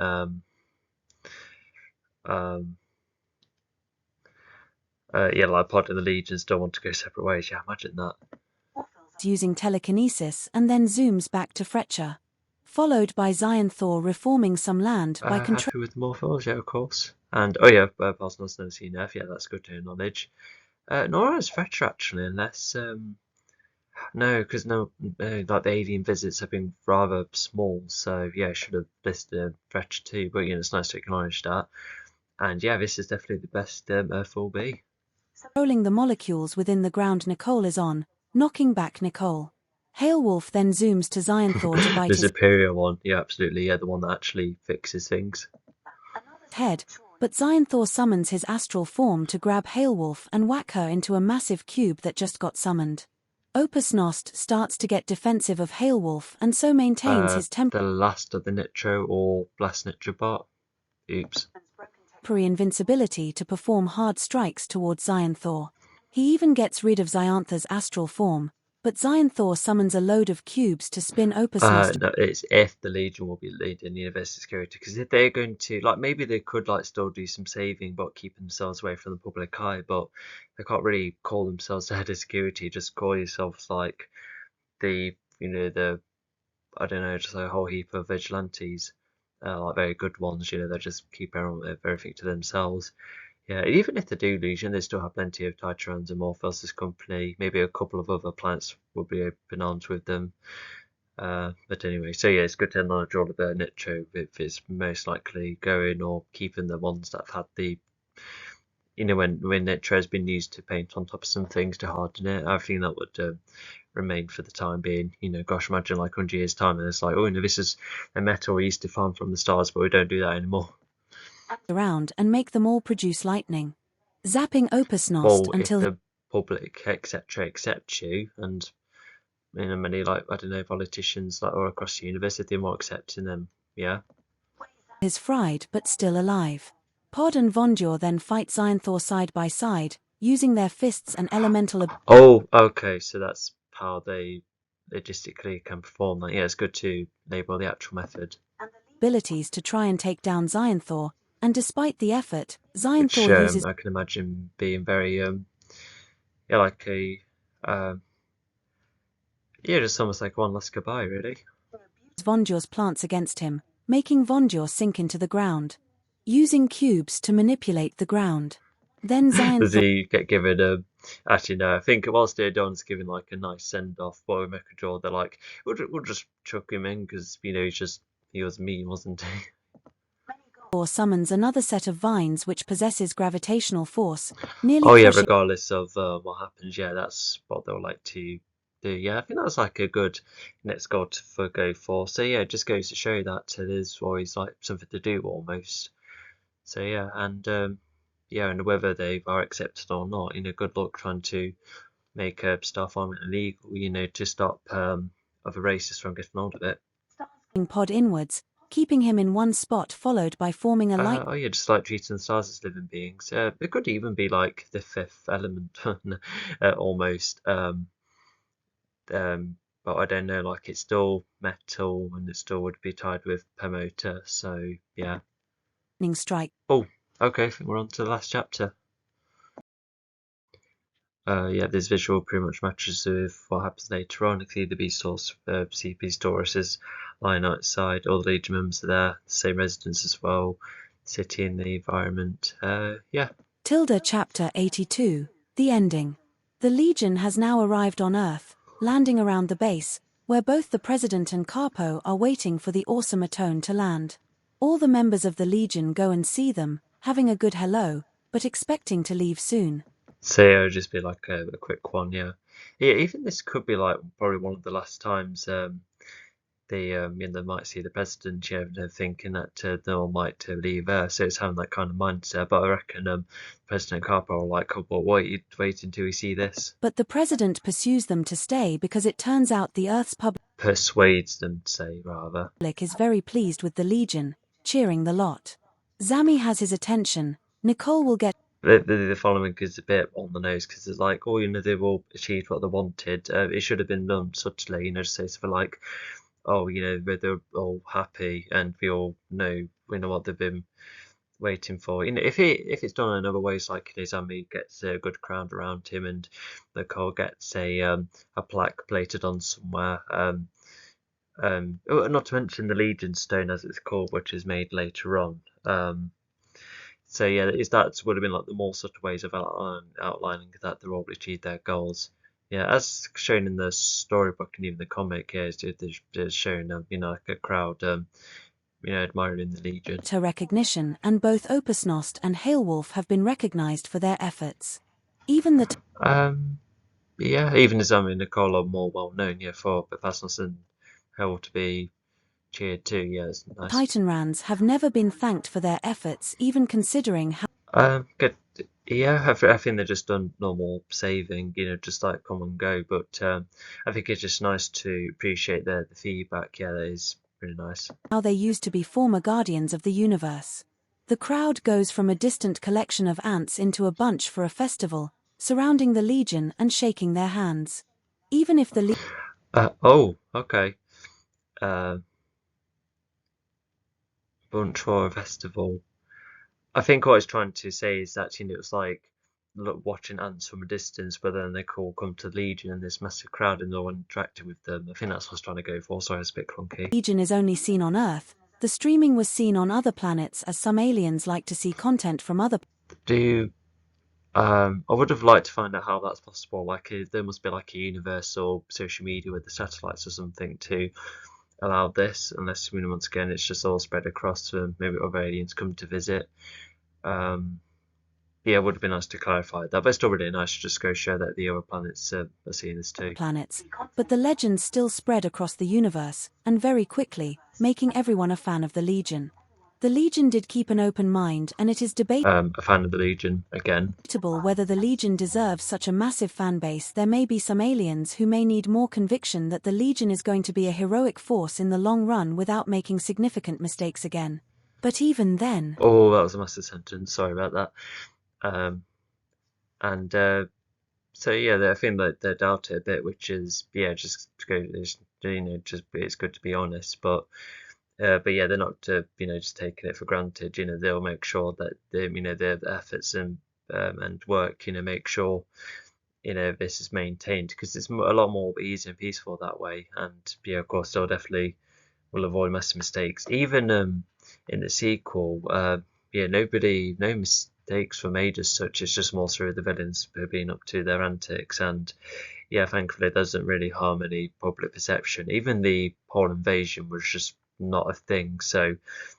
Speaker 2: like Pod and the Legion still want to go separate ways. Yeah, imagine that.
Speaker 1: Using telekinesis and then zooms back to Fletcher, followed by Xionthor reforming some land by
Speaker 2: happy with the Morphals, yeah, of course. And Bosnos never seen Earth, yeah, that's good to know knowledge. Nor is Fletcher actually, unless no, because like the alien visits have been rather small, so yeah, I should have listed Fletcher too. But it's nice to acknowledge that. And yeah, this is definitely the best Earth will be.
Speaker 1: Rolling the molecules within the ground Nicole is on, knocking back Nicole. Hailwolf then zooms to Xionthor to bite
Speaker 2: the
Speaker 1: his
Speaker 2: superior one, yeah, absolutely, yeah, the one that actually fixes things.
Speaker 1: Head, but Xionthor summons his astral form to grab Hailwolf and whack her into a massive cube that just got summoned. Opus Nost starts to get defensive of Hailwolf and so maintains his
Speaker 2: the last of the Nitro or Blast Nitro bot. Oops.
Speaker 1: Temporary invincibility to perform hard strikes towards Xionthor. He even gets rid of Xionthor's astral form, but Xionthor summons a load of cubes to spin Opus Nost.
Speaker 2: No, it's if the Legion will be leading University Security, because if they're going to, like, maybe they could still do some saving but keep themselves away from the public eye, but they can't really call themselves the head of security. Just call yourselves like the I don't know, just a whole heap of vigilantes, like very good ones. They just keep everything to themselves. Yeah, even if they do Legion, they still have plenty of Titrans and Morphos as company. Maybe a couple of other planets will be open arms with them. But anyway, so yeah, it's good to acknowledge all of the Nitro if it's most likely going, or keeping the ones that have had the, when Nitro has been used to paint on top of some things to harden it. I think that would remain for the time being. Gosh, imagine like 100 years time and it's like, oh, this is a metal we used to farm from the stars, but we don't do that anymore.
Speaker 1: Around and make them all produce lightning, zapping Opus Nost until
Speaker 2: if the public etc accept you, and many I don't know politicians all across the universe, if they're more accepting them, yeah.
Speaker 1: Is fried but still alive. Pod and Vonjor then fight Xionthor side by side, using their fists and elemental.
Speaker 2: Oh, okay, so that's how they logistically can perform that. Yeah, it's good to label the actual method.
Speaker 1: Abilities to try and take down Xionthor. And despite the effort, Xionthor uses.
Speaker 2: I can imagine being very like a just almost like one last goodbye, really.
Speaker 1: Vonjor's plants against him, making Vonjor sink into the ground, using cubes to manipulate the ground. Then Xionthor.
Speaker 2: Does he get given actually no, I think whilst Don's given like a nice send off by Mechajaw, they're like, we'll just chuck him in because he was mean, wasn't he?
Speaker 1: Or summons another set of vines which possesses gravitational force,
Speaker 2: nearly regardless of what happens, that's what they'll like to do. Yeah, I think that's like a good next goal to go for. So yeah, it just goes to show that there's always like something to do almost. So yeah, and and whether they are accepted or not, good luck trying to make star farming illegal, to stop other races from getting hold of it.
Speaker 1: Pod inwards, keeping him in one spot, followed by forming a light.
Speaker 2: Oh yeah, just like treating the stars as living beings. It could even be like the fifth element, almost. But I don't know. Like it's still metal, and it still would be tied with Permota. So yeah.
Speaker 1: Strike.
Speaker 2: Oh, okay. I think we're on to the last chapter. Yeah, this visual pretty much matches with what happens later on. Clearly, the Beast Horse, CP Taurus lying outside. All the Legion members are there, the same residence as well, city and the environment. Yeah.
Speaker 1: Tilda chapter 82, the ending. The Legion has now arrived on Earth, landing around the base, where both the President and Carpo are waiting for the awesome Atone to land. All the members of the Legion go and see them, having a good hello, but expecting to leave soon.
Speaker 2: So yeah, it'll just be like a quick one, yeah. Yeah, even this could be like probably one of the last times they might see the president, yeah, they're thinking that they all might leave Earth, so it's having that kind of mindset. But I reckon President Carper will like, oh, but wait until we see this.
Speaker 1: But the president pursues them to stay because it turns out the Earth's
Speaker 2: Persuades them to say, rather.
Speaker 1: public is very pleased with the Legion, cheering the lot. Zami has his attention. Nicole will get.
Speaker 2: The following is a bit on the nose because it's like, oh, they've all achieved what they wanted. It should have been done subtly, just say something like, oh, they're all happy and we all know what they've been waiting for. If it's done in other ways, like Zami gets a good crowd around him and Nicole gets a plaque plated on somewhere. Not to mention the Legion Stone, as it's called, which is made later on. So yeah, that would have been like the more subtle ways of outlining that they've all achieved their goals. Yeah, as shown in the storybook and even the comic, yeah, it's shown like a crowd admiring the Legion.
Speaker 1: To recognition, and both Opusnost and Hailwolf have been recognized for their efforts. Even the
Speaker 2: yeah, even as Nicole are more well known, yeah, for Opusnost and Hail to be cheered too. Yeah, it's nice.
Speaker 1: Titanrans have never been thanked for their efforts, even considering how.
Speaker 2: Good. Yeah, I think they've just done normal saving, just like come and go. But I think it's just nice to appreciate the feedback. Yeah, that is really nice.
Speaker 1: How they used to be former guardians of the universe. The crowd goes from a distant collection of ants into a bunch for a festival, surrounding the Legion and shaking their hands. Even if the
Speaker 2: oh, okay. Bunch for a festival. I think what I was trying to say is that it was like watching ants from a distance, but then they all come to Legion and this massive crowd and no one interacted with them. I think that's what I was trying to go for. Sorry, it's a bit clunky.
Speaker 1: Legion is only seen on Earth. The streaming was seen on other planets, as some aliens like to see content from other.
Speaker 2: I would have liked to find out how that's possible. Like there must be like a universal social media with the satellites or something to allow this, unless once again it's just all spread across maybe other aliens come to visit. Yeah, it would have been nice to clarify that, but it's still really nice to just go show that the other planets are seeing this too.
Speaker 1: Planets, but the legends still spread across the universe, and very quickly, making everyone a fan of the Legion. The Legion did keep an open mind, and it is debatable
Speaker 2: a fan of the Legion again.
Speaker 1: Whether the Legion deserves such a massive fan base. There may be some aliens who may need more conviction that the Legion is going to be a heroic force in the long run without making significant mistakes again. But even then.
Speaker 2: Oh, that was a massive sentence. Sorry about that. So yeah, I think that they doubt it a bit, which is just go, just it's good to be honest, but yeah, they're not just taking it for granted. They'll make sure that their efforts and work make sure this is maintained, because it's a lot more easy and peaceful that way. And of course they'll definitely will avoid massive mistakes. Even in the sequel, no mistakes were made as such. It's just more through the villains being up to their antics, and thankfully it doesn't really harm any public perception. Even the whole invasion was just not a thing, so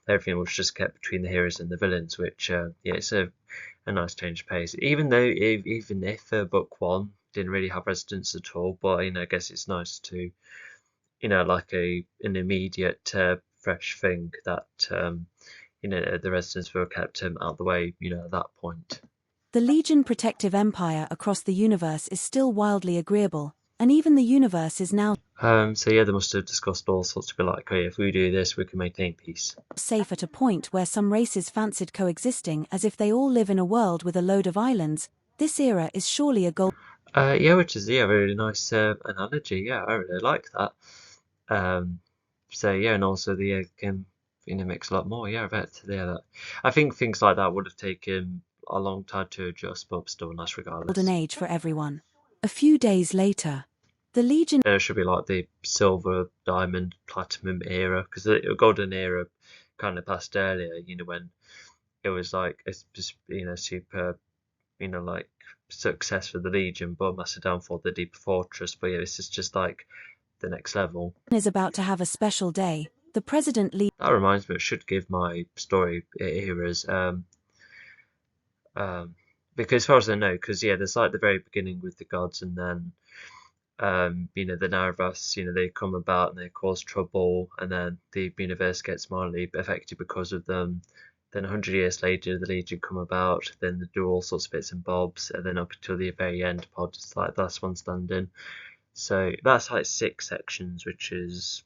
Speaker 2: everything was just kept between the heroes and the villains, which it's a nice change of pace. Even if book one didn't really have residents at all, but I guess it's nice to like an immediate fresh thing that the residents were kept out of the way at that point.
Speaker 1: The Legion protective empire across the universe is still wildly agreeable, and even the universe is now
Speaker 2: So yeah, they must have discussed all sorts to be like, oh, yeah, if we do this, we can maintain peace.
Speaker 1: safe at a point where some races fancied coexisting as if they all live in a world with a load of islands. This era is surely a goal.
Speaker 2: Yeah, which is a really nice analogy. Yeah, I really like that. So yeah, and also the can mix a lot more. Yeah, I bet. Yeah, that. I think things like that would have taken a long time to adjust, but still nice regardless.
Speaker 1: Golden age for everyone. A few days later, the Legion
Speaker 2: Should be like the silver, diamond, platinum era, because the golden era kind of passed earlier. When it was like it's just super, like success for the Legion, but massive downfall the Deep Fortress. But yeah, this is just like the next level.
Speaker 1: is about to have a special day. The president
Speaker 2: That reminds me, I should give my story eras. Because as far as I know, because yeah, there's like the very beginning with the gods, and then the Narvas, they come about and they cause trouble, and then the universe gets mildly affected because of them. Then 100 years later, the Legion come about, then they do all sorts of bits and bobs, and then up until the very end, Pod is like last one standing. So that's like 6 sections, which is,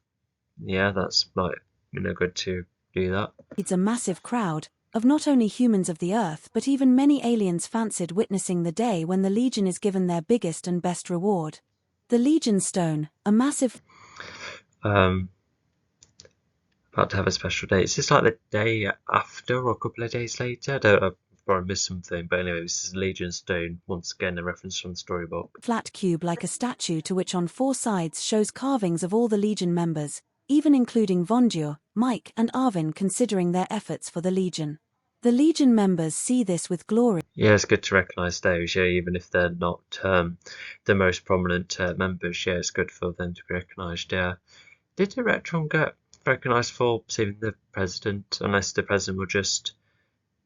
Speaker 2: yeah, that's like, good to do that.
Speaker 1: It's a massive crowd of not only humans of the Earth but even many aliens fancied witnessing the day when the Legion is given their biggest and best reward. The Legion Stone, a massive...
Speaker 2: About to have a special day. Is this like the day after or a couple of days later? I don't know, I've probably missed something, but anyway, this is Legion Stone, once again a reference from the storybook.
Speaker 1: Flat cube like a statue to which on 4 sides shows carvings of all the Legion members, even including Vondur, Mike and Arvin considering their efforts for the Legion. The Legion members see this with glory.
Speaker 2: Yeah, it's good to recognise those, yeah, even if they're not the most prominent members. Yeah, it's good for them to be recognised, yeah. Did the Retron get recognised for saving the president, unless the president were just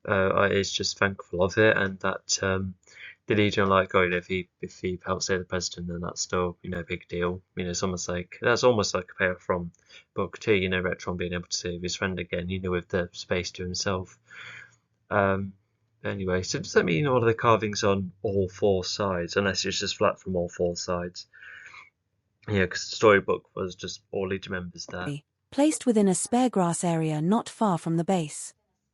Speaker 2: is just thankful of it, and that the Legion like, oh, if he helps save the president, then that's still a big deal. It's almost like that's almost like a payoff from book 2. Retron being able to save his friend again, with the space to himself. Anyway, so does that mean all of the carvings on all 4 sides, unless it's just flat from all 4 sides? Yeah, because the storybook was just all Legion members there.
Speaker 1: Placed within a spare grass area not far from the base.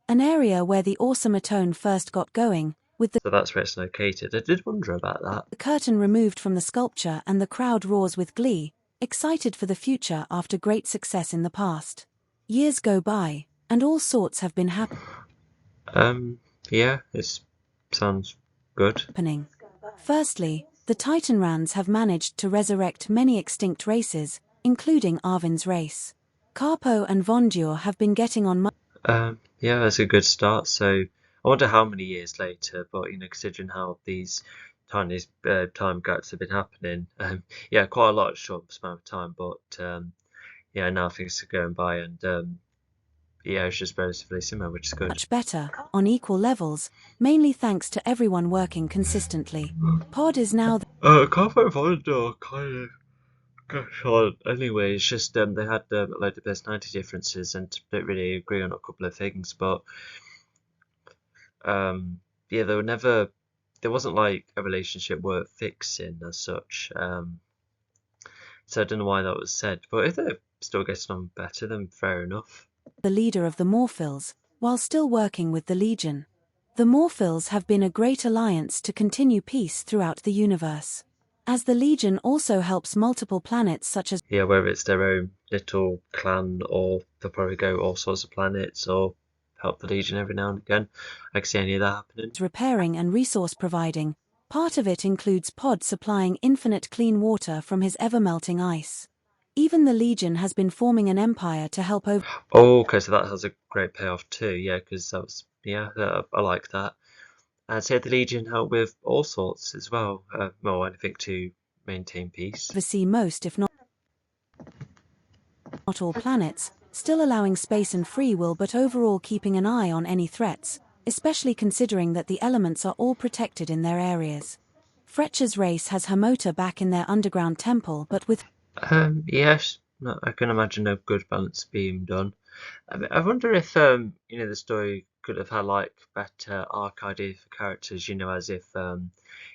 Speaker 1: An area where the awesome Atone first got going, with the...
Speaker 2: So that's where it's located. I did wonder about that.
Speaker 1: The curtain removed from the sculpture and the crowd roars with glee, excited for the future after great success in the past. Years go by, and all sorts have been happening.
Speaker 2: Yeah, it sounds good.
Speaker 1: Firstly, the Titanrans have managed to resurrect many extinct races, including Arvin's race. Carpo and Vondur have been getting on
Speaker 2: yeah, that's a good start. So I wonder how many years later, but considering how these tiny time gaps have been happening, yeah, quite a lot of short amount of time. But yeah, now things are going by, and yeah, it's just relatively similar, which is good.
Speaker 1: Much better, on equal levels, mainly thanks to everyone working consistently. Pod is now
Speaker 2: Carpo and Vondur kind of. Gosh, anyway, it's just they had a load of personality differences and don't really agree on a couple of things, but yeah, there wasn't like a relationship worth fixing as such. So I don't know why that was said, but if they're still getting on better, then fair enough.
Speaker 1: The leader of the Morphils, while still working with the Legion. The Morphils have been a great alliance to continue peace throughout the universe. As the Legion also helps multiple planets such as...
Speaker 2: Yeah, whether it's their own little clan, or they'll probably go all sorts of planets, or help the Legion every now and again. I can see any of that happening.
Speaker 1: Repairing and resource providing. Part of it includes Pod supplying infinite clean water from his ever-melting ice. Even the Legion has been forming an empire to help over...
Speaker 2: Oh, okay, so that has a great payoff too, yeah, because that was... Yeah, I like that. I'd say the Legion help with all sorts as well. Well, anything to maintain peace.
Speaker 1: Oversee most, if not all planets, still allowing space and free will but overall keeping an eye on any threats, especially considering that the elements are all protected in their areas. Fretcher's race has Hermota back in their underground temple but with...
Speaker 2: Yes, I can imagine a good balance being done. I wonder if the story could have had like better arc idea for characters, as if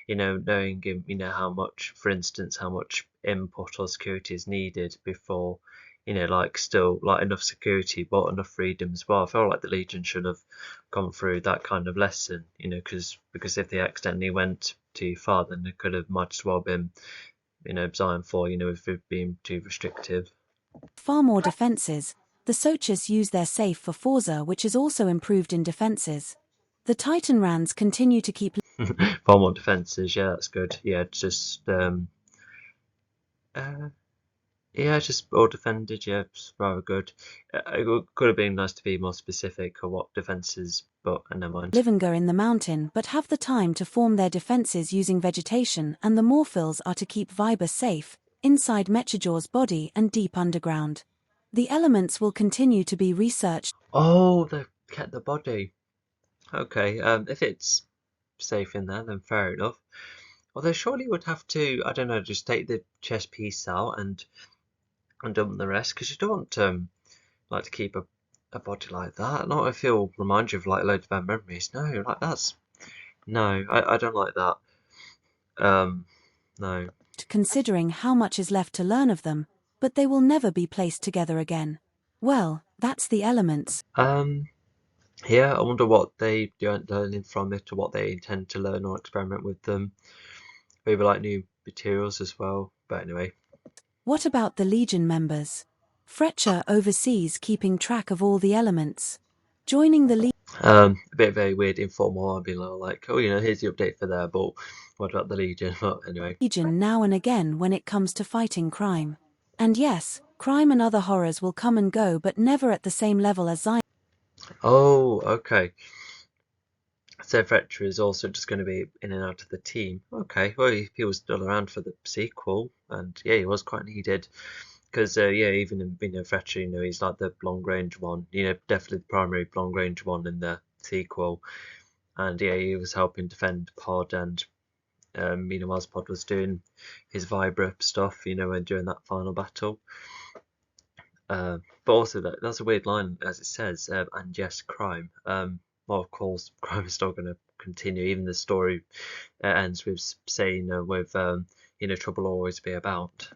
Speaker 2: knowing how much, for instance, how much input or security is needed before, like still like enough security but enough freedom as well. I feel like the Legion should have gone through that kind of lesson, because if they accidentally went too far, then it could have might as well been, Zion 4, if it being too restrictive.
Speaker 1: Far more defenses. The Sochus use their safe for Forza, which is also improved in defenses. The Titan Rands continue to keep
Speaker 2: Far more defenses, yeah, that's good. Yeah, just uh, yeah, just all defended. Yeah, it's rather good. Could have been nice to be more specific on what defenses, but never mind.
Speaker 1: Livinga in the mountain but have the time to form their defenses using vegetation, and the Morphils are to keep Viber safe, inside Mechajor's body and deep underground. The elements will continue to be researched.
Speaker 2: Oh, they've kept the body. Okay, if it's safe in there, then fair enough. Although surely would have to, I don't know, just take the chest piece out and dump the rest, because you don't like to keep a body like that. Not if it'll remind you of like loads of bad memories. No, like that's no, I don't like that. No.
Speaker 1: Considering how much is left to learn of them, but they will never be placed together again. Well, that's the elements.
Speaker 2: Yeah, I wonder what they aren't learning from it, or what they intend to learn or experiment with them. Maybe like new materials as well. But anyway.
Speaker 1: What about the Legion members? Fletcher oversees keeping track of all the elements. Joining the Legion.
Speaker 2: A bit very weird, informal. I'd be like, oh, here's the update for there, but what about the Legion? But anyway.
Speaker 1: Legion now and again when it comes to fighting crime. And yes, crime and other horrors will come and go, but never at the same level as Zion.
Speaker 2: Oh, okay. So Fletcher is also just going to be in and out of the team. Okay, well, he was still around for the sequel, and yeah, he was quite needed. Because yeah, even Fletcher, he's like the long range one. Definitely the primary long range one in the sequel. And yeah, he was helping defend Pod, and whilst Pod was doing his Vibra stuff, and during that final battle. But also that's a weird line, as it says, and yes, crime. Well, of course, crime is still going to continue. Even the story ends with saying, with trouble will always be about.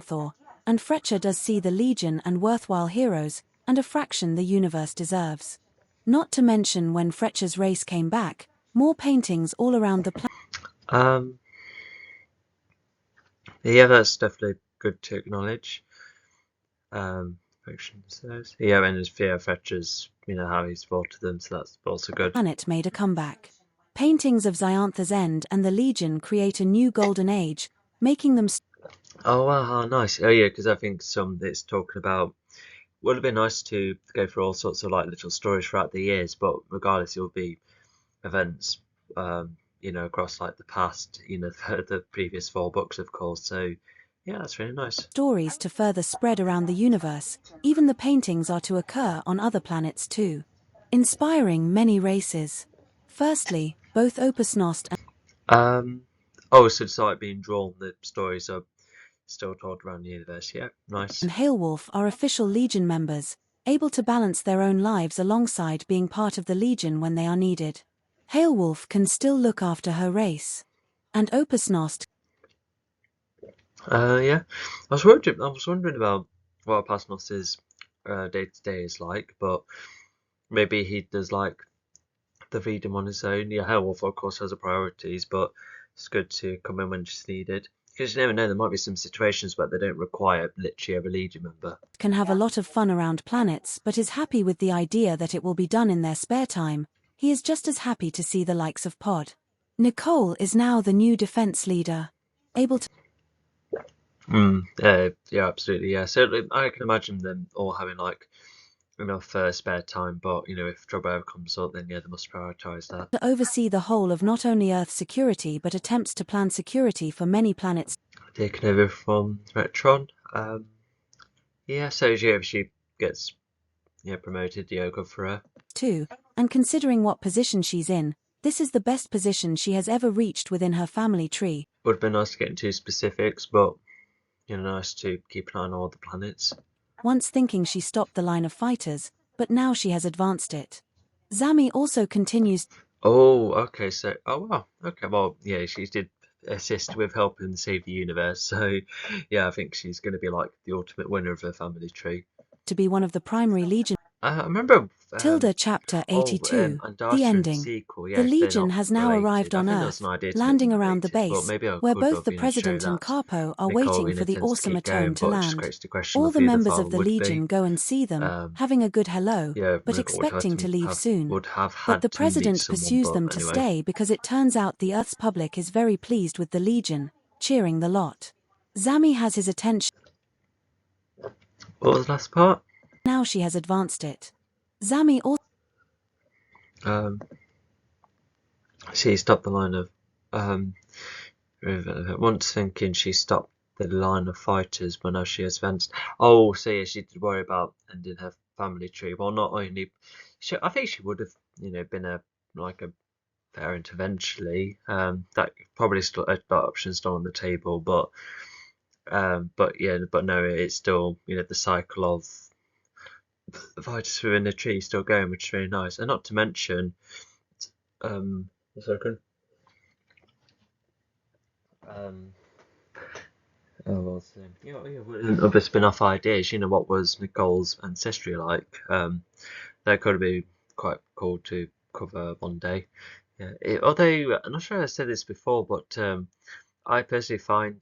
Speaker 1: Thor, and Fletcher does see the Legion and worthwhile heroes, and a fraction the universe deserves. Not to mention when Fletcher's race came back, more paintings all around the planet.
Speaker 2: Yeah, that's definitely good to acknowledge. Fiction says. Yeah, and his fear Fletcher's, how he's fought to them, so that's also good.
Speaker 1: Planet made a comeback. Paintings of Xiantha's End and the Legion create a new golden age, making them.
Speaker 2: Oh wow, nice. Oh yeah, because I think it's talking about. Would have been nice to go through all sorts of like little stories throughout the years, but regardless, it will be events, across like the past, the previous 4 books, of course. So yeah, that's really nice.
Speaker 1: Stories to further spread around the universe. Even the paintings are to occur on other planets too, inspiring many races. Firstly, both Opus Nost
Speaker 2: and so despite being drawn, the stories are still told around the universe. Yeah, nice.
Speaker 1: And Hailwolf are official Legion members, able to balance their own lives alongside being part of the Legion when they are needed. Hailwolf can still look after her race. And Opus Nost.
Speaker 2: Yeah. I was wondering about what Pasnos's day to day is like, but maybe he does like the freedom on his own. Yeah, Hailwolf of course has priorities, but it's good to come in when she's needed. Because you never know, there might be some situations where they don't require literally every Legion member.
Speaker 1: Can have a lot of fun around planets, but is happy with the idea that it will be done in their spare time. He is just as happy to see the likes of Pod. Nicole is now the new defense leader, able to.
Speaker 2: Yeah, absolutely. Yeah, so I can imagine them all having like enough spare time, but if trouble ever comes up, then yeah, they must prioritize that.
Speaker 1: To oversee the whole of not only Earth's security but attempts to plan security for many planets.
Speaker 2: Taken over from Retron. Yeah, so if she gets promoted, good for her.
Speaker 1: Too, and considering what position she's in, this is the best position she has ever reached within her family tree.
Speaker 2: Would have been nice to get into specifics, but nice to keep an eye on all the planets.
Speaker 1: once thinking she stopped the line of fighters, but now she has advanced it. Zami also continues.
Speaker 2: Oh, okay. So, oh wow. Okay. Well, yeah, she did assist with helping save the universe. So, yeah, I think she's going to be like the ultimate winner of her family tree.
Speaker 1: To be one of the primary legion.
Speaker 2: I remember.
Speaker 1: Tilda Chapter 82, the
Speaker 2: Undoubtedly in the
Speaker 1: ending.
Speaker 2: sequel, yeah,
Speaker 1: The
Speaker 2: if they're
Speaker 1: Legion
Speaker 2: not
Speaker 1: has now arrived
Speaker 2: related. I
Speaker 1: on
Speaker 2: think that's an
Speaker 1: Earth,
Speaker 2: idea to make them
Speaker 1: landing around the
Speaker 2: related, but
Speaker 1: base,
Speaker 2: maybe I
Speaker 1: where
Speaker 2: could
Speaker 1: both
Speaker 2: have,
Speaker 1: the
Speaker 2: show
Speaker 1: President and
Speaker 2: that
Speaker 1: Capo are
Speaker 2: Nicole,
Speaker 1: waiting for the
Speaker 2: tends to keep
Speaker 1: Automatone
Speaker 2: going,
Speaker 1: to
Speaker 2: but it just
Speaker 1: land.
Speaker 2: creates the question
Speaker 1: All
Speaker 2: of
Speaker 1: the
Speaker 2: who the
Speaker 1: members
Speaker 2: father
Speaker 1: of the
Speaker 2: would be.
Speaker 1: Legion go and see them,
Speaker 2: Um,
Speaker 1: having a good hello,
Speaker 2: yeah,
Speaker 1: but
Speaker 2: maybe
Speaker 1: expecting to leave soon.
Speaker 2: would have
Speaker 1: But
Speaker 2: had
Speaker 1: the
Speaker 2: to meet
Speaker 1: President
Speaker 2: someone,
Speaker 1: pursues
Speaker 2: but
Speaker 1: them to
Speaker 2: anyway.
Speaker 1: stay because it turns out the Earth's public is very pleased with the Legion, cheering the lot. Zami has his attention.
Speaker 2: What was the last part?
Speaker 1: Now she has advanced it. Zami also.
Speaker 2: Um, she stopped the line of once thinking she stopped the line of fighters, but now she has advanced. Oh, so yeah, she did worry about ending her family tree. Well, not only, I think she would have, been a parent eventually. That probably still that option still on the table, but yeah, but no, it's still the cycle of the fighters within the tree still going, which is really nice. And not to mention, a second. Um, Oh, well, so, other spin-off ideas, what was Nicole's ancestry like? That could be quite cool to cover one day. Yeah, although I'm not sure I said this before, but I personally find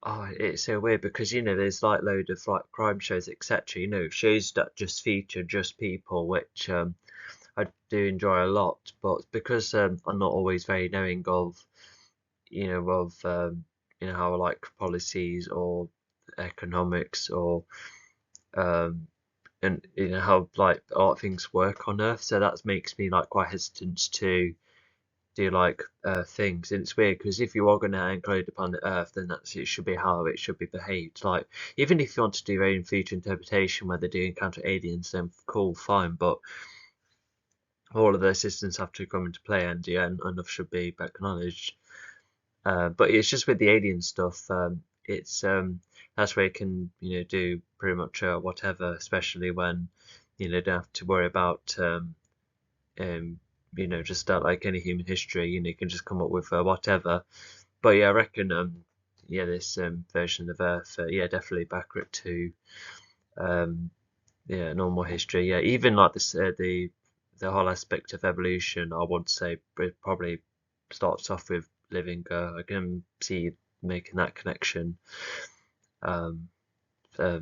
Speaker 2: it's so weird because there's like load of like crime shows, etc. Shows that just feature just people, which I do enjoy a lot. But because I'm not always very knowing of how like policies or economics or um and how like a lot of things work on Earth, so that makes me like quite hesitant to do like things. And it's weird because if you are going to include upon the Earth, then it should be how it should be behaved. Like even if you want to do alien feature interpretation where they do encounter aliens, then cool, fine, but all of those systems have to come into play, and yeah, enough should be acknowledged. But it's just with the alien stuff. It's That's where you can do pretty much whatever, especially when don't have to worry about just like any human history. You can just come up with whatever. But yeah, I reckon this version of Earth, yeah, definitely accurate to um, yeah, normal history. Yeah, even like this the whole aspect of evolution, I would say it probably starts off with living. I can see making that connection. Um,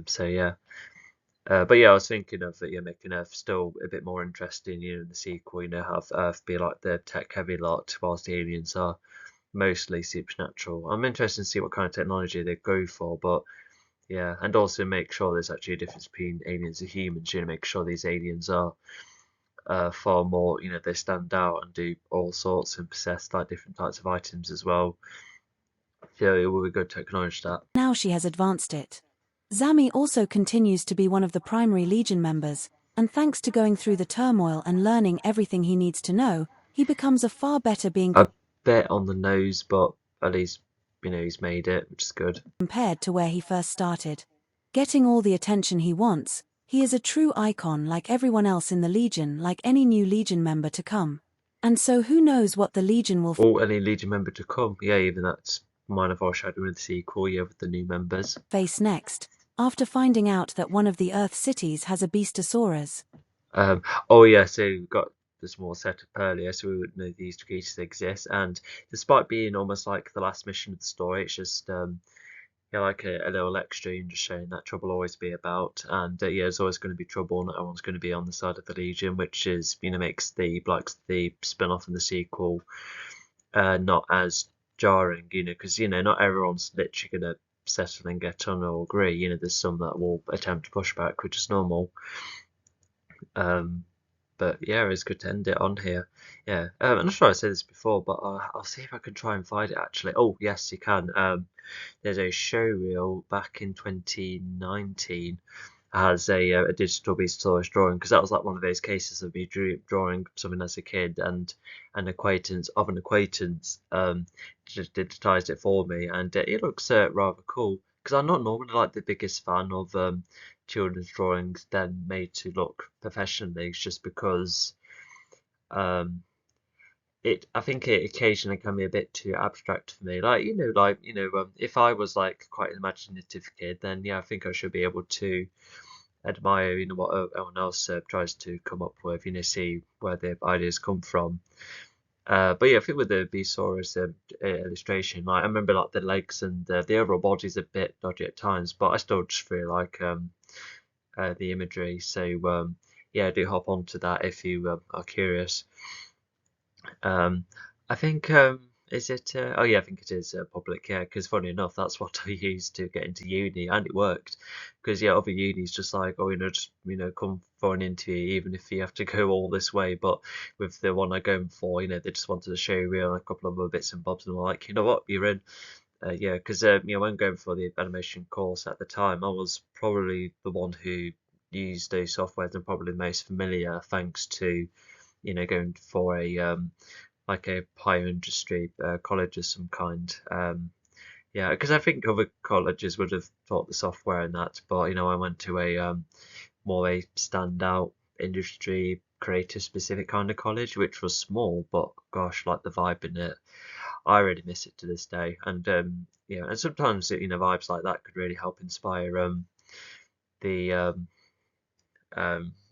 Speaker 2: so yeah, but yeah, I was thinking of making Earth still a bit more interesting. In the sequel, have Earth be like the tech-heavy lot, whilst the aliens are mostly supernatural. I'm interested to see what kind of technology they go for, but yeah, and also make sure there's actually a difference between aliens and humans. Make sure these aliens are far more, they stand out and do all sorts and possess like different types of items as well. Yeah, it would be good to acknowledge that.
Speaker 1: Now she has advanced it. Zami also continues to be one of the primary Legion members, and thanks to going through the turmoil and learning everything he needs to know, he becomes a far better being
Speaker 2: A bit on the nose, but at least he's made it, which is good.
Speaker 1: compared to where he first started. Getting all the attention he wants, he is a true icon like everyone else in the Legion, like any new Legion member to come. And so who knows what the Legion will
Speaker 2: Or any Legion member to come. Yeah, even that's minor foreshadowing with the sequel, yeah, with the new members.
Speaker 1: face next, after finding out that one of the Earth cities has a Beastosaurus.
Speaker 2: Oh yeah, so we've got the small setup earlier, so we would know these creatures exist. And despite being almost like the last mission of the story, it's just yeah, like a little extra, and just showing that trouble will always be about. And yeah, there's always going to be trouble. Not everyone's going to be on the side of the Legion, which is makes the spin-off and the sequel not as jarring. Because not everyone's literally going to settle and get on or agree. There's some that will attempt to push back, which is normal. But yeah, it's good to end it on here. Yeah, I'm not sure I said this before, but I'll see if I can try and find it actually. Oh, yes, you can. There's a showreel back in 2019 has a digital Beastosaurus drawing, because that was like one of those cases of me drawing something as a kid, and an acquaintance just digitized it for me, and it looks rather cool. because I'm not normally like the biggest fan of children's drawings then made to look professionally. It's just because um, I think it occasionally can be a bit too abstract for me. If I was like quite an imaginative kid, then yeah, I think I should be able to admire, what everyone else tries to come up with, see where their ideas come from. But yeah, I think with the Besaurus illustration, like I remember like the legs and the overall body's a bit dodgy at times, but I still just feel like the imagery. So yeah, do hop onto that if you are curious. Um, I think is it? Oh yeah, I think it is public. Yeah, because funny enough, that's what I used to get into uni, and it worked. Because yeah, other unis just like, oh, just come for an interview, even if you have to go all this way. But with the one I'm going for, they just wanted to show you a couple of other bits and bobs, and were like, you know what, you're in. Yeah, because when going for the animation course at the time, I was probably the one who used those softwares and probably the most familiar, thanks to going for a like a higher industry college of some kind. Yeah, because I think other colleges would have taught the software and that, but I went to a more a standout industry creative specific kind of college, which was small, but gosh, like the vibe in it, I really miss it to this day. And yeah, and sometimes vibes like that could really help inspire the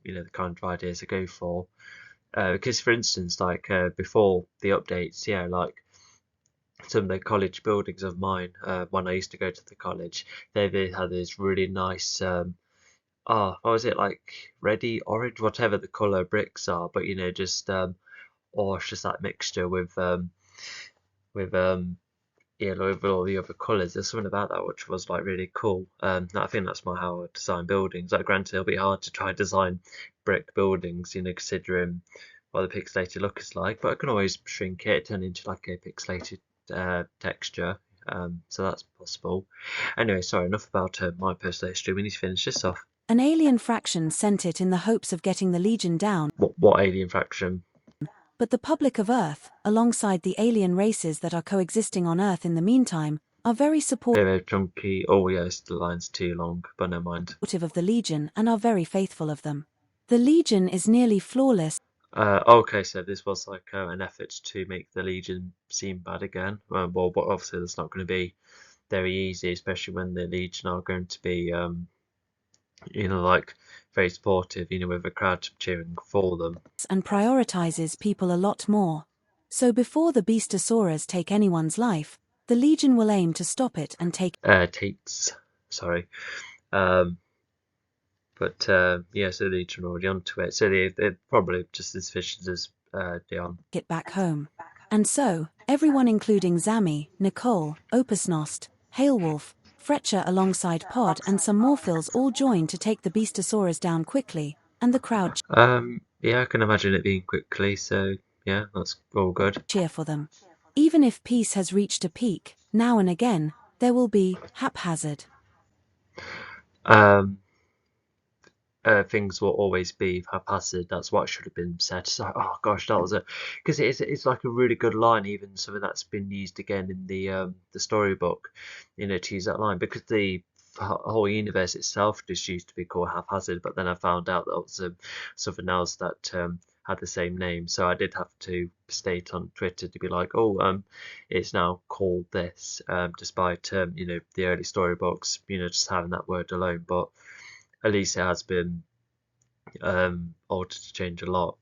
Speaker 2: the kind of ideas I go for. Because for instance, like before the updates, yeah, like some of the college buildings of mine, when I used to go to the college, they had this really nice, what was it, like ready orange, whatever the color bricks are, but just or it's just that mixture with yellow with all the other colours. There's something about that which was like really cool. I think that's my how I design buildings. Like granted, it'll be hard to try and design brick buildings, considering what the pixelated look is like, but I can always shrink it, turn it into like a pixelated texture. So that's possible. Anyway, sorry, enough about my personal history. We need to finish this off.
Speaker 1: An alien fraction sent it in the hopes of getting the Legion down,
Speaker 2: What alien fraction?
Speaker 1: but the public of Earth, alongside the alien races that are coexisting on Earth in the meantime, are very supportive
Speaker 2: Bit of a chunky. Oh yes, the line's too long, but never mind.
Speaker 1: of the Legion and are very faithful of them. The Legion is nearly flawless
Speaker 2: Okay, so this was like an effort to make the Legion seem bad again. Well, but obviously that's not going to be very easy, especially when the Legion are going to be, like very supportive, with a crowd cheering for them.
Speaker 1: and prioritizes people a lot more. So before the Beastosaurs take anyone's life, the Legion will aim to stop it and take
Speaker 2: Sorry. Um, but yeah, so the Legion are already onto it. So they're probably just as vicious as Dion.
Speaker 1: it back home. And so, everyone including Zami, Nicole, Opusnost, Hailwolf, Fretcher alongside Pod and some Morphils all join to take the Beastosaurus down quickly, and the crowd
Speaker 2: Yeah, I can imagine it being quickly, so yeah, that's all good.
Speaker 1: cheer for them. Even if peace has reached a peak, now and again, there will be haphazard.
Speaker 2: Um, Things will always be haphazard. That's what should have been said. So, oh gosh, that was it. Because it's like a really good line, even something that's been used again in the storybook. To use that line because the whole universe itself just used to be called Haphazard, but then I found out that was something else that had the same name. So I did have to state on Twitter to be like, oh, it's now called this, despite the early storybooks, just having that word alone, but at least it has been altered to change a lot.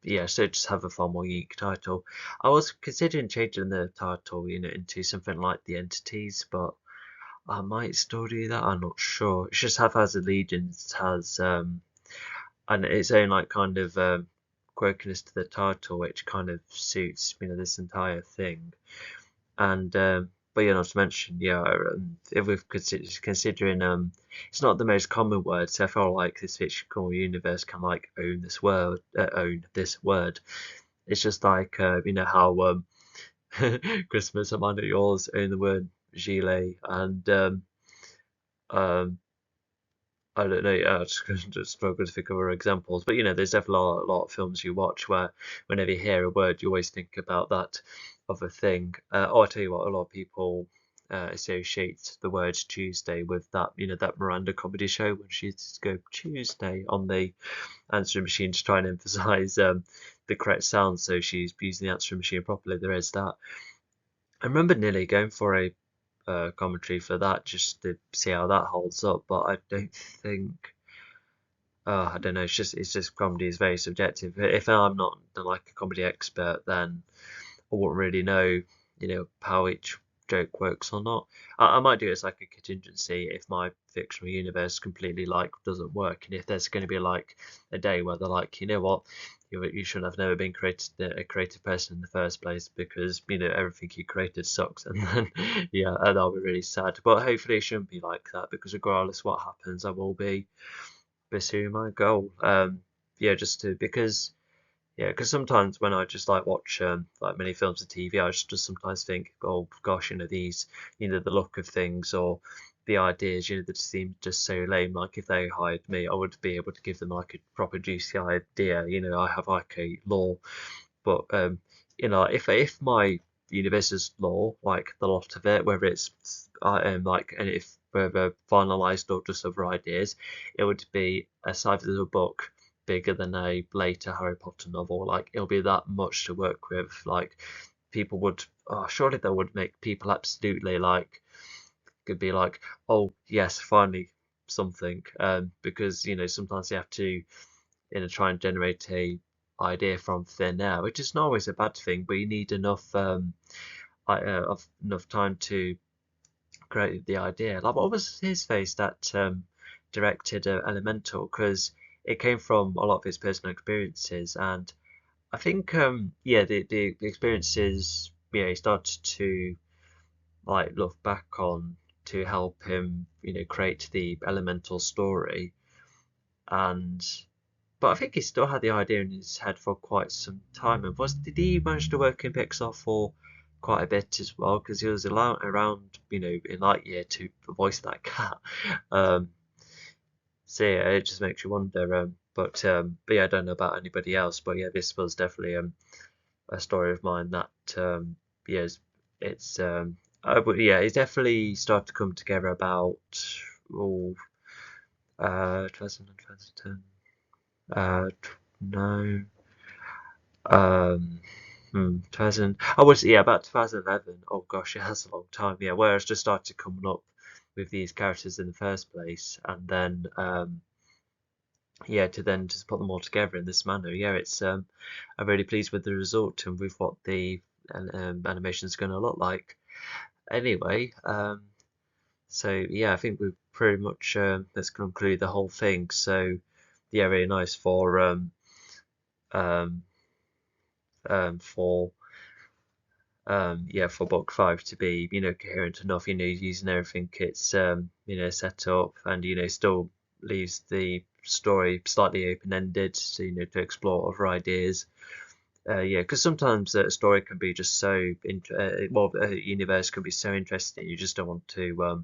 Speaker 2: Yeah, so just have a far more unique title. I was considering changing the title, into something like the entities, but I might still do that. I'm not sure. It's just Haphazard Legions has and its own like kind of quirkiness to the title, which kind of suits this entire thing. And but not to mention, yeah, if we're considering it's not the most common word, so I feel like this fictional universe can like own this word, It's just like how Christmas and mine and yours own the word gilet, and um, I don't know. I just struggle to think of other examples, but there's definitely a lot of films you watch where whenever you hear a word, you always think about that other thing. Oh, I tell you what, a lot of people associate the word Tuesday with that, that Miranda comedy show when she used to go Tuesday on the answering machine to try and emphasize the correct sound, so she's using the answering machine properly. There is that. I remember nearly going for a commentary for that just to see how that holds up, but I don't think. I don't know. It's just comedy is very subjective. If I'm not like a comedy expert, then I won't really know, how each joke works or not. I might do it as like a contingency if my fictional universe completely like doesn't work, and if there's going to be like a day where they're like, you know what, you shouldn't have never been created a creative person in the first place because everything you created sucks, and then yeah, and I'll be really sad. But hopefully it shouldn't be like that because regardless what happens, I will be pursuing my goal. Yeah, just to because. Yeah, because sometimes when I just like watch like many films of TV, I just sometimes think, oh gosh, these, the look of things or the ideas, that seem just so lame. Like if they hired me, I would be able to give them like a proper juicy idea. I have like a law, but if my universe's law, like the lot of it, whether it's like and if whether finalized or just other ideas, it would be a size of a book bigger than a later Harry Potter novel. Like it'll be that much to work with. Like people would, oh, surely they would make people absolutely like could be like, oh yes, finally something. Because sometimes you have to try and generate a idea from thin air, which is not always a bad thing, but you need enough enough time to create the idea. Like what was his face that directed Elemental? Because it came from a lot of his personal experiences, and I think yeah, the experiences he started to like look back on to help him create the Elemental story, and but I think he still had the idea in his head for quite some time. And did he manage to work in Pixar for quite a bit as well? Because he was around, in Lightyear to voice that cat. Um, so yeah, it just makes you wonder. But yeah, I don't know about anybody else. But yeah, this was definitely a story of mine that yeah, it's but yeah, it definitely started to come together about oh 2010. No. Um, 2000. I was yeah about 2011. Oh gosh, it has a long time. Yeah, where I just started coming up with these characters in the first place, and then yeah, to then just put them all together in this manner. Yeah, it's I'm really pleased with the result and with what the animation is going to look like. Anyway, so yeah, I think we've pretty much let's conclude the whole thing. So yeah, really nice um, for yeah, for book five to be coherent enough, using everything it's set up, and still leaves the story slightly open-ended, so to explore other ideas. Yeah, because sometimes a story can be just so well, a universe can be so interesting you just don't want to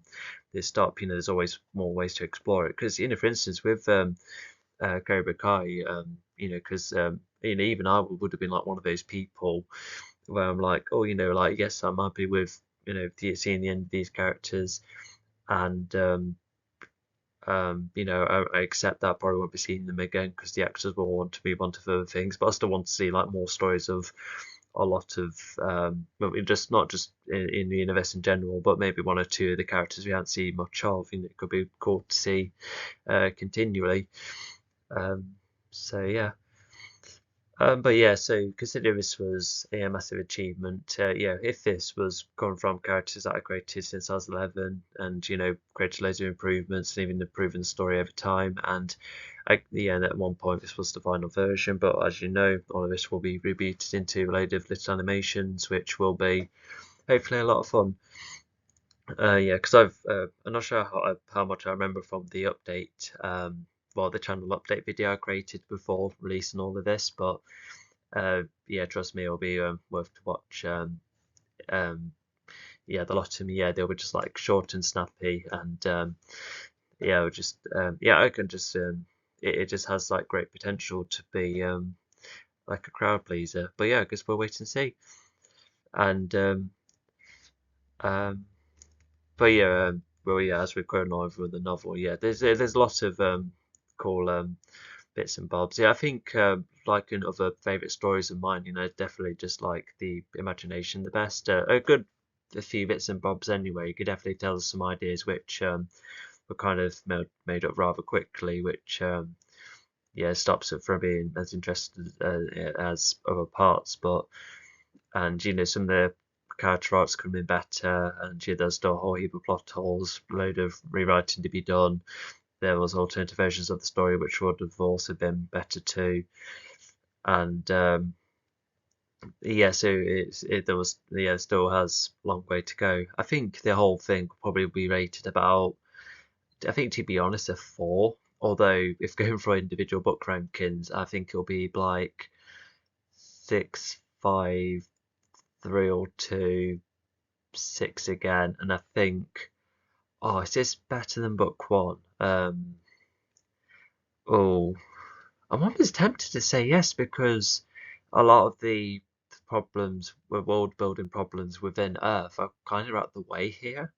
Speaker 2: stop. There's always more ways to explore it. Because for instance, with Cobra Kai, because even I would have been like one of those people where I'm like, oh, like yes, I'm happy with seeing the end of these characters, and I accept that I probably won't be seeing them again because the actors will want to move on to further things, but I still want to see like more stories of a lot of well, just not just in the universe in general, but maybe one or two of the characters we haven't seen much of. It could be cool to see continually. So yeah. But yeah, so consider this was a massive achievement. Yeah, if this was coming from characters that I created since I was 11, and created loads of improvements, and even improving the story over time, and yeah, and at one point this was the final version. But as you know, all of this will be rebooted into a load of little animations, which will be hopefully a lot of fun. Yeah, because I'm not sure how much I remember from the update, well, the channel update video I created before releasing all of this, but yeah, trust me, it'll be worth to watch. Yeah, the lot of them, yeah, they were just like short and snappy, and yeah, just yeah, I can just it just has like great potential to be like a crowd pleaser. But yeah, I guess we'll wait and see. And um, but yeah, well, yeah, as we've grown over with the novel, yeah, there's a lot of cool bits and bobs. Yeah, I think like in other favorite stories of mine, definitely just like the imagination the best. A few bits and bobs anyway. You could definitely tell us some ideas which were kind of made up rather quickly, which yeah, stops it from being as interested as other parts. But and some of the character arcs could have been better, and there's still a whole heap of plot holes, load of rewriting to be done. There was alternative versions of the story which would have also been better too, and yeah, so there was yeah still has a long way to go. I think the whole thing will probably be rated about, I think, to be honest, a 4. Although if going for individual book rankings, I think it'll be like 6, 5, 3 or 2, 6 again, and I think, oh, is this better than book one? Oh, I'm almost tempted to say yes because a lot of the problems, world building problems within Earth are kind of out the way here.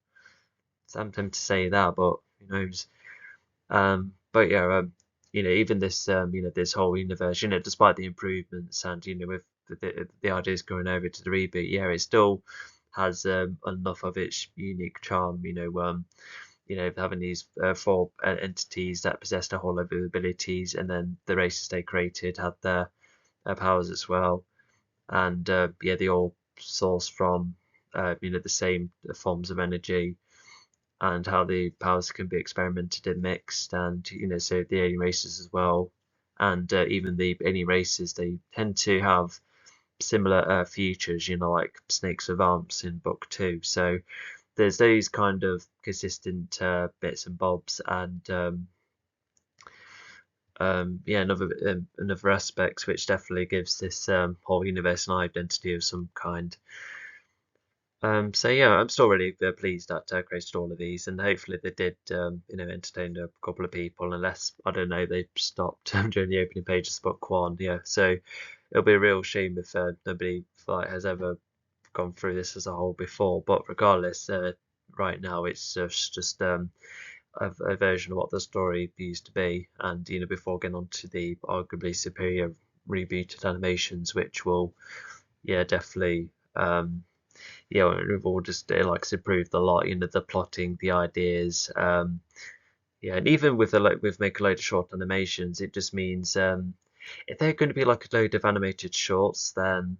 Speaker 2: So I'm tempted to say that, but who knows? But yeah, even this, this whole universe, despite the improvements and with the ideas going over to the reboot, yeah, it still has enough of its unique charm. Having these 4 entities that possessed a whole lot of abilities, and then the races they created had their powers as well, and yeah, they all source from the same forms of energy, and how the powers can be experimented and mixed, and so the alien races as well, and even the alien races, they tend to have similar features, like snakes with arms in book 2. So there's those kind of consistent bits and bobs, and yeah, another aspects which definitely gives this whole universe an identity of some kind. So yeah, I'm still really pleased that I created all of these, and hopefully they did, entertain a couple of people. Unless, I don't know, they stopped during the opening pages of book 1. Yeah, so it'll be a real shame if nobody like has ever gone through this as a whole before. But regardless, right now it's just a version of what the story used to be, and before getting on to the arguably superior rebooted animations, which will, yeah, definitely. We've all just like improved a lot. The plotting, the ideas, yeah, and even with with make a load of short animations, it just means if they're going to be like a load of animated shorts, then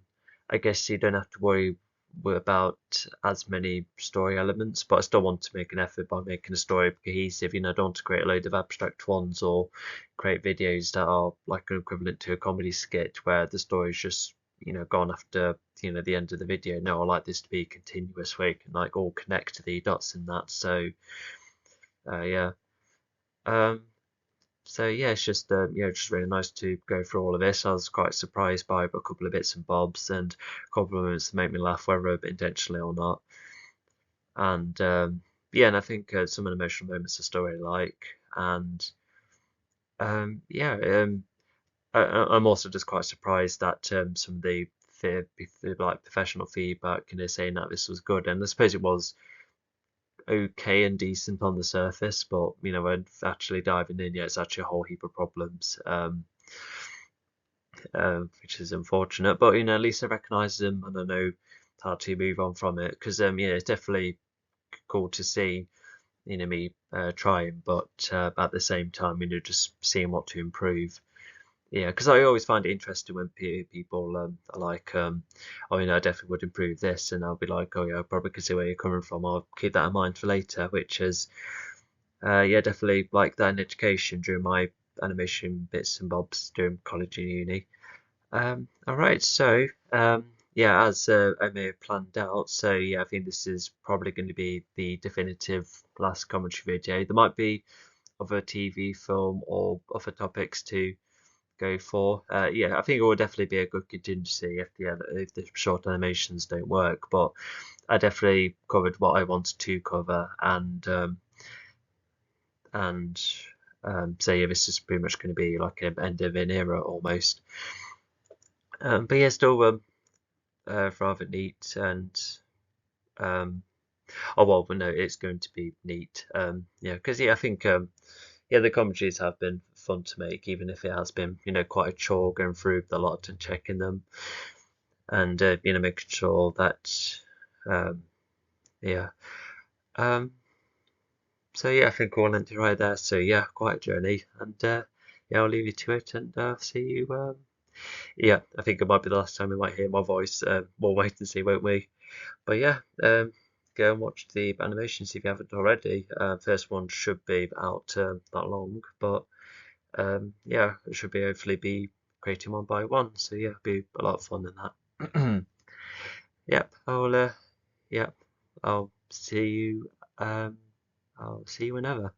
Speaker 2: I guess you don't have to worry about as many story elements. But I still want to make an effort by making a story cohesive. I don't want to create a load of abstract ones or create videos that are like an equivalent to a comedy skit where the story is just gone after the end of the video. No, I like this to be continuous where you can like all connect the dots in that. So yeah. Um, so yeah, it's just just really nice to go through all of this. I was quite surprised by a couple of bits and bobs and compliments that make me laugh, whether intentionally or not. And yeah, and I think some of the emotional moments I still really like. And yeah, I'm also just quite surprised that some of the like professional feedback, saying that this was good, and I suppose it was okay and decent on the surface, but when actually diving in, yeah, it's actually a whole heap of problems, which is unfortunate. But at least I recognise them, and I know how to move on from it. Because yeah, it's definitely cool to see me trying, but at the same time, just seeing what to improve. Yeah, because I always find it interesting when people are like, I definitely would improve this, and I'll be like, oh yeah, I probably can see where you're coming from. I'll keep that in mind for later, which is, yeah, definitely like that in education during my animation bits and bobs during college and uni. All right, so yeah, as I may have planned out, so yeah, I think this is probably going to be the definitive last commentary video. There might be other TV, film, or other topics to go for. Yeah, I think it will definitely be a good contingency if the short animations don't work. But I definitely covered what I wanted to cover, and so yeah, this is pretty much going to be like an end of an era almost. But yeah, still rather neat, and um, Oh well, but no, it's going to be neat. Yeah, because I think yeah, the commentaries have been fun to make, even if it has been quite a chore going through the lot and checking them, and making sure that um, yeah. Um, so yeah, I think we'll end it right there. So yeah, quite a journey, and yeah, I'll leave you to it, and see you. Yeah, I think it might be the last time we might hear my voice. We'll wait and see, won't we? But yeah, go and watch the animations if you haven't already. First one should be out not long, but yeah, it should be hopefully be creating one by one. So yeah, be a lot of fun in that. Yep, I'll yep, I'll see you. I'll see you whenever.